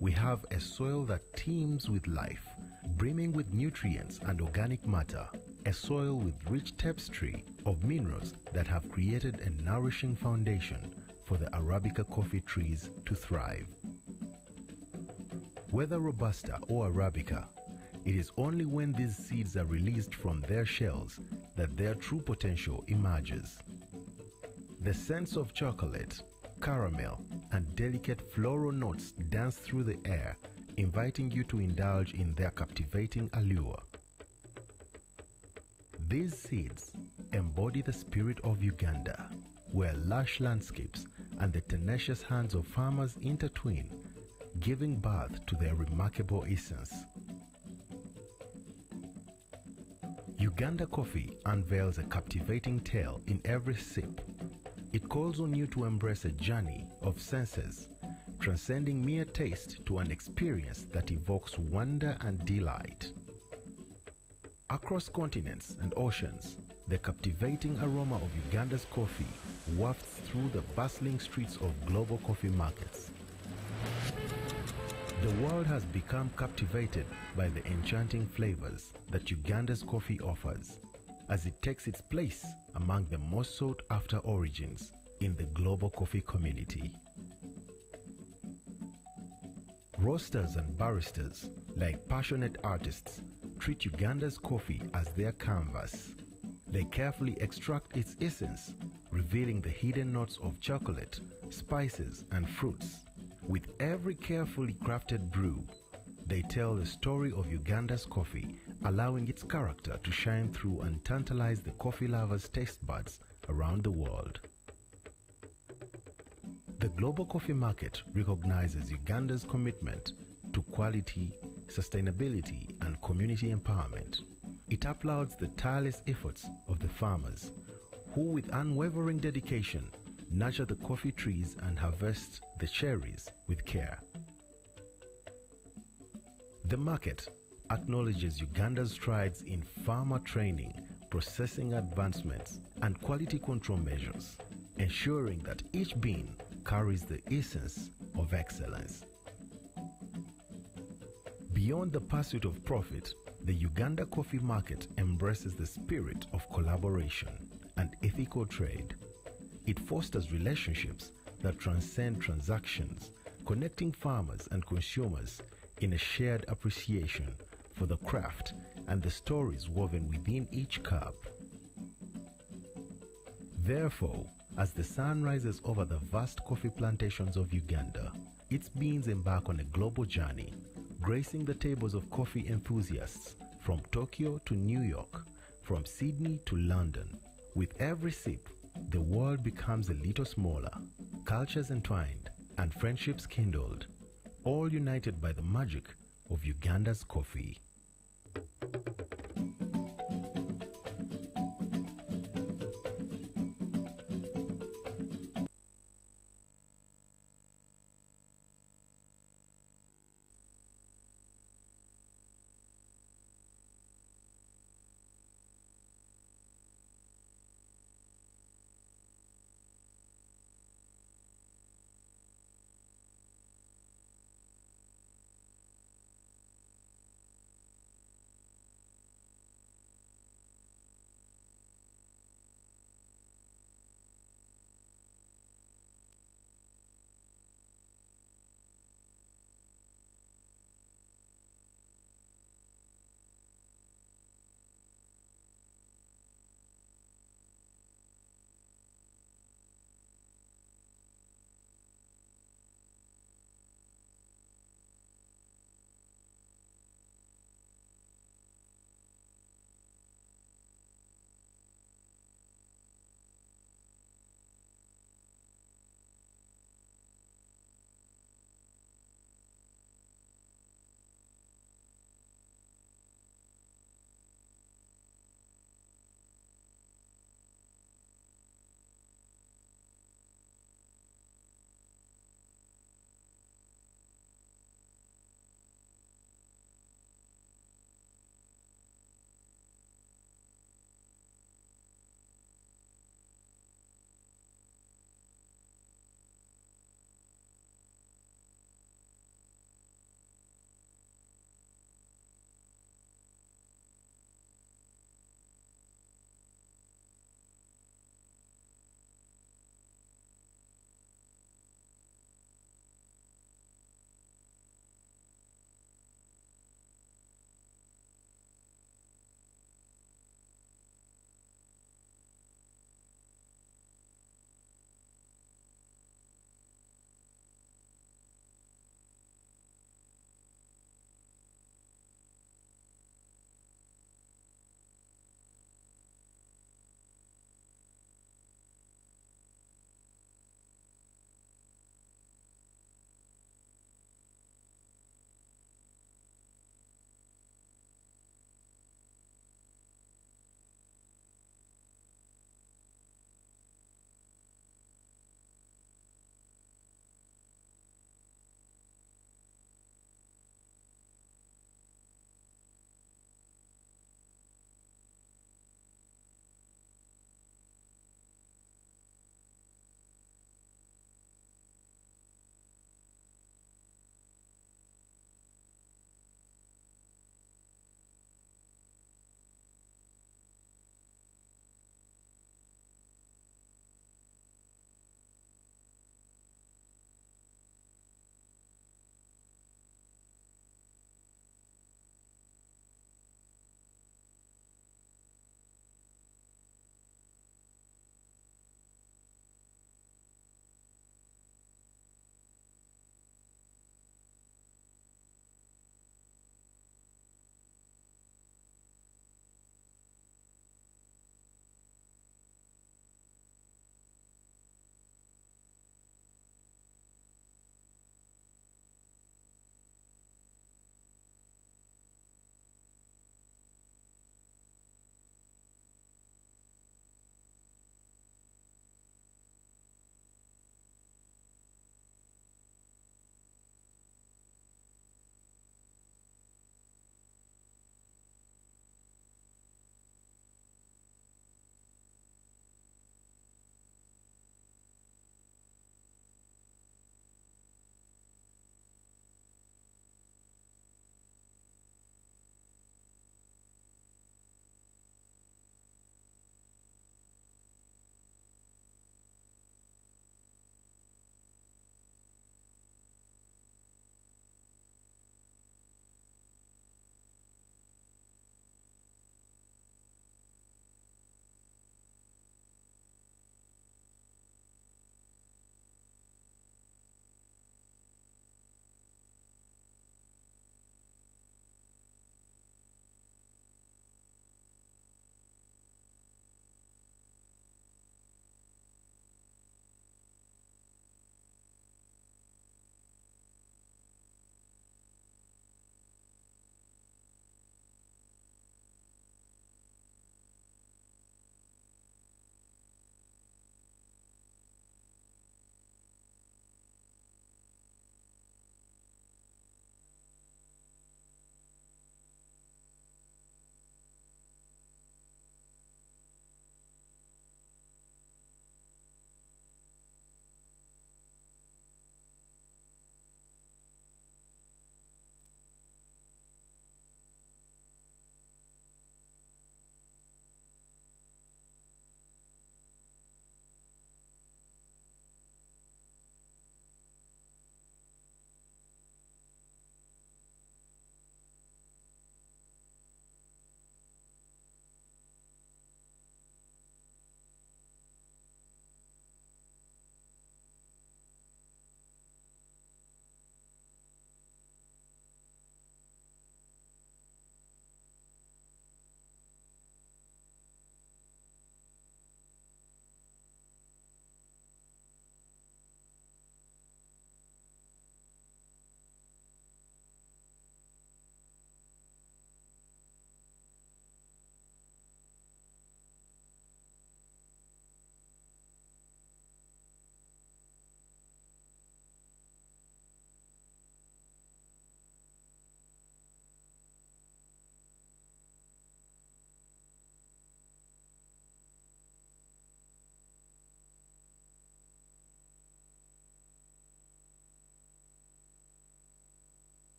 we have a soil that teems with life, brimming with nutrients and organic matter, a soil with rich tapestry of minerals that have created a nourishing foundation for the Arabica coffee trees to thrive. Whether Robusta or Arabica, it is only when these seeds are released from their shells that their true potential emerges. The scents of chocolate, caramel, and delicate floral notes dance through the air, inviting you to indulge in their captivating allure. These seeds embody the spirit of Uganda, where lush landscapes and the tenacious hands of farmers intertwine, giving birth to their remarkable essence. Uganda coffee unveils a captivating tale in every sip. It calls on you to embrace a journey of senses, transcending mere taste to an experience that evokes wonder and delight. Across continents and oceans, the captivating aroma of Uganda's coffee wafts through the bustling streets of global coffee markets. The world has become captivated by the enchanting flavors that Uganda's coffee offers, as it takes its place among the most sought-after origins in the global coffee community. Roasters and baristas, like passionate artists, treat Uganda's coffee as their canvas. They carefully extract its essence, revealing the hidden notes of chocolate, spices, and fruits. With every carefully crafted brew, they tell the story of Uganda's coffee, allowing its character to shine through and tantalize the coffee lovers' taste buds around the world. The global coffee market recognizes Uganda's commitment to quality, sustainability, and community empowerment. It applauds the tireless efforts of the farmers who, with unwavering dedication, nurture the coffee trees and harvest the cherries with care. The market acknowledges Uganda's strides in farmer training, processing advancements, and quality control measures, ensuring that each bean carries the essence of excellence. Beyond the pursuit of profit, the Uganda coffee market embraces the spirit of collaboration and ethical trade. It fosters relationships that transcend transactions, connecting farmers and consumers in a shared appreciation for the craft and the stories woven within each cup. Therefore, as the sun rises over the vast coffee plantations of Uganda, its beans embark on a global journey, gracing the tables of coffee enthusiasts from Tokyo to New York, from Sydney to London. With every sip, the world becomes a little smaller, cultures entwined, and friendships kindled, all united by the magic of Uganda's coffee.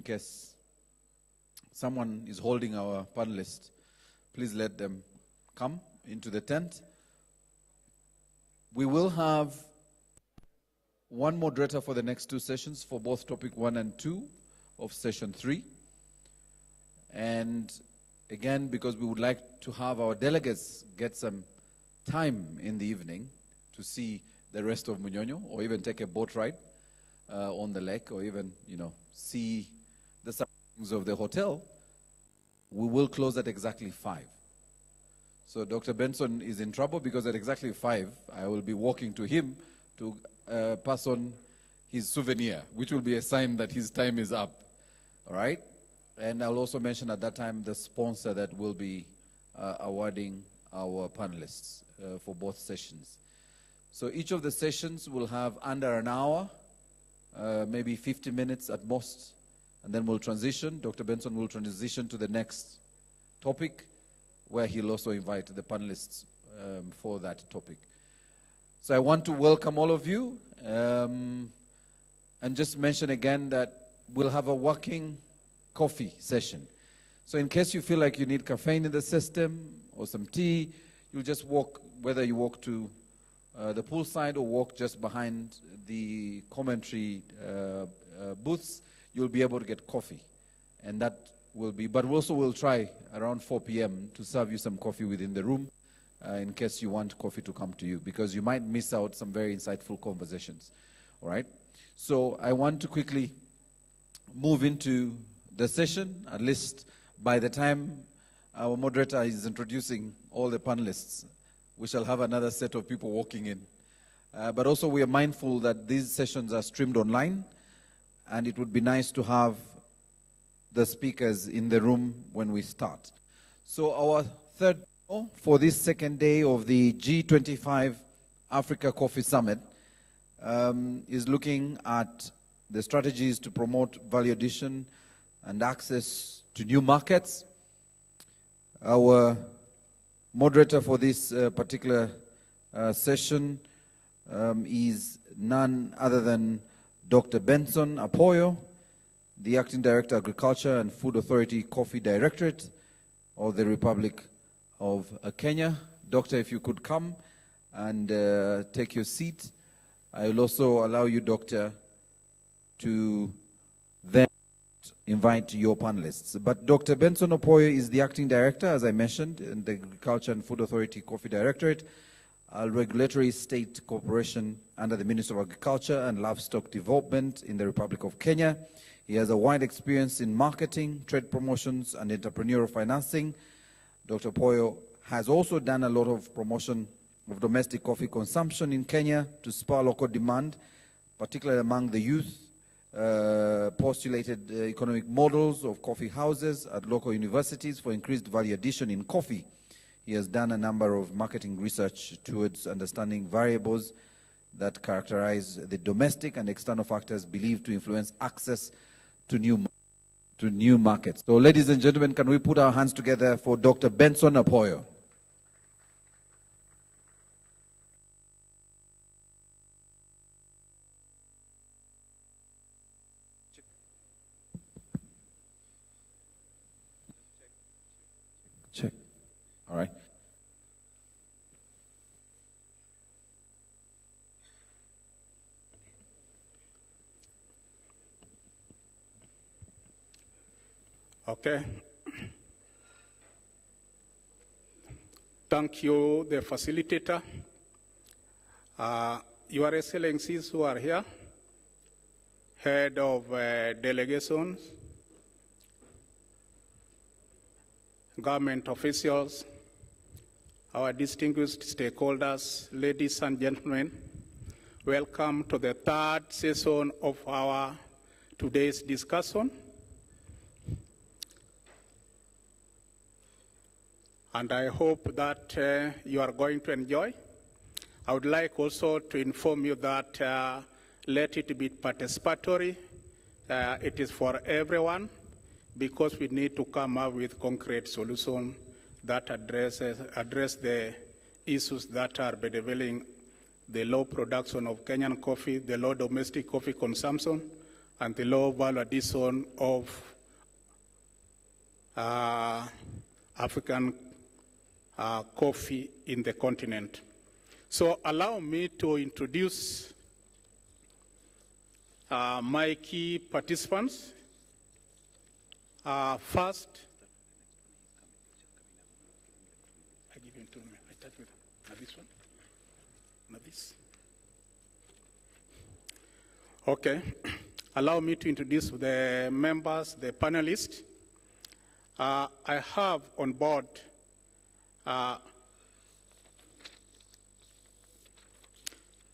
case someone is holding our panelists, please let them come into the tent. We will have one moderator for the next two sessions for both topic 1 and 2 of session 3. And again, because we would like to have our delegates get some time in the evening to see the rest of Munyonyo, or even take a boat ride on the lake, or even, see the surroundings of the hotel, we will close at exactly 5. So Dr. Benson is in trouble because at exactly 5, I will be walking to him to pass on his souvenir, which will be a sign that his time is up. All right? And I'll also mention at that time the sponsor that will be awarding our panelists for both sessions. So each of the sessions will have under an hour, maybe 50 minutes at most, and then we'll transition. Dr. Benson will transition to the next topic, where he'll also invite the panelists for that topic. So I want to welcome all of you, and just mention again that we'll have a working coffee session. So in case you feel like you need caffeine in the system or some tea, you'll just walk, whether you walk to the poolside or walk just behind the commentary booths, you'll be able to get coffee. And that will be, but also we'll try around 4 p.m. to serve you some coffee within the room in case you want coffee to come to you, because you might miss out some very insightful conversations. All right? So I want to quickly move into the session, at least by the time our moderator is introducing all the panelists, we shall have another set of people walking in. But also we are mindful that these sessions are streamed online, and it would be nice to have the speakers in the room when we start. So our third for this second day of the G-25 Africa Coffee Summit is looking at the strategies to promote value addition and access to new markets. Our moderator for this particular session is none other than Dr. Benson Apoyo, the Acting Director, Agriculture and Food Authority Coffee Directorate of the Republic of Kenya. Doctor, if you could come and take your seat. I will also allow you, Doctor, to then invite your panelists. But Dr. Benson Apoyo is the Acting Director, as I mentioned, in the Agriculture and Food Authority Coffee Directorate, a regulatory state corporation under the Ministry of Agriculture and Livestock Development in the Republic of Kenya. He has a wide experience in marketing, trade promotions, and entrepreneurial financing. Dr. Apoyo has also done a lot of promotion of domestic coffee consumption in Kenya to spur local demand, particularly among the youth, postulated economic models of coffee houses at local universities for increased value addition in coffee. He has done a number of marketing research towards understanding variables that characterize the domestic and external factors believed to influence access to new markets. So ladies and gentlemen, can we put our hands together for Dr. Benson Apoyo? Check. All right. Okay. Thank you, the facilitator. Your Excellencies who are here, head of delegations, government officials, our distinguished stakeholders, ladies and gentlemen, welcome to the third session of our today's discussion. And I hope that you are going to enjoy. I would like also to inform you that let it be participatory. It is for everyone, because we need to come up with concrete solutions that address the issues that are bedeviling the low production of Kenyan coffee, the low domestic coffee consumption, and the low value addition of African coffee in the continent. So allow me to introduce my key participants. First, I give him 2 minutes. I start with this one, not this. Okay. Allow me to introduce the members, the panelists. I have on board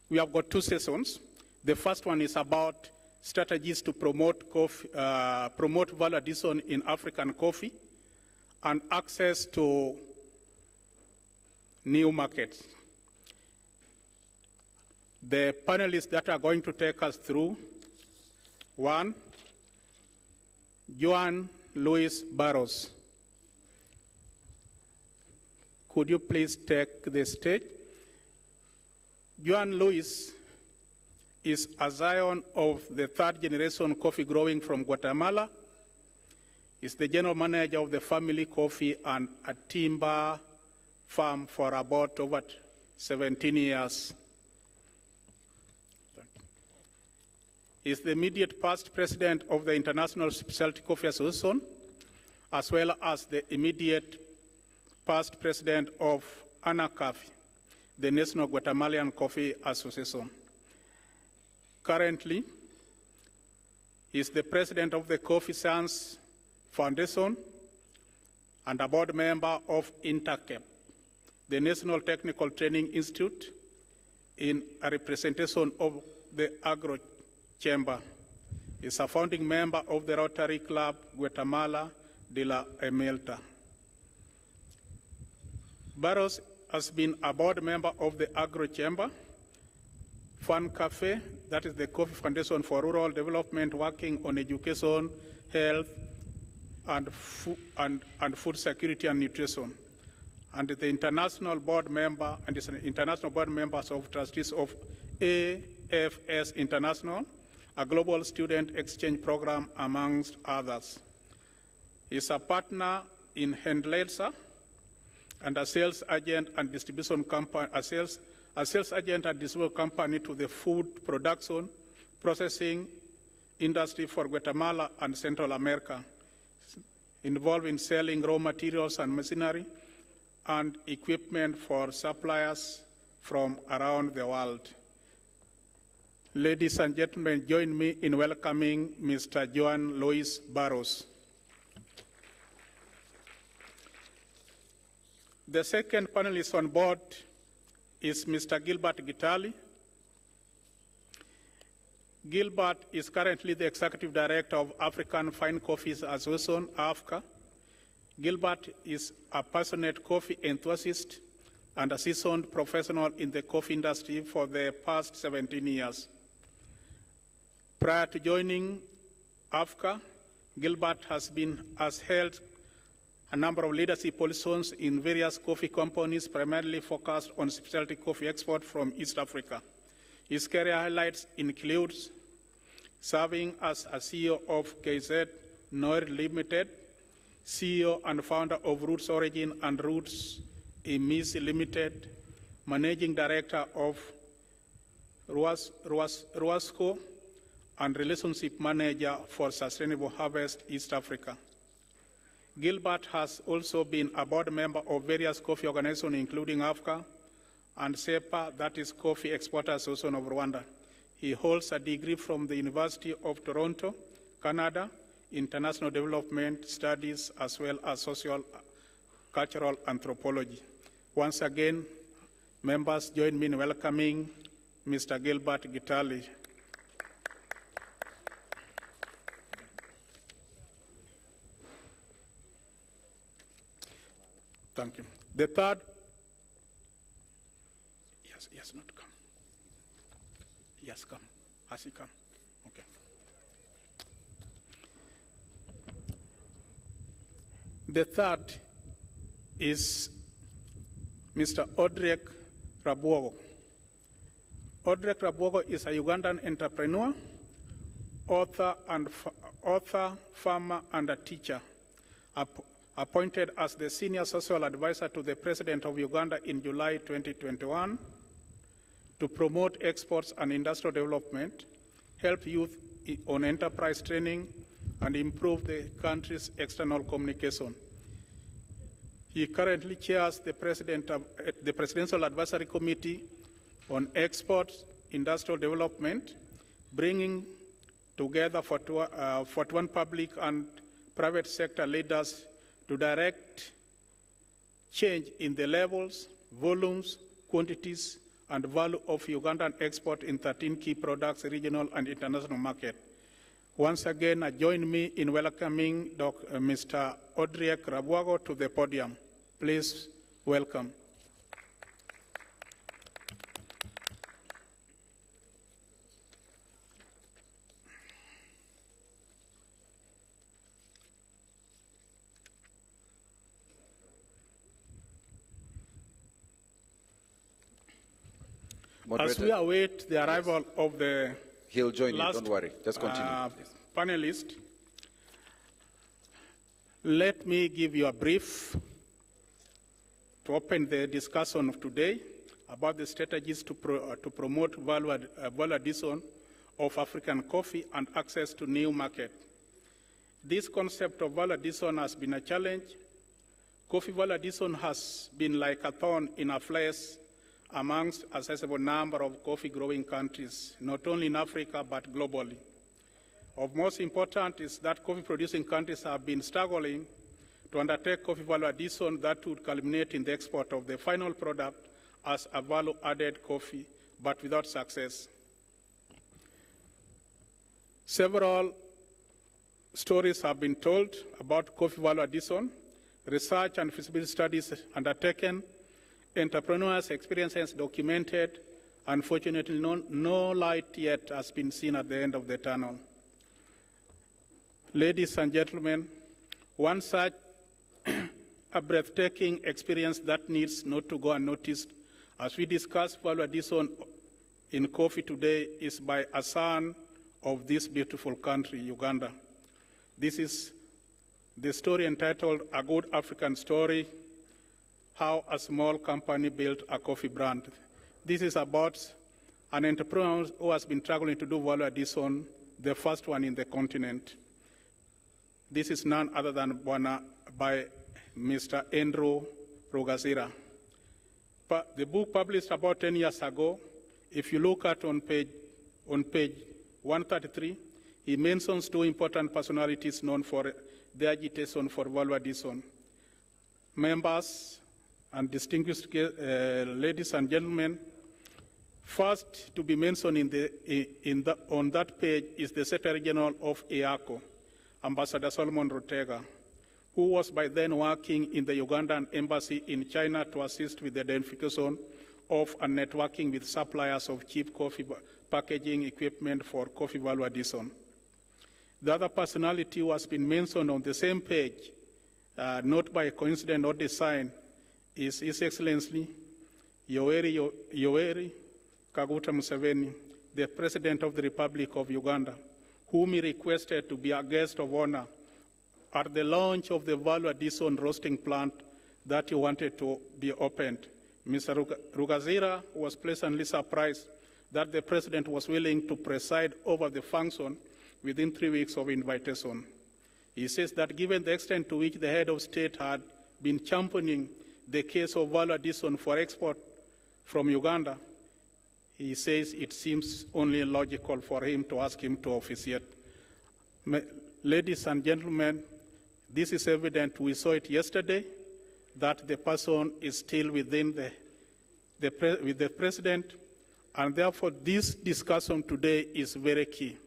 we have got 2 sessions. The first one is about strategies to promote coffee, promote value addition in African coffee and access to new markets. The panelists that are going to take us through: 1, Joan Luis Barros. Could you please take the stage? Joan Luis is a scion of the 3rd generation coffee growing from Guatemala. He's the general manager of the family coffee and a timber farm for about over 17 years. He's the immediate past president of the International Specialty Coffee Association, as well as the immediate past president of ANACAF, the National Guatemalan Coffee Association. Currently, he is the president of the Coffee Science Foundation and a board member of INTACAP, the National Technical Training Institute, in a representation of the Agro Chamber. He is a founding member of the Rotary Club Guatemala de la Emelta. Barros has been a board member of the Agro Chamber, Fun Cafe, that is the Coffee Foundation for Rural Development, working on education, health, and food security and nutrition. And the international board member, and is an international board member of trustees of AFS International, a global student exchange program, amongst others. He's a partner in Handletsa and a sales agent and distribution company, a sales agent and distribution company to the food production, processing industry for Guatemala and Central America, involved in selling raw materials and machinery and equipment for suppliers from around the world. Ladies and gentlemen, join me in welcoming Mr. Joan Luis Barros. The second panelist on board is Mr. Gilbert Gitali. Gilbert is currently the Executive Director of African Fine Coffees Association, AFCA. Gilbert is a passionate coffee enthusiast and a seasoned professional in the coffee industry for the past 17 years. Prior to joining AFCA, Gilbert has held a number of leadership positions in various coffee companies, primarily focused on specialty coffee export from East Africa. His career highlights include serving as a CEO of KZ Noir Limited, CEO and founder of Roots Origin and Roots Emis Limited, Managing Director of Ruasco, and Relationship Manager for Sustainable Harvest East Africa. Gilbert has also been a board member of various coffee organizations, including AFCA and SEPA, that is Coffee Exporters Association of Rwanda. He holds a degree from the University of Toronto, Canada, International Development Studies, as well as Social Cultural Anthropology. Once again, members, join me in welcoming Mr. Gilbert Gitali. Thank you. The third, he has not come. He has come. Has he come? Okay. The third is Mr. Odrek Rabuogo. Odrek Rabuogo is a Ugandan entrepreneur, author, farmer, and a teacher, appointed as the Senior Social Advisor to the President of Uganda in July 2021 to promote exports and industrial development, help youth on enterprise training, and improve the country's external communication. He currently chairs the Presidential Advisory Committee on Exports, Industrial Development, bringing together 41 public and private sector leaders to direct change in the levels, volumes, quantities, and value of Ugandan export in 13 key products, regional and international market. Once again, join me in welcoming Mr. Odriek Rabwago to the podium. Please welcome. As we await the arrival of the He'll join you, don't worry. Just continue. Panelist, let me give you a brief to open the discussion of today about the strategies to promote value addition of African coffee and access to new market. This concept of value addition has been a challenge. Coffee value addition has been like a thorn in a flesh amongst a sizable number of coffee-growing countries, not only in Africa, but globally. Of most important is that coffee-producing countries have been struggling to undertake coffee value addition that would culminate in the export of the final product as a value-added coffee, but without success. Several stories have been told about coffee value addition, research and feasibility studies undertaken, entrepreneurs' experiences documented. Unfortunately, no light yet has been seen at the end of the tunnel. Ladies and gentlemen, one such a breathtaking experience that needs not to go unnoticed as we discuss value addition in coffee today is by a son of this beautiful country, Uganda. This is the story entitled A Good African Story, How a Small Company Built a Coffee Brand. This is about an entrepreneur who has been struggling to do value addition, the first one in the continent. This is none other than by Mr. Andrew Rugazira. The book published about 10 years ago, if you look at on page 133, he mentions two important personalities known for their agitation for value addition. Members and distinguished ladies and gentlemen, first to be mentioned on that page is the Secretary General of EACO, Ambassador Solomon Rutega, who was by then working in the Ugandan embassy in China to assist with the identification of and networking with suppliers of cheap coffee packaging equipment for coffee value addition. The other personality who has been mentioned on the same page, not by coincidence or design, is His Excellency Yoweri Kaguta Museveni, the President of the Republic of Uganda, whom he requested to be a guest of honor at the launch of the value addition roasting plant that he wanted to be opened. Mr. Rugazira was pleasantly surprised that the President was willing to preside over the function within 3 weeks of invitation. He says that given the extent to which the head of state had been championing the case of value addition for export from Uganda, he says it seems only logical for him to ask him to officiate. Ladies and gentlemen, this is evident. We saw it yesterday that the person is still within with the President, and therefore this discussion today is very key.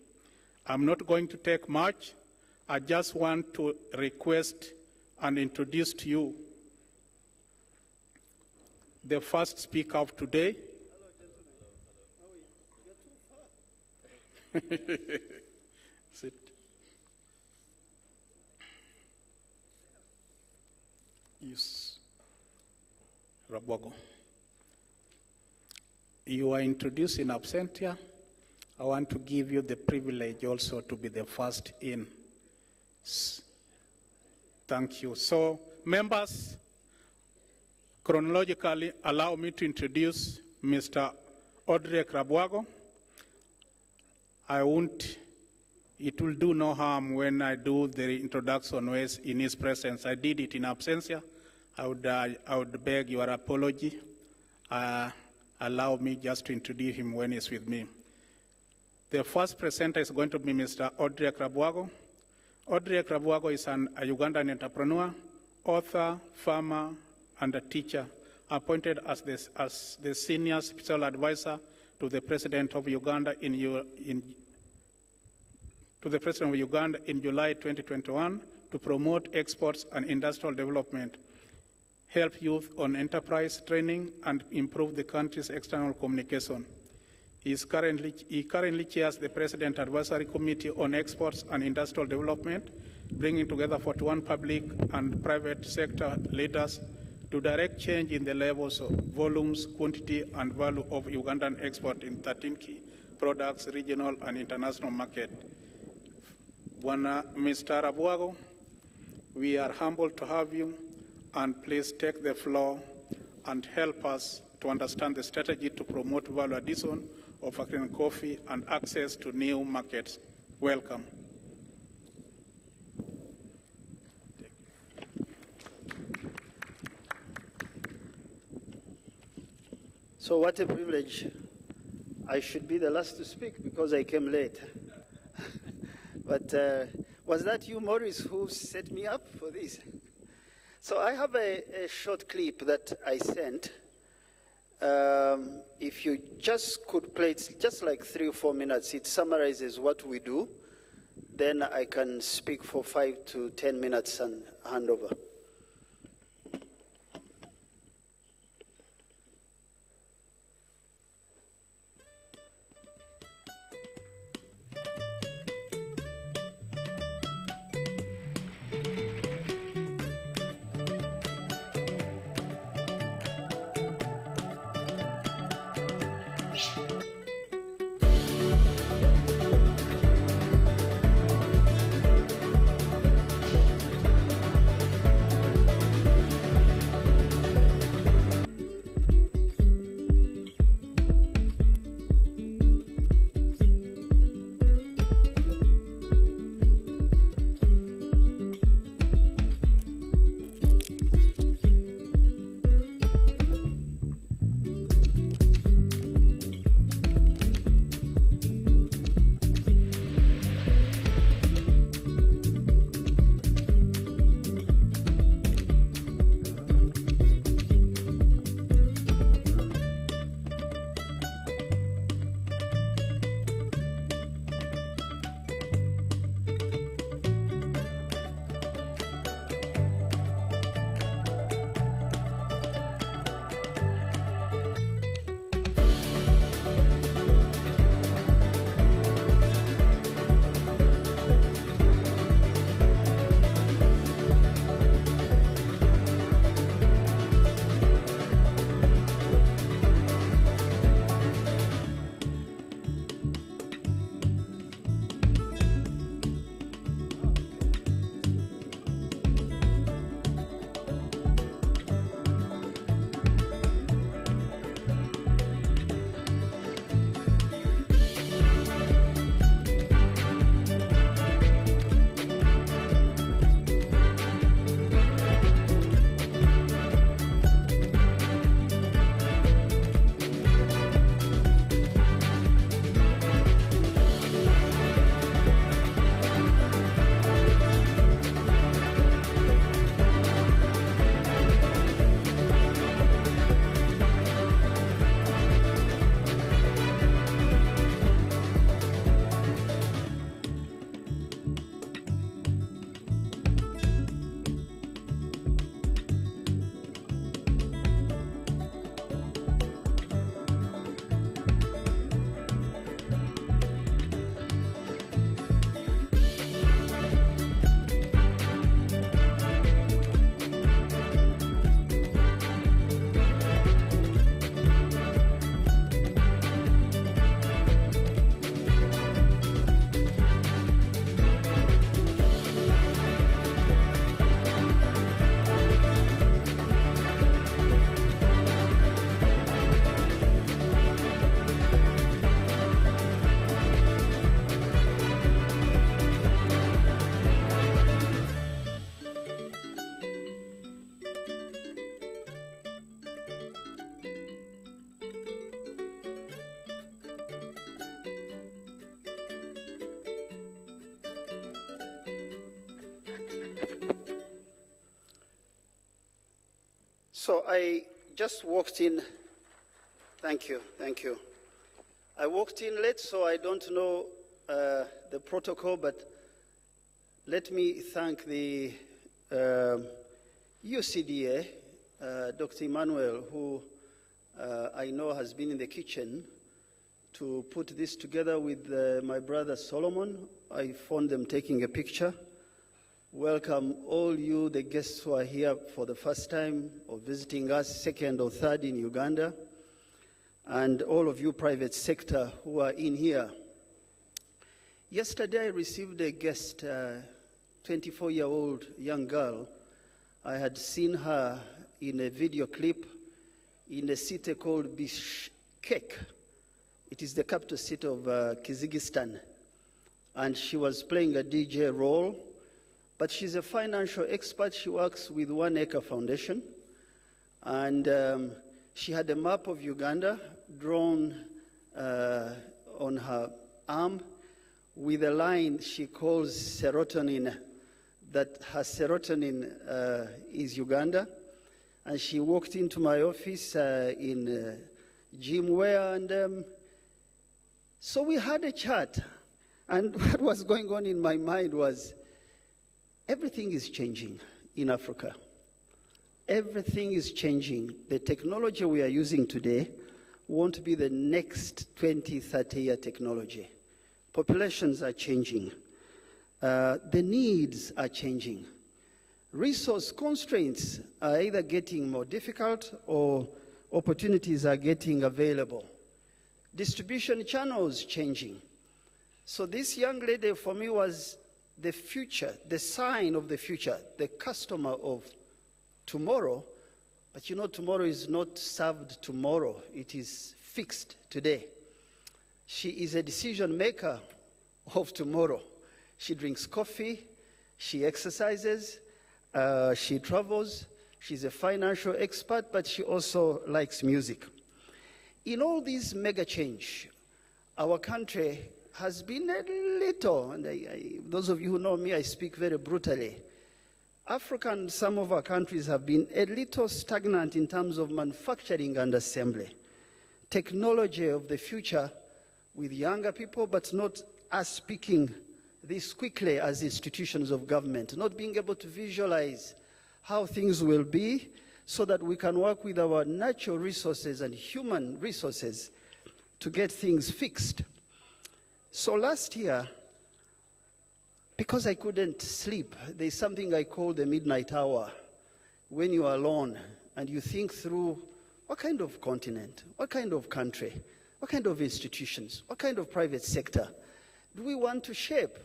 I'm not going to take much. I just want to request and introduce to you the first speaker of today. Sit. Yes. Rabwago. You are introduced in absentia, I want to give you the privilege also to be the first in. Thank you. So, members, chronologically, allow me to introduce Mr. Audrey Krabwago. It will do no harm when I do the introduction in his presence. I did it in absentia. I would beg your apology. Allow me just to introduce him when he's with me. The first presenter is going to be Mr. Audrey Krabwago. Audrey Krabwago is a Ugandan entrepreneur, author, farmer, and a teacher, appointed as the senior special advisor to the President of Uganda in July 2021 to promote exports and industrial development, help youth on enterprise training, and improve the country's external communication. He currently chairs the President Advisory Committee on Exports and Industrial Development, bringing together 41 public and private sector leaders to direct change in the levels of volumes, quantity, and value of Ugandan export in 13 key products, regional and international market. Mr. Krabwago, we are humbled to have you, and please take the floor and help us to understand the strategy to promote value addition of African coffee and access to new markets. Welcome. So what a privilege. I should be the last to speak because I came late. But was that you, Maurice, who set me up for this? So I have a short clip that I sent. If you just could play it, just like 3 or 4 minutes, it summarizes what we do. Then I can speak for 5 to 10 minutes and hand over. So I just walked in. Thank you. I walked in late, so I don't know the protocol, but let me thank the UCDA, Dr. Emmanuel, who I know has been in the kitchen to put this together with my brother Solomon. I found them taking a picture. Welcome all you, the guests who are here for the first time or visiting us, second or third in Uganda, and all of you private sector who are in here. Yesterday I received a guest, 24-year-old young girl. I had seen her in a video clip in a city called Bishkek. It is the capital city of Kyrgyzstan. And she was playing a DJ role. But she's a financial expert. She works with One Acre Foundation. And she had a map of Uganda drawn on her arm with a line she calls serotonin, that her serotonin is Uganda. And she walked into my office in gymwear, and so we had a chat. And what was going on in my mind was, everything is changing in Africa. Everything is changing. The technology we are using today won't be the next 20, 30-year technology. Populations are changing. The needs are changing. Resource constraints are either getting more difficult or opportunities are getting available. Distribution channels changing. So this young lady for me was the future, the sign of the future, the customer of tomorrow. But you know, tomorrow is not served tomorrow. It is fixed today. She is a decision maker of tomorrow. She drinks coffee, she exercises, she travels, she's a financial expert, but she also likes music. In all this mega change, our country has been a little, and those of you who know me, I speak very brutally. Africa and some of our countries have been a little stagnant in terms of manufacturing and assembly. Technology of the future with younger people, but not us speaking this quickly as institutions of government, not being able to visualize how things will be so that we can work with our natural resources and human resources to get things fixed. So last year, because I couldn't sleep, there's something I call the midnight hour, when you are alone and you think through what kind of continent, what kind of country, what kind of institutions, what kind of private sector do we want to shape?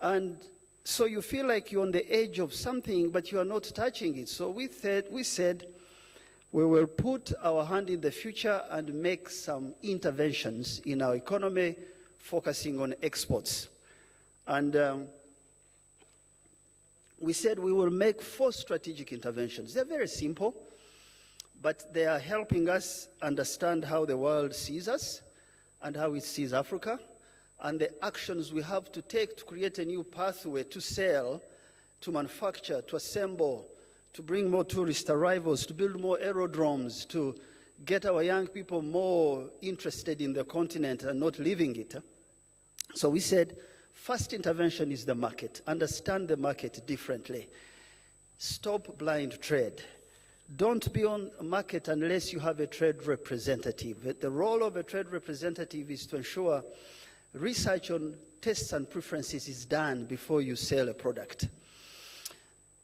And so you feel like you're on the edge of something, but you are not touching it. So we said we will put our hand in the future and make some interventions in our economy, focusing on exports. And we said we will make 4 strategic interventions. They're very simple, but they are helping us understand how the world sees us and how it sees Africa, and the actions we have to take to create a new pathway to sell, to manufacture, to assemble, to bring more tourist arrivals, to build more aerodromes, to get our young people more interested in the continent and not leaving it. So we said, first intervention is the market. Understand the market differently. Stop blind trade. Don't be on a market unless you have a trade representative. The role of a trade representative is to ensure research on tastes and preferences is done before you sell a product.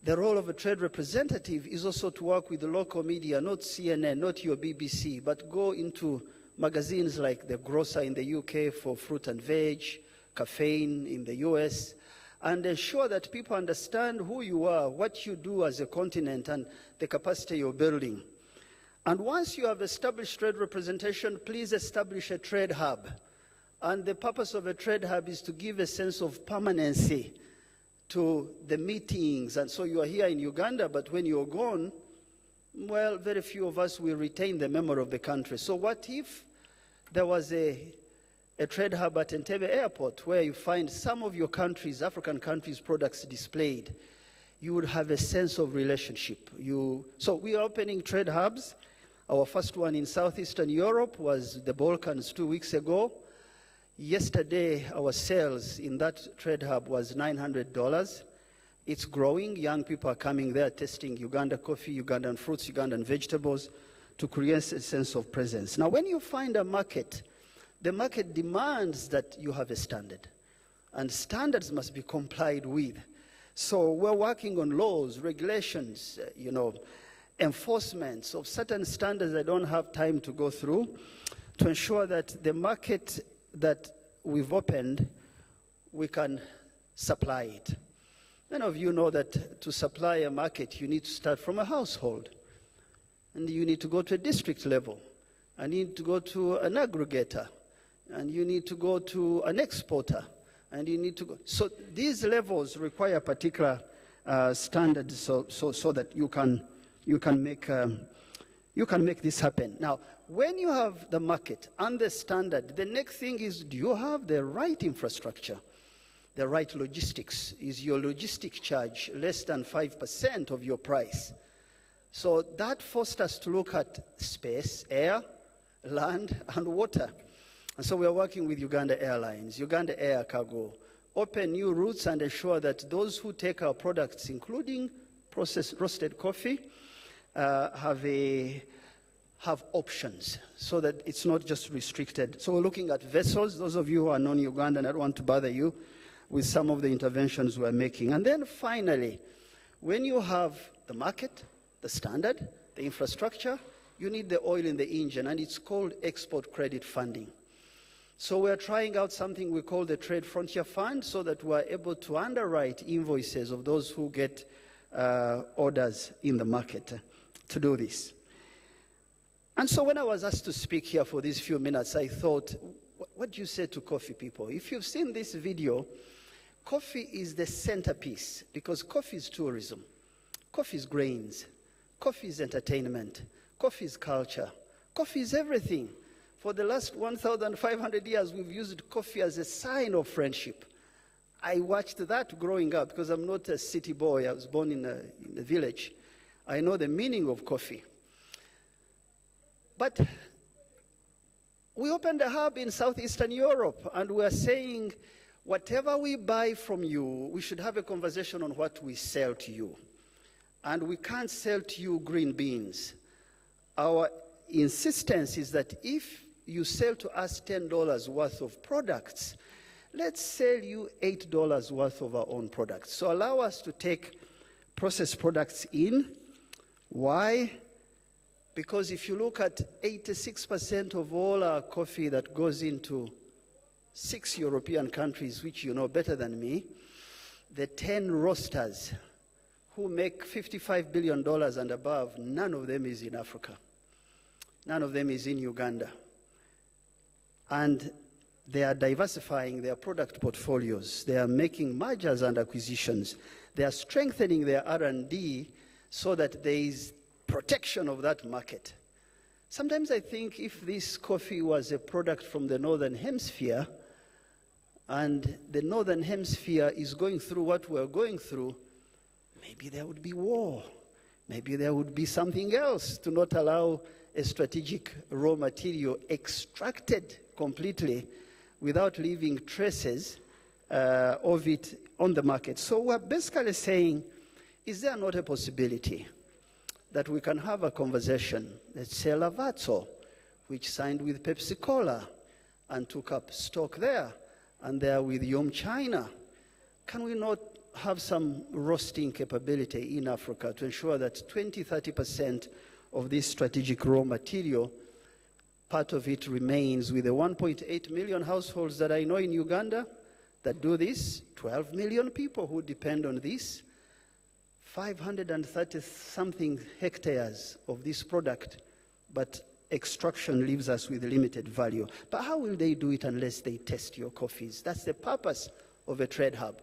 The role of a trade representative is also to work with the local media, not CNN, not your BBC, but go into magazines like The Grocer in the UK for fruit and veg, Caffeine in the US, and ensure that people understand who you are, what you do as a continent, and the capacity you're building. And once you have established trade representation, please establish a trade hub. And the purpose of a trade hub is to give a sense of permanency to the meetings. And so you are here in Uganda, but when you're gone, well, very few of us will retain the memory of the country. So what if there was a trade hub at Entebbe Airport where you find some of your countries, African countries' products displayed? you would have a sense of relationship. So we are opening trade hubs. Our first one in Southeastern Europe was the Balkans 2 weeks ago. Yesterday, our sales in that trade hub was $900. It's growing. Young people are coming there, testing Uganda coffee, Ugandan fruits, Ugandan vegetables, to create a sense of presence. Now, when you find a market, the market demands that you have a standard, and standards must be complied with. So we're working on laws, regulations, enforcements of certain standards I don't have time to go through, to ensure that the market that we've opened, we can supply it. Many of you know that to supply a market, you need to start from a household, and you need to go to a district level, and you need to go to an aggregator, and you need to go to an exporter, and you need to go. So these levels require particular standards so that you can make this happen. Now, when you have the market and the standard, the next thing is, do you have the right infrastructure, the right logistics? Is your logistic charge less than 5% of your price? So that forced us to look at space, air, land, and water. And so we are working with Uganda Airlines, Uganda Air Cargo, open new routes and ensure that those who take our products, including processed roasted coffee, have options, so that it's not just restricted. So we're looking at vessels. Those of you who are non-Ugandan, I don't want to bother you with some of the interventions we're making. And then finally, when you have the market, the standard, the infrastructure, you need the oil in the engine, and it's called export credit funding. So we're trying out something we call the Trade Frontier Fund, so that we're able to underwrite invoices of those who get orders in the market to do this. And so when I was asked to speak here for these few minutes, I thought, what do you say to coffee people? If you've seen this video, coffee is the centerpiece, because coffee is tourism, coffee is grains, coffee is entertainment, coffee is culture, coffee is everything. For the last 1,500 years, we've used coffee as a sign of friendship. I watched that growing up, because I'm not a city boy. I was born in a village. I know the meaning of coffee. But we opened a hub in Southeastern Europe, and we're saying, whatever we buy from you, we should have a conversation on what we sell to you. And we can't sell to you green beans. Our insistence is that if you sell to us $10 worth of products, let's sell you $8 worth of our own products. So allow us to take processed products in. Why? Because if you look at 86% of all our coffee that goes into 6 European countries, which you know better than me, the 10 roasters who make $55 billion and above, none of them is in Africa. None of them is in Uganda. And they are diversifying their product portfolios. They are making mergers and acquisitions. They are strengthening their R&D so that there is protection of that market. Sometimes I think if this coffee was a product from the Northern Hemisphere, and the Northern Hemisphere is going through what we're going through, maybe there would be war. Maybe there would be something else to not allow a strategic raw material extracted completely without leaving traces of it on the market. So we're basically saying, is there not a possibility that we can have a conversation? Let's say Lavazzo, which signed with Pepsi-Cola and took up stock there, and they're with Yum China. Can we not have some roasting capability in Africa to ensure that 20-30% of this strategic raw material, part of it remains with the 1.8 million households that I know in Uganda that do this, 12 million people who depend on this, 530-something hectares of this product, but extraction leaves us with limited value. But how will they do it unless they test your coffees? That's the purpose of a trade hub.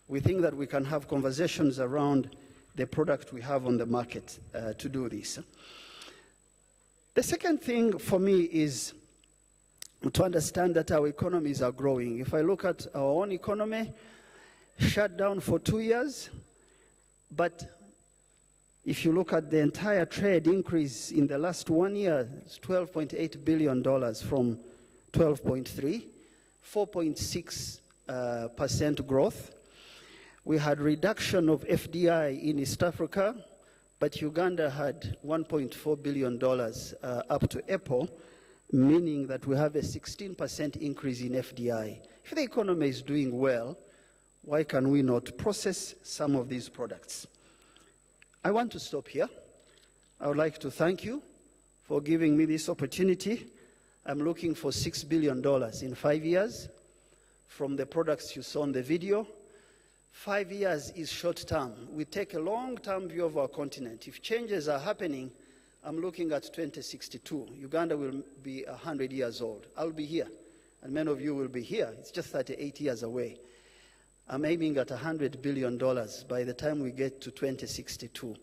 We think that we can have conversations around the product we have on the market to do this. The second thing for me is to understand that our economies are growing. If I look at our own economy, shut down for 2 years, But if you look at the entire trade increase in the last 1 year, it's $12.8 billion from 12.3, 4.6% growth. We had reduction of FDI in East Africa, but Uganda had $1.4 billion up to April, meaning that we have a 16% increase in FDI. If the economy is doing well, why can we not process some of these products? I want to stop here. I would like to thank you for giving me this opportunity. I'm looking for $6 billion in 5 years from the products you saw in the video. 5 years is short term. We take a long-term view of our continent. If changes are happening, I'm looking at 2062. Uganda will be 100 years old. I'll be here, and many of you will be here. It's just 38 years away. I'm aiming at $100 billion by the time we get to 2062.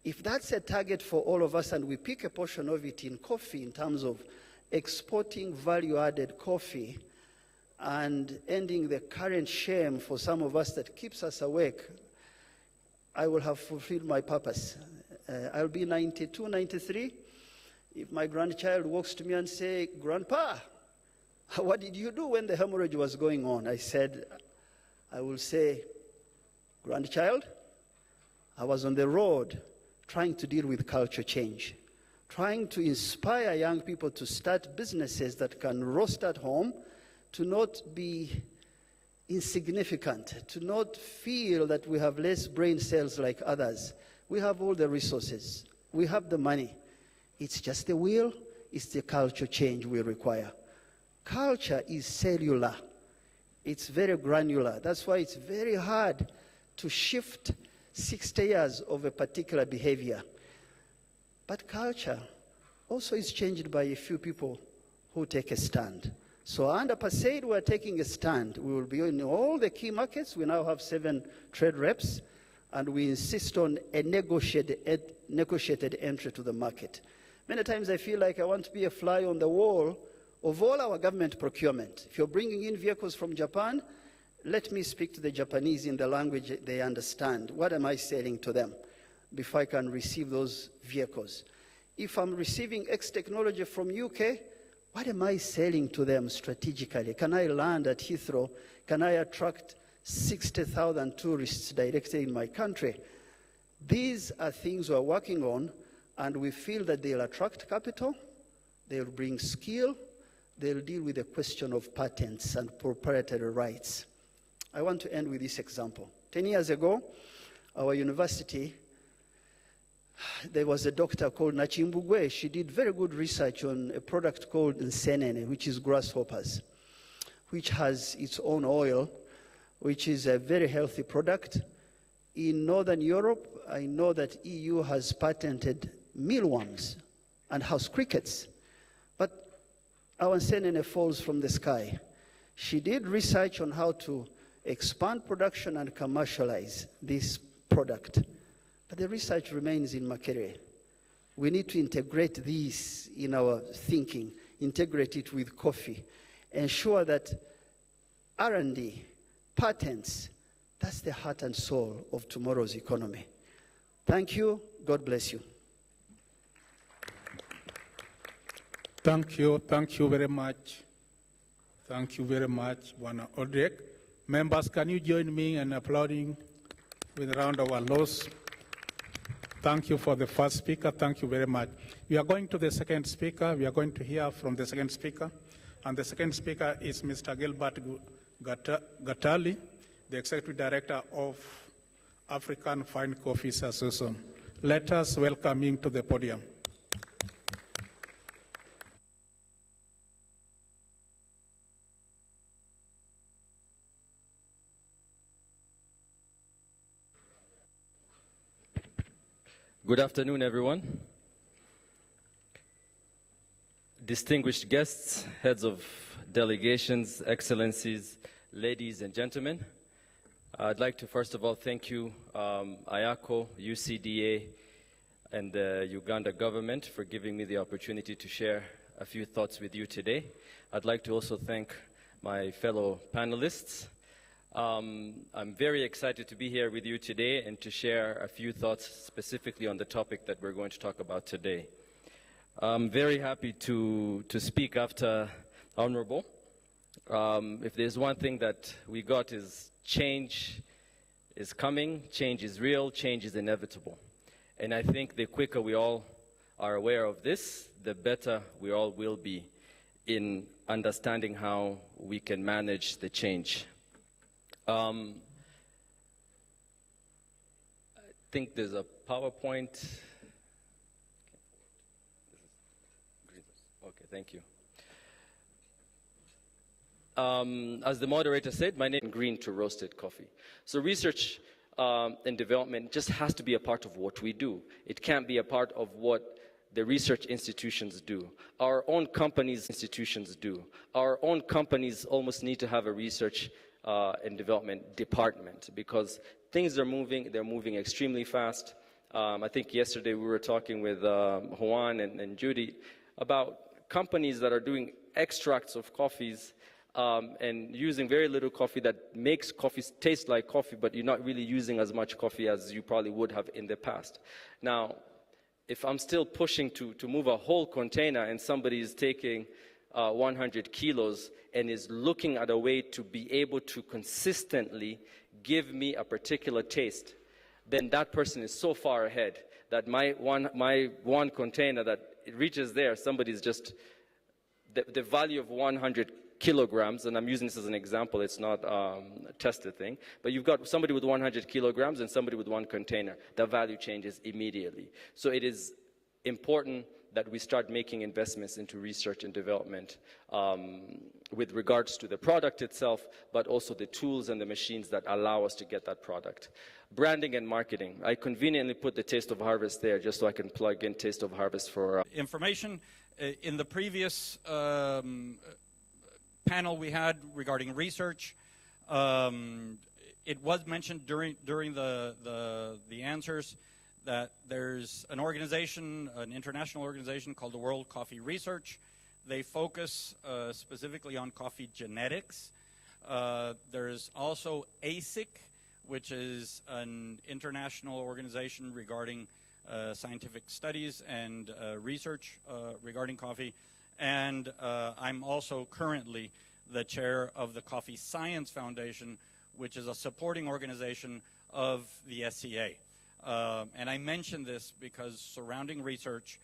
If that's a target for all of us and we pick a portion of it in coffee in terms of exporting value-added coffee and ending the current shame for some of us that keeps us awake, I will have fulfilled my purpose. I'll be 92, 93. If my grandchild walks to me and say, "Grandpa, what did you do when the hemorrhage was going on?" I will say, "Grandchild, I was on the road trying to deal with culture change, trying to inspire young people to start businesses that can roast at home, to not be insignificant, to not feel that we have less brain cells like others. We have all the resources. We have the money. It's just the will, it's the culture change we require." Culture is cellular. It's very granular. That's why it's very hard to shift 60 years of a particular behavior. But culture also is changed by a few people who take a stand. So under PASAID, we're taking a stand. We will be in all the key markets. We now have 7 trade reps, and we insist on a negotiated entry to the market. Many times I feel like I want to be a fly on the wall of all our government procurement. If you're bringing in vehicles from Japan, let me speak to the Japanese in the language they understand. What am I selling to them before I can receive those vehicles? If I'm receiving X technology from UK, what am I selling to them strategically? Can I land at Heathrow? Can I attract 60,000 tourists directly in my country? These are things we're working on, and we feel that they'll attract capital, they'll bring skill, they'll deal with the question of patents and proprietary rights. I want to end with this example. 10 years ago, our university, there was a doctor called Nachimbugwe. She did very good research on a product called nsenene, which is grasshoppers, which has its own oil, which is a very healthy product. In Northern Europe, I know that EU has patented mealworms and house crickets. But our nsenene falls from the sky. She did research on how to expand production and commercialize this product. But the research remains in Makerere. We need to integrate this in our thinking, integrate it with coffee, ensure that R&D, patents, that's the heart and soul of tomorrow's economy. Thank you. God bless you. Thank you very much. Thank you very much, Bwana Odek. Members, can you join me in applauding with a round of applause? Thank you for the first speaker. Thank you very much. We are going to the second speaker. We are going to hear from the second speaker. And the second speaker is Mr. Gilbert Gatali, the Executive Director of African Fine Coffee Association. Let us welcome him to the podium. Good afternoon, everyone. Distinguished guests, heads of delegations, excellencies, ladies and gentlemen. I'd like to first of all thank you, IACO, UCDA, and the Uganda government for giving me the opportunity to share a few thoughts with you today. I'd like to also thank my fellow panelists. I'm very excited to be here with you today and to share a few thoughts specifically on the topic that we're going to talk about today. I'm very happy to speak after Honorable. If there's one thing that we got is change is coming, change is real, change is inevitable. And I think the quicker we all are aware of this, the better we all will be in understanding how we can manage the change. I think there's a PowerPoint. Okay, thank you. As the moderator said, my name is Green to Roasted Coffee. So research and development just has to be a part of what we do. It can't be a part of what the research institutions do. Our own companies' institutions do. Our own companies almost need to have a research and development department because things are moving, they're moving extremely fast. I think yesterday we were talking with Juan and Judy about companies that are doing extracts of coffees and using very little coffee that makes coffee taste like coffee, but you're not really using as much coffee as you probably would have in the past. Now, if I'm still pushing to move a whole container and somebody is taking 100 kilos and is looking at a way to be able to consistently give me a particular taste, then that person is so far ahead that my one container that it reaches there, somebody's just, the value of 100 kilograms, and I'm using this as an example, it's not a tested thing, but you've got somebody with 100 kilograms and somebody with one container. The value changes immediately. So it is important that we start making investments into research and development with regards to the product itself, but also the tools and the machines that allow us to get that product. Branding and marketing. I conveniently put the Taste of Harvest there just so I can plug in Taste of Harvest for... Information in the previous panel we had regarding research, it was mentioned during the answers that there's an organization, an international organization called the World Coffee Research. They focus specifically on coffee genetics. There's also ASIC, which is an international organization regarding scientific studies and research regarding coffee. And I'm also currently the chair of the Coffee Science Foundation, which is a supporting organization of the SCA. And I mention this because surrounding research,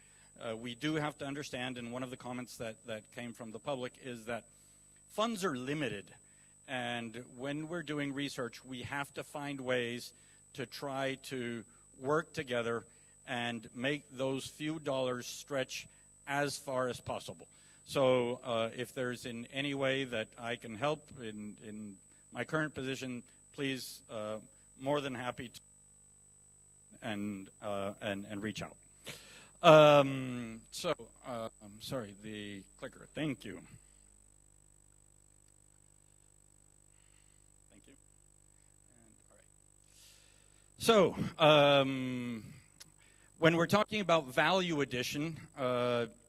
we do have to understand, and one of the comments that came from the public is that funds are limited. And when we're doing research, we have to find ways to try to work together and make those few dollars stretch as far as possible. So if there's in any way that I can help in my current position, please, more than happy to and reach out. I'm sorry, the clicker. Thank you. Thank you. And, all right. So when we're talking about value addition,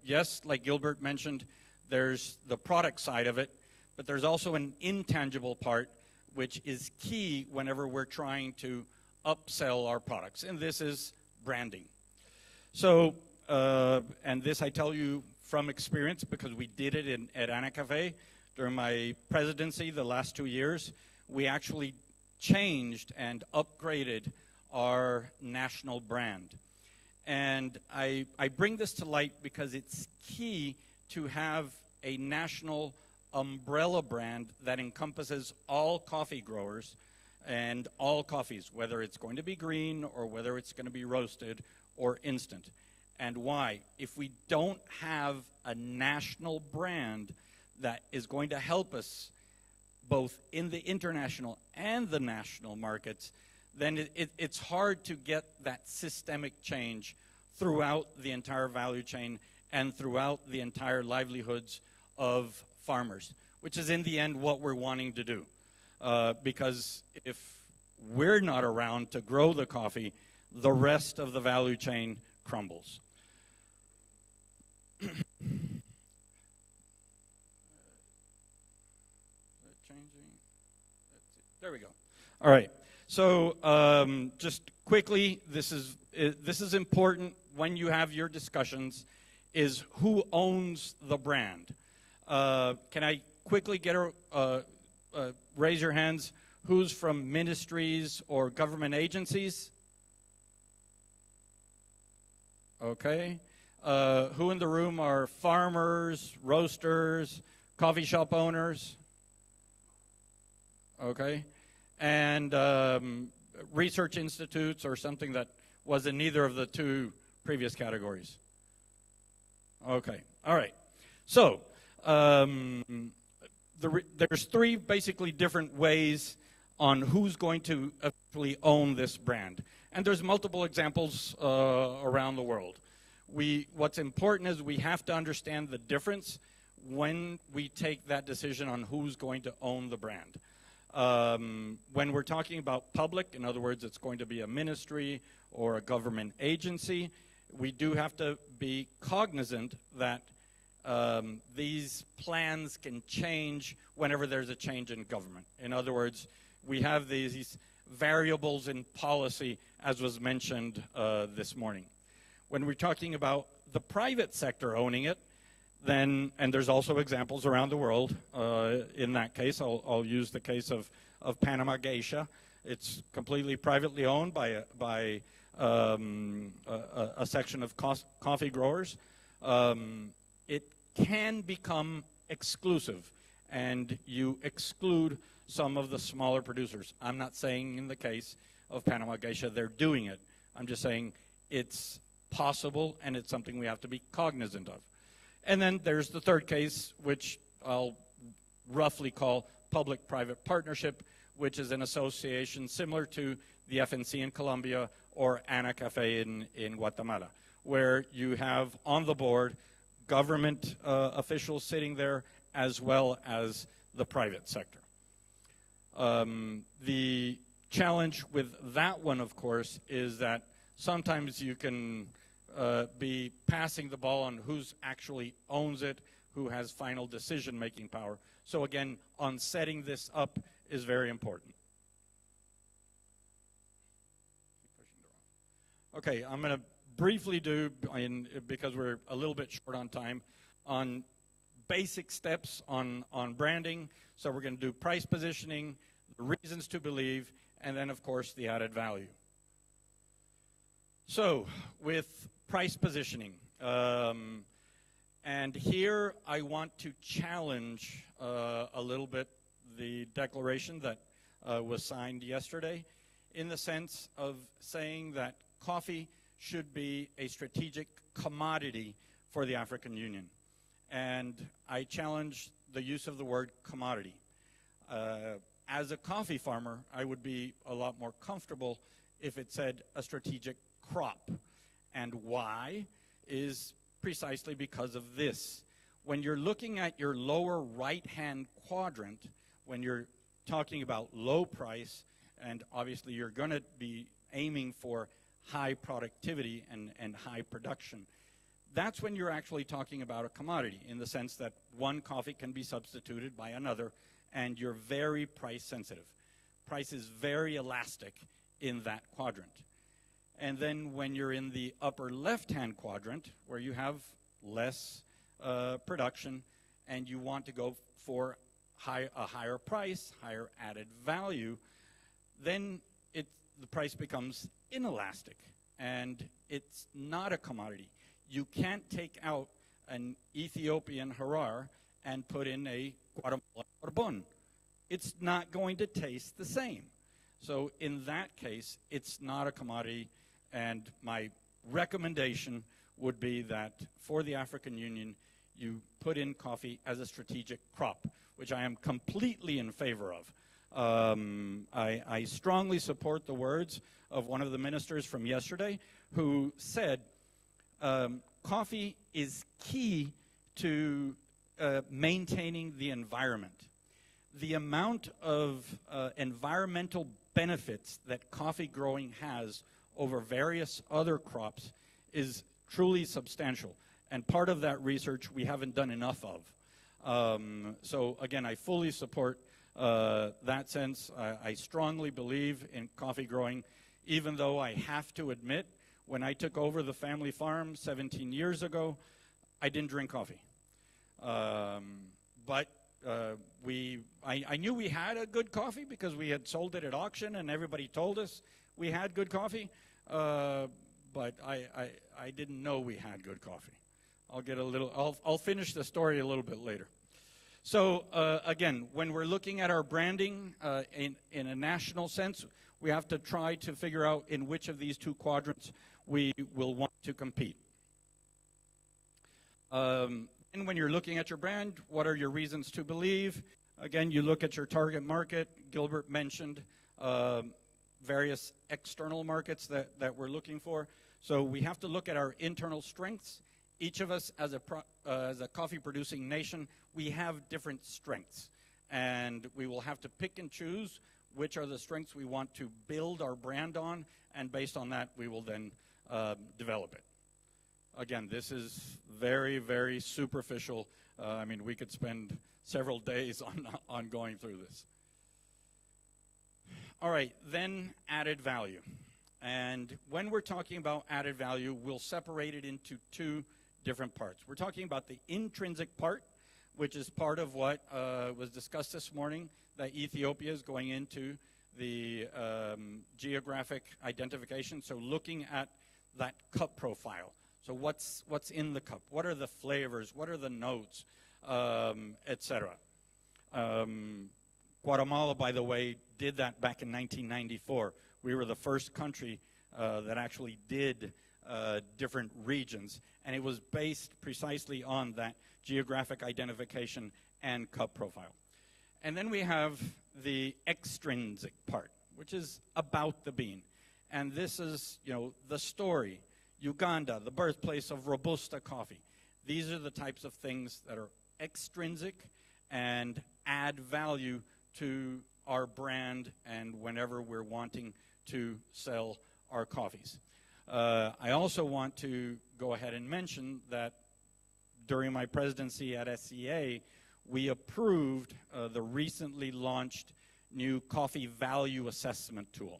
yes, like Gilbert mentioned, there's the product side of it, but there's also an intangible part which is key whenever we're trying to upsell our products, and this is branding. So, and this I tell you from experience because we did it at Ana Cafe during my presidency the last 2 years. We actually changed and upgraded our national brand. And I bring this to light because it's key to have a national umbrella brand that encompasses all coffee growers and all coffees, whether it's going to be green or whether it's going to be roasted or instant. And why? If we don't have a national brand that is going to help us both in the international and the national markets, then it's hard to get that systemic change throughout the entire value chain and throughout the entire livelihoods of farmers, which is in the end what we're wanting to do. Because if we're not around to grow the coffee, the rest of the value chain crumbles. There we go. All right. So just quickly, this is important when you have your discussions, is who owns the brand. Can I quickly get raise your hands? Who's from ministries or government agencies? Okay. Who in the room are farmers, roasters, coffee shop owners? Okay. And research institutes or something that was in neither of the two previous categories? Okay. All right. So there's three basically different ways on who's going to actually own this brand. And there's multiple examples around the world. What's important is we have to understand the difference when we take that decision on who's going to own the brand. When we're talking about public, in other words, it's going to be a ministry or a government agency, we do have to be cognizant that these plans can change whenever there's a change in government. In other words, we have these variables in policy, as was mentioned this morning. When we're talking about the private sector owning it, then, and there's also examples around the world. In that case, I'll use the case of Panama Geisha. It's completely privately owned by a section of coffee growers. It can become exclusive, and you exclude some of the smaller producers. I'm not saying in the case of Panama Geisha they're doing it. I'm just saying it's possible, and it's something we have to be cognizant of. And then there's the third case, which I'll roughly call public-private partnership, which is an association similar to the FNC in Colombia or Ana Café in Guatemala, where you have on the board government officials sitting there as well as the private sector. The challenge with that one, of course, is that sometimes you can be passing the ball on who's actually owns it, who has final decision-making power. So again, on setting this up is very important. Okay, I'm going to briefly do, because we're a little bit short on time, on basic steps on branding. So we're going to do price positioning, the reasons to believe, and then, of course, the added value. So with price positioning, and here I want to challenge a little bit the declaration that was signed yesterday, in the sense of saying that coffee should be a strategic commodity for the African Union. And I challenge the use of the word commodity. As a coffee farmer, I would be a lot more comfortable if it said a strategic crop. And why is precisely because of this. When you're looking at your lower right-hand quadrant, when you're talking about low price, and obviously you're going to be aiming for high productivity and high production, that's when you're actually talking about a commodity, in the sense that one coffee can be substituted by another, and you're very price sensitive. Price is very elastic in that quadrant. And then when you're in the upper left-hand quadrant, where you have less production, and you want to go for a higher price, higher added value, then the price becomes inelastic, and it's not a commodity. You can't take out an Ethiopian harar and put in a Guatemala bourbon. It's not going to taste the same. So in that case, it's not a commodity, and my recommendation would be that for the African Union, you put in coffee as a strategic crop, which I am completely in favor of. I strongly support the words of one of the ministers from yesterday, who said coffee is key to maintaining the environment. The amount of environmental benefits that coffee growing has over various other crops is truly substantial. And part of that research we haven't done enough of. So again, I fully support that sense, I strongly believe in coffee growing, even though I have to admit, when I took over the family farm 17 years ago, I didn't drink coffee. But I knew we had a good coffee because we had sold it at auction and everybody told us we had good coffee. But I didn't know we had good coffee. I'll finish the story a little bit later. So again, when we're looking at our branding in a national sense, we have to try to figure out in which of these two quadrants we will want to compete. And when you're looking at your brand, what are your reasons to believe? Again, you look at your target market. Gilbert mentioned various external markets that we're looking for. So we have to look at our internal strengths. Each of us as a coffee-producing nation, we have different strengths. And we will have to pick and choose which are the strengths we want to build our brand on, and based on that, we will then develop it. Again, this is very, very superficial. I mean, we could spend several days on going through this. All right, then added value. And when we're talking about added value, we'll separate it into two different parts. We're talking about the intrinsic part, which is part of what was discussed this morning, that Ethiopia is going into the geographic identification. So looking at that cup profile. So what's in the cup? What are the flavors? What are the notes, etc. Guatemala, by the way, did that back in 1994. We were the first country that actually did different regions, and it was based precisely on that geographic identification and cup profile. And then we have the extrinsic part, which is about the bean. And this is, the story. Uganda, the birthplace of Robusta coffee. These are the types of things that are extrinsic and add value to our brand and whenever we're wanting to sell our coffees. I also want to go ahead and mention that during my presidency at SCA, we approved the recently launched new coffee value assessment tool.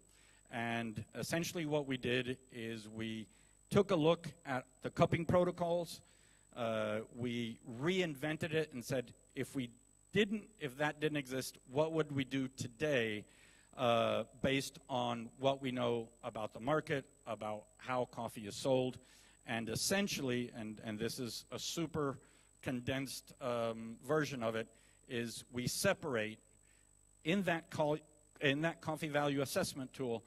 And essentially what we did is we took a look at the cupping protocols. We reinvented it and said, if that didn't exist, what would we do today based on what we know about the market, about how coffee is sold, and essentially, and this is a super condensed version of it, is we separate in that coffee value assessment tool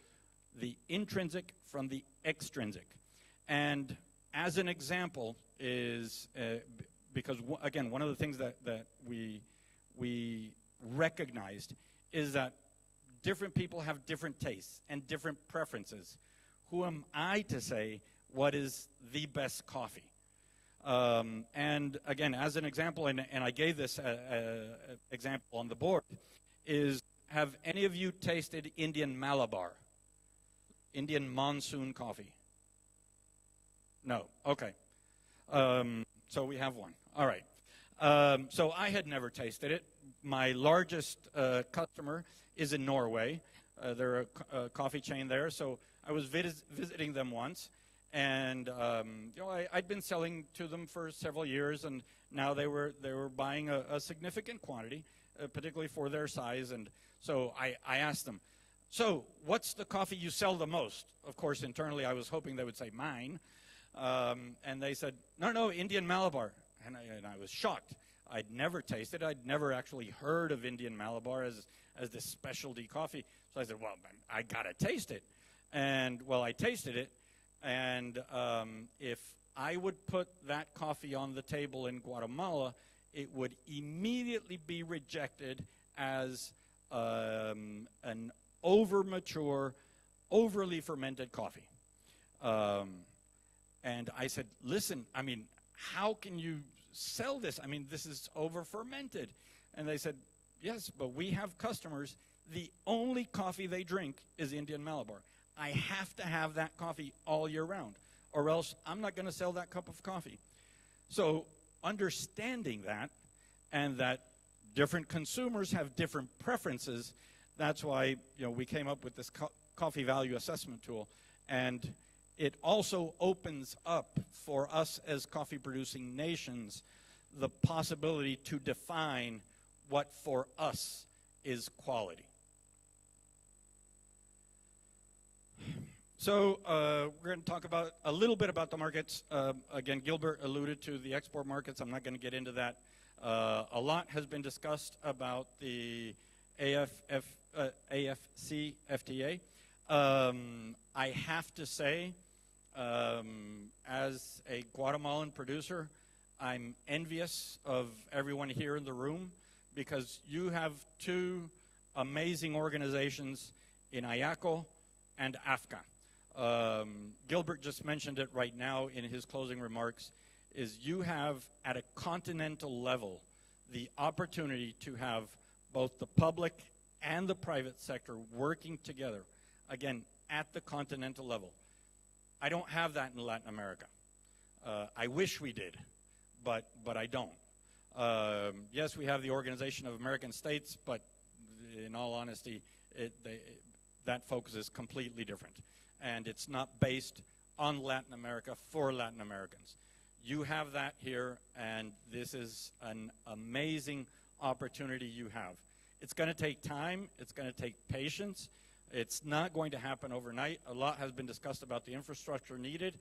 the intrinsic from the extrinsic. And as an example is, because again, one of the things that we recognized is that different people have different tastes and different preferences. Who am I to say what is the best coffee? And again, as an example, and I gave this example on the board, is have any of you tasted Indian Malabar? Indian monsoon coffee? No. Okay. So we have one. All right. So I had never tasted it. My largest customer is in Norway. They're a coffee chain there. So I was visiting them once, and I'd been selling to them for several years, and now they were buying a significant quantity, particularly for their size. And so I asked them, so what's the coffee you sell the most? Of course, internally I was hoping they would say mine. And they said, no, Indian Malabar. And I was shocked. I'd never tasted it. I'd never actually heard of Indian Malabar as this specialty coffee. So I said, well, I got to taste it. And, well, I tasted it. And if I would put that coffee on the table in Guatemala, it would immediately be rejected as an over-mature, overly fermented coffee. And I said, listen, I mean, how can you sell this? I mean, this is over-fermented. And they said, yes, but we have customers. The only coffee they drink is Indian Malabar. I have to have that coffee all year round, or else I'm not going to sell that cup of coffee. So understanding that, and that Different consumers have different preferences. That's why we came up with this coffee value assessment tool. And it also opens up for us as coffee producing nations the possibility to define what for us is quality. So we're going to talk about a little bit about the markets. Again, Gilbert alluded to the export markets. I'm not going to get into that. A lot has been discussed about the AFC FTA. I have to say, as a Guatemalan producer, I'm envious of everyone here in the room because you have two amazing organizations in IACO and AFCA. Gilbert just mentioned it right now in his closing remarks, is you have at a continental level the opportunity to have both the public and the private sector working together, again, at the continental level. I don't have that in Latin America. I wish we did, but I don't. Yes, we have the Organization of American States, but in all honesty, that focus is completely different. And it's not based on Latin America for Latin Americans. You have that here, and this is an amazing opportunity you have. It's going to take time. It's going to take patience. It's not going to happen overnight. A lot has been discussed about the infrastructure needed,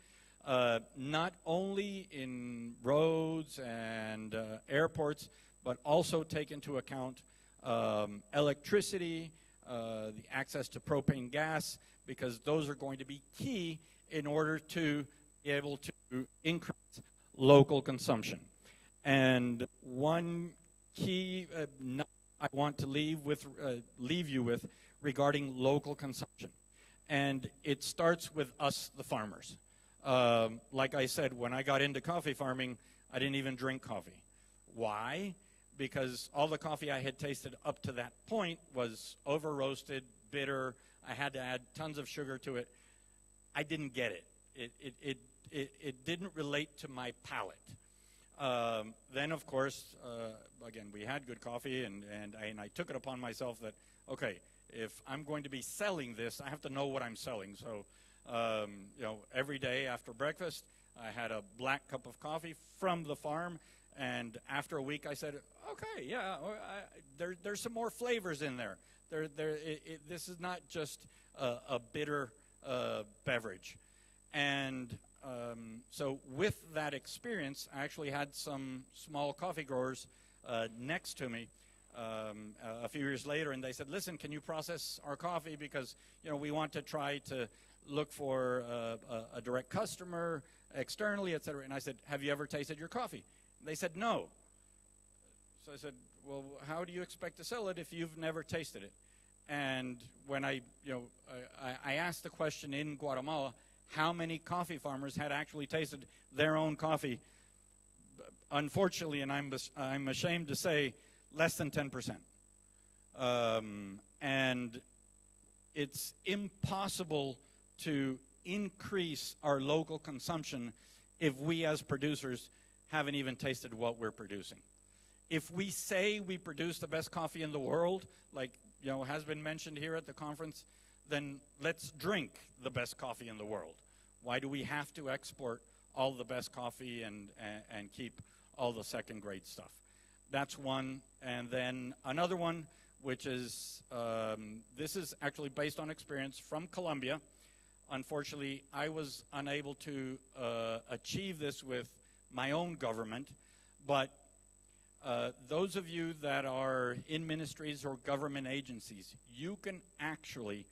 not only in roads and airports, but also take into account electricity, the access to propane gas, because those are going to be key in order to be able to increase local consumption. And one key note I want to leave you with regarding local consumption, and it starts with us, the farmers. Like I said, when I got into coffee farming, I didn't even drink coffee. Why? Because all the coffee I had tasted up to that point was over-roasted, bitter. I had to add tons of sugar to it. I didn't get it. It didn't relate to my palate. Then, of course, again, we had good coffee, and I took it upon myself that, okay, if I'm going to be selling this, I have to know what I'm selling. So, every day after breakfast, I had a black cup of coffee from the farm, and after a week, I said, okay, yeah, there's some more flavors in there. This is not just a bitter beverage. And so with that experience, I actually had some small coffee growers next to me a few years later, and they said, listen, can you process our coffee? Because, we want to try to look for a direct customer externally, et cetera. And I said, have you ever tasted your coffee? And they said, no. So I said, well, how do you expect to sell it if you've never tasted it? And when I asked the question in Guatemala, how many coffee farmers had actually tasted their own coffee? Unfortunately, and I'm ashamed to say, less than 10%. And it's impossible to increase our local consumption if we as producers haven't even tasted what we're producing. If we say we produce the best coffee in the world, like has been mentioned here at the conference, then let's drink the best coffee in the world. Why do we have to export all the best coffee and keep all the second-grade stuff? That's one. And then another one, which is, this is actually based on experience from Colombia. Unfortunately, I was unable to achieve this with my own government, but those of you that are in ministries or government agencies, you can actually,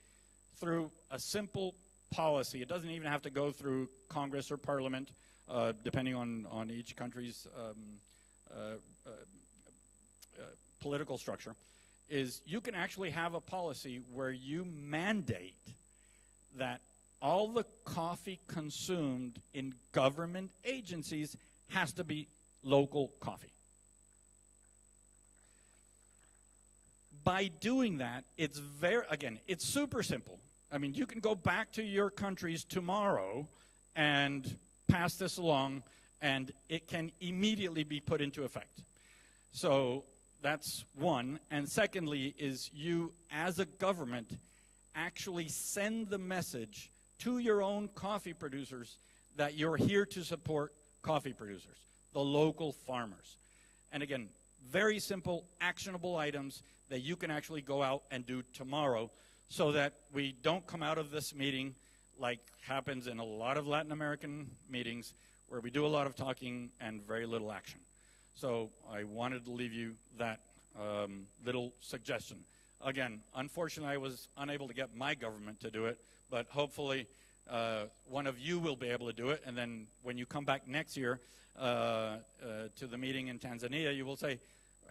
through a simple policy, it doesn't even have to go through Congress or Parliament, depending on each country's political structure, is you can actually have a policy where you mandate that all the coffee consumed in government agencies has to be local coffee. By doing that, it's it's super simple. I mean, you can go back to your countries tomorrow and pass this along, and it can immediately be put into effect. So that's one. And secondly is you, as a government, actually send the message to your own coffee producers that you're here to support coffee producers, the local farmers. And again, very simple, actionable items that you can actually go out and do tomorrow so that we don't come out of this meeting like happens in a lot of Latin American meetings where we do a lot of talking and very little action. So I wanted to leave you that little suggestion. Again, unfortunately, I was unable to get my government to do it, but hopefully one of you will be able to do it, and then when you come back next year to the meeting in Tanzania, you will say,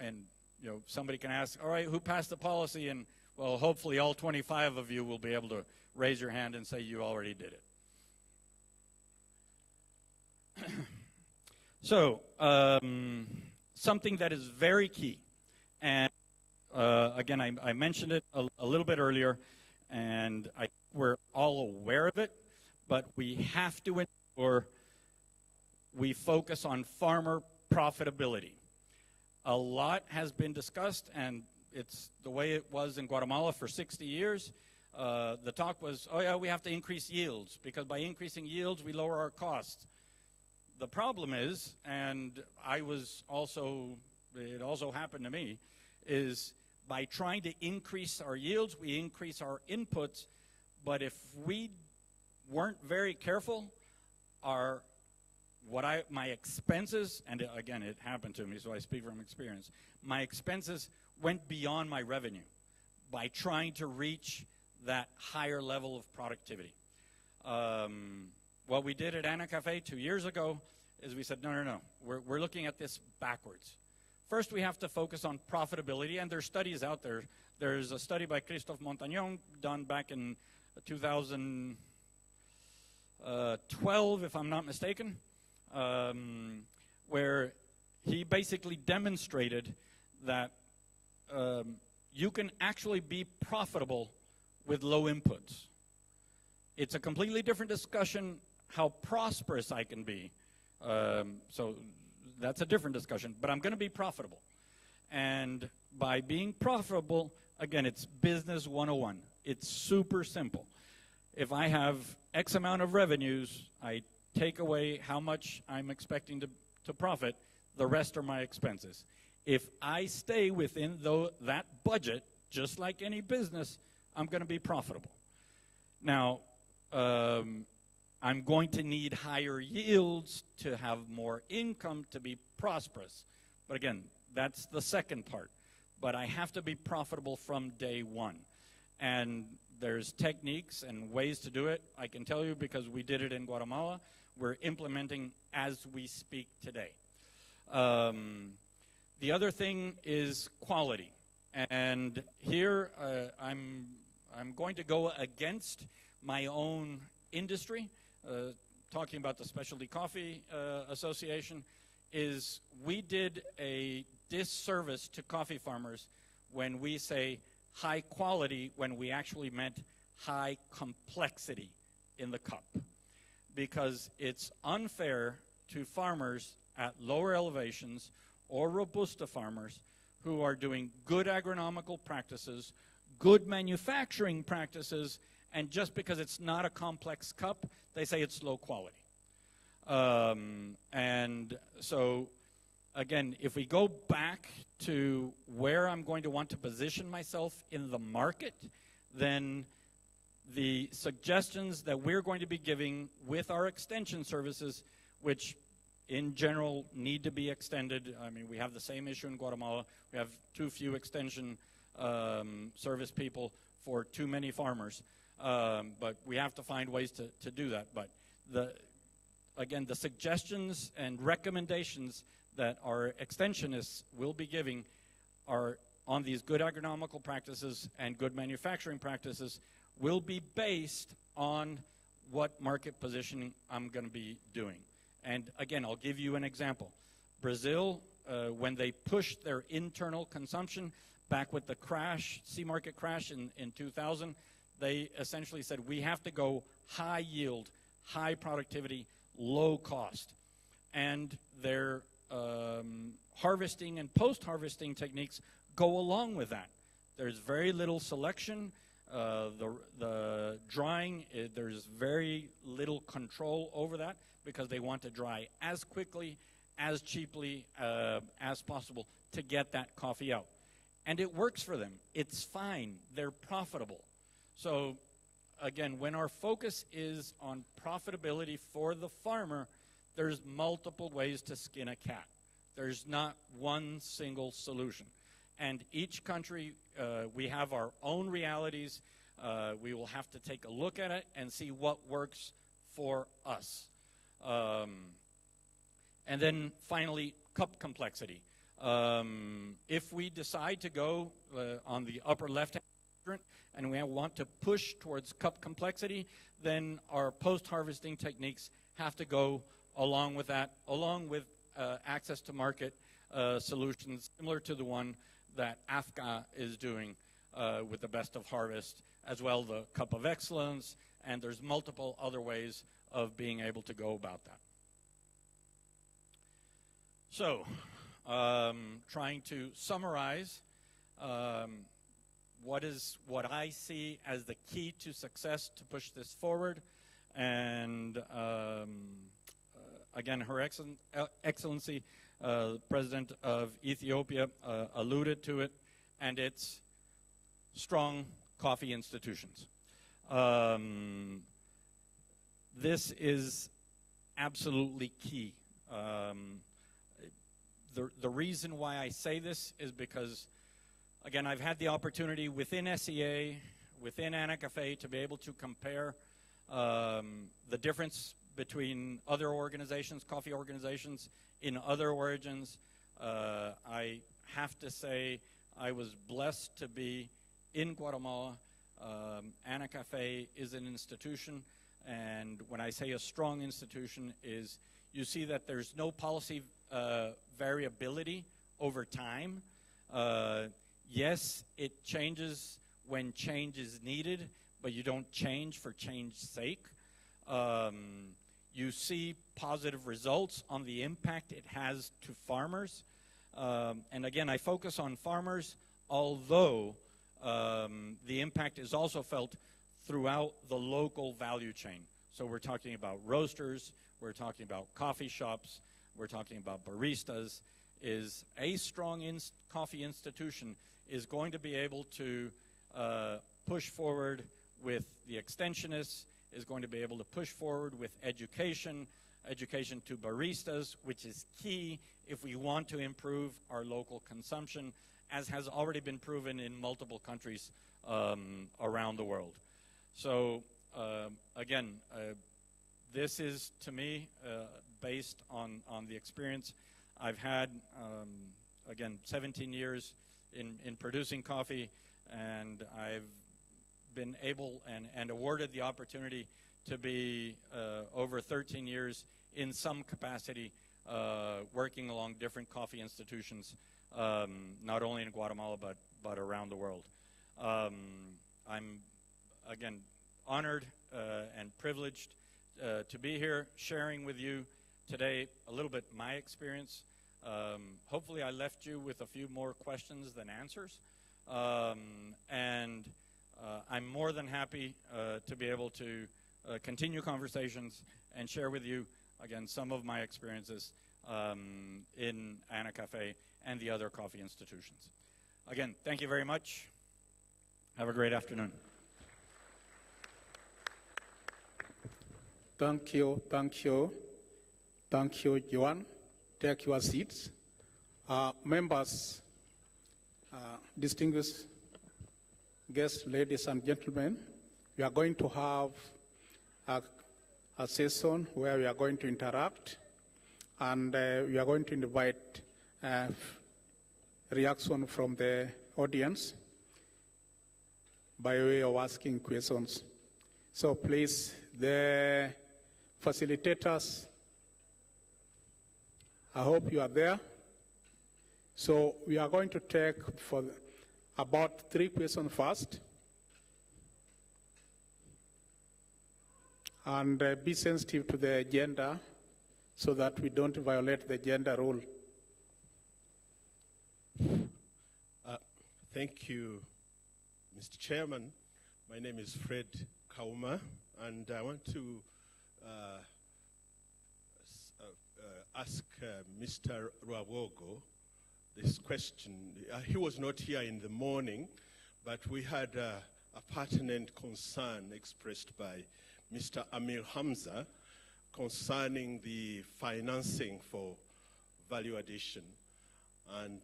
and you know, somebody can ask, all right, who passed the policy? And well, hopefully all 25 of you will be able to raise your hand and say you already did it. So, something that is very key, and again, I mentioned it a little bit earlier, and we're all aware of it, but we have to ensure we focus on farmer profitability. A lot has been discussed, and it's the way it was in Guatemala for 60 years. The talk was, oh yeah, we have to increase yields, because by increasing yields, we lower our costs. The problem is, and it also happened to me, is by trying to increase our yields, we increase our inputs, but if we weren't very careful, my expenses, and again, it happened to me, so I speak from experience, my expenses went beyond my revenue by trying to reach that higher level of productivity. What we did at Ana Cafe 2 years ago is we said, no, we're looking at this backwards. First, we have to focus on profitability, and there's studies out there. There's a study by Christophe Montagnon done back in 2012, if I'm not mistaken, where he basically demonstrated that you can actually be profitable with low inputs. It's a completely different discussion how prosperous I can be. So that's a different discussion, but I'm going to be profitable. And by being profitable, again, it's business 101. It's super simple. If I have X amount of revenues, I take away how much I'm expecting to profit, the rest are my expenses. If I stay within that budget, just like any business, I'm going to be profitable. Now, I'm going to need higher yields to have more income to be prosperous. But again, that's the second part. But I have to be profitable from day one. And there's techniques and ways to do it. I can tell you because we did it in Guatemala. We're implementing as we speak today. The other thing is quality. And here I'm going to go against my own industry. Talking about the Specialty Coffee Association, is we did a disservice to coffee farmers when we say high quality when we actually meant high complexity in the cup. Because it's unfair to farmers at lower elevations or Robusta farmers who are doing good agronomical practices, good manufacturing practices, and just because it's not a complex cup, they say it's low quality. And so, again, if we go back to where I'm going to want to position myself in the market, then the suggestions that we're going to be giving with our extension services, which in general need to be extended. I mean, we have the same issue in Guatemala. We have too few extension service people for too many farmers. But we have to find ways to do that. But again, the suggestions and recommendations that our extensionists will be giving are on these good agronomical practices and good manufacturing practices will be based on what market positioning I'm going to be doing. And again, I'll give you an example. Brazil, when they pushed their internal consumption back with the crash, sea market crash in 2000, they essentially said, we have to go high yield, high productivity, low cost. And their harvesting and post-harvesting techniques go along with that. There's very little selection. The drying, there's very little control over that because they want to dry as quickly, as cheaply as possible to get that coffee out. And it works for them. It's fine. They're profitable. So again, when our focus is on profitability for the farmer, there's multiple ways to skin a cat. There's not one single solution. And each country, we have our own realities. We will have to take a look at it and see what works for us. And then finally, cup complexity. If we decide to go on the upper left-hand quadrant and we want to push towards cup complexity, then our post-harvesting techniques have to go along with that, along with access to market solutions similar to the one that AFCA is doing with the best of harvest, as well the cup of excellence, and there's multiple other ways of being able to go about that. So, trying to summarize what I see as the key to success to push this forward, and again, Her Excellency, President of Ethiopia, alluded to it, and it's strong coffee institutions. This is absolutely key. The reason why I say this is because, again, I've had the opportunity within SEA, within ANACAFE, to be able to compare the difference between other organizations, coffee organizations in other origins. I have to say I was blessed to be in Guatemala. ANACAFE is an institution, and when I say a strong institution is you see that there's no policy variability over time. Yes, it changes when change is needed, but you don't change for change's sake. You see positive results on the impact it has to farmers. And again, I focus on farmers, although the impact is also felt throughout the local value chain. So we're talking about roasters, we're talking about coffee shops, we're talking about baristas. Is a strong coffee institution is going to be able to push forward with the extensionists, is going to be able to push forward with education to baristas, which is key if we want to improve our local consumption, as has already been proven in multiple countries around the world. So again, this is, to me, based on the experience I've had, again, 17 years in producing coffee, and I've been able and awarded the opportunity to be over 13 years in some capacity working along different coffee institutions, not only in Guatemala but around the world. I'm, again, honored and privileged to be here sharing with you today a little bit my experience. Hopefully I left you with a few more questions than answers. And I'm more than happy to be able to continue conversations and share with you, again, some of my experiences in ANACAFE and the other coffee institutions. Again, thank you very much. Have a great afternoon. Thank you, Joan. Take your seats. Members, distinguished guests, ladies and gentlemen, we are going to have a session where we are going to interact, and we are going to invite reaction from the audience by way of asking questions. So please, the facilitators, I hope you are there. So we are going to take for about 3 questions first. And be sensitive to the gender so that we don't violate the gender rule. Thank you, Mr. Chairman. My name is Fred Kauma, and I want to ask Mr. Rwabogo this question. He was not here in the morning, but we had a pertinent concern expressed by Mr. Amir Hamza concerning the financing for value addition. And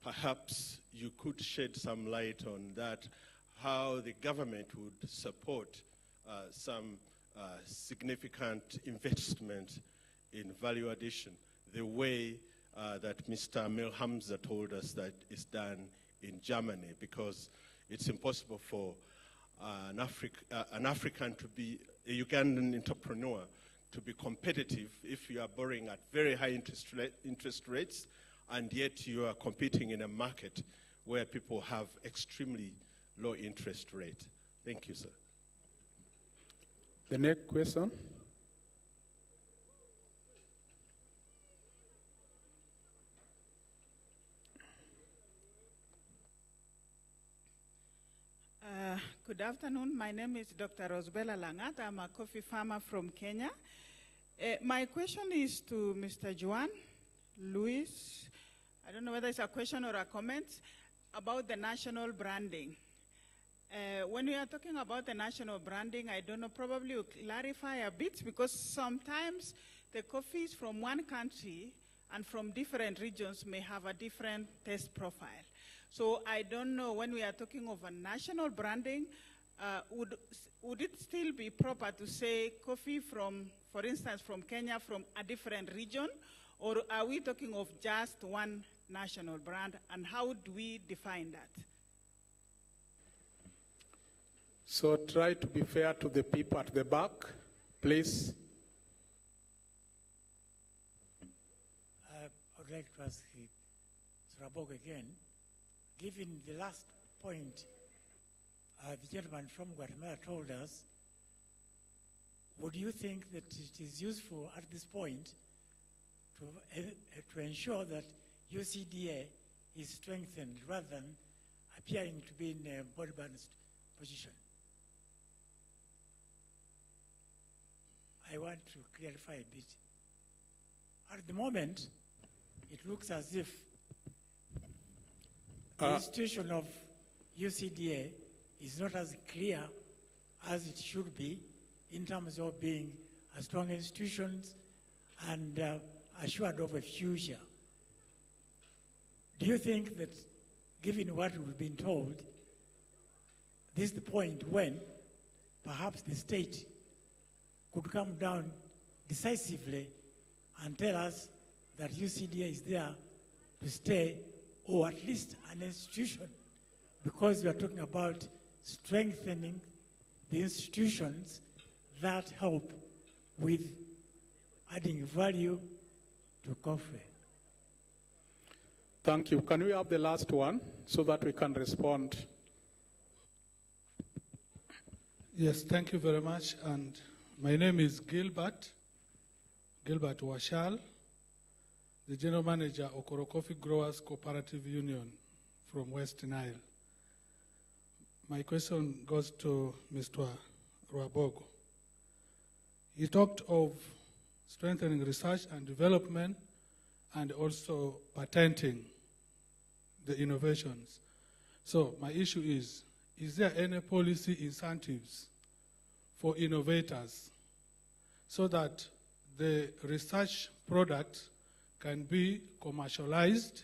perhaps you could shed some light on that, how the government would support some significant investment in value addition, the way that Mr. Amir Hamza told us that is done in Germany, because it's impossible for an African to be, a Ugandan entrepreneur to be competitive if you are borrowing at very high interest rates, and yet you are competing in a market where people have extremely low interest rate. Thank you, sir. The next question. Good afternoon. My name is Dr. Rosbella Langat. I'm a coffee farmer from Kenya. My question is to Mr. Juan Luis. I don't know whether it's a question or a comment about the national branding. When we are talking about the national branding, I don't know, probably you clarify a bit, because sometimes the coffees from one country and from different regions may have a different taste profile. So I don't know, when we are talking of a national branding, would it still be proper to say coffee from, for instance, from Kenya, from a different region, or are we talking of just one national brand, and how do we define that? So try to be fair to the people at the back, please. I would like to ask Rabog again, given the last point the gentleman from Guatemala told us, would you think that it is useful at this point to ensure that UCDA is strengthened rather than appearing to be in a body-balanced position? I want to clarify a bit. At the moment, it looks as if the institution of UCDA is not as clear as it should be in terms of being a strong institution and assured of a future. Do you think that, given what we've been told, this is the point when perhaps the state could come down decisively and tell us that UCDA is there to stay, or at least an institution, because we are talking about strengthening the institutions that help with adding value to coffee? Thank you. Can we have the last one so that we can respond? Yes, thank you very much. And my name is Gilbert Washal, the General Manager, Okoro Coffee Growers Cooperative Union from West Nile. My question goes to Mr. Rwabogo. He talked of strengthening research and development and also patenting the innovations. So my issue is there any policy incentives for innovators so that the research product can be commercialized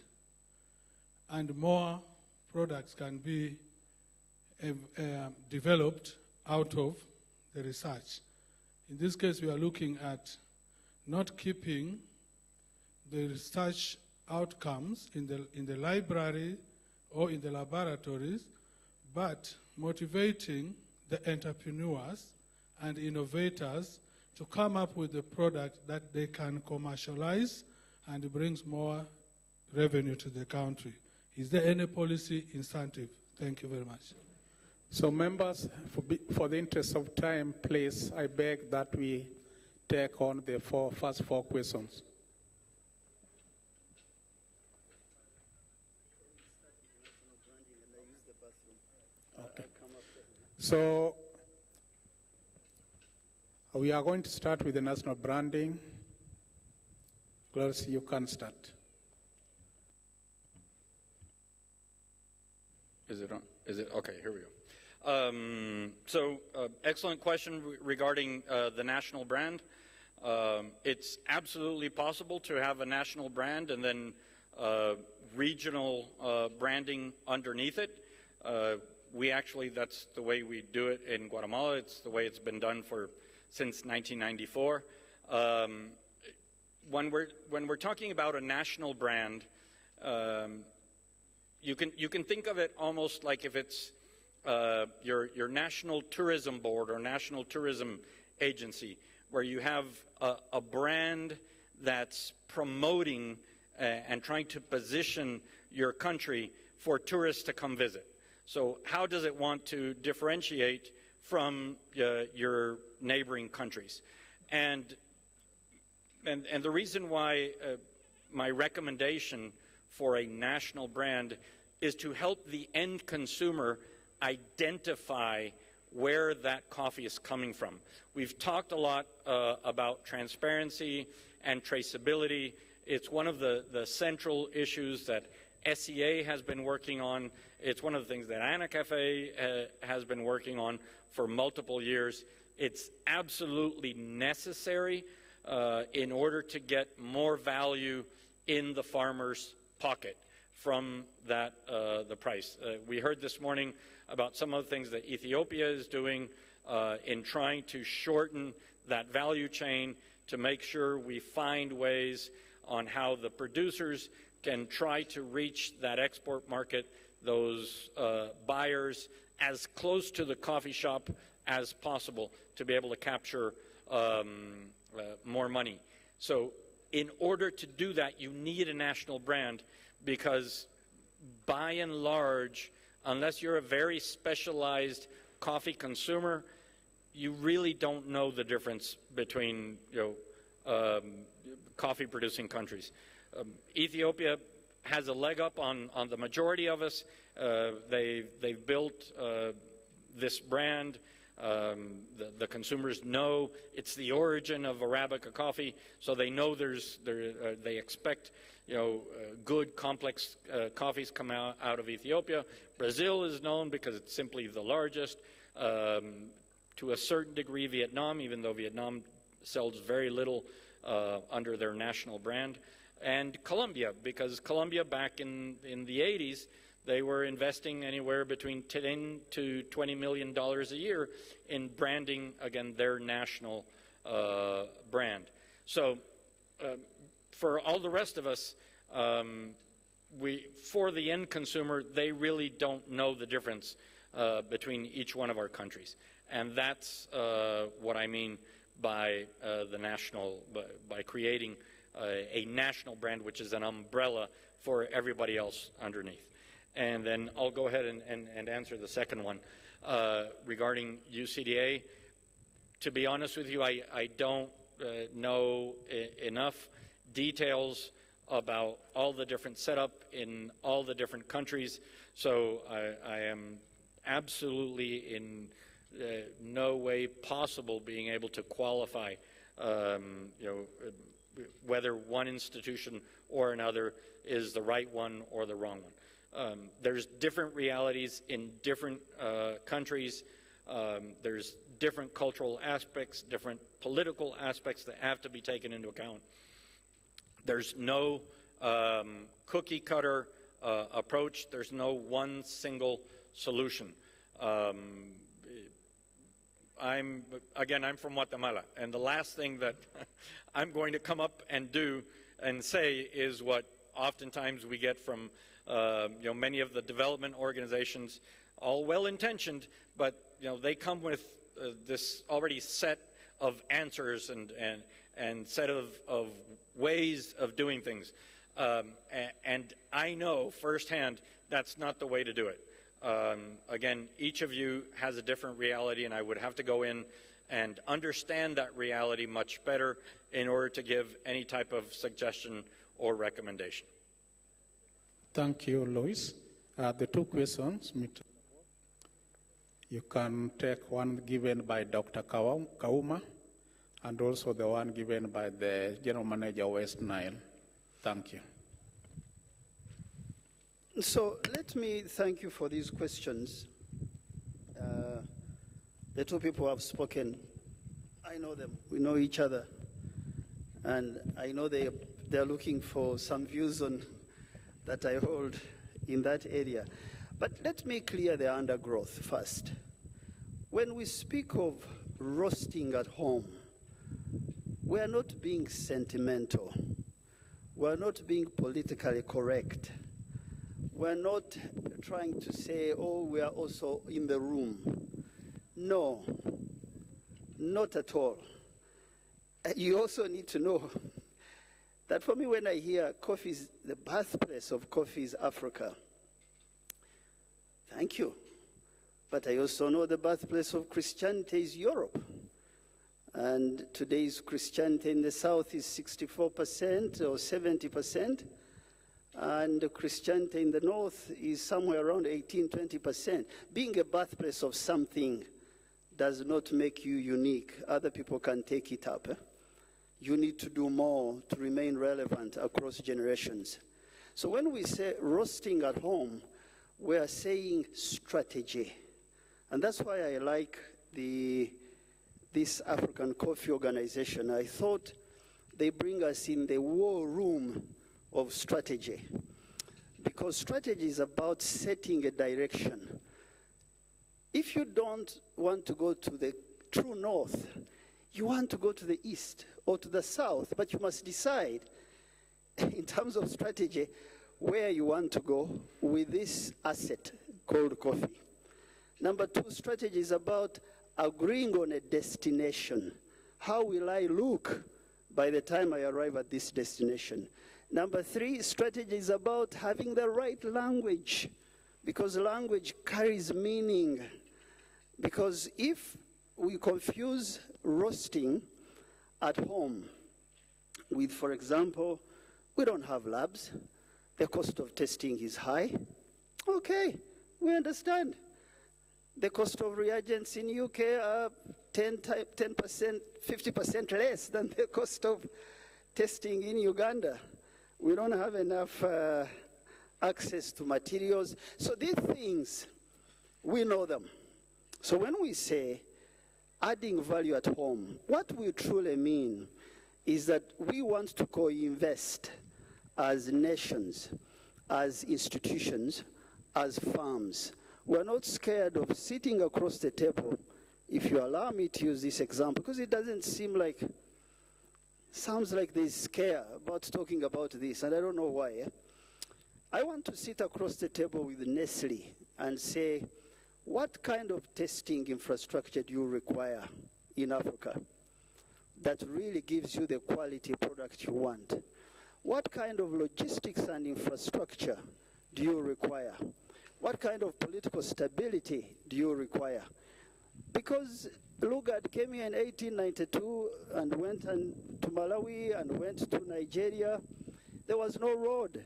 and more products can be developed out of the research? In this case, we are looking at not keeping the research outcomes in the library or in the laboratories, but motivating the entrepreneurs and innovators to come up with a product that they can commercialize and brings more revenue to the country. Is there any policy incentive? Thank you very much. So members, for the interest of time, please, I beg that we take on the first four questions. So we are going to start with the national branding. Gloris, you can start. Is it on? Is it? Okay, here we go. Excellent question regarding the national brand. It's absolutely possible to have a national brand and then regional branding underneath it. That's the way we do it in Guatemala. It's the way it's been done since 1994. When we're talking about a national brand, you can think of it almost like if it's your national tourism board or national tourism agency, where you have a brand that's promoting and trying to position your country for tourists to come visit. So how does it want to differentiate from your neighboring countries? And the reason why my recommendation for a national brand is to help the end consumer identify where that coffee is coming from. We've talked a lot about transparency and traceability. It's one of the central issues that SEA has been working on. It's one of the things that Ana Cafe has been working on for multiple years. It's absolutely necessary in order to get more value in the farmer's pocket from that the price. We heard this morning about some of the things that Ethiopia is doing in trying to shorten that value chain to make sure we find ways on how the producers can try to reach that export market, those buyers, as close to the coffee shop as possible to be able to capture more money. So in order to do that, you need a national brand, because by and large, unless you're a very specialized coffee consumer, you really don't know the difference between coffee producing countries. Ethiopia has a leg up on the majority of us. They've built this brand. The consumers know it's the origin of Arabica coffee, so they know they expect good complex coffees come out of Ethiopia. Brazil is known because it's simply the largest. To a certain degree, Vietnam, even though Vietnam sells very little under their national brand. And Colombia, because Colombia back in the 80s, they were investing anywhere between $10 to $20 million a year in branding, again, their national brand. So for all the rest of us, for the end consumer, they really don't know the difference between each one of our countries. And that's what I mean by by creating a national brand, which is an umbrella for everybody else underneath. And then I'll go ahead and answer the second one regarding UCDA. To be honest with you, I don't know enough details about all the different setup in all the different countries, so I am absolutely in no way possible being able to qualify whether one institution or another is the right one or the wrong one. There's different realities in different countries. There's different cultural aspects, different political aspects that have to be taken into account. There's no cookie cutter approach. There's no one single solution. I'm from Guatemala, and the last thing that I'm going to come up and do and say is what oftentimes we get from many of the development organizations, all well-intentioned, but they come with this already set of answers and set of ways of doing things. And I know firsthand that's not the way to do it. Again, each of you has a different reality, and I would have to go in and understand that reality much better in order to give any type of suggestion or recommendation. Thank you, Luis. The two questions. You can take one given by Dr. Kauma and also the one given by the General Manager West Nile. Thank you. So let me thank you for these questions. The two people have spoken. I know them. We know each other. And I know they're looking for some views on that I hold in that area. But let me clear the undergrowth first. When we speak of roasting at home, we are not being sentimental. We are not being politically correct. We're not trying to say, oh, we are also in the room. No, not at all. You also need to know that for me, when I hear coffee is the birthplace of coffee is Africa, thank you. But I also know the birthplace of Christianity is Europe. And today's Christianity in the South is 64% or 70%. And Christianity in the North is somewhere around 18, 20%. Being a birthplace of something does not make you unique. Other people can take it up. You need to do more to remain relevant across generations. So when we say roasting at home, we are saying strategy. And that's why I like this African Coffee Organization. I thought they bring us in the war room of strategy. Because strategy is about setting a direction. If you don't want to go to the true north, you want to go to the east or to the south, but you must decide in terms of strategy where you want to go with this asset called coffee. Number two, strategy is about agreeing on a destination. How will I look by the time I arrive at this destination? Number three, strategy is about having the right language, because language carries meaning. Because if we confuse roasting at home with, for example, we don't have labs, the cost of testing is high. Okay, we understand. The cost of reagents in UK are 10%, 50% less than the cost of testing in Uganda. We don't have enough access to materials. So these things, we know them. So when we say adding value at home, what we truly mean is that we want to co-invest as nations, as institutions, as firms. We're not scared of sitting across the table, if you allow me to use this example, because it doesn't seem like, sounds like there's scare about talking about this, and I don't know why. I want to sit across the table with Nestle and say, what kind of testing infrastructure do you require in Africa that really gives you the quality product you want? What kind of logistics and infrastructure do you require? What kind of political stability do you require? Because Lugard came here in 1892 and went to Malawi and went to Nigeria. There was no road.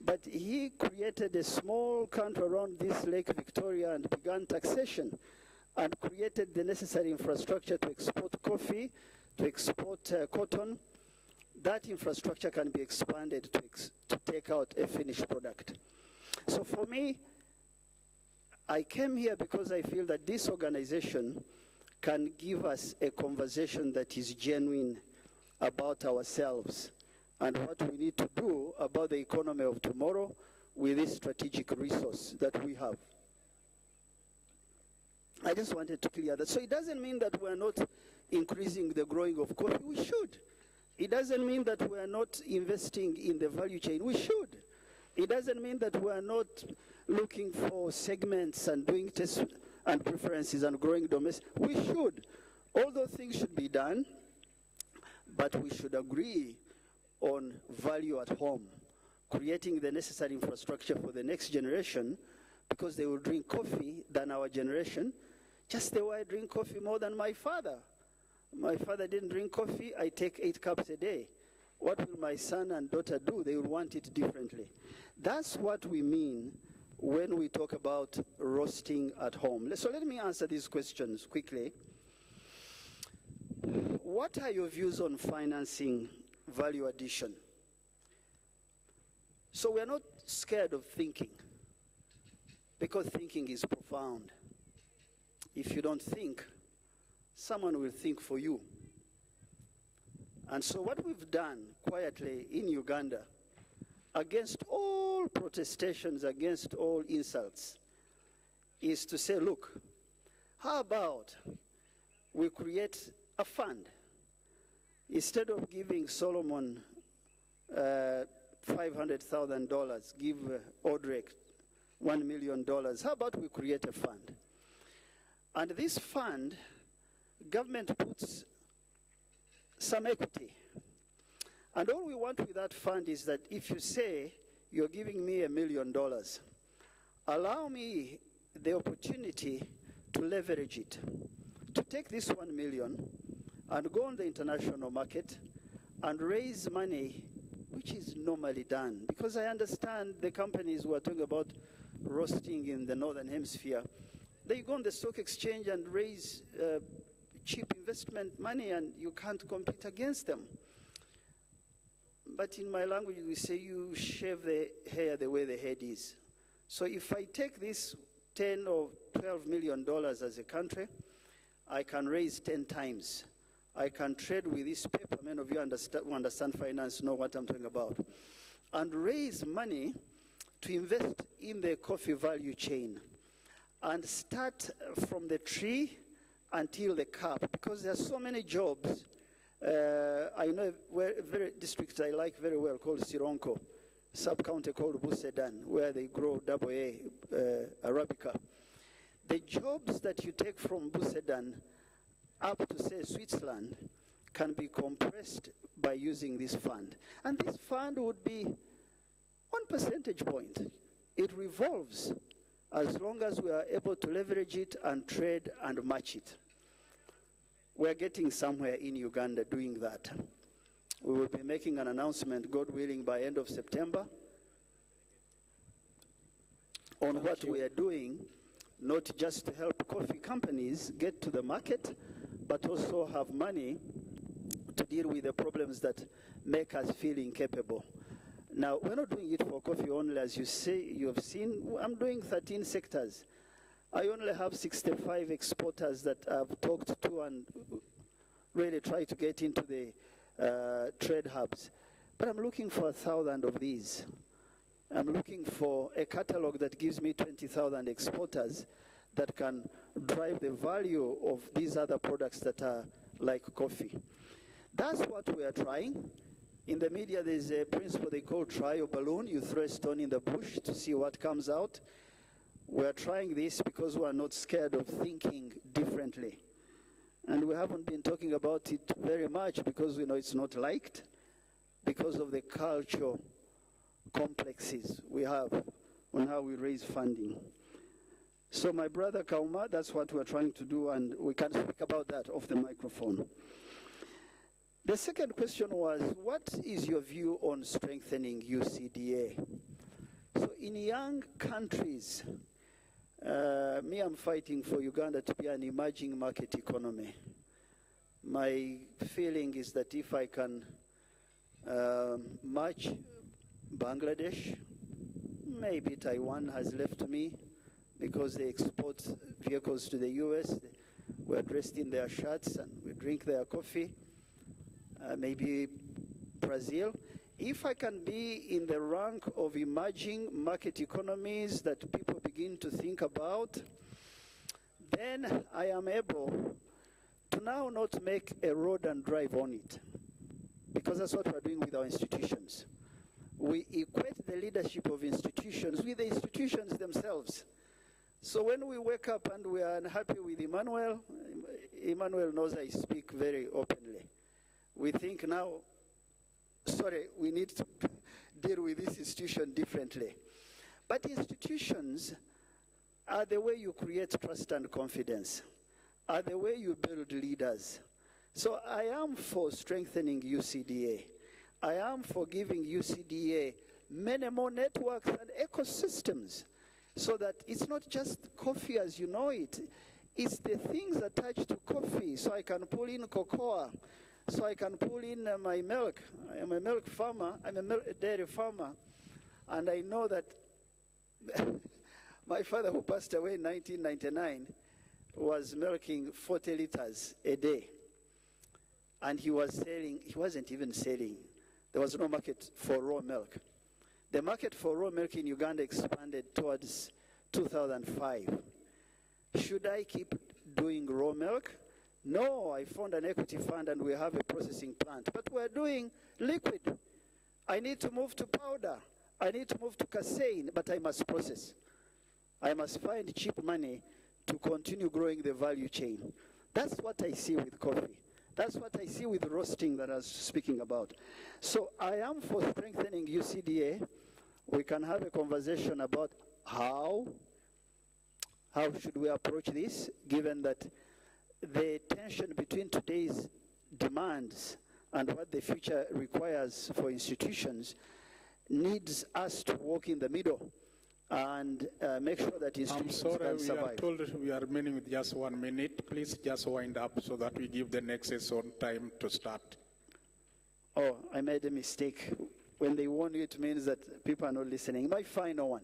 But he created a small country around this Lake Victoria and began taxation and created the necessary infrastructure to export coffee, to export cotton. That infrastructure can be expanded to take out a finished product. So for me, I came here because I feel that this organization can give us a conversation that is genuine about ourselves and what we need to do about the economy of tomorrow with this strategic resource that we have. I just wanted to clear that. So it doesn't mean that we're not increasing the growing of coffee. We should. It doesn't mean that we're not investing in the value chain. We should. It doesn't mean that we're not looking for segments and doing tests and preferences and growing domestic. We should. All those things should be done, but we should agree on value at home, creating the necessary infrastructure for the next generation, because they will drink coffee than our generation, just the way I drink coffee more than my father. My father didn't drink coffee. I take 8 cups a day. What will my son and daughter do? They will want it differently. That's what we mean when we talk about roasting at home. So let me answer these questions quickly. What are your views on financing value addition? So we're not scared of thinking, because thinking is profound. If you don't think, someone will think for you. And so what we've done quietly in Uganda, against all protestations, against all insults, is to say, look, how about we create a fund? Instead of giving Solomon $500,000, give Odrek $1 million, how about we create a fund? And this fund, government puts some equity. And all we want with that fund is that if you say you're giving me $1 million, allow me the opportunity to leverage it, to take this 1 million and go on the international market and raise money, which is normally done. Because I understand the companies who are talking about roasting in the Northern Hemisphere, they go on the stock exchange and raise cheap investment money, and you can't compete against them. But in my language, we say you shave the hair the way the head is. So if I take this $10 or $12 million as a country, I can raise 10 times. I can trade with this paper. Many of you who understand finance know what I'm talking about. And raise money to invest in the coffee value chain and start from the tree until the cup, because there are so many jobs. I know a very district I like very well called Sironko, sub-county called Busedan, where they grow AA Arabica. The jobs that you take from Busedan up to, say, Switzerland can be compressed by using this fund. And this fund would be 1 percentage point. It revolves as long as we are able to leverage it and trade and match it. We're getting somewhere in Uganda doing that. We will be making an announcement, God willing, by end of September on what we are doing, not just to help coffee companies get to the market, but also have money to deal with the problems that make us feel incapable. Now, we're not doing it for coffee only, as you say, you've seen. I'm doing 13 sectors. I only have 65 exporters that I've talked to and really try to get into the trade hubs. But I'm looking for 1,000 of these. I'm looking for a catalog that gives me 20,000 exporters that can drive the value of these other products that are like coffee. That's what we are trying. In the media, there's a principle they call try or balloon. You throw a stone in the bush to see what comes out. We're trying this because we're not scared of thinking differently. And we haven't been talking about it very much because we know it's not liked, because of the cultural complexes we have on how we raise funding. So my brother Kauma, that's what we're trying to do, and we can speak about that off the microphone. The second question was, what is your view on strengthening UCDA? So in young countries, I'm fighting for Uganda to be an emerging market economy. My feeling is that if I can match Bangladesh, maybe Taiwan has left me because they export vehicles to the US. We're dressed in their shirts and we drink their coffee. Maybe Brazil. If I can be in the rank of emerging market economies that people begin to think about, then I am able to now not make a road and drive on it, because that's what we're doing with our institutions. We equate the leadership of institutions with the institutions themselves. So when we wake up and we are unhappy with Emmanuel knows I speak very openly. We think now, we need to deal with this institution differently. But institutions are the way you create trust and confidence, are the way you build leaders. So I am for strengthening UCDA. I am for giving UCDA many more networks and ecosystems so that it's not just coffee as you know it, it's the things attached to coffee. So I can pull in cocoa, so I can pull in my milk. I am a milk farmer, I'm a dairy farmer, and I know that my father, who passed away in 1999, was milking 40 liters a day. And he wasn't even selling. There was no market for raw milk. The market for raw milk in Uganda expanded towards 2005. Should I keep doing raw milk? No, I found an equity fund and we have a processing plant. But we're doing liquid. I need to move to powder. I need to move to casein, but I must process. I must find cheap money to continue growing the value chain. That's what I see with coffee. That's what I see with roasting that I was speaking about. So I am for strengthening UCDA. We can have a conversation about how should we approach this, given that the tension between today's demands and what the future requires for institutions needs us to walk in the middle and make sure that institutions can survive. I'm sorry, we are told we are meeting with just 1 minute. Please just wind up so that we give the next session time to start. Oh, I made a mistake. When they warn you, it means that people are not listening. My final one,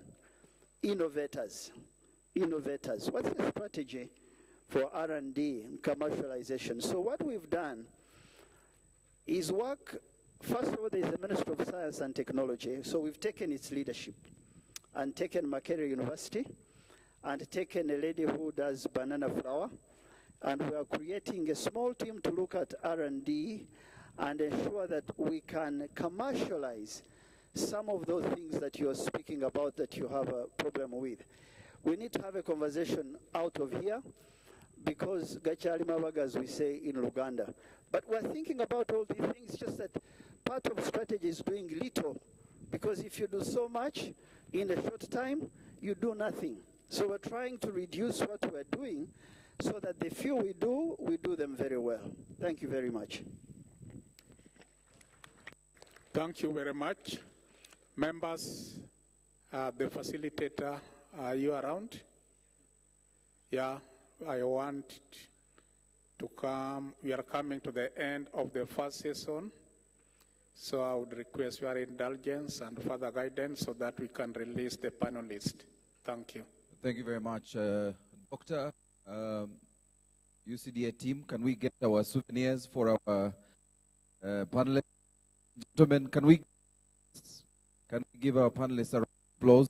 innovators. Innovators. What's the strategy for R&D and commercialization? So what we've done is work, first of all, there's the Ministry of Science and Technology. So we've taken its leadership and taken Makerere University and taken a lady who does banana flour. And we are creating a small team to look at R&D and ensure that we can commercialize some of those things that you're speaking about that you have a problem with. We need to have a conversation out of here because Gachari Mabaga, as we say in Uganda. But we're thinking about all these things, just that part of strategy is doing little. Because if you do so much in a short time, you do nothing. So we're trying to reduce what we're doing so that the few we do them very well. Thank you very much. Thank you very much. Members, the facilitator, are you around? Yeah, I want to come. We are coming to the end of the first session. So I would request your indulgence and further guidance so that we can release the panelists. Thank you. Thank you very much. Doctor, UCDA team, can we get our souvenirs for our panelists? Gentlemen, can we give our panelists a round of applause?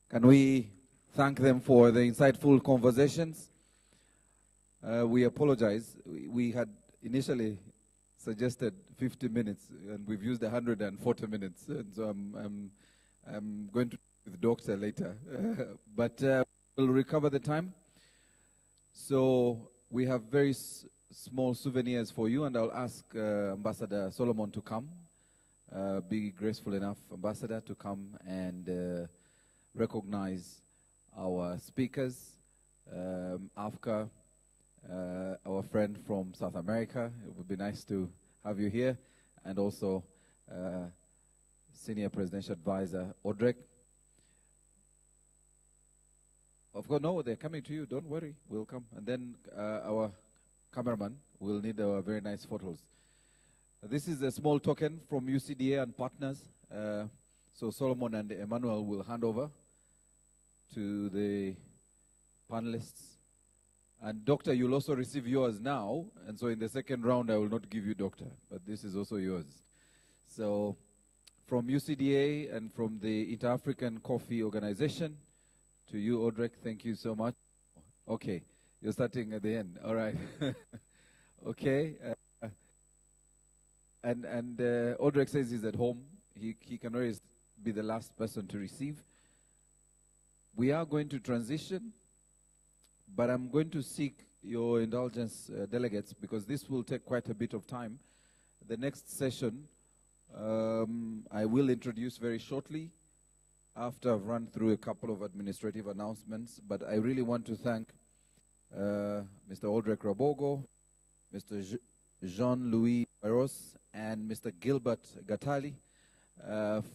Can we thank them for the insightful conversations? We apologize. We had initially suggested 50 minutes, and we've used 140 minutes. And so I'm going to with the doctor later, but we'll recover the time. So we have very small souvenirs for you, and I'll ask Ambassador Solomon to come. Be graceful enough, Ambassador, to come and recognize our speakers. Afka, our friend from South America, it would be nice to have you here, and also Senior Presidential Advisor Odrek. Of course, no, they're coming to you, don't worry, we'll come. And then our cameraman will need our very nice photos. This is a small token from UCDA and partners. So Solomon and Emmanuel will hand over to the panelists. And Doctor, you'll also receive yours now. And so in the second round, I will not give you Doctor, but this is also yours. So from UCDA and from the Inter-African Coffee Organization, to you, Odrek, thank you so much. Okay, you're starting at the end. All right. Okay. And Odrek says he's at home. He can always be the last person to receive. We are going to transition, but I'm going to seek your indulgence, delegates, because this will take quite a bit of time. The next session, I will introduce very shortly after I've run through a couple of administrative announcements, but I really want to thank Mr. Odrek Rabogo, Mr. Jean-Louis Barros, and Mr. Gilbert Gatali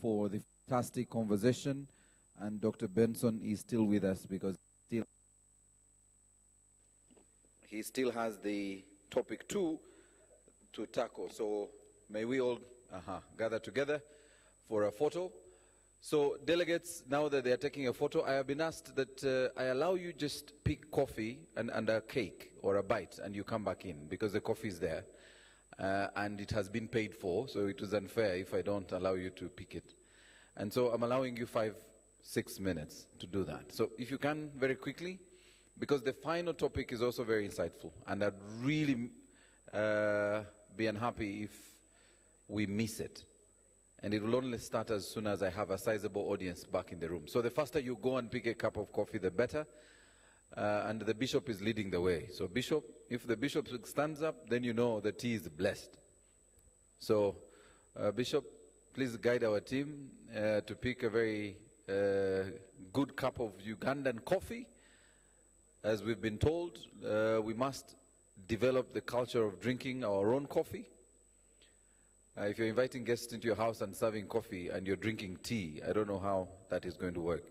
for the fantastic conversation and Dr. Benson is still with us because he still has the topic 2 to tackle. So may we all gather together for a photo. So delegates, now that they are taking a photo, I have been asked that I allow you just pick coffee and a cake or a bite and you come back in because the coffee is there and it has been paid for, so it was unfair if I don't allow you to pick it. And so I'm allowing you 5-6 minutes to do that. So if you can, very quickly, because the final topic is also very insightful and I'd really be unhappy if we miss it. And it will only start as soon as I have a sizable audience back in the room. So the faster you go and pick a cup of coffee, the better. And the bishop is leading the way. So bishop, if the bishop stands up, then you know the tea is blessed. So bishop, please guide our team to pick a very good cup of Ugandan coffee. As we've been told, we must develop the culture of drinking our own coffee. If you're inviting guests into your house and serving coffee and you're drinking tea, I don't know how that is going to work.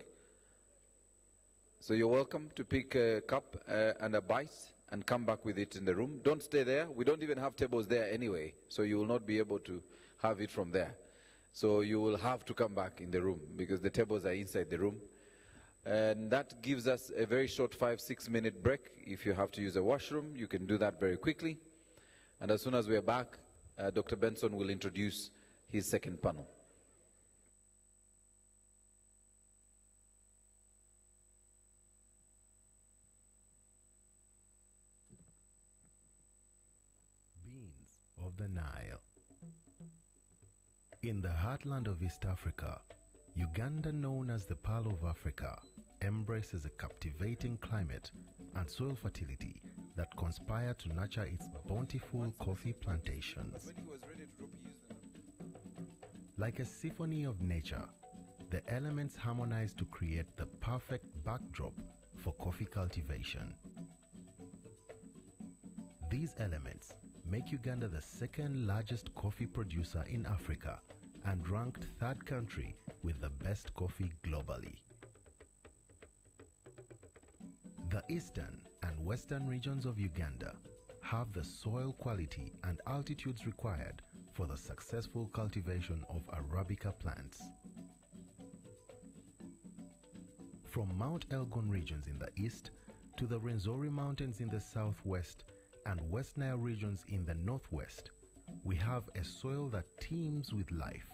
So you're welcome to pick a cup and a bite and come back with it in the room. Don't stay there. We don't even have tables there anyway, so you will not be able to have it from there. So you will have to come back in the room because the tables are inside the room. And that gives us a very short 5-6 minute break. If you have to use a washroom, you can do that very quickly. And as soon as we are back, Dr. Benson will introduce his second panel. Beans of the Nile. In the heartland of East Africa, Uganda, known as the Pearl of Africa, embraces a captivating climate and soil fertility that conspire to nurture its bountiful coffee plantations. Like a symphony of nature, the elements harmonize to create the perfect backdrop for coffee cultivation. These elements make Uganda the second largest coffee producer in Africa and ranked third country with the best coffee globally. The eastern and western regions of Uganda have the soil quality and altitudes required for the successful cultivation of Arabica plants. From Mount Elgon regions in the east to the Rwenzori Mountains in the southwest and West Nile regions in the northwest, we have a soil that teems with life,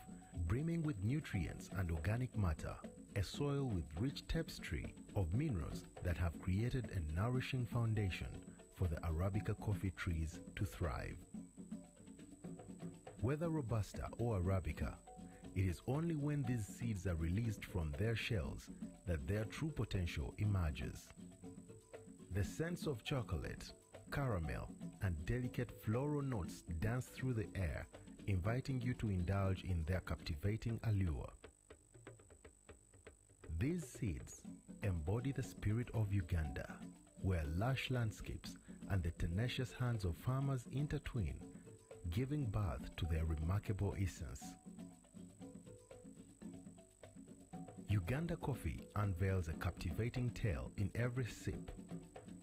brimming with nutrients and organic matter, a soil with rich tapestry of minerals that have created a nourishing foundation for the Arabica coffee trees to thrive. Whether Robusta or Arabica, it is only when these seeds are released from their shells that their true potential emerges. The scents of chocolate, caramel, and delicate floral notes dance through the air, inviting you to indulge in their captivating allure. These seeds embody the spirit of Uganda, where lush landscapes and the tenacious hands of farmers intertwine, giving birth to their remarkable essence. Uganda coffee unveils a captivating tale in every sip.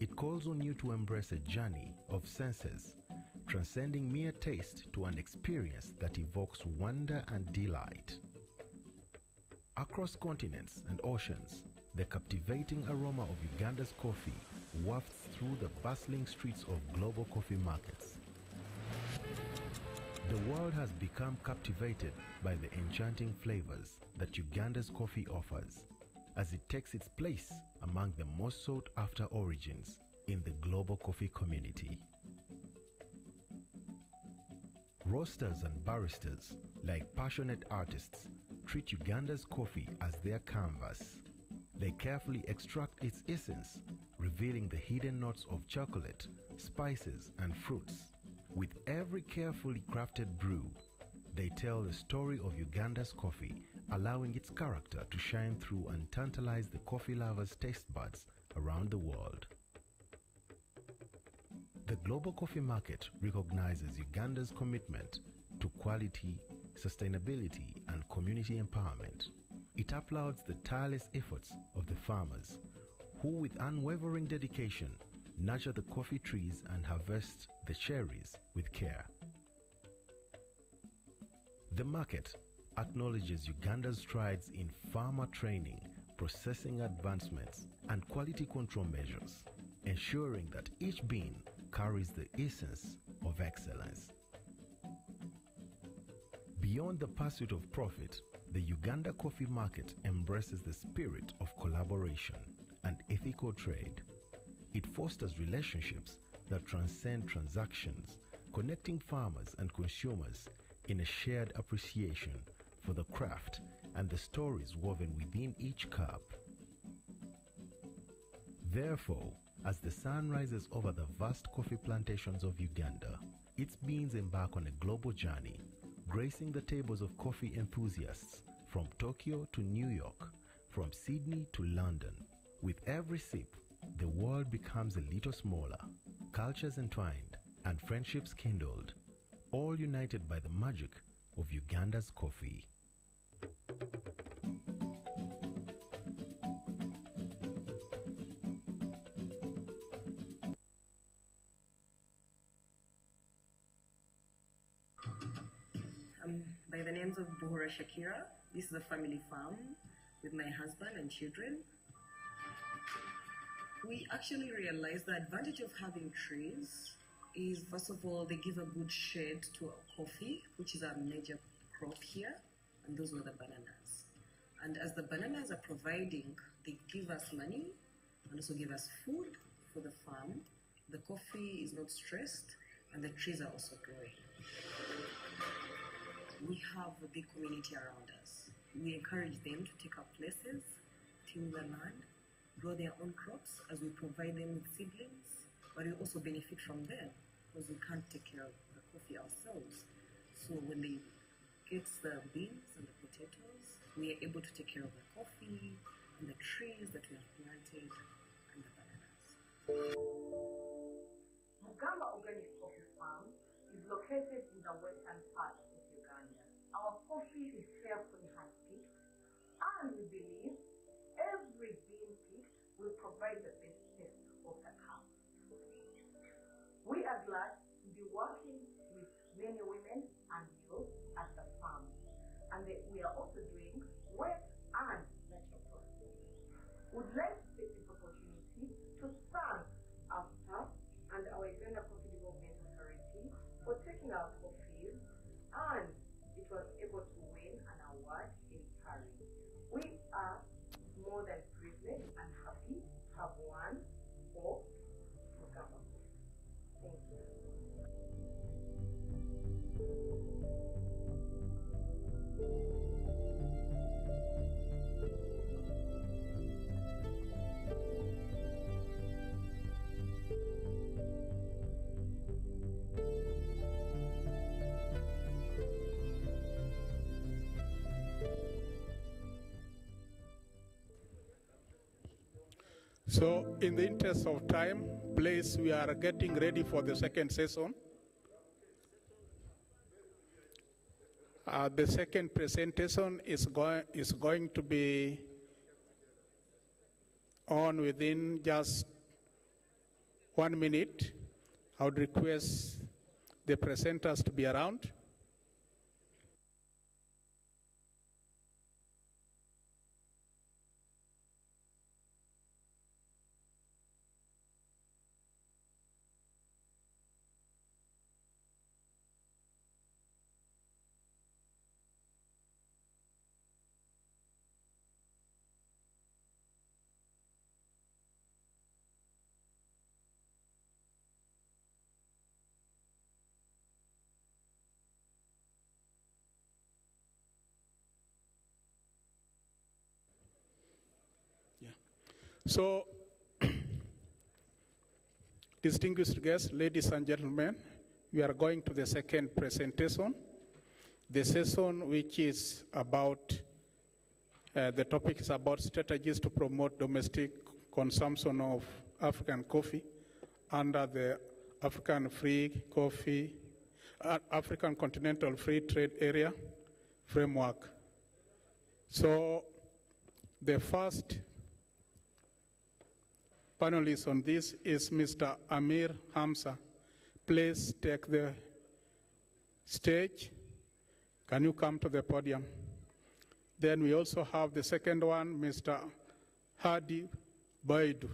It calls on you to embrace a journey of senses, transcending mere taste to an experience that evokes wonder and delight. Across continents and oceans, the captivating aroma of Uganda's coffee wafts through the bustling streets of global coffee markets. The world has become captivated by the enchanting flavors that Uganda's coffee offers, as it takes its place among the most sought-after origins in the global coffee community. Roasters and baristas, like passionate artists, treat Uganda's coffee as their canvas. They carefully extract its essence, revealing the hidden notes of chocolate, spices, and fruits. With every carefully crafted brew, they tell the story of Uganda's coffee, allowing its character to shine through and tantalize the coffee lovers' taste buds around the world. The global coffee market recognizes Uganda's commitment to quality, sustainability, and community empowerment. It applauds the tireless efforts of the farmers who, with unwavering dedication, nurture the coffee trees and harvest the cherries with care. The market acknowledges Uganda's strides in farmer training, processing advancements, and quality control measures, ensuring that each bean carries the essence of excellence. Beyond the pursuit of profit, the Uganda coffee market embraces the spirit of collaboration and ethical trade. It fosters relationships that transcend transactions, connecting farmers and consumers in a shared appreciation for the craft and the stories woven within each cup. Therefore, as the sun rises over the vast coffee plantations of Uganda, its beans embark on a global journey, gracing the tables of coffee enthusiasts from Tokyo to New York, from Sydney to London. With every sip, the world becomes a little smaller, cultures entwined, and friendships kindled, all united by the magic of Uganda's coffee. By the names of Buhura Shakira. This is a family farm with my husband and children. We actually realized the advantage of having trees is, first of all, they give a good shade to our coffee, which is our major crop here, and those were the bananas. And as the bananas are providing, they give us money and also give us food for the farm. The coffee is not stressed, and the trees are also growing. We have a big community around us. We encourage them to take up places, till the land, grow their own crops as we provide them with seedlings, but we also benefit from them because we can't take care of the coffee ourselves. So when they get the beans and the potatoes, we are able to take care of the coffee and the trees that we have planted and the bananas. Mugamba Organic Coffee Farm is located in the western part of Uganda. Our coffee is carefully handpicked, and we believe every bean picked will provide the best taste of the camp. We are glad to be working with many women and youth at the farm, and we are also doing wet and natural processing. We'd like to take this opportunity to thank our staff and our Uganda Coffee Development Authority for taking our coffees, and it was able to win an award in Paris. We are more than privileged and happy to have won for Mugamba. Thank you. So, in the interest of time, please, we are getting ready for the second session. The second presentation is going to be on within just 1 minute. I would request the presenters to be around. So, distinguished guests, ladies and gentlemen, we are going to the second presentation. The session which is about, the topic is about strategies to promote domestic consumption of African coffee under the African Continental Free Trade Area framework. So, The first panelist on this is Mr. Amir Hamza. Please take the stage. Can you come to the podium? Then we also have the second one, Mr. Hadi Baidu,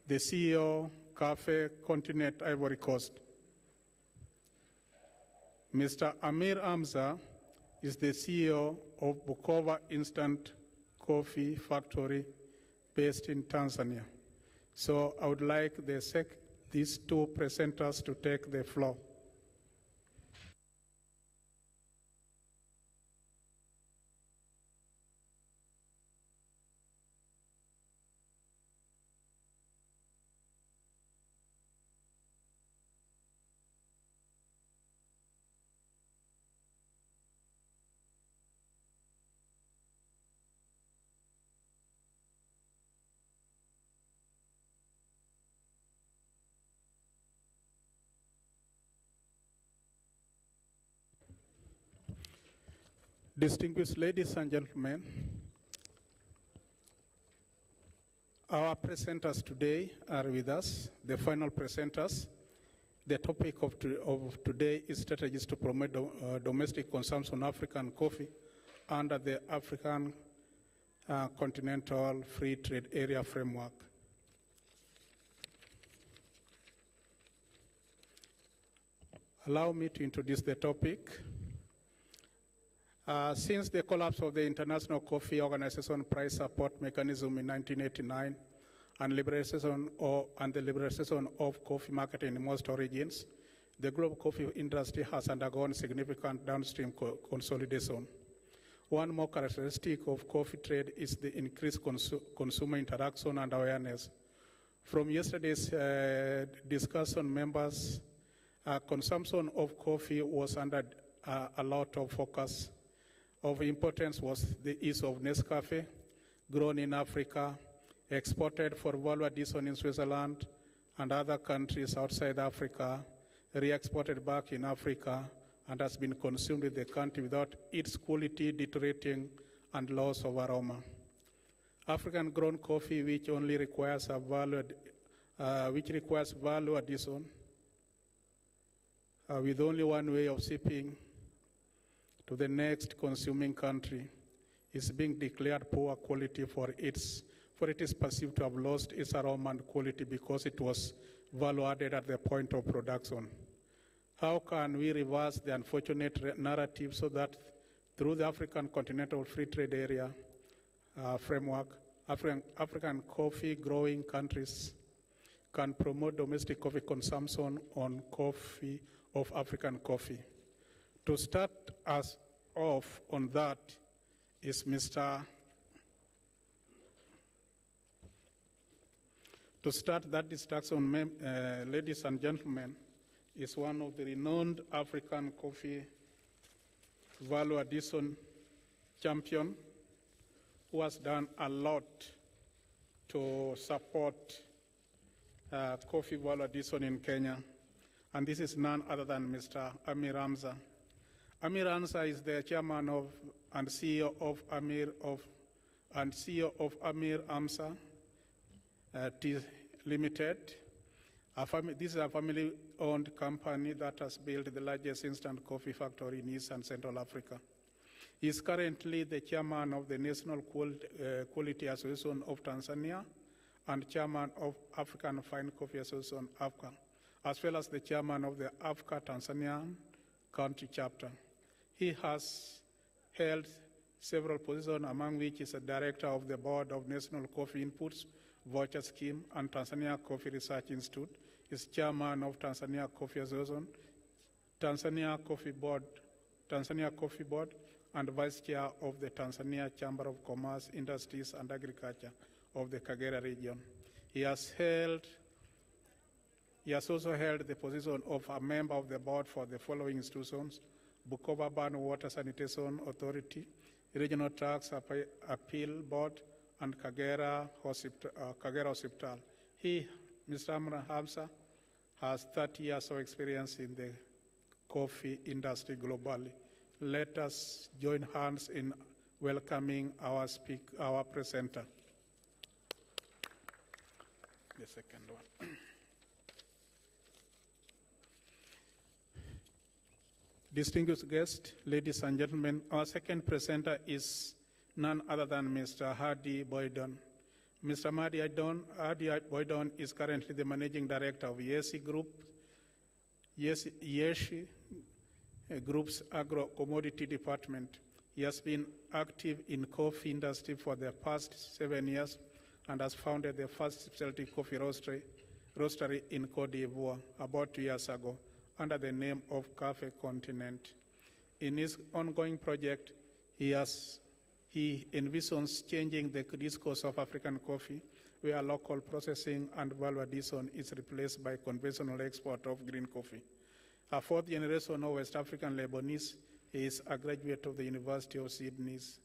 the CEO, Cafe Continent Ivory Coast. Mr. Amir Hamza is the CEO of Bukova Instant Coffee Factory based in Tanzania. So I would like these two presenters to take the floor. Distinguished ladies and gentlemen, our presenters today are with us, the final presenters. The topic of today is strategies to promote domestic consumption of African coffee under the African Continental Free Trade Area framework. Allow me to introduce the topic. Since the collapse of the International Coffee Organization price support mechanism in 1989 and the liberalization of coffee marketing in most origins, the global coffee industry has undergone significant downstream consolidation. One more characteristic of coffee trade is the increased consumer interaction and awareness. From yesterday's discussion, members, consumption of coffee was under a lot of focus. Of importance was the use of Nescafe, grown in Africa, exported for value addition in Switzerland and other countries outside Africa, re-exported back in Africa, and has been consumed in the country without its quality deteriorating and loss of aroma. African-grown coffee, which requires value addition, with only one way of shipping to the next consuming country, is being declared poor quality for it is perceived to have lost its aroma and quality because it was value added at the point of production. How can we reverse the unfortunate narrative so that through the African Continental Free Trade Area framework, African coffee growing countries can promote domestic coffee consumption of African coffee? To start us off on that is To start that discussion, ladies and gentlemen, is one of the renowned African coffee value addition champion who has done a lot to support coffee value addition in Kenya. And this is none other than Mr. Amir Hamza. Amir Hamza is the chairman of and CEO of Amir Hamza Tea Limited. This is a family-owned company that has built the largest instant coffee factory in East and Central Africa. He is currently the chairman of the National Quality Association of Tanzania and chairman of African Fine Coffee Association, AFCA, as well as the chairman of the AFCA Tanzanian country chapter. He has held several positions, among which is a director of the board of National Coffee Inputs Voucher Scheme and Tanzania Coffee Research Institute. Is chairman of Tanzania Coffee Association, Tanzania Coffee Board, and vice chair of the Tanzania Chamber of Commerce, Industries and Agriculture of the Kagera region. He has also held the position of a member of the board for the following institutions: Bukoba Urban Water Sanitation Authority, Regional Tax Appeal Board, and Kagera Hospital. Mr. Amir Hamza, has 30 years of experience in the coffee industry globally. Let us join hands in welcoming our presenter. The second one. Distinguished guests, ladies and gentlemen, our second presenter is none other than Mr. Hardy Boydon. Mr. Hardy Boydon is currently the Managing Director of Yesi Group, Yesi Group's Agro-Commodity Department. He has been active in coffee industry for the past 7 years and has founded the first specialty coffee roastery in Cote d'Ivoire about 2 years ago under the name of Cafe Continent. In his ongoing project, he envisions changing the discourse of African coffee, where local processing and value addition is replaced by conventional export of green coffee. A fourth generation of West African Lebanese, he is a graduate of the University of Sydney's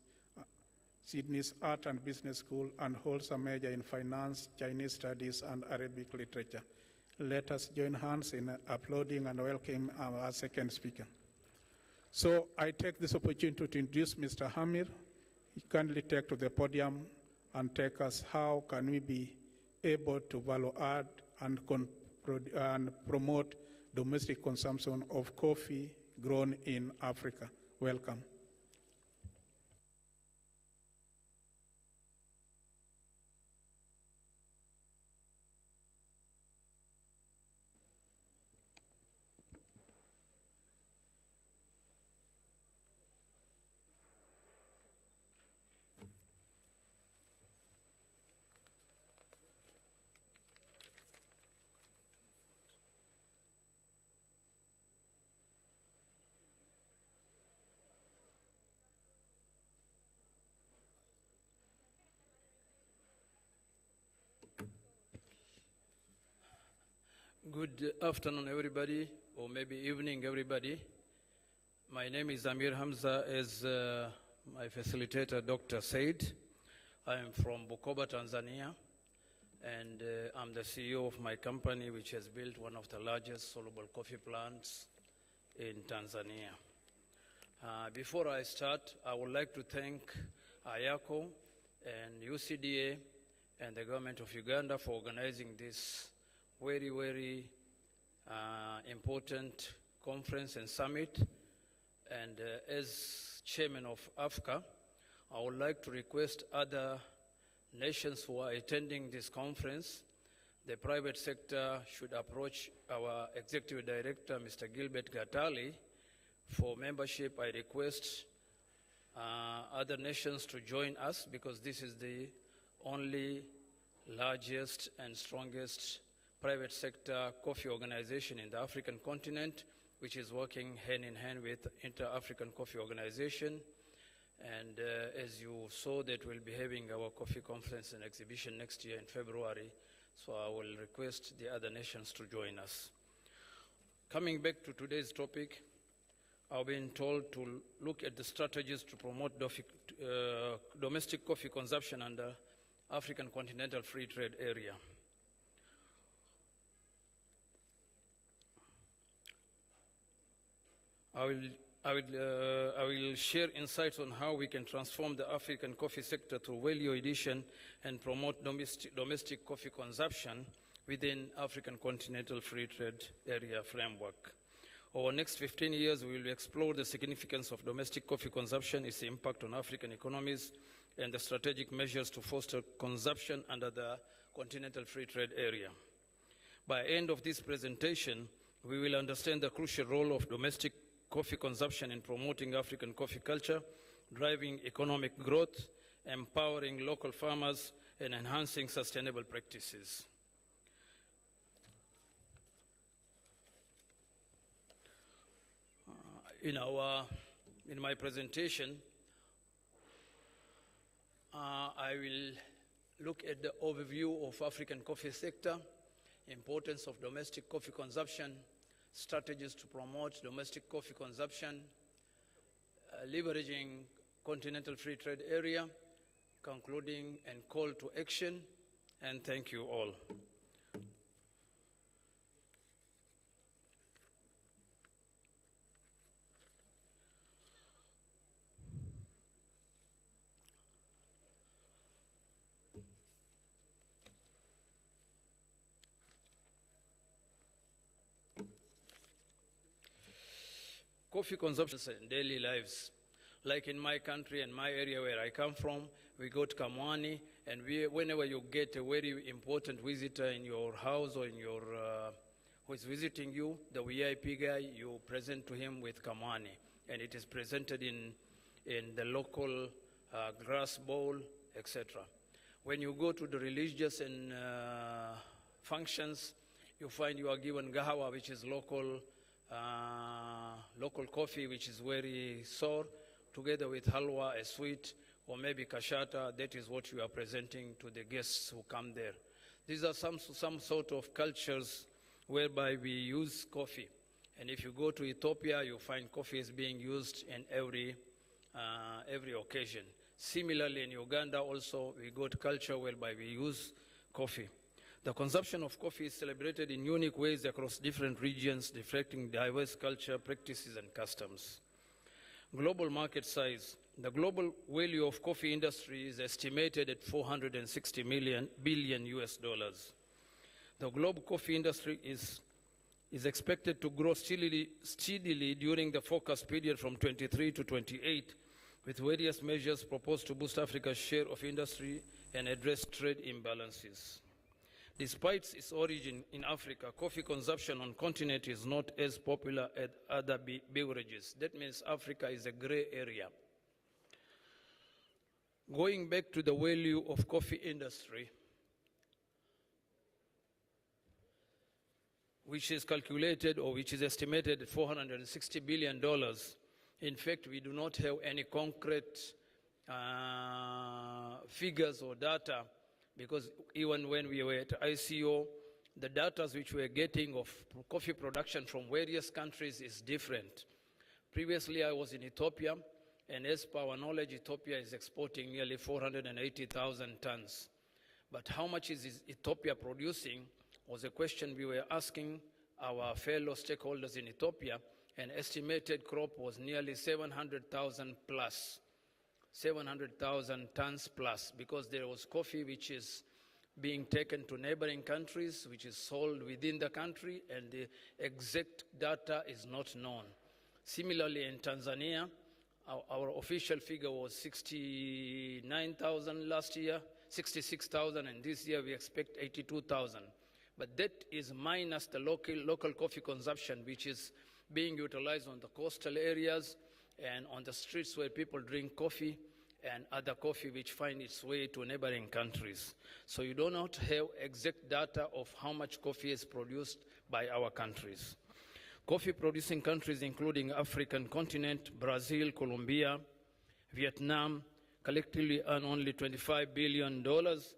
Art and Business School and holds a major in finance, Chinese studies, and Arabic literature. Let us join hands in applauding and welcoming our second speaker. So I take this opportunity to introduce Mr. Hamir. He kindly take to the podium and take us how can we be able to value add and promote domestic consumption of coffee grown in Africa. Welcome. Good afternoon, everybody, or maybe evening, everybody. My name is Amir Hamza, as my facilitator, Dr. said. I am from Bukoba, Tanzania, and I'm the CEO of my company, which has built one of the largest soluble coffee plants in Tanzania. Before I start, I would like to thank AYACO and UCDA and the government of Uganda for organizing this very, very important conference and summit. And as chairman of AFCA, I would like to request other nations who are attending this conference, the private sector should approach our executive director, Mr. Gilbert Gatali, for membership. I request other nations to join us because this is the only largest and strongest private sector coffee organization in the African continent, which is working hand in hand with Inter-African Coffee Organization. And as you saw, that we'll be having our coffee conference and exhibition next year in February. So I will request the other nations to join us. Coming back to today's topic, I've been told to look at the strategies to promote domestic coffee consumption under African Continental Free Trade Area. I will share insights on how we can transform the African coffee sector through value addition and promote domestic coffee consumption within African Continental Free Trade Area framework. Over the next 15 years, we will explore the significance of domestic coffee consumption, its impact on African economies, and the strategic measures to foster consumption under the Continental Free Trade Area. By the end of this presentation, we will understand the crucial role of domestic coffee consumption in promoting African coffee culture, driving economic growth, empowering local farmers, and enhancing sustainable practices. In my presentation, I will look at the overview of African coffee sector, importance of domestic coffee consumption, strategies to promote domestic coffee consumption, leveraging Continental Free Trade Area, concluding and call to action, and thank you all. Coffee consumption in daily lives. Like in my country and my area where I come from, we go to Kamwani, and whenever you get a very important visitor in your house or in your who is visiting you, the VIP guy, you present to him with Kamwani, and it is presented in the local grass bowl, etc. When you go to the religious and functions, you find you are given gahawa, which is local coffee, which is very sour, together with halwa, a sweet, or maybe kashata. That is what you are presenting to the guests who come there. These are some sort of cultures whereby we use coffee. And if you go to Ethiopia, you find coffee is being used in every occasion. Similarly, in Uganda also, we got culture whereby we use coffee. The consumption of coffee is celebrated in unique ways across different regions, reflecting diverse culture, practices, and customs. Global market size. The global value of coffee industry is estimated at $460 billion US. The global coffee industry is expected to grow steadily during the forecast period from 23 to 28, with various measures proposed to boost Africa's share of industry and address trade imbalances. Despite its origin in Africa, coffee consumption on the continent is not as popular as other beverages. That means Africa is a gray area. Going back to the value of coffee industry, which is calculated or which is estimated at $460 billion, in fact, we do not have any concrete figures or data, because even when we were at ICO, the data which we are getting of coffee production from various countries is different. Previously, I was in Ethiopia, and as per our knowledge, Ethiopia is exporting nearly 480,000 tons. But how much is Ethiopia producing was a question we were asking our fellow stakeholders in Ethiopia. An estimated crop was nearly 700,000 plus. 700,000 tons plus, because there was coffee which is being taken to neighboring countries, which is sold within the country, and the exact data is not known. Similarly, in Tanzania, our official figure was 69,000 last year, 66,000, and this year we expect 82,000. But that is minus the local coffee consumption, which is being utilized on the coastal areas and on the streets where people drink coffee and other coffee which find its way to neighboring countries. So you do not have exact data of how much coffee is produced by our countries. Coffee producing countries including African continent, Brazil, Colombia, Vietnam, collectively earn only $25 billion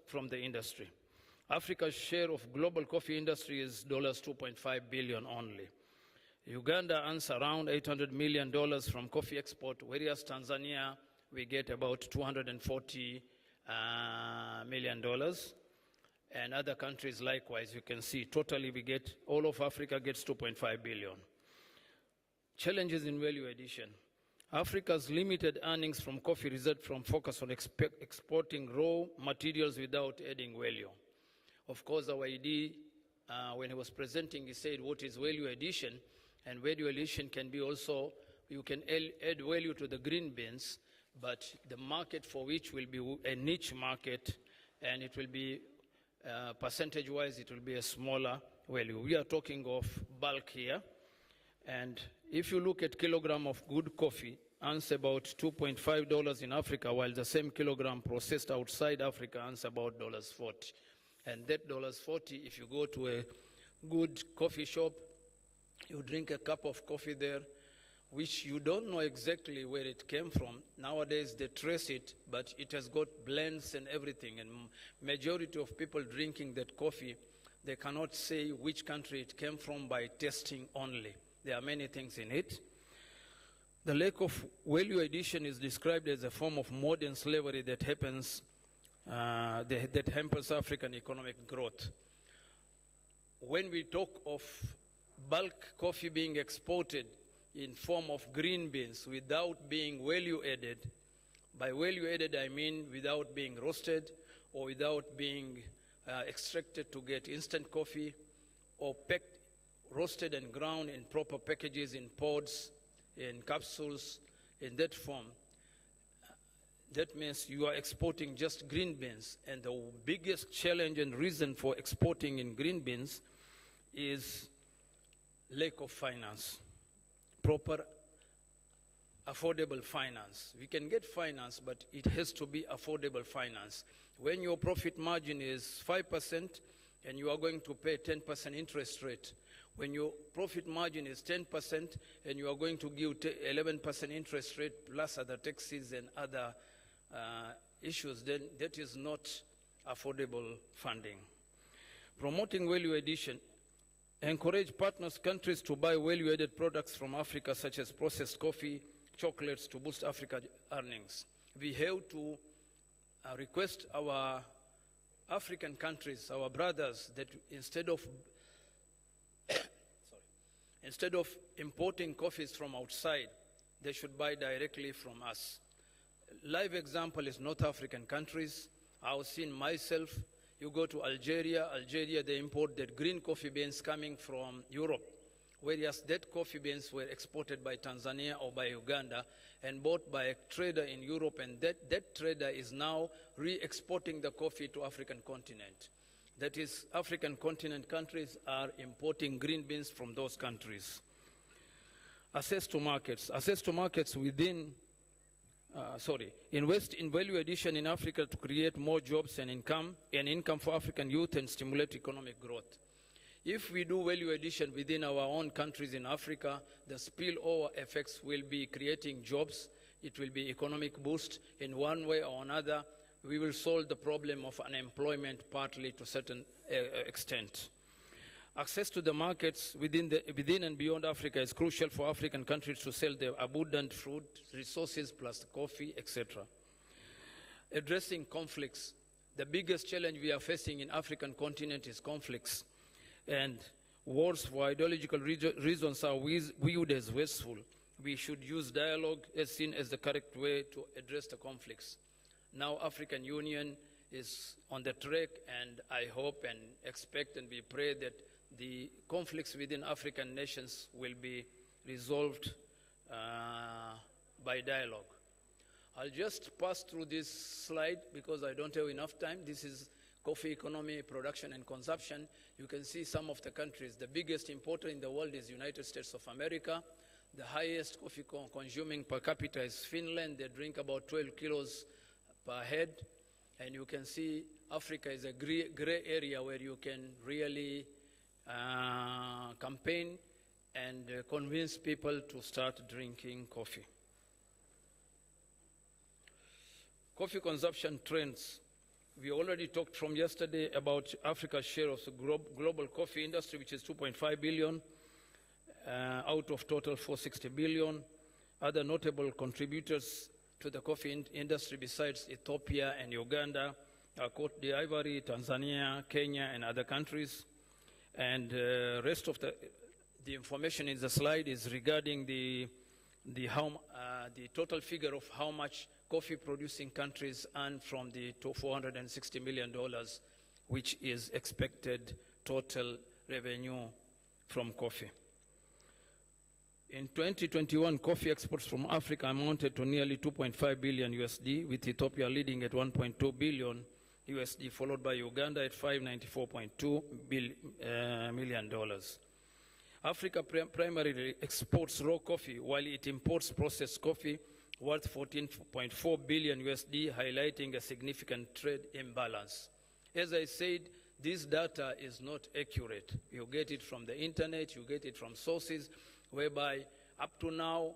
from the industry. Africa's share of global coffee industry is $2.5 billion only. Uganda earns around $800 million from coffee export, whereas Tanzania, we get about $240 million. And other countries likewise, you can see, totally we get, all of Africa gets $2.5 billion. Challenges in value addition. Africa's limited earnings from coffee result from focus on exporting raw materials without adding value. Of course, our ED, when he was presenting, he said, what is value addition? And value addition can be also, you can add value to the green beans, but the market for which will be a niche market, and it will be, percentage-wise, it will be a smaller value. We are talking of bulk here. And if you look at kilogram of good coffee, earns about $2.5 in Africa, while the same kilogram processed outside Africa earns about $40. And that $40, if you go to a good coffee shop, you drink a cup of coffee there, which you don't know exactly where it came from. Nowadays, they trace it, but it has got blends and everything. And majority of people drinking that coffee, they cannot say which country it came from by tasting only. There are many things in it. The lack of value addition is described as a form of modern slavery that happens, that hampers African economic growth. When we talk of bulk coffee being exported in form of green beans without being value added, by value added I mean without being roasted or without being extracted to get instant coffee, or packed, roasted and ground in proper packages in pods in capsules, in that form, that means you are exporting just green beans. And the biggest challenge and reason for exporting in green beans is lack of finance, proper affordable finance. We can get finance, but it has to be affordable finance. When your profit margin is 5% and you are going to pay 10% interest rate, when your profit margin is 10% and you are going to give 11% interest rate plus other taxes and other issues, then that is not affordable funding. Promoting value addition. Encourage partners countries to buy value-added products from Africa, such as processed coffee, chocolates, to boost Africa's earnings. We have to request our African countries, our brothers, that instead of importing coffees from outside, they should buy directly from us. Live example is North African countries. I've seen myself. You go to Algeria, they import that green coffee beans coming from Europe, whereas that coffee beans were exported by Tanzania or by Uganda and bought by a trader in Europe, and that trader is now re-exporting the coffee to African continent. That is, African continent countries are importing green beans from those countries. Access to markets. Access to markets within invest in value addition in Africa to create more jobs and income for African youth and stimulate economic growth. If we do value addition within our own countries in Africa, the spillover effects will be creating jobs. It will be economic boost in one way or another. We will solve the problem of unemployment partly to a certain extent. Access to the markets within and beyond Africa is crucial for African countries to sell their abundant fruit, resources, plus coffee, etc. Addressing conflicts. The biggest challenge we are facing in African continent is conflicts. And wars for ideological reasons are viewed as wasteful. We should use dialogue as seen as the correct way to address the conflicts. Now African Union is on the track, and I hope and expect and we pray that the conflicts within African nations will be resolved by dialogue. I'll just pass through this slide because I don't have enough time. This is coffee economy, production and consumption. You can see some of the countries. The biggest importer in the world is United States of America. The highest coffee consuming per capita is Finland. They drink about 12 kilos per head. And you can see Africa is a gray area where you can really campaign and convince people to start drinking coffee. Coffee consumption trends. We already talked from yesterday about Africa's share of the global coffee industry, which is 2.5 billion out of total 460 billion. Other notable contributors to the coffee industry besides Ethiopia and Uganda are Cote d'Ivoire, Tanzania, Kenya, and other countries. And rest of the information in the slide is regarding the total figure of how much coffee producing countries earn from the $460 million, which is expected total revenue from coffee. In 2021, coffee exports from Africa amounted to nearly 2.5 billion USD, with Ethiopia leading at 1.2 billion USD, followed by Uganda at $594.2 million. Africa primarily exports raw coffee, while it imports processed coffee worth 14.4 billion USD, highlighting a significant trade imbalance. As I said, this data is not accurate. You get it from the internet, you get it from sources, whereby up to now,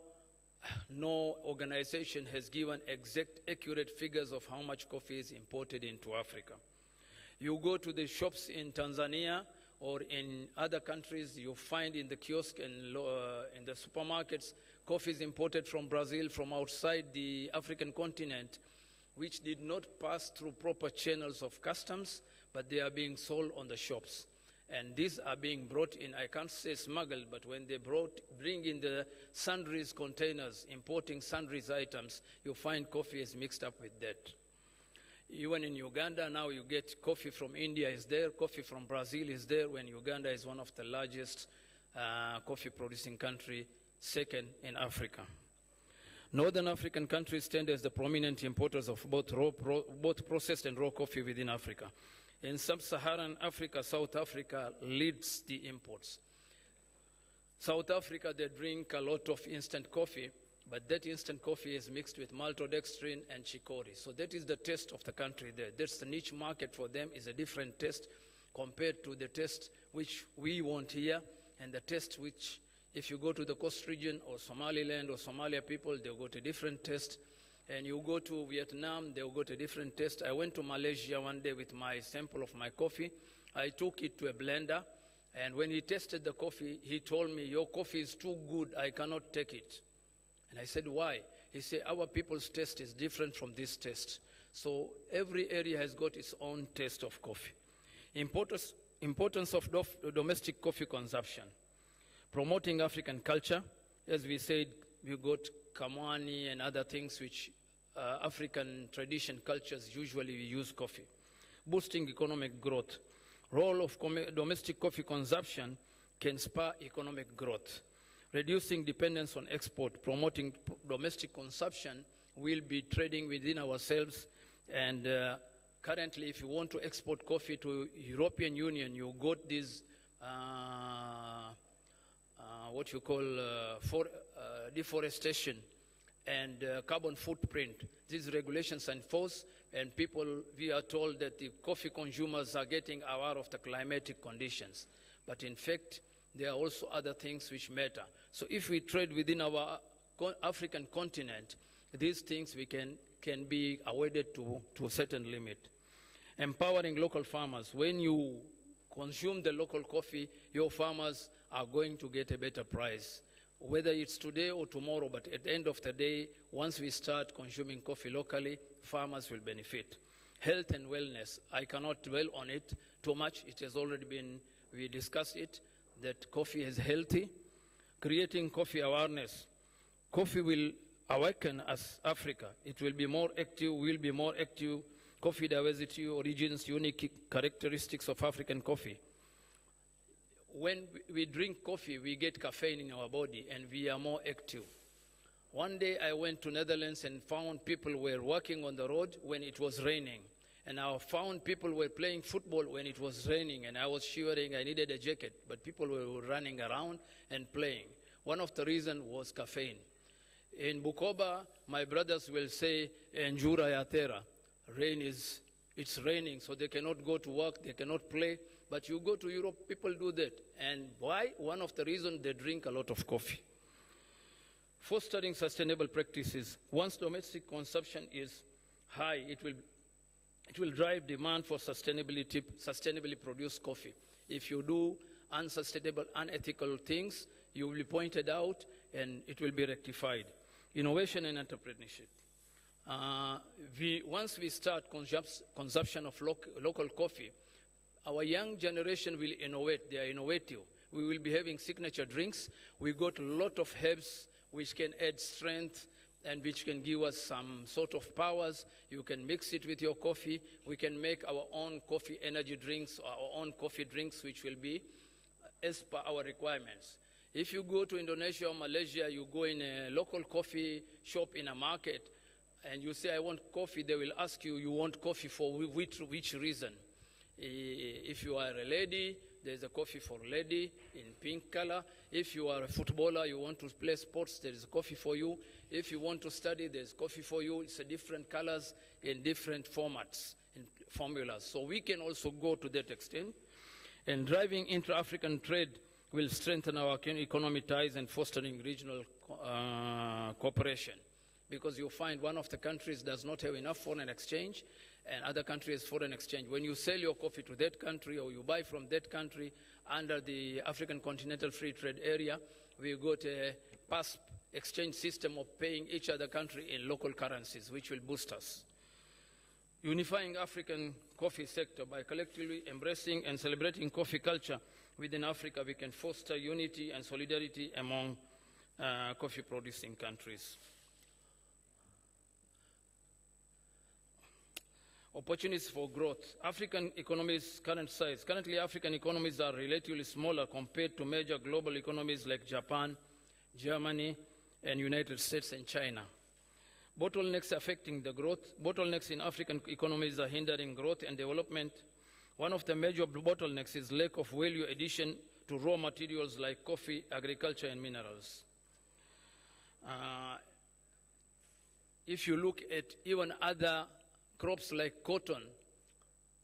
no organization has given exact, accurate figures of how much coffee is imported into Africa. You go to the shops in Tanzania or in other countries, you find in the kiosk and in the supermarkets, coffee is imported from Brazil, from outside the African continent, which did not pass through proper channels of customs, but they are being sold on the shops. And these are being brought in, I can't say smuggled, but when they bring in the sundries containers, importing sundries items, you find coffee is mixed up with that. Even in Uganda now, you get coffee from India is there, coffee from Brazil is there, when Uganda is one of the largest coffee producing country second in Africa. Northern African countries stand as the prominent importers of both processed and raw coffee within Africa. In sub-Saharan Africa, South Africa leads the imports. South Africa, they drink a lot of instant coffee, but that instant coffee is mixed with maltodextrin and chicory. So that is the taste of the country there. That's the niche market for them, is a different taste compared to the taste which we want here, and the taste which, if you go to the coast region or Somaliland or Somalia people, they'll go to different taste. And you go to Vietnam, they'll go to different taste. I went to Malaysia one day with my sample of my coffee. I took it to a blender, and when he tasted the coffee, he told me, your coffee is too good, I cannot take it. And I said, why? He said, our people's taste is different from this taste. So every area has got its own taste of coffee. Importance of domestic coffee consumption. Promoting African culture. As we said, we got Kamwani and other things which African tradition cultures usually use coffee. Boosting economic growth. Role of domestic coffee consumption can spur economic growth. Reducing dependence on export, promoting domestic consumption. We'll be trading within ourselves, and currently if you want to export coffee to European Union, you got these what you call deforestation and carbon footprint. These regulations are enforced, and we are told that the coffee consumers are getting aware of the climatic conditions. But in fact, there are also other things which matter. So if we trade within our African continent, these things can be awarded to a certain limit. Empowering local farmers. When you consume the local coffee, your farmers are going to get a better price, whether it's today or tomorrow. But at the end of the day, once we start consuming coffee locally, farmers will benefit. Health and wellness. I cannot dwell on it too much. It has already been, we discussed it, that coffee is healthy. Creating coffee awareness. Coffee will awaken as Africa. It will be more active, will be more active. Coffee diversity, origins, unique characteristics of African coffee. When we drink coffee, we get caffeine in our body and we are more active. One day I went to Netherlands and found people were walking on the road when it was raining. And I found people were playing football when it was raining, and I was shivering, I needed a jacket, but people were running around and playing. One of the reasons was caffeine. In Bukoba, my brothers will say, "Njura ya tera." It's raining, so they cannot go to work, they cannot play. But you go to Europe, people do that. And why? One of the reasons, they drink a lot of coffee. Fostering sustainable practices. Once domestic consumption is high, it will drive demand for sustainably produced coffee. If you do unsustainable, unethical things, you will be pointed out and it will be rectified. Innovation and entrepreneurship. Once we start consumption of local coffee, our young generation will innovate. They are innovative. We will be having signature drinks. We got a lot of herbs which can add strength and which can give us some sort of powers. You can mix it with your coffee. We can make our own coffee energy drinks, or our own coffee drinks, which will be as per our requirements. If you go to Indonesia or Malaysia, you go in a local coffee shop in a market, and you say, I want coffee, they will ask you, you want coffee for which reason? If you are a lady, there's a coffee for lady in pink color. If you are a footballer, you want to play sports, there is coffee for you. If you want to study, there's coffee for you. It's a different colors in different formats, in formulas. So we can also go to that extent. And driving intra-African trade will strengthen our economic ties and fostering regional cooperation. Because you find one of the countries does not have enough foreign exchange, and other countries foreign exchange. When you sell your coffee to that country or you buy from that country under the African Continental Free Trade Area, we got a past exchange system of paying each other country in local currencies, which will boost us. Unifying African coffee sector by collectively embracing and celebrating coffee culture within Africa, we can foster unity and solidarity among coffee producing countries. Opportunities for growth. African economies' current size. Currently, African economies are relatively smaller compared to major global economies like Japan, Germany, and United States and China. Bottlenecks affecting the growth. Bottlenecks in African economies are hindering growth and development. One of the major bottlenecks is lack of value addition to raw materials like coffee, agriculture, and minerals. If you look at even other crops like cotton,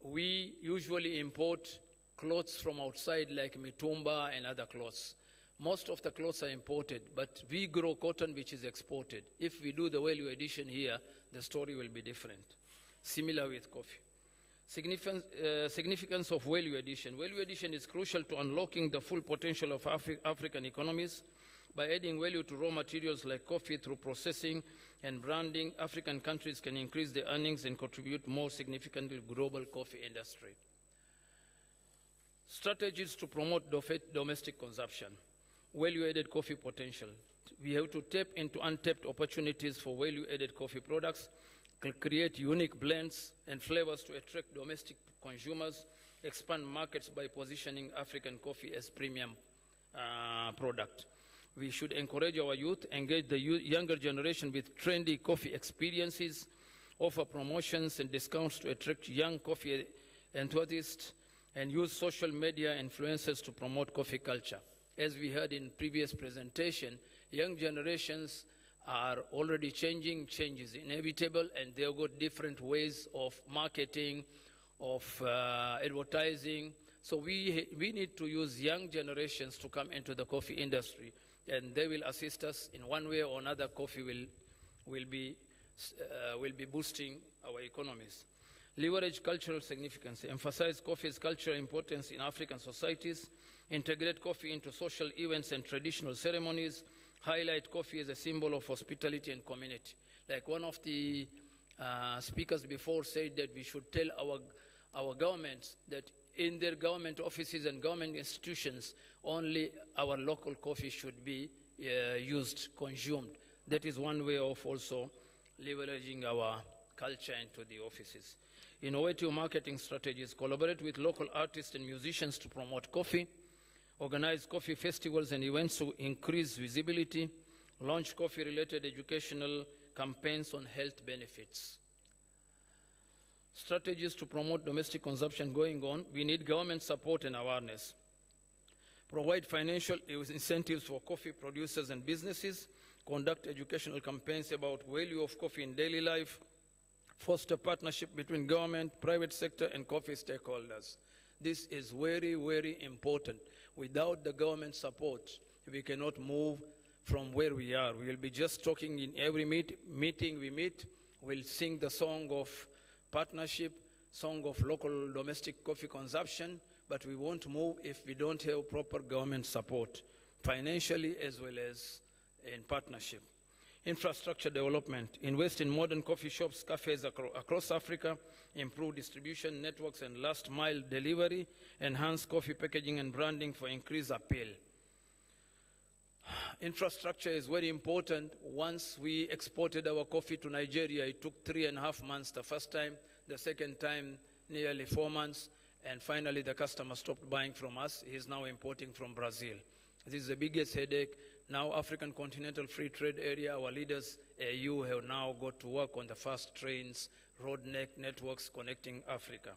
we usually import clothes from outside like mitumba and other clothes. Most of the clothes are imported, but we grow cotton which is exported. If we do the value addition here, the story will be different. Similar with coffee. Significance of value addition. Value addition is crucial to unlocking the full potential of African economies. By adding value to raw materials like coffee through processing and branding, African countries can increase their earnings and contribute more significantly to global coffee industry. Strategies to promote domestic consumption. Value-added coffee potential. We have to tap into untapped opportunities for value-added coffee products, create unique blends and flavors to attract domestic consumers, expand markets by positioning African coffee as premium product. We should encourage our youth, engage the younger generation with trendy coffee experiences, offer promotions and discounts to attract young coffee enthusiasts, and use social media influencers to promote coffee culture. As we heard in previous presentation, young generations are already changing. Change is inevitable, and they've got different ways of marketing, of advertising. So we need to use young generations to come into the coffee industry, and they will assist us in one way or another. Coffee will be boosting our economies. Leverage cultural significance. Emphasize coffee's cultural importance in African societies. Integrate coffee into social events and traditional ceremonies. Highlight coffee as a symbol of hospitality and community. Like one of the speakers before said that we should tell our governments that in their government offices and government institutions, only our local coffee should be consumed. That is one way of also leveraging our culture into the offices. Innovative marketing strategies. Collaborate with local artists and musicians to promote coffee. Organize coffee festivals and events to increase visibility. Launch coffee-related educational campaigns on health benefits. Strategies to promote domestic consumption going on. We need government support and awareness. Provide financial incentives for coffee producers and businesses. Conduct educational campaigns about value of coffee in daily life. Foster partnership between government, private sector, and coffee stakeholders. This is very, very important. Without the government support, we cannot move from where we are. We will be just talking in every meeting we meet. We'll sing the song of partnership, song of local domestic coffee consumption, but we won't move if we don't have proper government support, financially as well as in partnership. Infrastructure development. Invest in modern coffee shops, cafes across Africa, improve distribution networks and last mile delivery, enhance coffee packaging and branding for increased appeal. Infrastructure is very important. Once we exported our coffee to Nigeria, it took 3.5 months the first time, the second time nearly 4 months, and finally the customer stopped buying from us. He's now importing from Brazil. This is the biggest headache. Now African Continental Free Trade Area, our leaders, AU, have now got to work on the fast trains, road networks connecting Africa.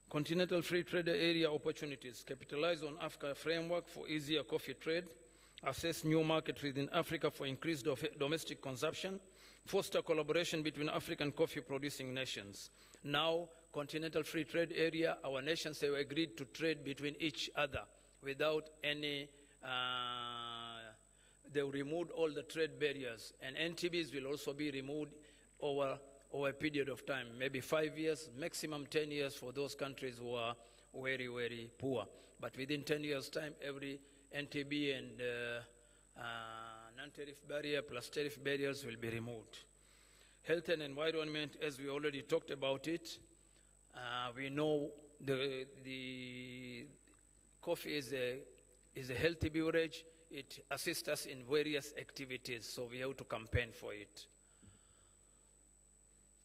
Continental Free Trade Area opportunities. Capitalize on Africa framework for easier coffee trade. Assess new markets within Africa for increased domestic consumption. Foster collaboration between African coffee producing nations. Now, Continental Free Trade Area, our nations have agreed to trade between each other without any they removed all the trade barriers, and NTBs will also be removed over a period of time, maybe 5 years, maximum 10 years for those countries who are very, very poor. But within 10 years' time, every NTB and non-tariff barrier plus tariff barriers will be removed. Health and environment, as we already talked about it, we know the coffee is a healthy beverage. It assists us in various activities, so we have to campaign for it.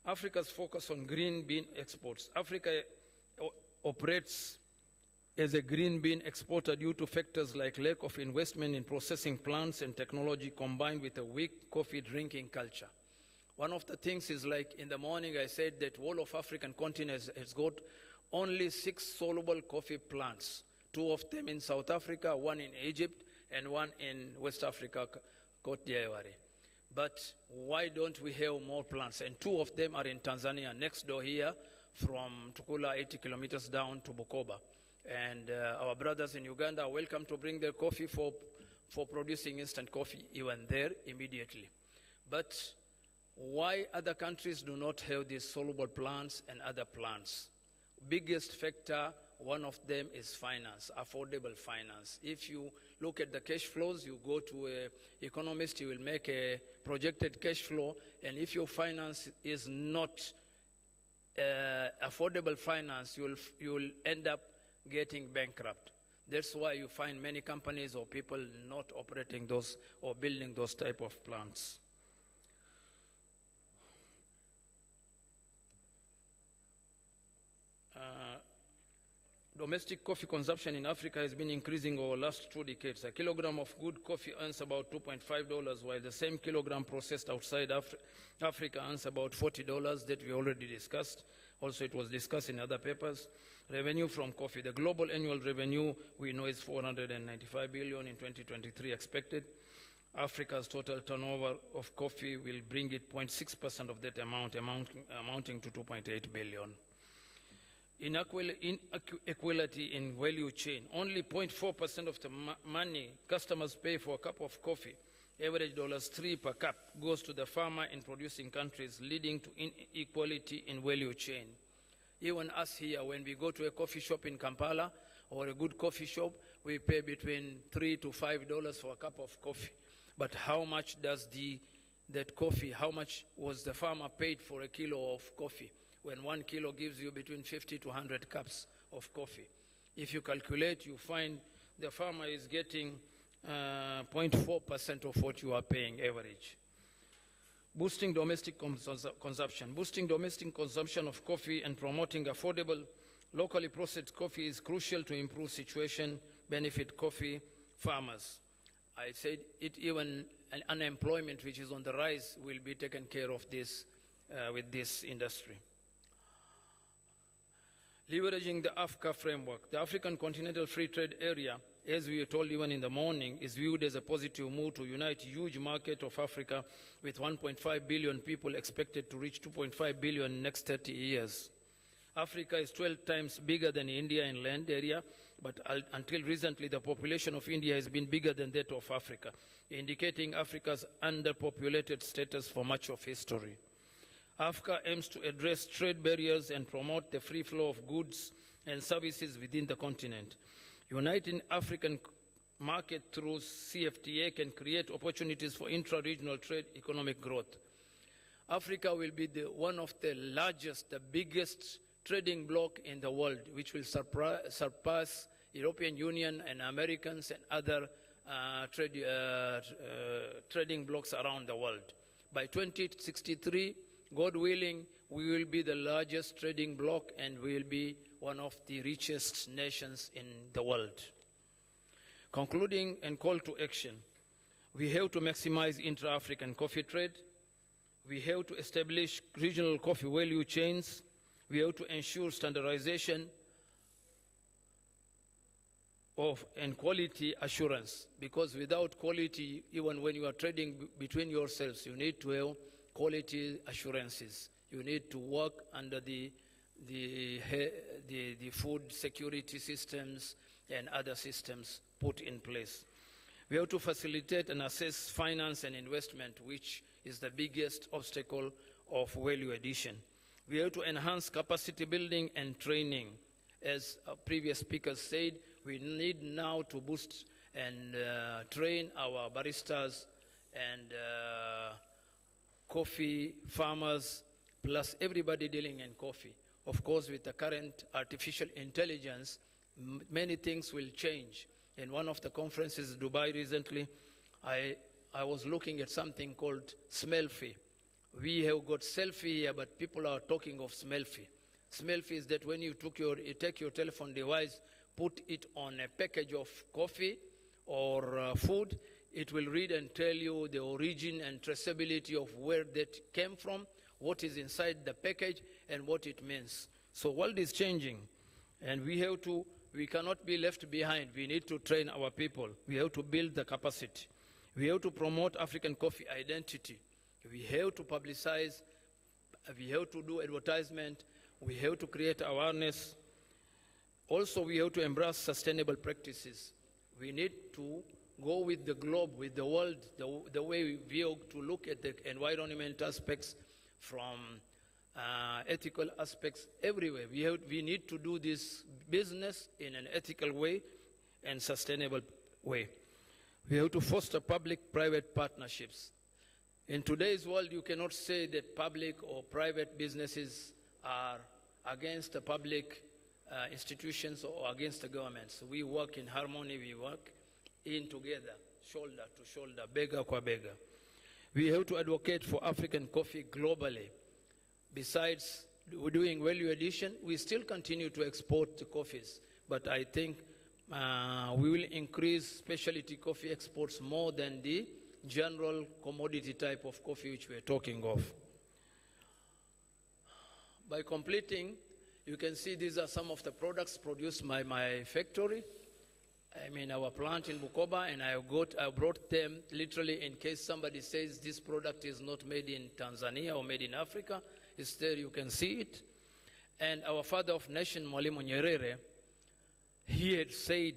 Africa's focus on green bean exports. Africa operates as a green bean exporter due to factors like lack of investment in processing plants and technology combined with a weak coffee drinking culture. One of the things is, like in the morning I said that whole of African continent has got only 6 soluble coffee plants, 2 of them in South Africa, 1 in Egypt, and 1 in West Africa, Cote d'Ivoire. But why don't we have more plants? And 2 of them are in Tanzania, next door here, from Tukula, 80 kilometers down to Bukoba. And our brothers in Uganda are welcome to bring their coffee for producing instant coffee even there immediately. But why other countries do not have these soluble plants and other plants? Biggest factor, one of them is finance, affordable finance. If you look at the cash flows, you go to an economist, he will make a projected cash flow, and if your finance is not affordable finance, you will end up getting bankrupt. That's why you find many companies or people not operating those or building those type of plants. Domestic coffee consumption in Africa has been increasing over the last 2 decades. A kilogram of good coffee earns about $2.5, while the same kilogram processed outside Africa earns about $40 that we already discussed. Also, it was discussed in other papers. Revenue from coffee. The global annual revenue we know is $495 billion in 2023 expected. Africa's total turnover of coffee will bring it 0.6% of that amount, amounting to $2.8 billion. Inequality in value chain. Only 0.4% of the money customers pay for a cup of coffee, average $3 per cup, goes to the farmer in producing countries, leading to inequality in value chain. Even us here, when we go to a coffee shop in Kampala or a good coffee shop, we pay between $3 to $5 for a cup of coffee. But how much does that coffee, how much was the farmer paid for a kilo of coffee? When 1 kilo gives you between 50 to 100 cups of coffee. If you calculate, you find the farmer is getting 0.4% of what you are paying average. Boosting domestic consumption. Boosting domestic consumption of coffee and promoting affordable, locally processed coffee is crucial to improve situation, benefit coffee farmers. I said it, even unemployment, which is on the rise, will be taken care of this with this industry. Leveraging the AFCA framework. The African Continental Free Trade Area, as we were told even in the morning, is viewed as a positive move to unite huge market of Africa with 1.5 billion people expected to reach 2.5 billion in the next 30 years. Africa is 12 times bigger than India in land area, but until recently the population of India has been bigger than that of Africa, indicating Africa's underpopulated status for much of history. AFCA aims to address trade barriers and promote the free flow of goods and services within the continent. Uniting African market through CFTA can create opportunities for intra-regional trade economic growth. Africa will be one of the largest, the biggest trading bloc in the world, which will surpass European Union and Americans and other trading blocs around the world. By 2063, God willing, we will be the largest trading bloc and we will be one of the richest nations in the world. Concluding and call to action, we have to maximize intra-African coffee trade. We have to establish regional coffee value chains. We have to ensure standardization and quality assurance, because without quality, even when you are trading between yourselves, you need to have quality assurances. You need to work under the food security systems and other systems put in place. We have to facilitate and assess finance and investment, which is the biggest obstacle of value addition. We have to enhance capacity building and training. As previous speakers said, we need now to boost and train our baristas and coffee farmers, plus everybody dealing in coffee. Of course, with the current artificial intelligence, many things will change. In one of the conferences in Dubai recently, I was looking at something called smell-fee. We have got selfie here, but people are talking of smell-fee. Smell-fee is that when you take your telephone device, put it on a package of coffee or food, it will read and tell you the origin and traceability of where that came from, what is inside the package, and what it means. So world is changing, and we cannot be left behind. We need to train our people. We have to build the capacity. We have to promote African coffee identity. We have to publicize. We have to do advertisement. We have to create awareness. Also, we have to embrace sustainable practices. We need to go with the globe, with the world, the way we have to look at the environmental aspects from ethical aspects everywhere. We need to do this business in an ethical way and sustainable way. We have to foster public-private partnerships. In today's world, you cannot say that public or private businesses are against the public institutions or against the governments. We work in harmony, we work in together, shoulder to shoulder, bega kwa bega. We have to advocate for African coffee globally. Besides doing value addition, we still continue to export the coffees, but I think we will increase specialty coffee exports more than the general commodity type of coffee which we're talking of. By completing, you can see these are some of the products produced by my factory. I mean, our plant in Bukoba, and I brought them literally in case somebody says this product is not made in Tanzania or made in Africa. It's there, you can see it. And our father of nation, Mwalimu Nyerere, he had said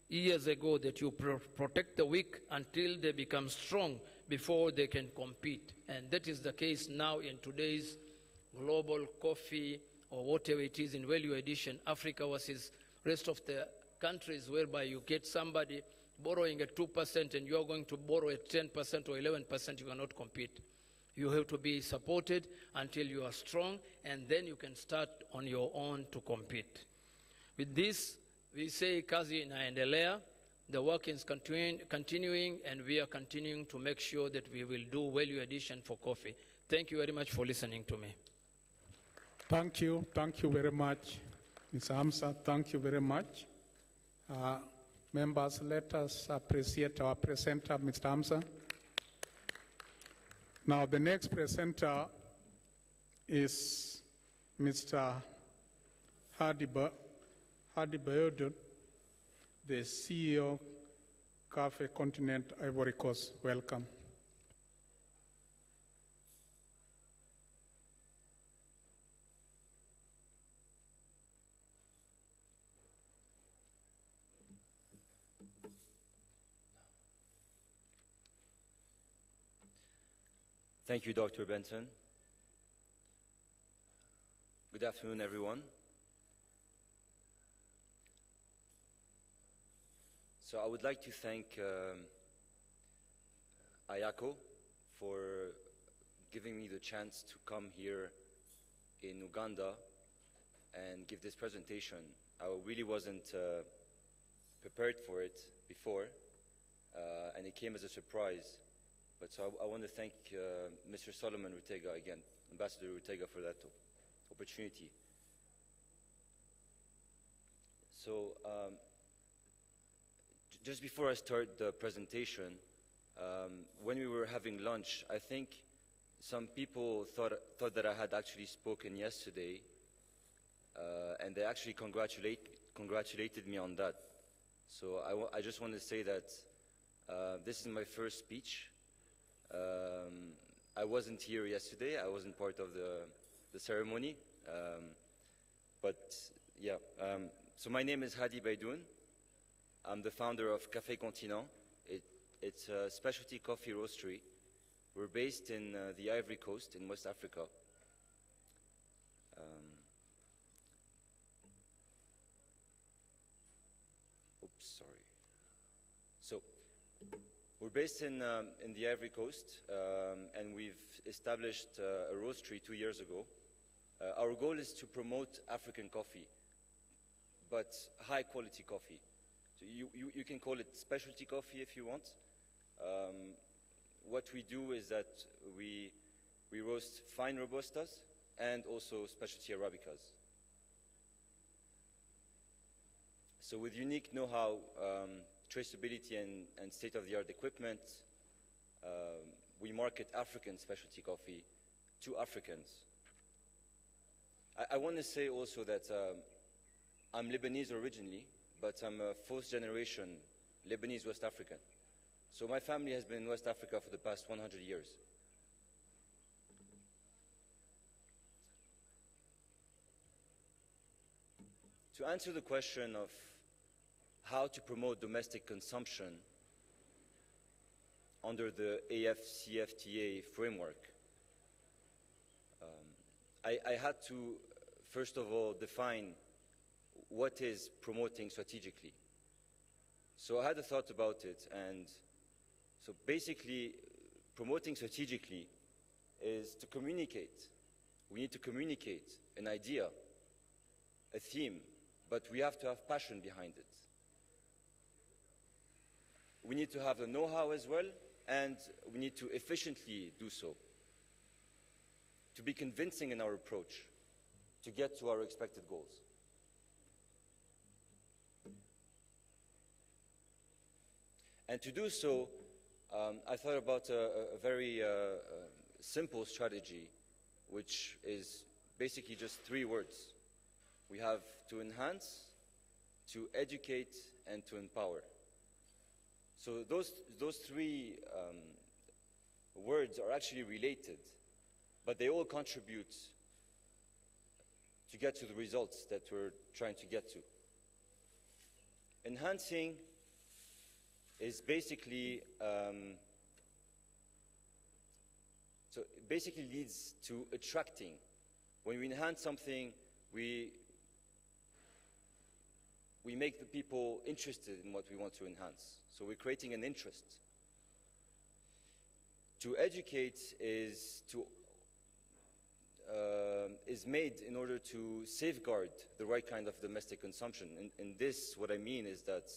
years ago that you protect the weak until they become strong before they can compete. And that is the case now in today's global coffee or whatever it is in value addition, Africa versus rest of the countries, whereby you get somebody borrowing at 2% and you're going to borrow at 10% or 11%, you cannot compete. You have to be supported until you are strong, and then you can start on your own to compete. With this, we say kazi inaendelea, the work is continuing, and we are continuing to make sure that we will do value addition for coffee. Thank you very much for listening to me. Thank you very much, Ms. Hamza, thank you very much. Members, let us appreciate our presenter, Mr. Hamza. Now, the next presenter is Mr. Hadi Bayodun, the CEO, Cafe Continent Ivory Coast. Welcome. Thank you, Dr. Benson. Good afternoon, everyone. So I would like to thank Ayako for giving me the chance to come here in Uganda and give this presentation. I really wasn't prepared for it before, and it came as a surprise. But so I want to thank Mr. Solomon Rutega again, Ambassador Rutega, for that opportunity. So just before I start the presentation, when we were having lunch, I think some people thought that I had actually spoken yesterday, and they actually congratulated me on that. So I just want to say that this is my first speech. I wasn't here yesterday. I wasn't part of the ceremony. But yeah, so my name is Hadi Baydoun. I'm the founder of Café Continent. It's a specialty coffee roastery. We're based in the Ivory Coast in West Africa. Oops, sorry. So we're based in the Ivory Coast, and we've established a roastery 2 years ago. Our goal is to promote African coffee, but high quality coffee. So you can call it specialty coffee if you want. What we do is that we roast fine Robustas and also specialty Arabicas. So with unique know-how, traceability and state-of-the-art equipment, we market African specialty coffee to Africans. I want to say also that I'm Lebanese originally, but I'm a fourth generation Lebanese West African. So my family has been in West Africa for the past 100 years. To answer the question of how to promote domestic consumption under the AFCFTA framework, I had to, first of all, define what is promoting strategically. So I had a thought about it, and so basically, promoting strategically is to communicate. We need to communicate an idea, a theme, but we have to have passion behind it. We need to have the know-how as well, and we need to efficiently do so, to be convincing in our approach, to get to our expected goals. And to do so, I thought about a very simple strategy, which is basically just 3 words. We have to enhance, to educate, and to empower. So those 3 words are actually related, but they all contribute to get to the results that we're trying to get to. Enhancing is basically, so it basically leads to attracting. When we enhance something, we make the people interested in what we want to enhance. So we're creating an interest. To educate is made in order to safeguard the right kind of domestic consumption. And this, what I mean is that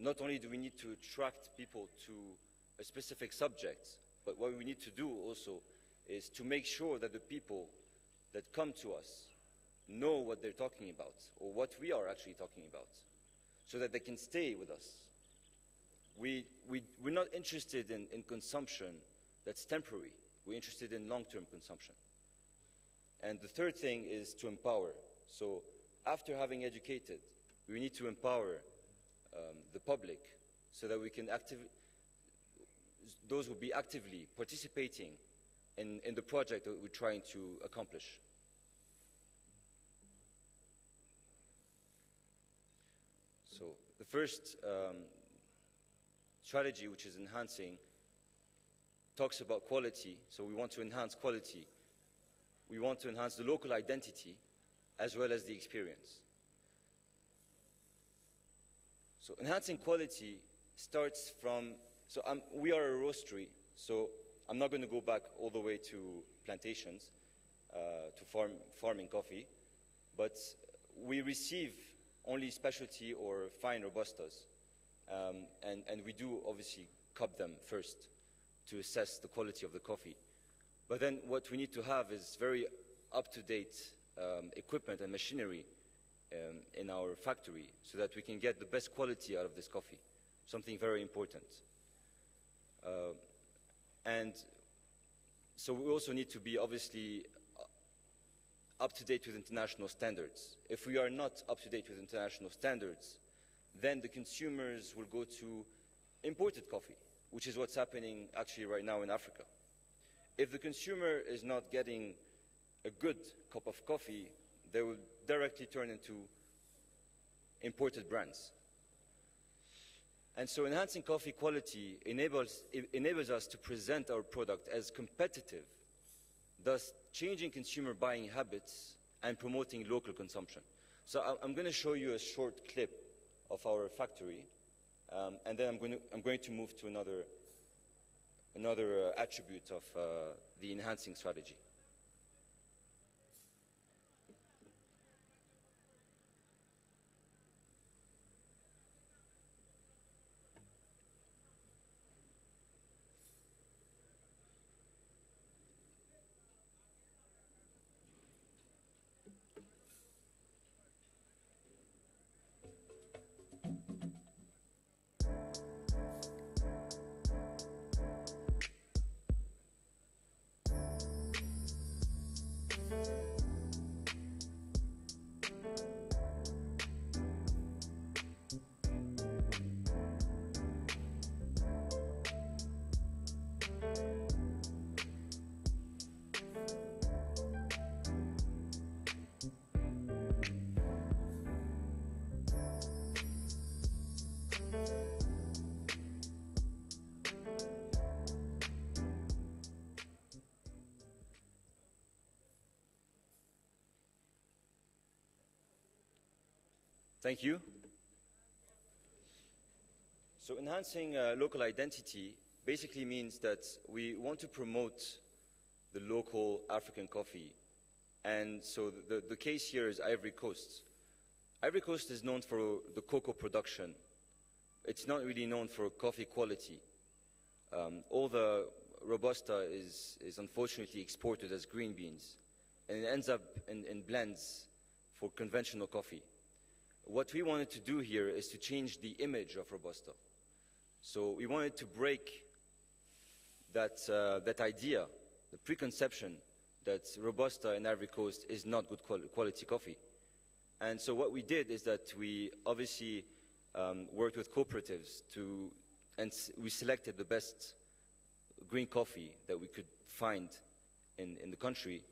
not only do we need to attract people to a specific subject, but what we need to do also is to make sure that the people that come to us know what they're talking about, or what we are actually talking about, so that they can stay with us. We're not interested in consumption that's temporary. We're interested in long-term consumption. And the third thing is to empower. So after having educated, we need to empower the public so that we can those will be actively participating in the project that we're trying to accomplish. So the first strategy, which is enhancing, talks about quality. So we want to enhance quality. We want to enhance the local identity as well as the experience. So enhancing quality starts from, so we are a roastery, so I'm not going to go back all the way to plantations, to farming coffee, but we receive only specialty or fine Robustas, and we do obviously cup them first to assess the quality of the coffee. But then what we need to have is very up-to-date equipment and machinery in our factory so that we can get the best quality out of this coffee, something very important. And so we also need to be obviously up-to-date with international standards. If we are not up-to-date with international standards, then the consumers will go to imported coffee, which is what's happening actually right now in Africa. If the consumer is not getting a good cup of coffee, they will directly turn into imported brands. And so enhancing coffee quality enables us to present our product as competitive, thus changing consumer buying habits and promoting local consumption. So I'm going to show you a short clip of our factory, and then I'm going to move to another attribute of the enhancing strategy. Thank you. So enhancing local identity basically means that we want to promote the local African coffee. And so the case here is Ivory Coast. Ivory Coast is known for the cocoa production. It's not really known for coffee quality. All the Robusta is unfortunately exported as green beans, and it ends up in blends for conventional coffee. What we wanted to do here is to change the image of Robusta. So we wanted to break that idea, the preconception that Robusta in Ivory Coast is not good quality coffee. And so what we did is that we obviously worked with cooperatives and we selected the best green coffee that we could find in the country,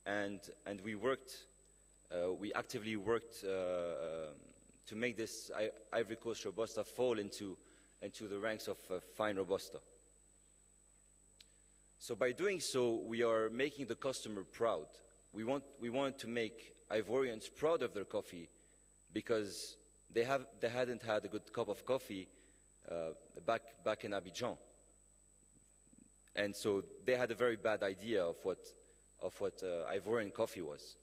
and we actively worked to make this Ivory Coast Robusta fall into the ranks of fine Robusta. So by doing so, we are making the customer proud. We want to make Ivorians proud of their coffee, because they hadn't had a good cup of coffee back in Abidjan, and so they had a very bad idea of what Ivorian coffee was.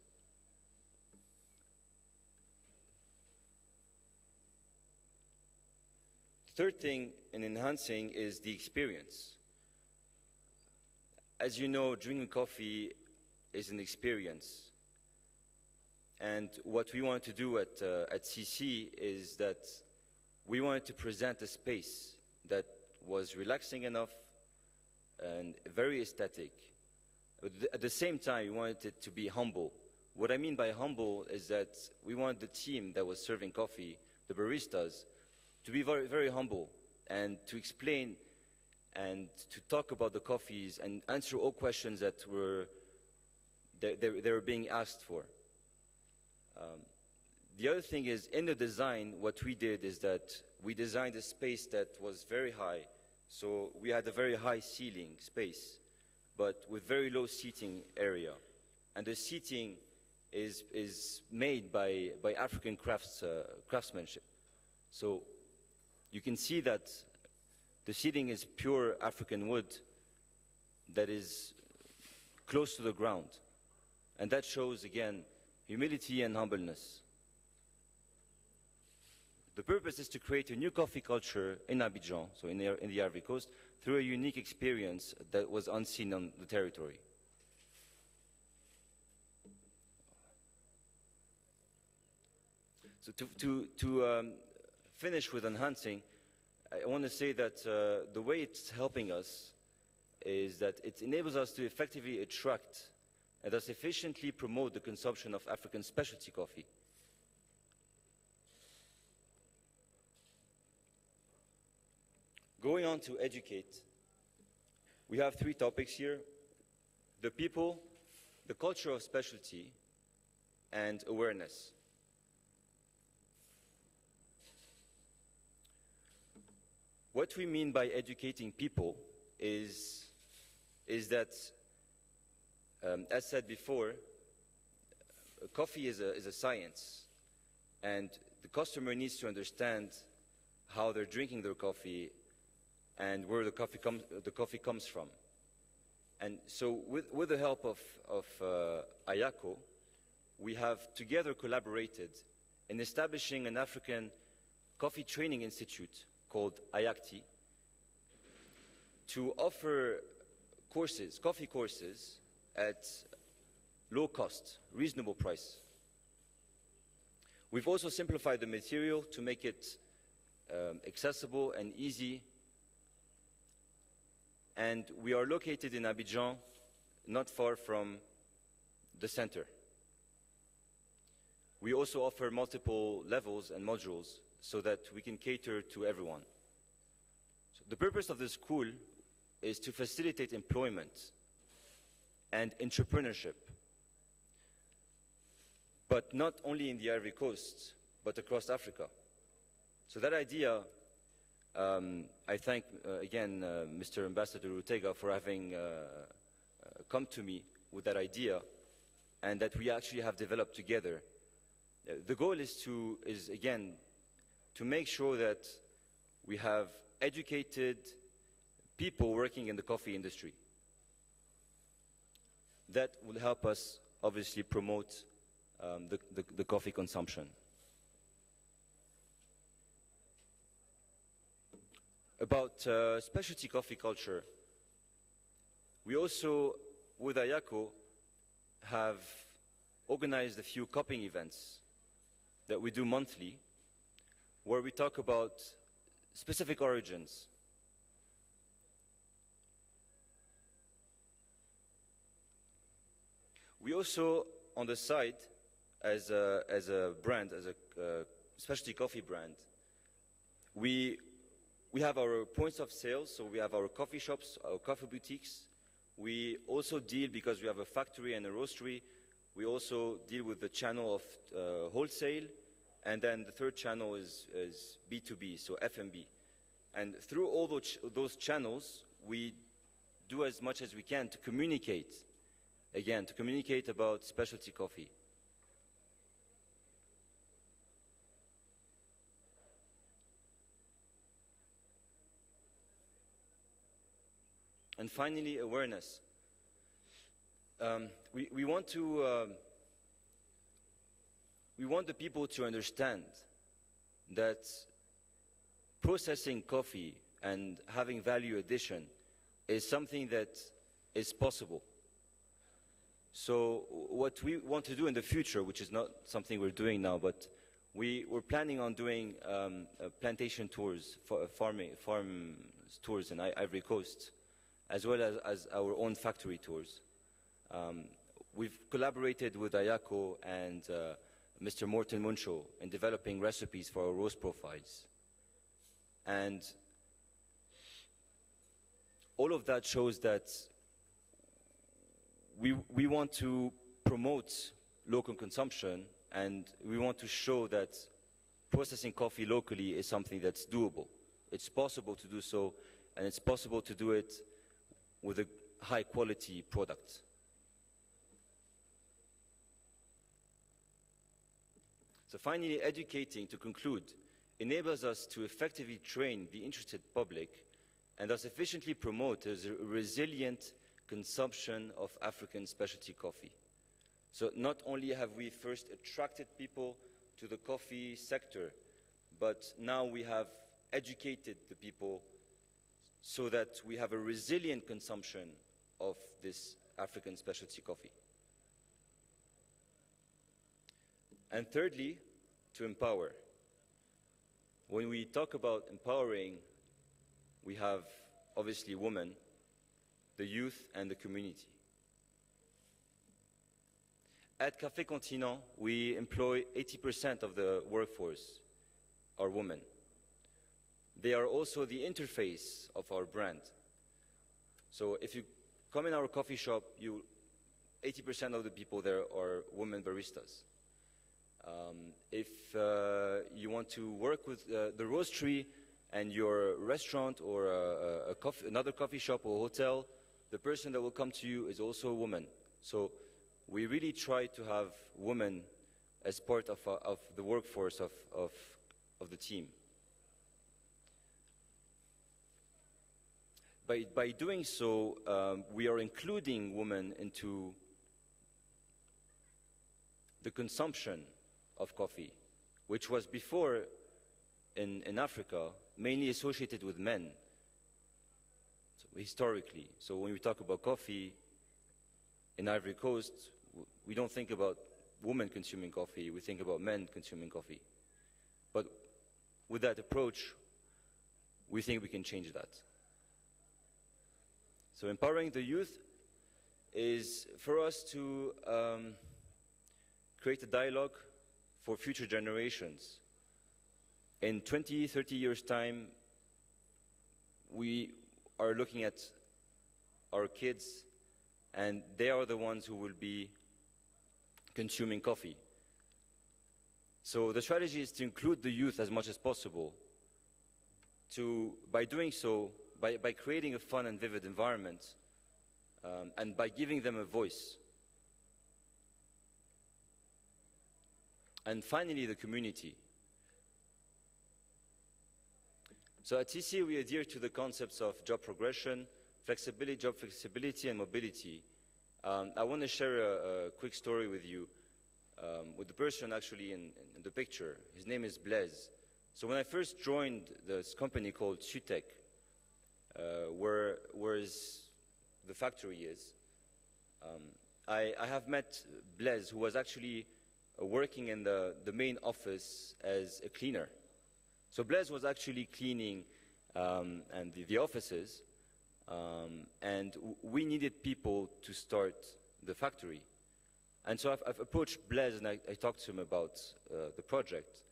Third thing in enhancing is the experience. As you know, drinking coffee is an experience. And what we want to do at CC is that we wanted to present a space that was relaxing enough and very aesthetic. At the same time, we wanted it to be humble. What I mean by humble is that we wanted the team that was serving coffee, the baristas, to be very, very humble and to explain and to talk about the coffees and answer all questions that they were being asked for. The other thing is, in the design, what we did is that we designed a space that was very high. So we had a very high ceiling space, but with very low seating area. And the seating is made by African craftsmanship. So you can see that the seating is pure African wood that is close to the ground. And that shows, again, humility and humbleness. The purpose is to create a new coffee culture in Abidjan, so in the Ivory Coast, through a unique experience that was unseen on the territory. So to finish with enhancing, I want to say that the way it's helping us is that it enables us to effectively attract and thus efficiently promote the consumption of African specialty coffee. Going on to educate, we have 3 topics here: the people, the culture of specialty, and awareness. What we mean by educating people is that, as said before, coffee is a science, and the customer needs to understand how they're drinking their coffee and where the coffee comes from. And so with the help of Ayako, we have together collaborated in establishing an African coffee training institute called Ayakti, to offer courses, coffee courses, at low cost, reasonable price. We've also simplified the material to make it accessible and easy. And we are located in Abidjan, not far from the center. We also offer multiple levels and modules so that we can cater to everyone. So the purpose of the school is to facilitate employment and entrepreneurship, but not only in the Ivory Coast, but across Africa. So that idea, I thank again Mr. Ambassador Ortega for having come to me with that idea, and that we actually have developed together The goal is again, to make sure that we have educated people working in the coffee industry. That will help us, obviously, promote the coffee consumption. About specialty coffee culture, we also, with Ayako, have organized a few cupping events that we do monthly, where we talk about specific origins. We also, on the side, as a brand, as a specialty coffee brand, we have our points of sale, so we have our coffee shops, our coffee boutiques. We also deal, because we have a factory and a roastery, we also deal with the channel of wholesale, and then the third channel is B2B, so F&B. And through all those channels, we do as much as we can to communicate, again, to communicate about specialty coffee. And finally, awareness. We want the people to understand that processing coffee and having value addition is something that is possible. So what we want to do in the future, which is not something we're doing now, but we're planning on doing plantation tours, farm tours in Ivory Coast, as well as our own factory tours. We've collaborated with Ayako and Mr. Morten Muncho in developing recipes for our roast profiles. And all of that shows that we want to promote local consumption, and we want to show that processing coffee locally is something that's doable. It's possible to do so, and it's possible to do it with a high-quality product. So finally, educating, to conclude, enables us to effectively train the interested public and thus efficiently promote a resilient consumption of African specialty coffee. So not only have we first attracted people to the coffee sector, but now we have educated the people so that we have a resilient consumption of this African specialty coffee. And thirdly, to empower. When we talk about empowering, we have obviously women, the youth, and the community. At Café Continent, we employ 80% of the workforce are women. They are also the interface of our brand. So if you come in our coffee shop, 80% of the people there are women baristas. If you want to work with the roastery and your restaurant or another coffee shop or hotel, the person that will come to you is also a woman. So we really try to have women as part of the workforce of the team. By doing so, we are including women into the consumption of coffee, which was before in Africa mainly associated with men, so historically. So when we talk about coffee in Ivory Coast, we don't think about women consuming coffee, we think about men consuming coffee. But with that approach, we think we can change that. So empowering the youth is for us to create a dialogue for future generations. In 20, 30 years' time, we are looking at our kids, and they are the ones who will be consuming coffee. So the strategy is to include the youth as much as possible. By doing so, by creating a fun and vivid environment, and by giving them a voice. And finally, the community. So at TC, we adhere to the concepts of job progression, flexibility, job flexibility, and mobility. I want to share a quick story with you, with the person actually in the picture. His name is Blaise. So when I first joined this company called Sutec, where the factory is, I have met Blaise, who was actually working in the main office as a cleaner. So Blaise was actually cleaning and the offices, and we needed people to start the factory. And so I've approached Blaise and I talked to him about the project.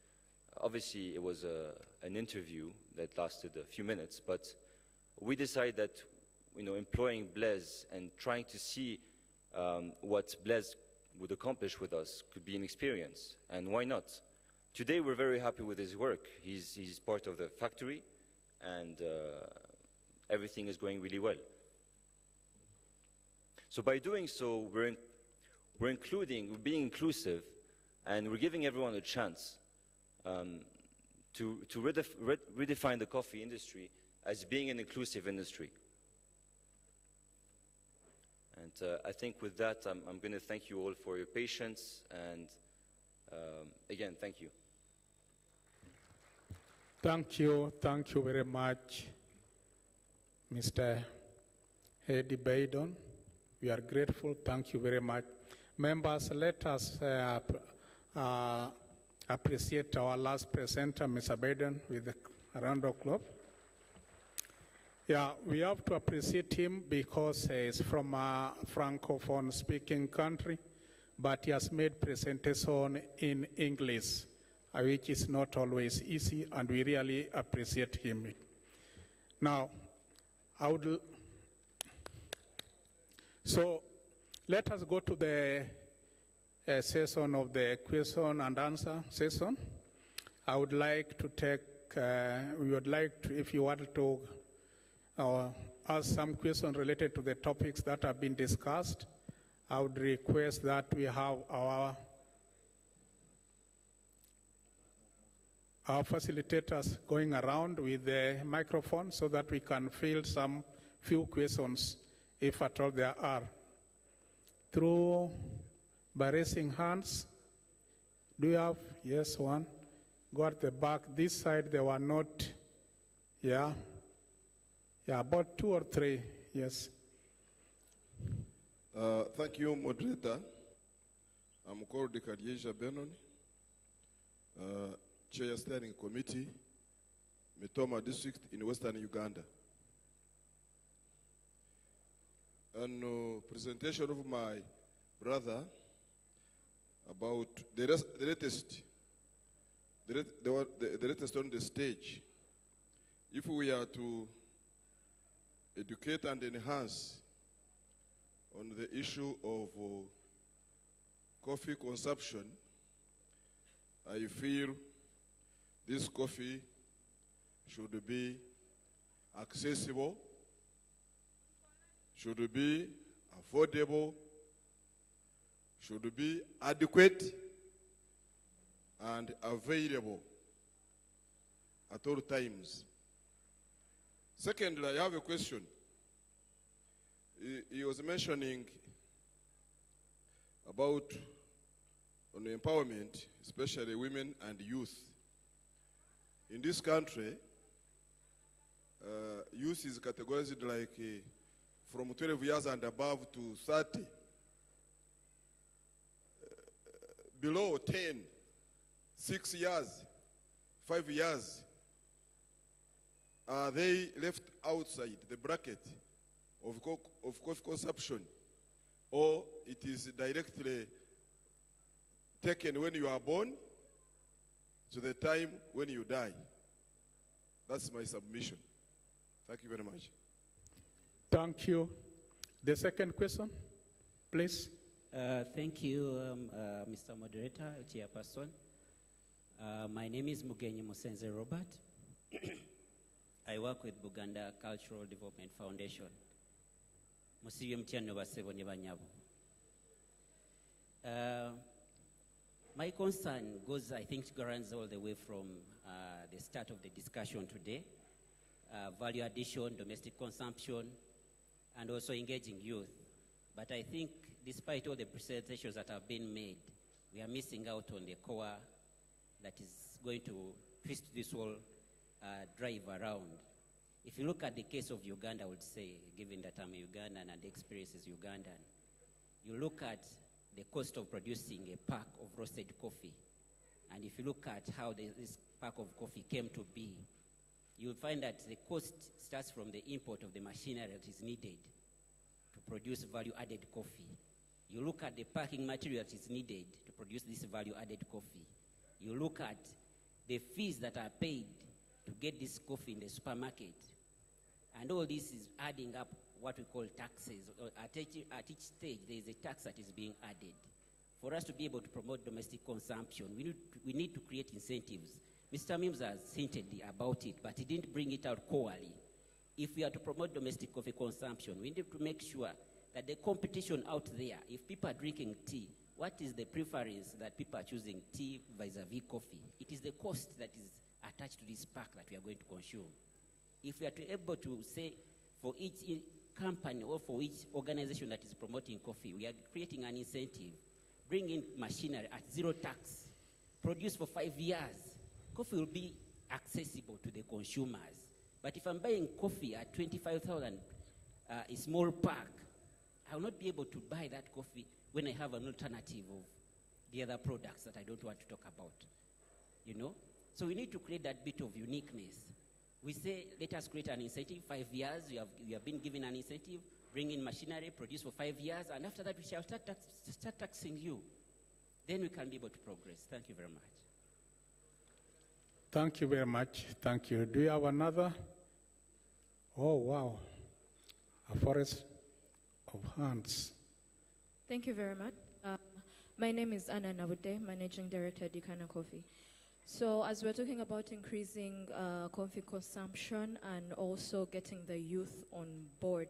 Obviously, it was an interview that lasted a few minutes, but we decided that, employing Blaise and trying to see what Blaise would accomplish with us could be an experience, and why not? Today, we're very happy with his work. He's part of the factory, and everything is going really well. So by doing so, we're being inclusive, and we're giving everyone a chance to redefine the coffee industry as being an inclusive industry. And I think with that, I'm going to thank you all for your patience, and again, thank you. Thank you very much, Mr. Eddie Baydon. We are grateful, thank you very much. Members, let us appreciate our last presenter, Mr. Baydon, with a round of applause. Yeah, we have to appreciate him because he's from a Francophone speaking country, but he has made presentation in English, which is not always easy, and we really appreciate him. Now, so let us go to the session of the question and answer session. I would like to we would like to, if you want to ask some questions related to the topics that have been discussed, I would request that we have our facilitators going around with the microphone so that we can field some few questions, if at all there are. By raising hands, do you have? Yes, one. Go at the back. This side, there were not. Yeah, about 2 or 3, yes. Thank you, moderator. I'm called Kadieja Benon, Chair Steering Committee, Mitoma District in Western Uganda. And presentation of my brother about the latest on the stage. If we are to educate and enhance on the issue of coffee consumption, I feel this coffee should be accessible, should be affordable, should be adequate and available at all times. Secondly, I have a question. He was mentioning about on empowerment, especially women and youth. In this country, youth is categorized like from 12 years and above to 30. Below 10, 6 years, 5 years, are they left outside the bracket of coffee consumption, or it is directly taken when you are born to the time when you die? That's my submission. Thank you very much. Thank you. The second question, please. Thank you, Mr. Moderator, Chairperson. My name is Mugenyi Musenze Robert. I work with Buganda Cultural Development Foundation. Musiyo mtiano basebo ne banyabo. My concern goes, I think, runs all the way from the start of the discussion today. Value addition, domestic consumption, and also engaging youth. But I think despite all the presentations that have been made, we are missing out on the core that is going to twist this whole drive around. If you look at the case of Uganda, I would say, given that I'm Ugandan and the experience is Ugandan, you look at the cost of producing a pack of roasted coffee, and if you look at how this pack of coffee came to be, you'll find that the cost starts from the import of the machinery that is needed to produce value-added coffee. You look at the packing material that is needed to produce this value-added coffee. You look at the fees that are paid to get this coffee in the supermarket. And all this is adding up what we call taxes. At each stage, there is a tax that is being added. For us to be able to promote domestic consumption, we need to create incentives. Mr. Mims has hinted about it, but he didn't bring it out corely. If we are to promote domestic coffee consumption, we need to make sure that the competition out there, if people are drinking tea, what is the preference that people are choosing tea vis-a-vis coffee? It is the cost that is attached to this pack that we are going to consume. If we are able to say for each company or for each organization that is promoting coffee, we are creating an incentive, bring in machinery at zero tax, produce for 5 years. Coffee will be accessible to the consumers. But if I'm buying coffee at 25,000, a small pack, I will not be able to buy that coffee when I have an alternative of the other products that I don't want to talk about. You know? So we need to create that bit of uniqueness. We say, let us create an incentive, 5 years, you have been given an incentive, bring in machinery, produce for 5 years, and after that we shall start taxing you. Then we can be able to progress. Thank you very much. Thank you very much. Thank you. Do you have another? Oh, wow. A forest of hands. Thank you very much. My name is Anna Nabude, Managing Director at Dikana Coffee. So as we're talking about increasing coffee consumption and also getting the youth on board,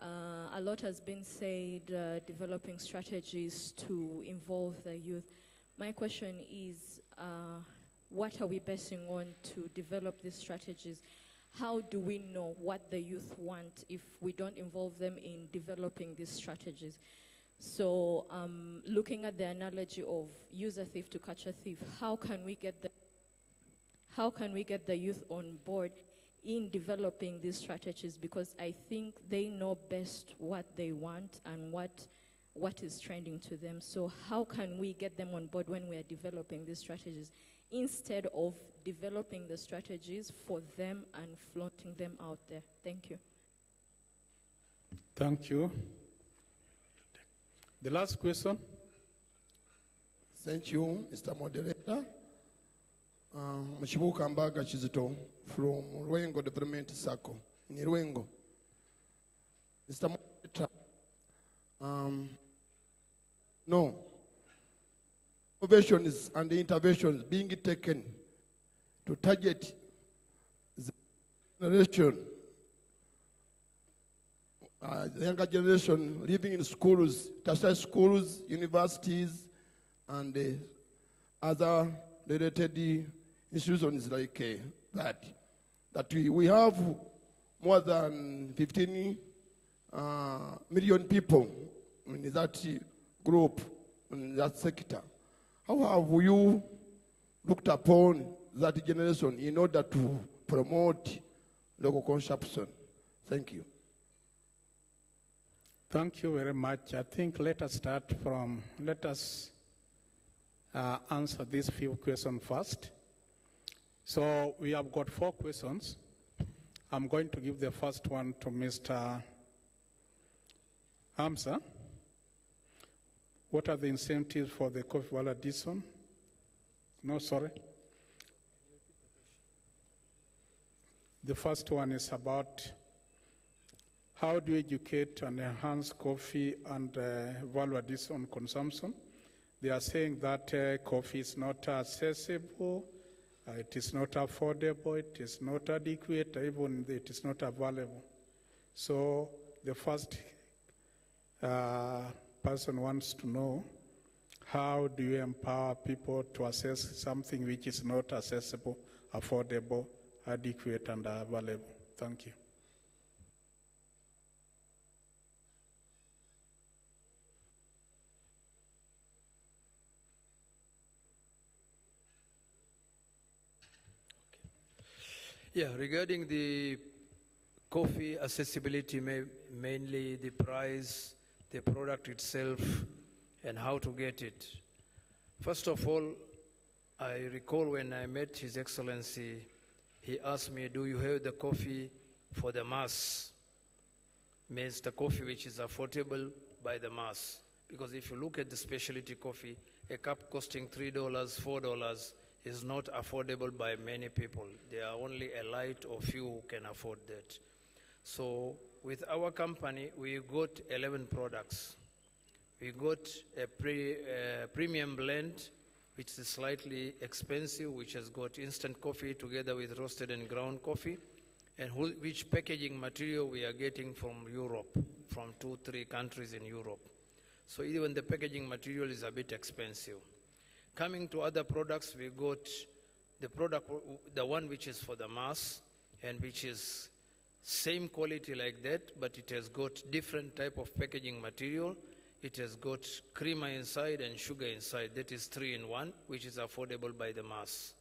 a lot has been said, developing strategies to involve the youth. My question is, what are we basing on to develop these strategies? How do we know what the youth want if we don't involve them in developing these strategies? So looking at the analogy of use a thief to catch a thief, how can we get the youth on board in developing these strategies? Because I think they know best what they want and what is trending to them. So how can we get them on board when we are developing these strategies, instead of developing the strategies for them and flaunting them out there? Thank you. Thank you. The last question. Thank you, Mr. Moderator. Mshibuka Mbaga Chizito from Rwengo Development Circle in Rwengo. Mr. Moderator, no. Innovations and the interventions being taken to target the generation, the younger generation living in schools, tertiary schools, universities, and other related institutions like that we have more than 15 million people in that group, in that sector. How have you looked upon that generation in order to promote local consumption? Thank you. Thank you very much. I think let us answer these few questions first. So we have got 4 questions. I'm going to give the first one to Mr. Hamza. What are the incentives for the coffee value addition? No, sorry. The first one is about how do you educate and enhance coffee and value addition consumption? They are saying that coffee is not accessible, it is not affordable, it is not adequate, even it is not available. So the first person wants to know How do you empower people to access something which is not accessible, affordable, adequate, and available? Thank you. Yeah, regarding the coffee accessibility, mainly the price, the product itself, and how to get it. First of all, I recall when I met His Excellency, he asked me, do you have the coffee for the mass? Means the coffee which is affordable by the mass. Because if you look at the specialty coffee, a cup costing $3, $4 is not affordable by many people. There are only a light or few who can afford that. So with our company, we got 11 products. We got a premium blend, which is slightly expensive, which has got instant coffee together with roasted and ground coffee, and which packaging material we are getting from Europe, from 2-3 countries in Europe. So even the packaging material is a bit expensive. Coming to other products, we got the one which is for the mass, and which is same quality like that, but it has got different type of packaging material. It has got creamer inside and sugar inside. That is 3-in-1, which is affordable by the mass.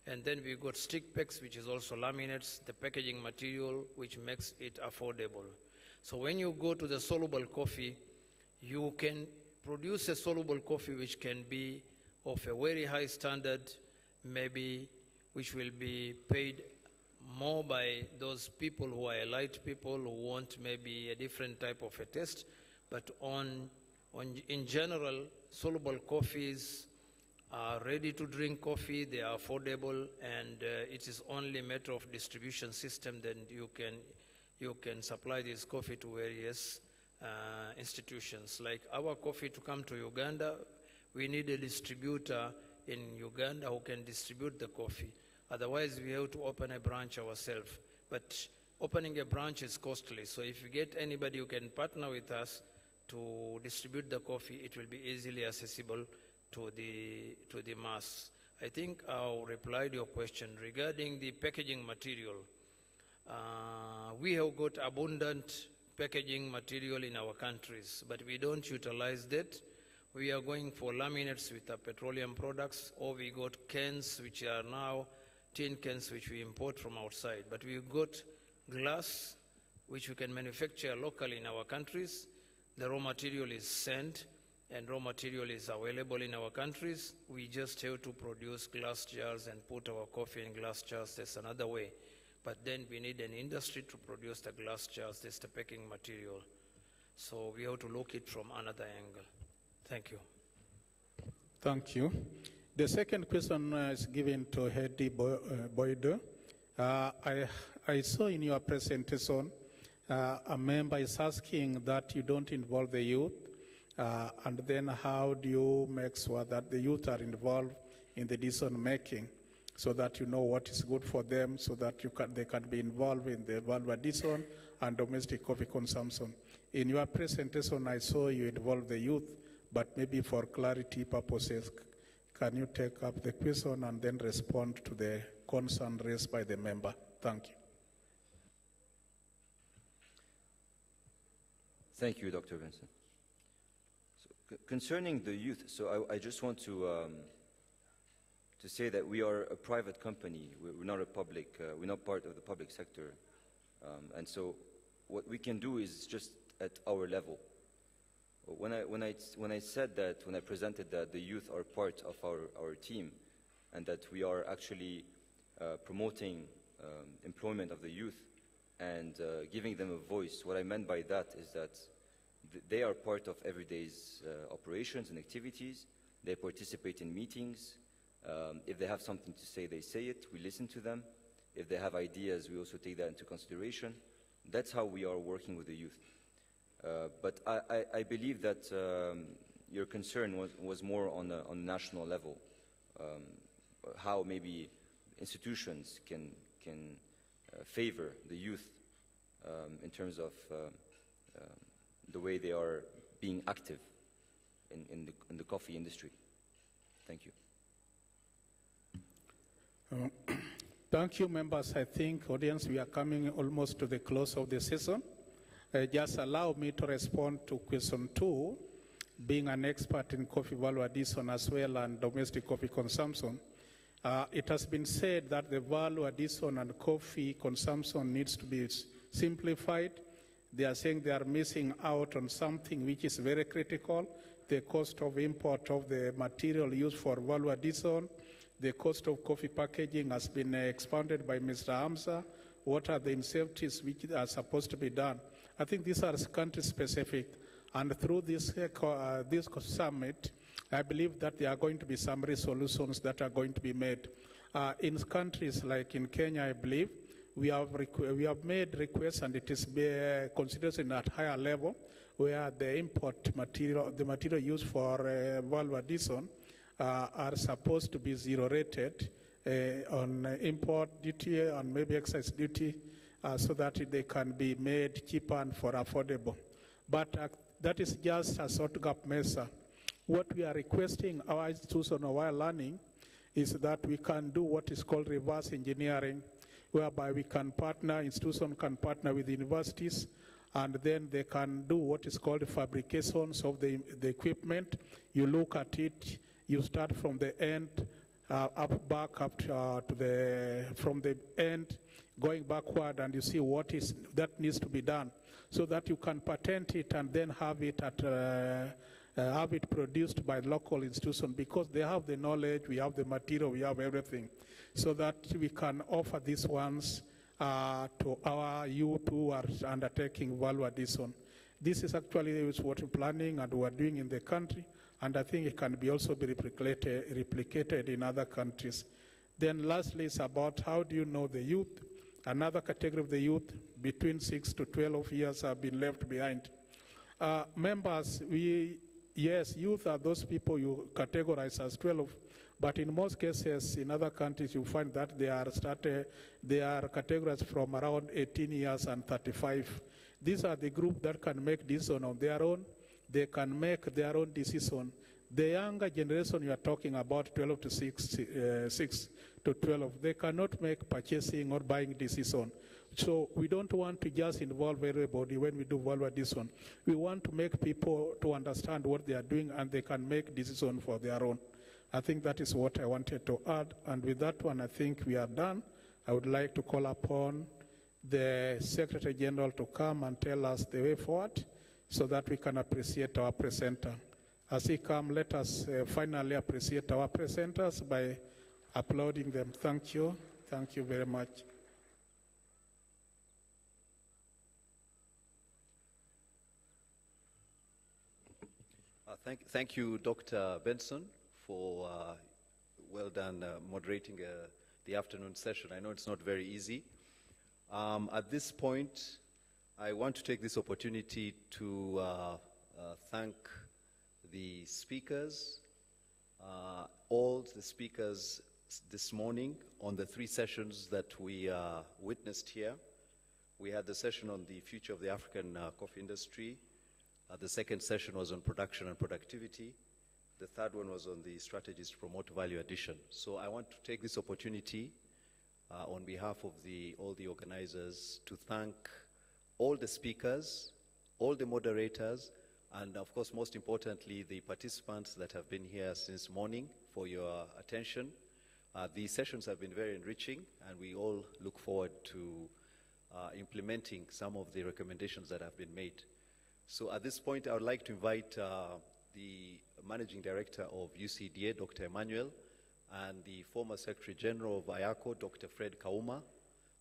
And then we got stick packs, which is also laminates, the packaging material, which makes it affordable. So when you go to the soluble coffee, you can produce a soluble coffee which can be of a very high standard, maybe which will be paid more by those people who are elite people who want maybe a different type of a taste. But in general, soluble coffees are ready to drink coffee, they are affordable, and it is only a matter of distribution system. Then you can supply this coffee to various institutions. Like our coffee to come to Uganda, we need a distributor in Uganda who can distribute the coffee. Otherwise, we have to open a branch ourselves. But opening a branch is costly. So if you get anybody who can partner with us to distribute the coffee, it will be easily accessible to the mass. I think I'll reply to your question regarding the packaging material. We have got abundant packaging material in our countries, but we don't utilize that. We are going for laminates with our petroleum products, or we got cans, which are now tin cans, which we import from outside. But we've got glass, which we can manufacture locally in our countries. The raw material is sent, and raw material is available in our countries. We just have to produce glass jars and put our coffee in glass jars. That's another way. But then we need an industry to produce the glass jars. That's the packing material. So we have to look at it from another angle. Thank you. Thank you. The second question is given to Hedy Boydo. I saw in your presentation a member is asking that you don't involve the youth, and then how do you make sure that the youth are involved in the decision making, so that you know what is good for them, so that they can be involved in the value addition and domestic coffee consumption. In your presentation, I saw you involve the youth, but maybe for clarity purposes, can you take up the question and then respond to the concern raised by the member? Thank you. Thank you, Dr. Vincent. So, concerning the youth, so I just want to say that we are a private company. We're not a public. We're not part of the public sector, and so what we can do is just at our level. When I said that, when I presented that the youth are part of our team, and that we are actually promoting employment of the youth and giving them a voice, what I meant by that is that they are part of everyday's operations and activities. They participate in meetings. If they have something to say, they say it. We listen to them. If they have ideas, we also take that into consideration. That's how we are working with the youth. But I believe that your concern was more on a national level, how maybe institutions can favor the youth in terms of the way they are being active the coffee industry. Thank you. Thank you, members. I think, audience, we are coming almost to the close of the session. Just allow me to respond to question 2, being an expert in coffee value addition as well and domestic coffee consumption. It has been said that the value addition and coffee consumption needs to be simplified. They are saying they are missing out on something which is very critical, the cost of import of the material used for value addition. The cost of coffee packaging has been expounded by Mr. Hamza. What are the incentives which are supposed to be done? I think these are country specific. And through this summit, I believe that there are going to be some resolutions that are going to be made. In countries like in Kenya, I believe, we have made requests, and it is considered at higher level, where the import material, the material used for value addition, are supposed to be zero rated on import duty and maybe excise duty, so that they can be made cheaper and for affordable. But that is just a stopgap measure. What we are requesting our institution of our learning is that we can do what is called reverse engineering, whereby we can partner, institution can partner with universities, and then they can do what is called fabrications of the equipment. You look at it, you start from the end, back up to from the end, going backward, and you see what is that needs to be done, so that you can patent it and then have it have it produced by local institution, because they have the knowledge, we have the material, we have everything, so that we can offer these ones to our youth who are undertaking value addition. This is actually what we're planning and we're doing in the country, and I think it can be also be replicated in other countries. Then lastly, it's about how do you know the youth. Another category of the youth between 6 to 12 years have been left behind. Members, yes, youth are those people you categorize as 12, but in most cases, in other countries, you find that they are categorized from around 18 years and 35. These are the group that can make decision on their own. They can make their own decision. The younger generation you are talking about, 12 to 6 to 12, they cannot make purchasing or buying decision. So we don't want to just involve everybody when we do value addition. We want to make people to understand what they are doing, and they can make decision for their own. I think that is what I wanted to add. And with that one, I think we are done. I would like to call upon the Secretary General to come and tell us the way forward, so that we can appreciate our presenter. As he comes, let us finally appreciate our presenters by applauding them. Thank you. Thank you very much. Thank you, Dr. Benson, for well done moderating the afternoon session. I know it's not very easy. At this point, I want to take this opportunity to thank the speakers, all the speakers this morning on the 3 sessions that we witnessed here. We had the session on the future of the African coffee industry. The second session was on production and productivity. The third one was on the strategies to promote value addition. So I want to take this opportunity on behalf of all the organizers to thank all the speakers, all the moderators, and of course, most importantly, the participants that have been here since morning for your attention. These sessions have been very enriching, and we all look forward to implementing some of the recommendations that have been made. So at this point, I would like to invite the Managing Director of UCDA, Dr. Emmanuel, and the former Secretary General of IACO, Dr. Fred Kauma,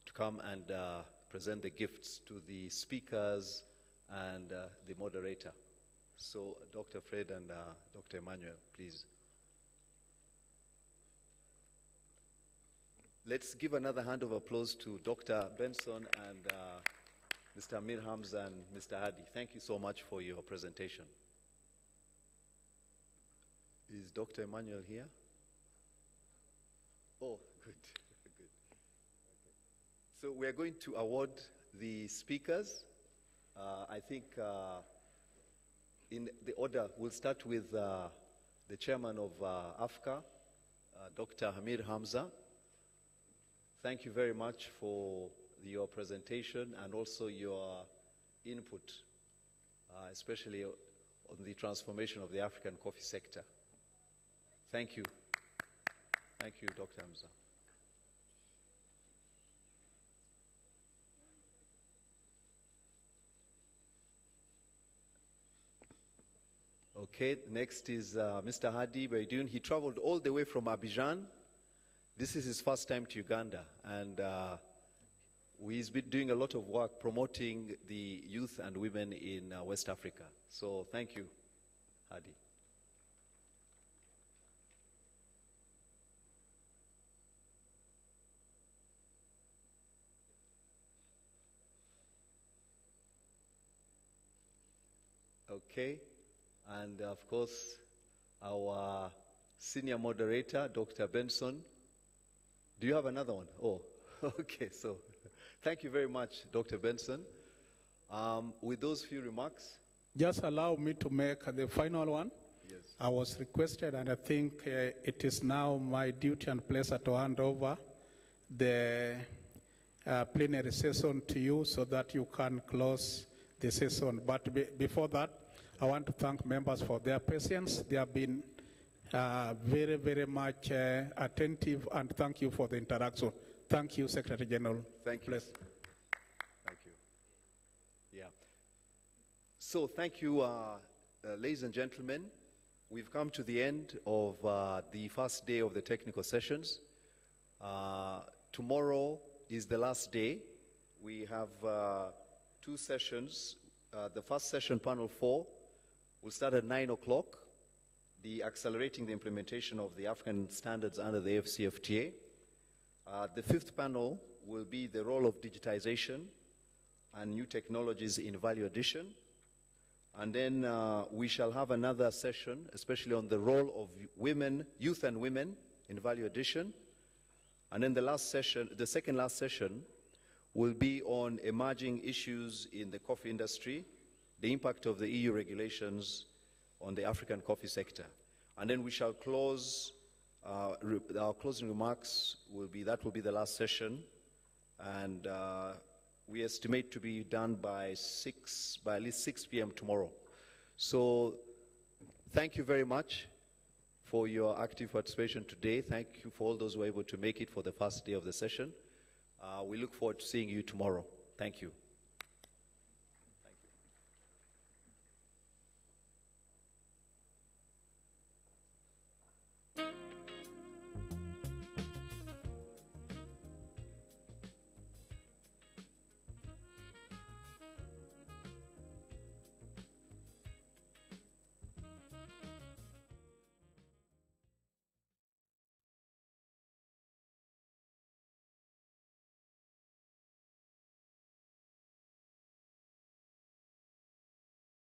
to come and present the gifts to the speakers and the moderator. So Dr. Fred and Dr. Emmanuel, please. Let's give another hand of applause to Dr. Benson and Mr. Amir Hamza and Mr. Hadi. Thank you so much for your presentation. Is Dr. Emmanuel here? Oh, good, good. Okay. So we are going to award the speakers. I think in the order, we'll start with the chairman of AFCA, Dr. Hamid Hamza. Thank you very much for your presentation and also your input, especially on the transformation of the African coffee sector. Thank you. Thank you, Dr. Hamza. Okay, next is Mr. Hadi Baidoun. He traveled all the way from Abidjan. This is his first time to Uganda, and he's been doing a lot of work promoting the youth and women in West Africa. So thank you, Hadi. Okay, and of course, our senior moderator, Dr. Benson. Do you have another one? Oh, okay, so thank you very much, Dr. Benson. With those few remarks. Just allow me to make the final one. Yes. I was requested, and I think it is now my duty and pleasure to hand over the plenary session to you so that you can close the session. But before that, I want to thank members for their patience. They have been very, very much attentive, and thank you for the interaction. Thank you, Secretary General. Thank you. Please. Thank you. Yeah. So thank you, ladies and gentlemen. We've come to the end of the first day of the technical sessions. Tomorrow is the last day. We have 2 sessions. The first session, panel 4, will start at 9 o'clock. The accelerating the implementation of the African standards under the AFCFTA. The 5th panel will be the role of digitization and new technologies in value addition. And then we shall have another session, especially on the role of women, youth and women in value addition. And then the last session, the second last session, will be on emerging issues in the coffee industry, the impact of the EU regulations on the African coffee sector. And then we shall close, our closing remarks will be, that will be the last session. And we estimate to be done by at least 6 p.m. tomorrow. So thank you very much for your active participation today. Thank you for all those who were able to make it for the first day of the session. We look forward to seeing you tomorrow. Thank you.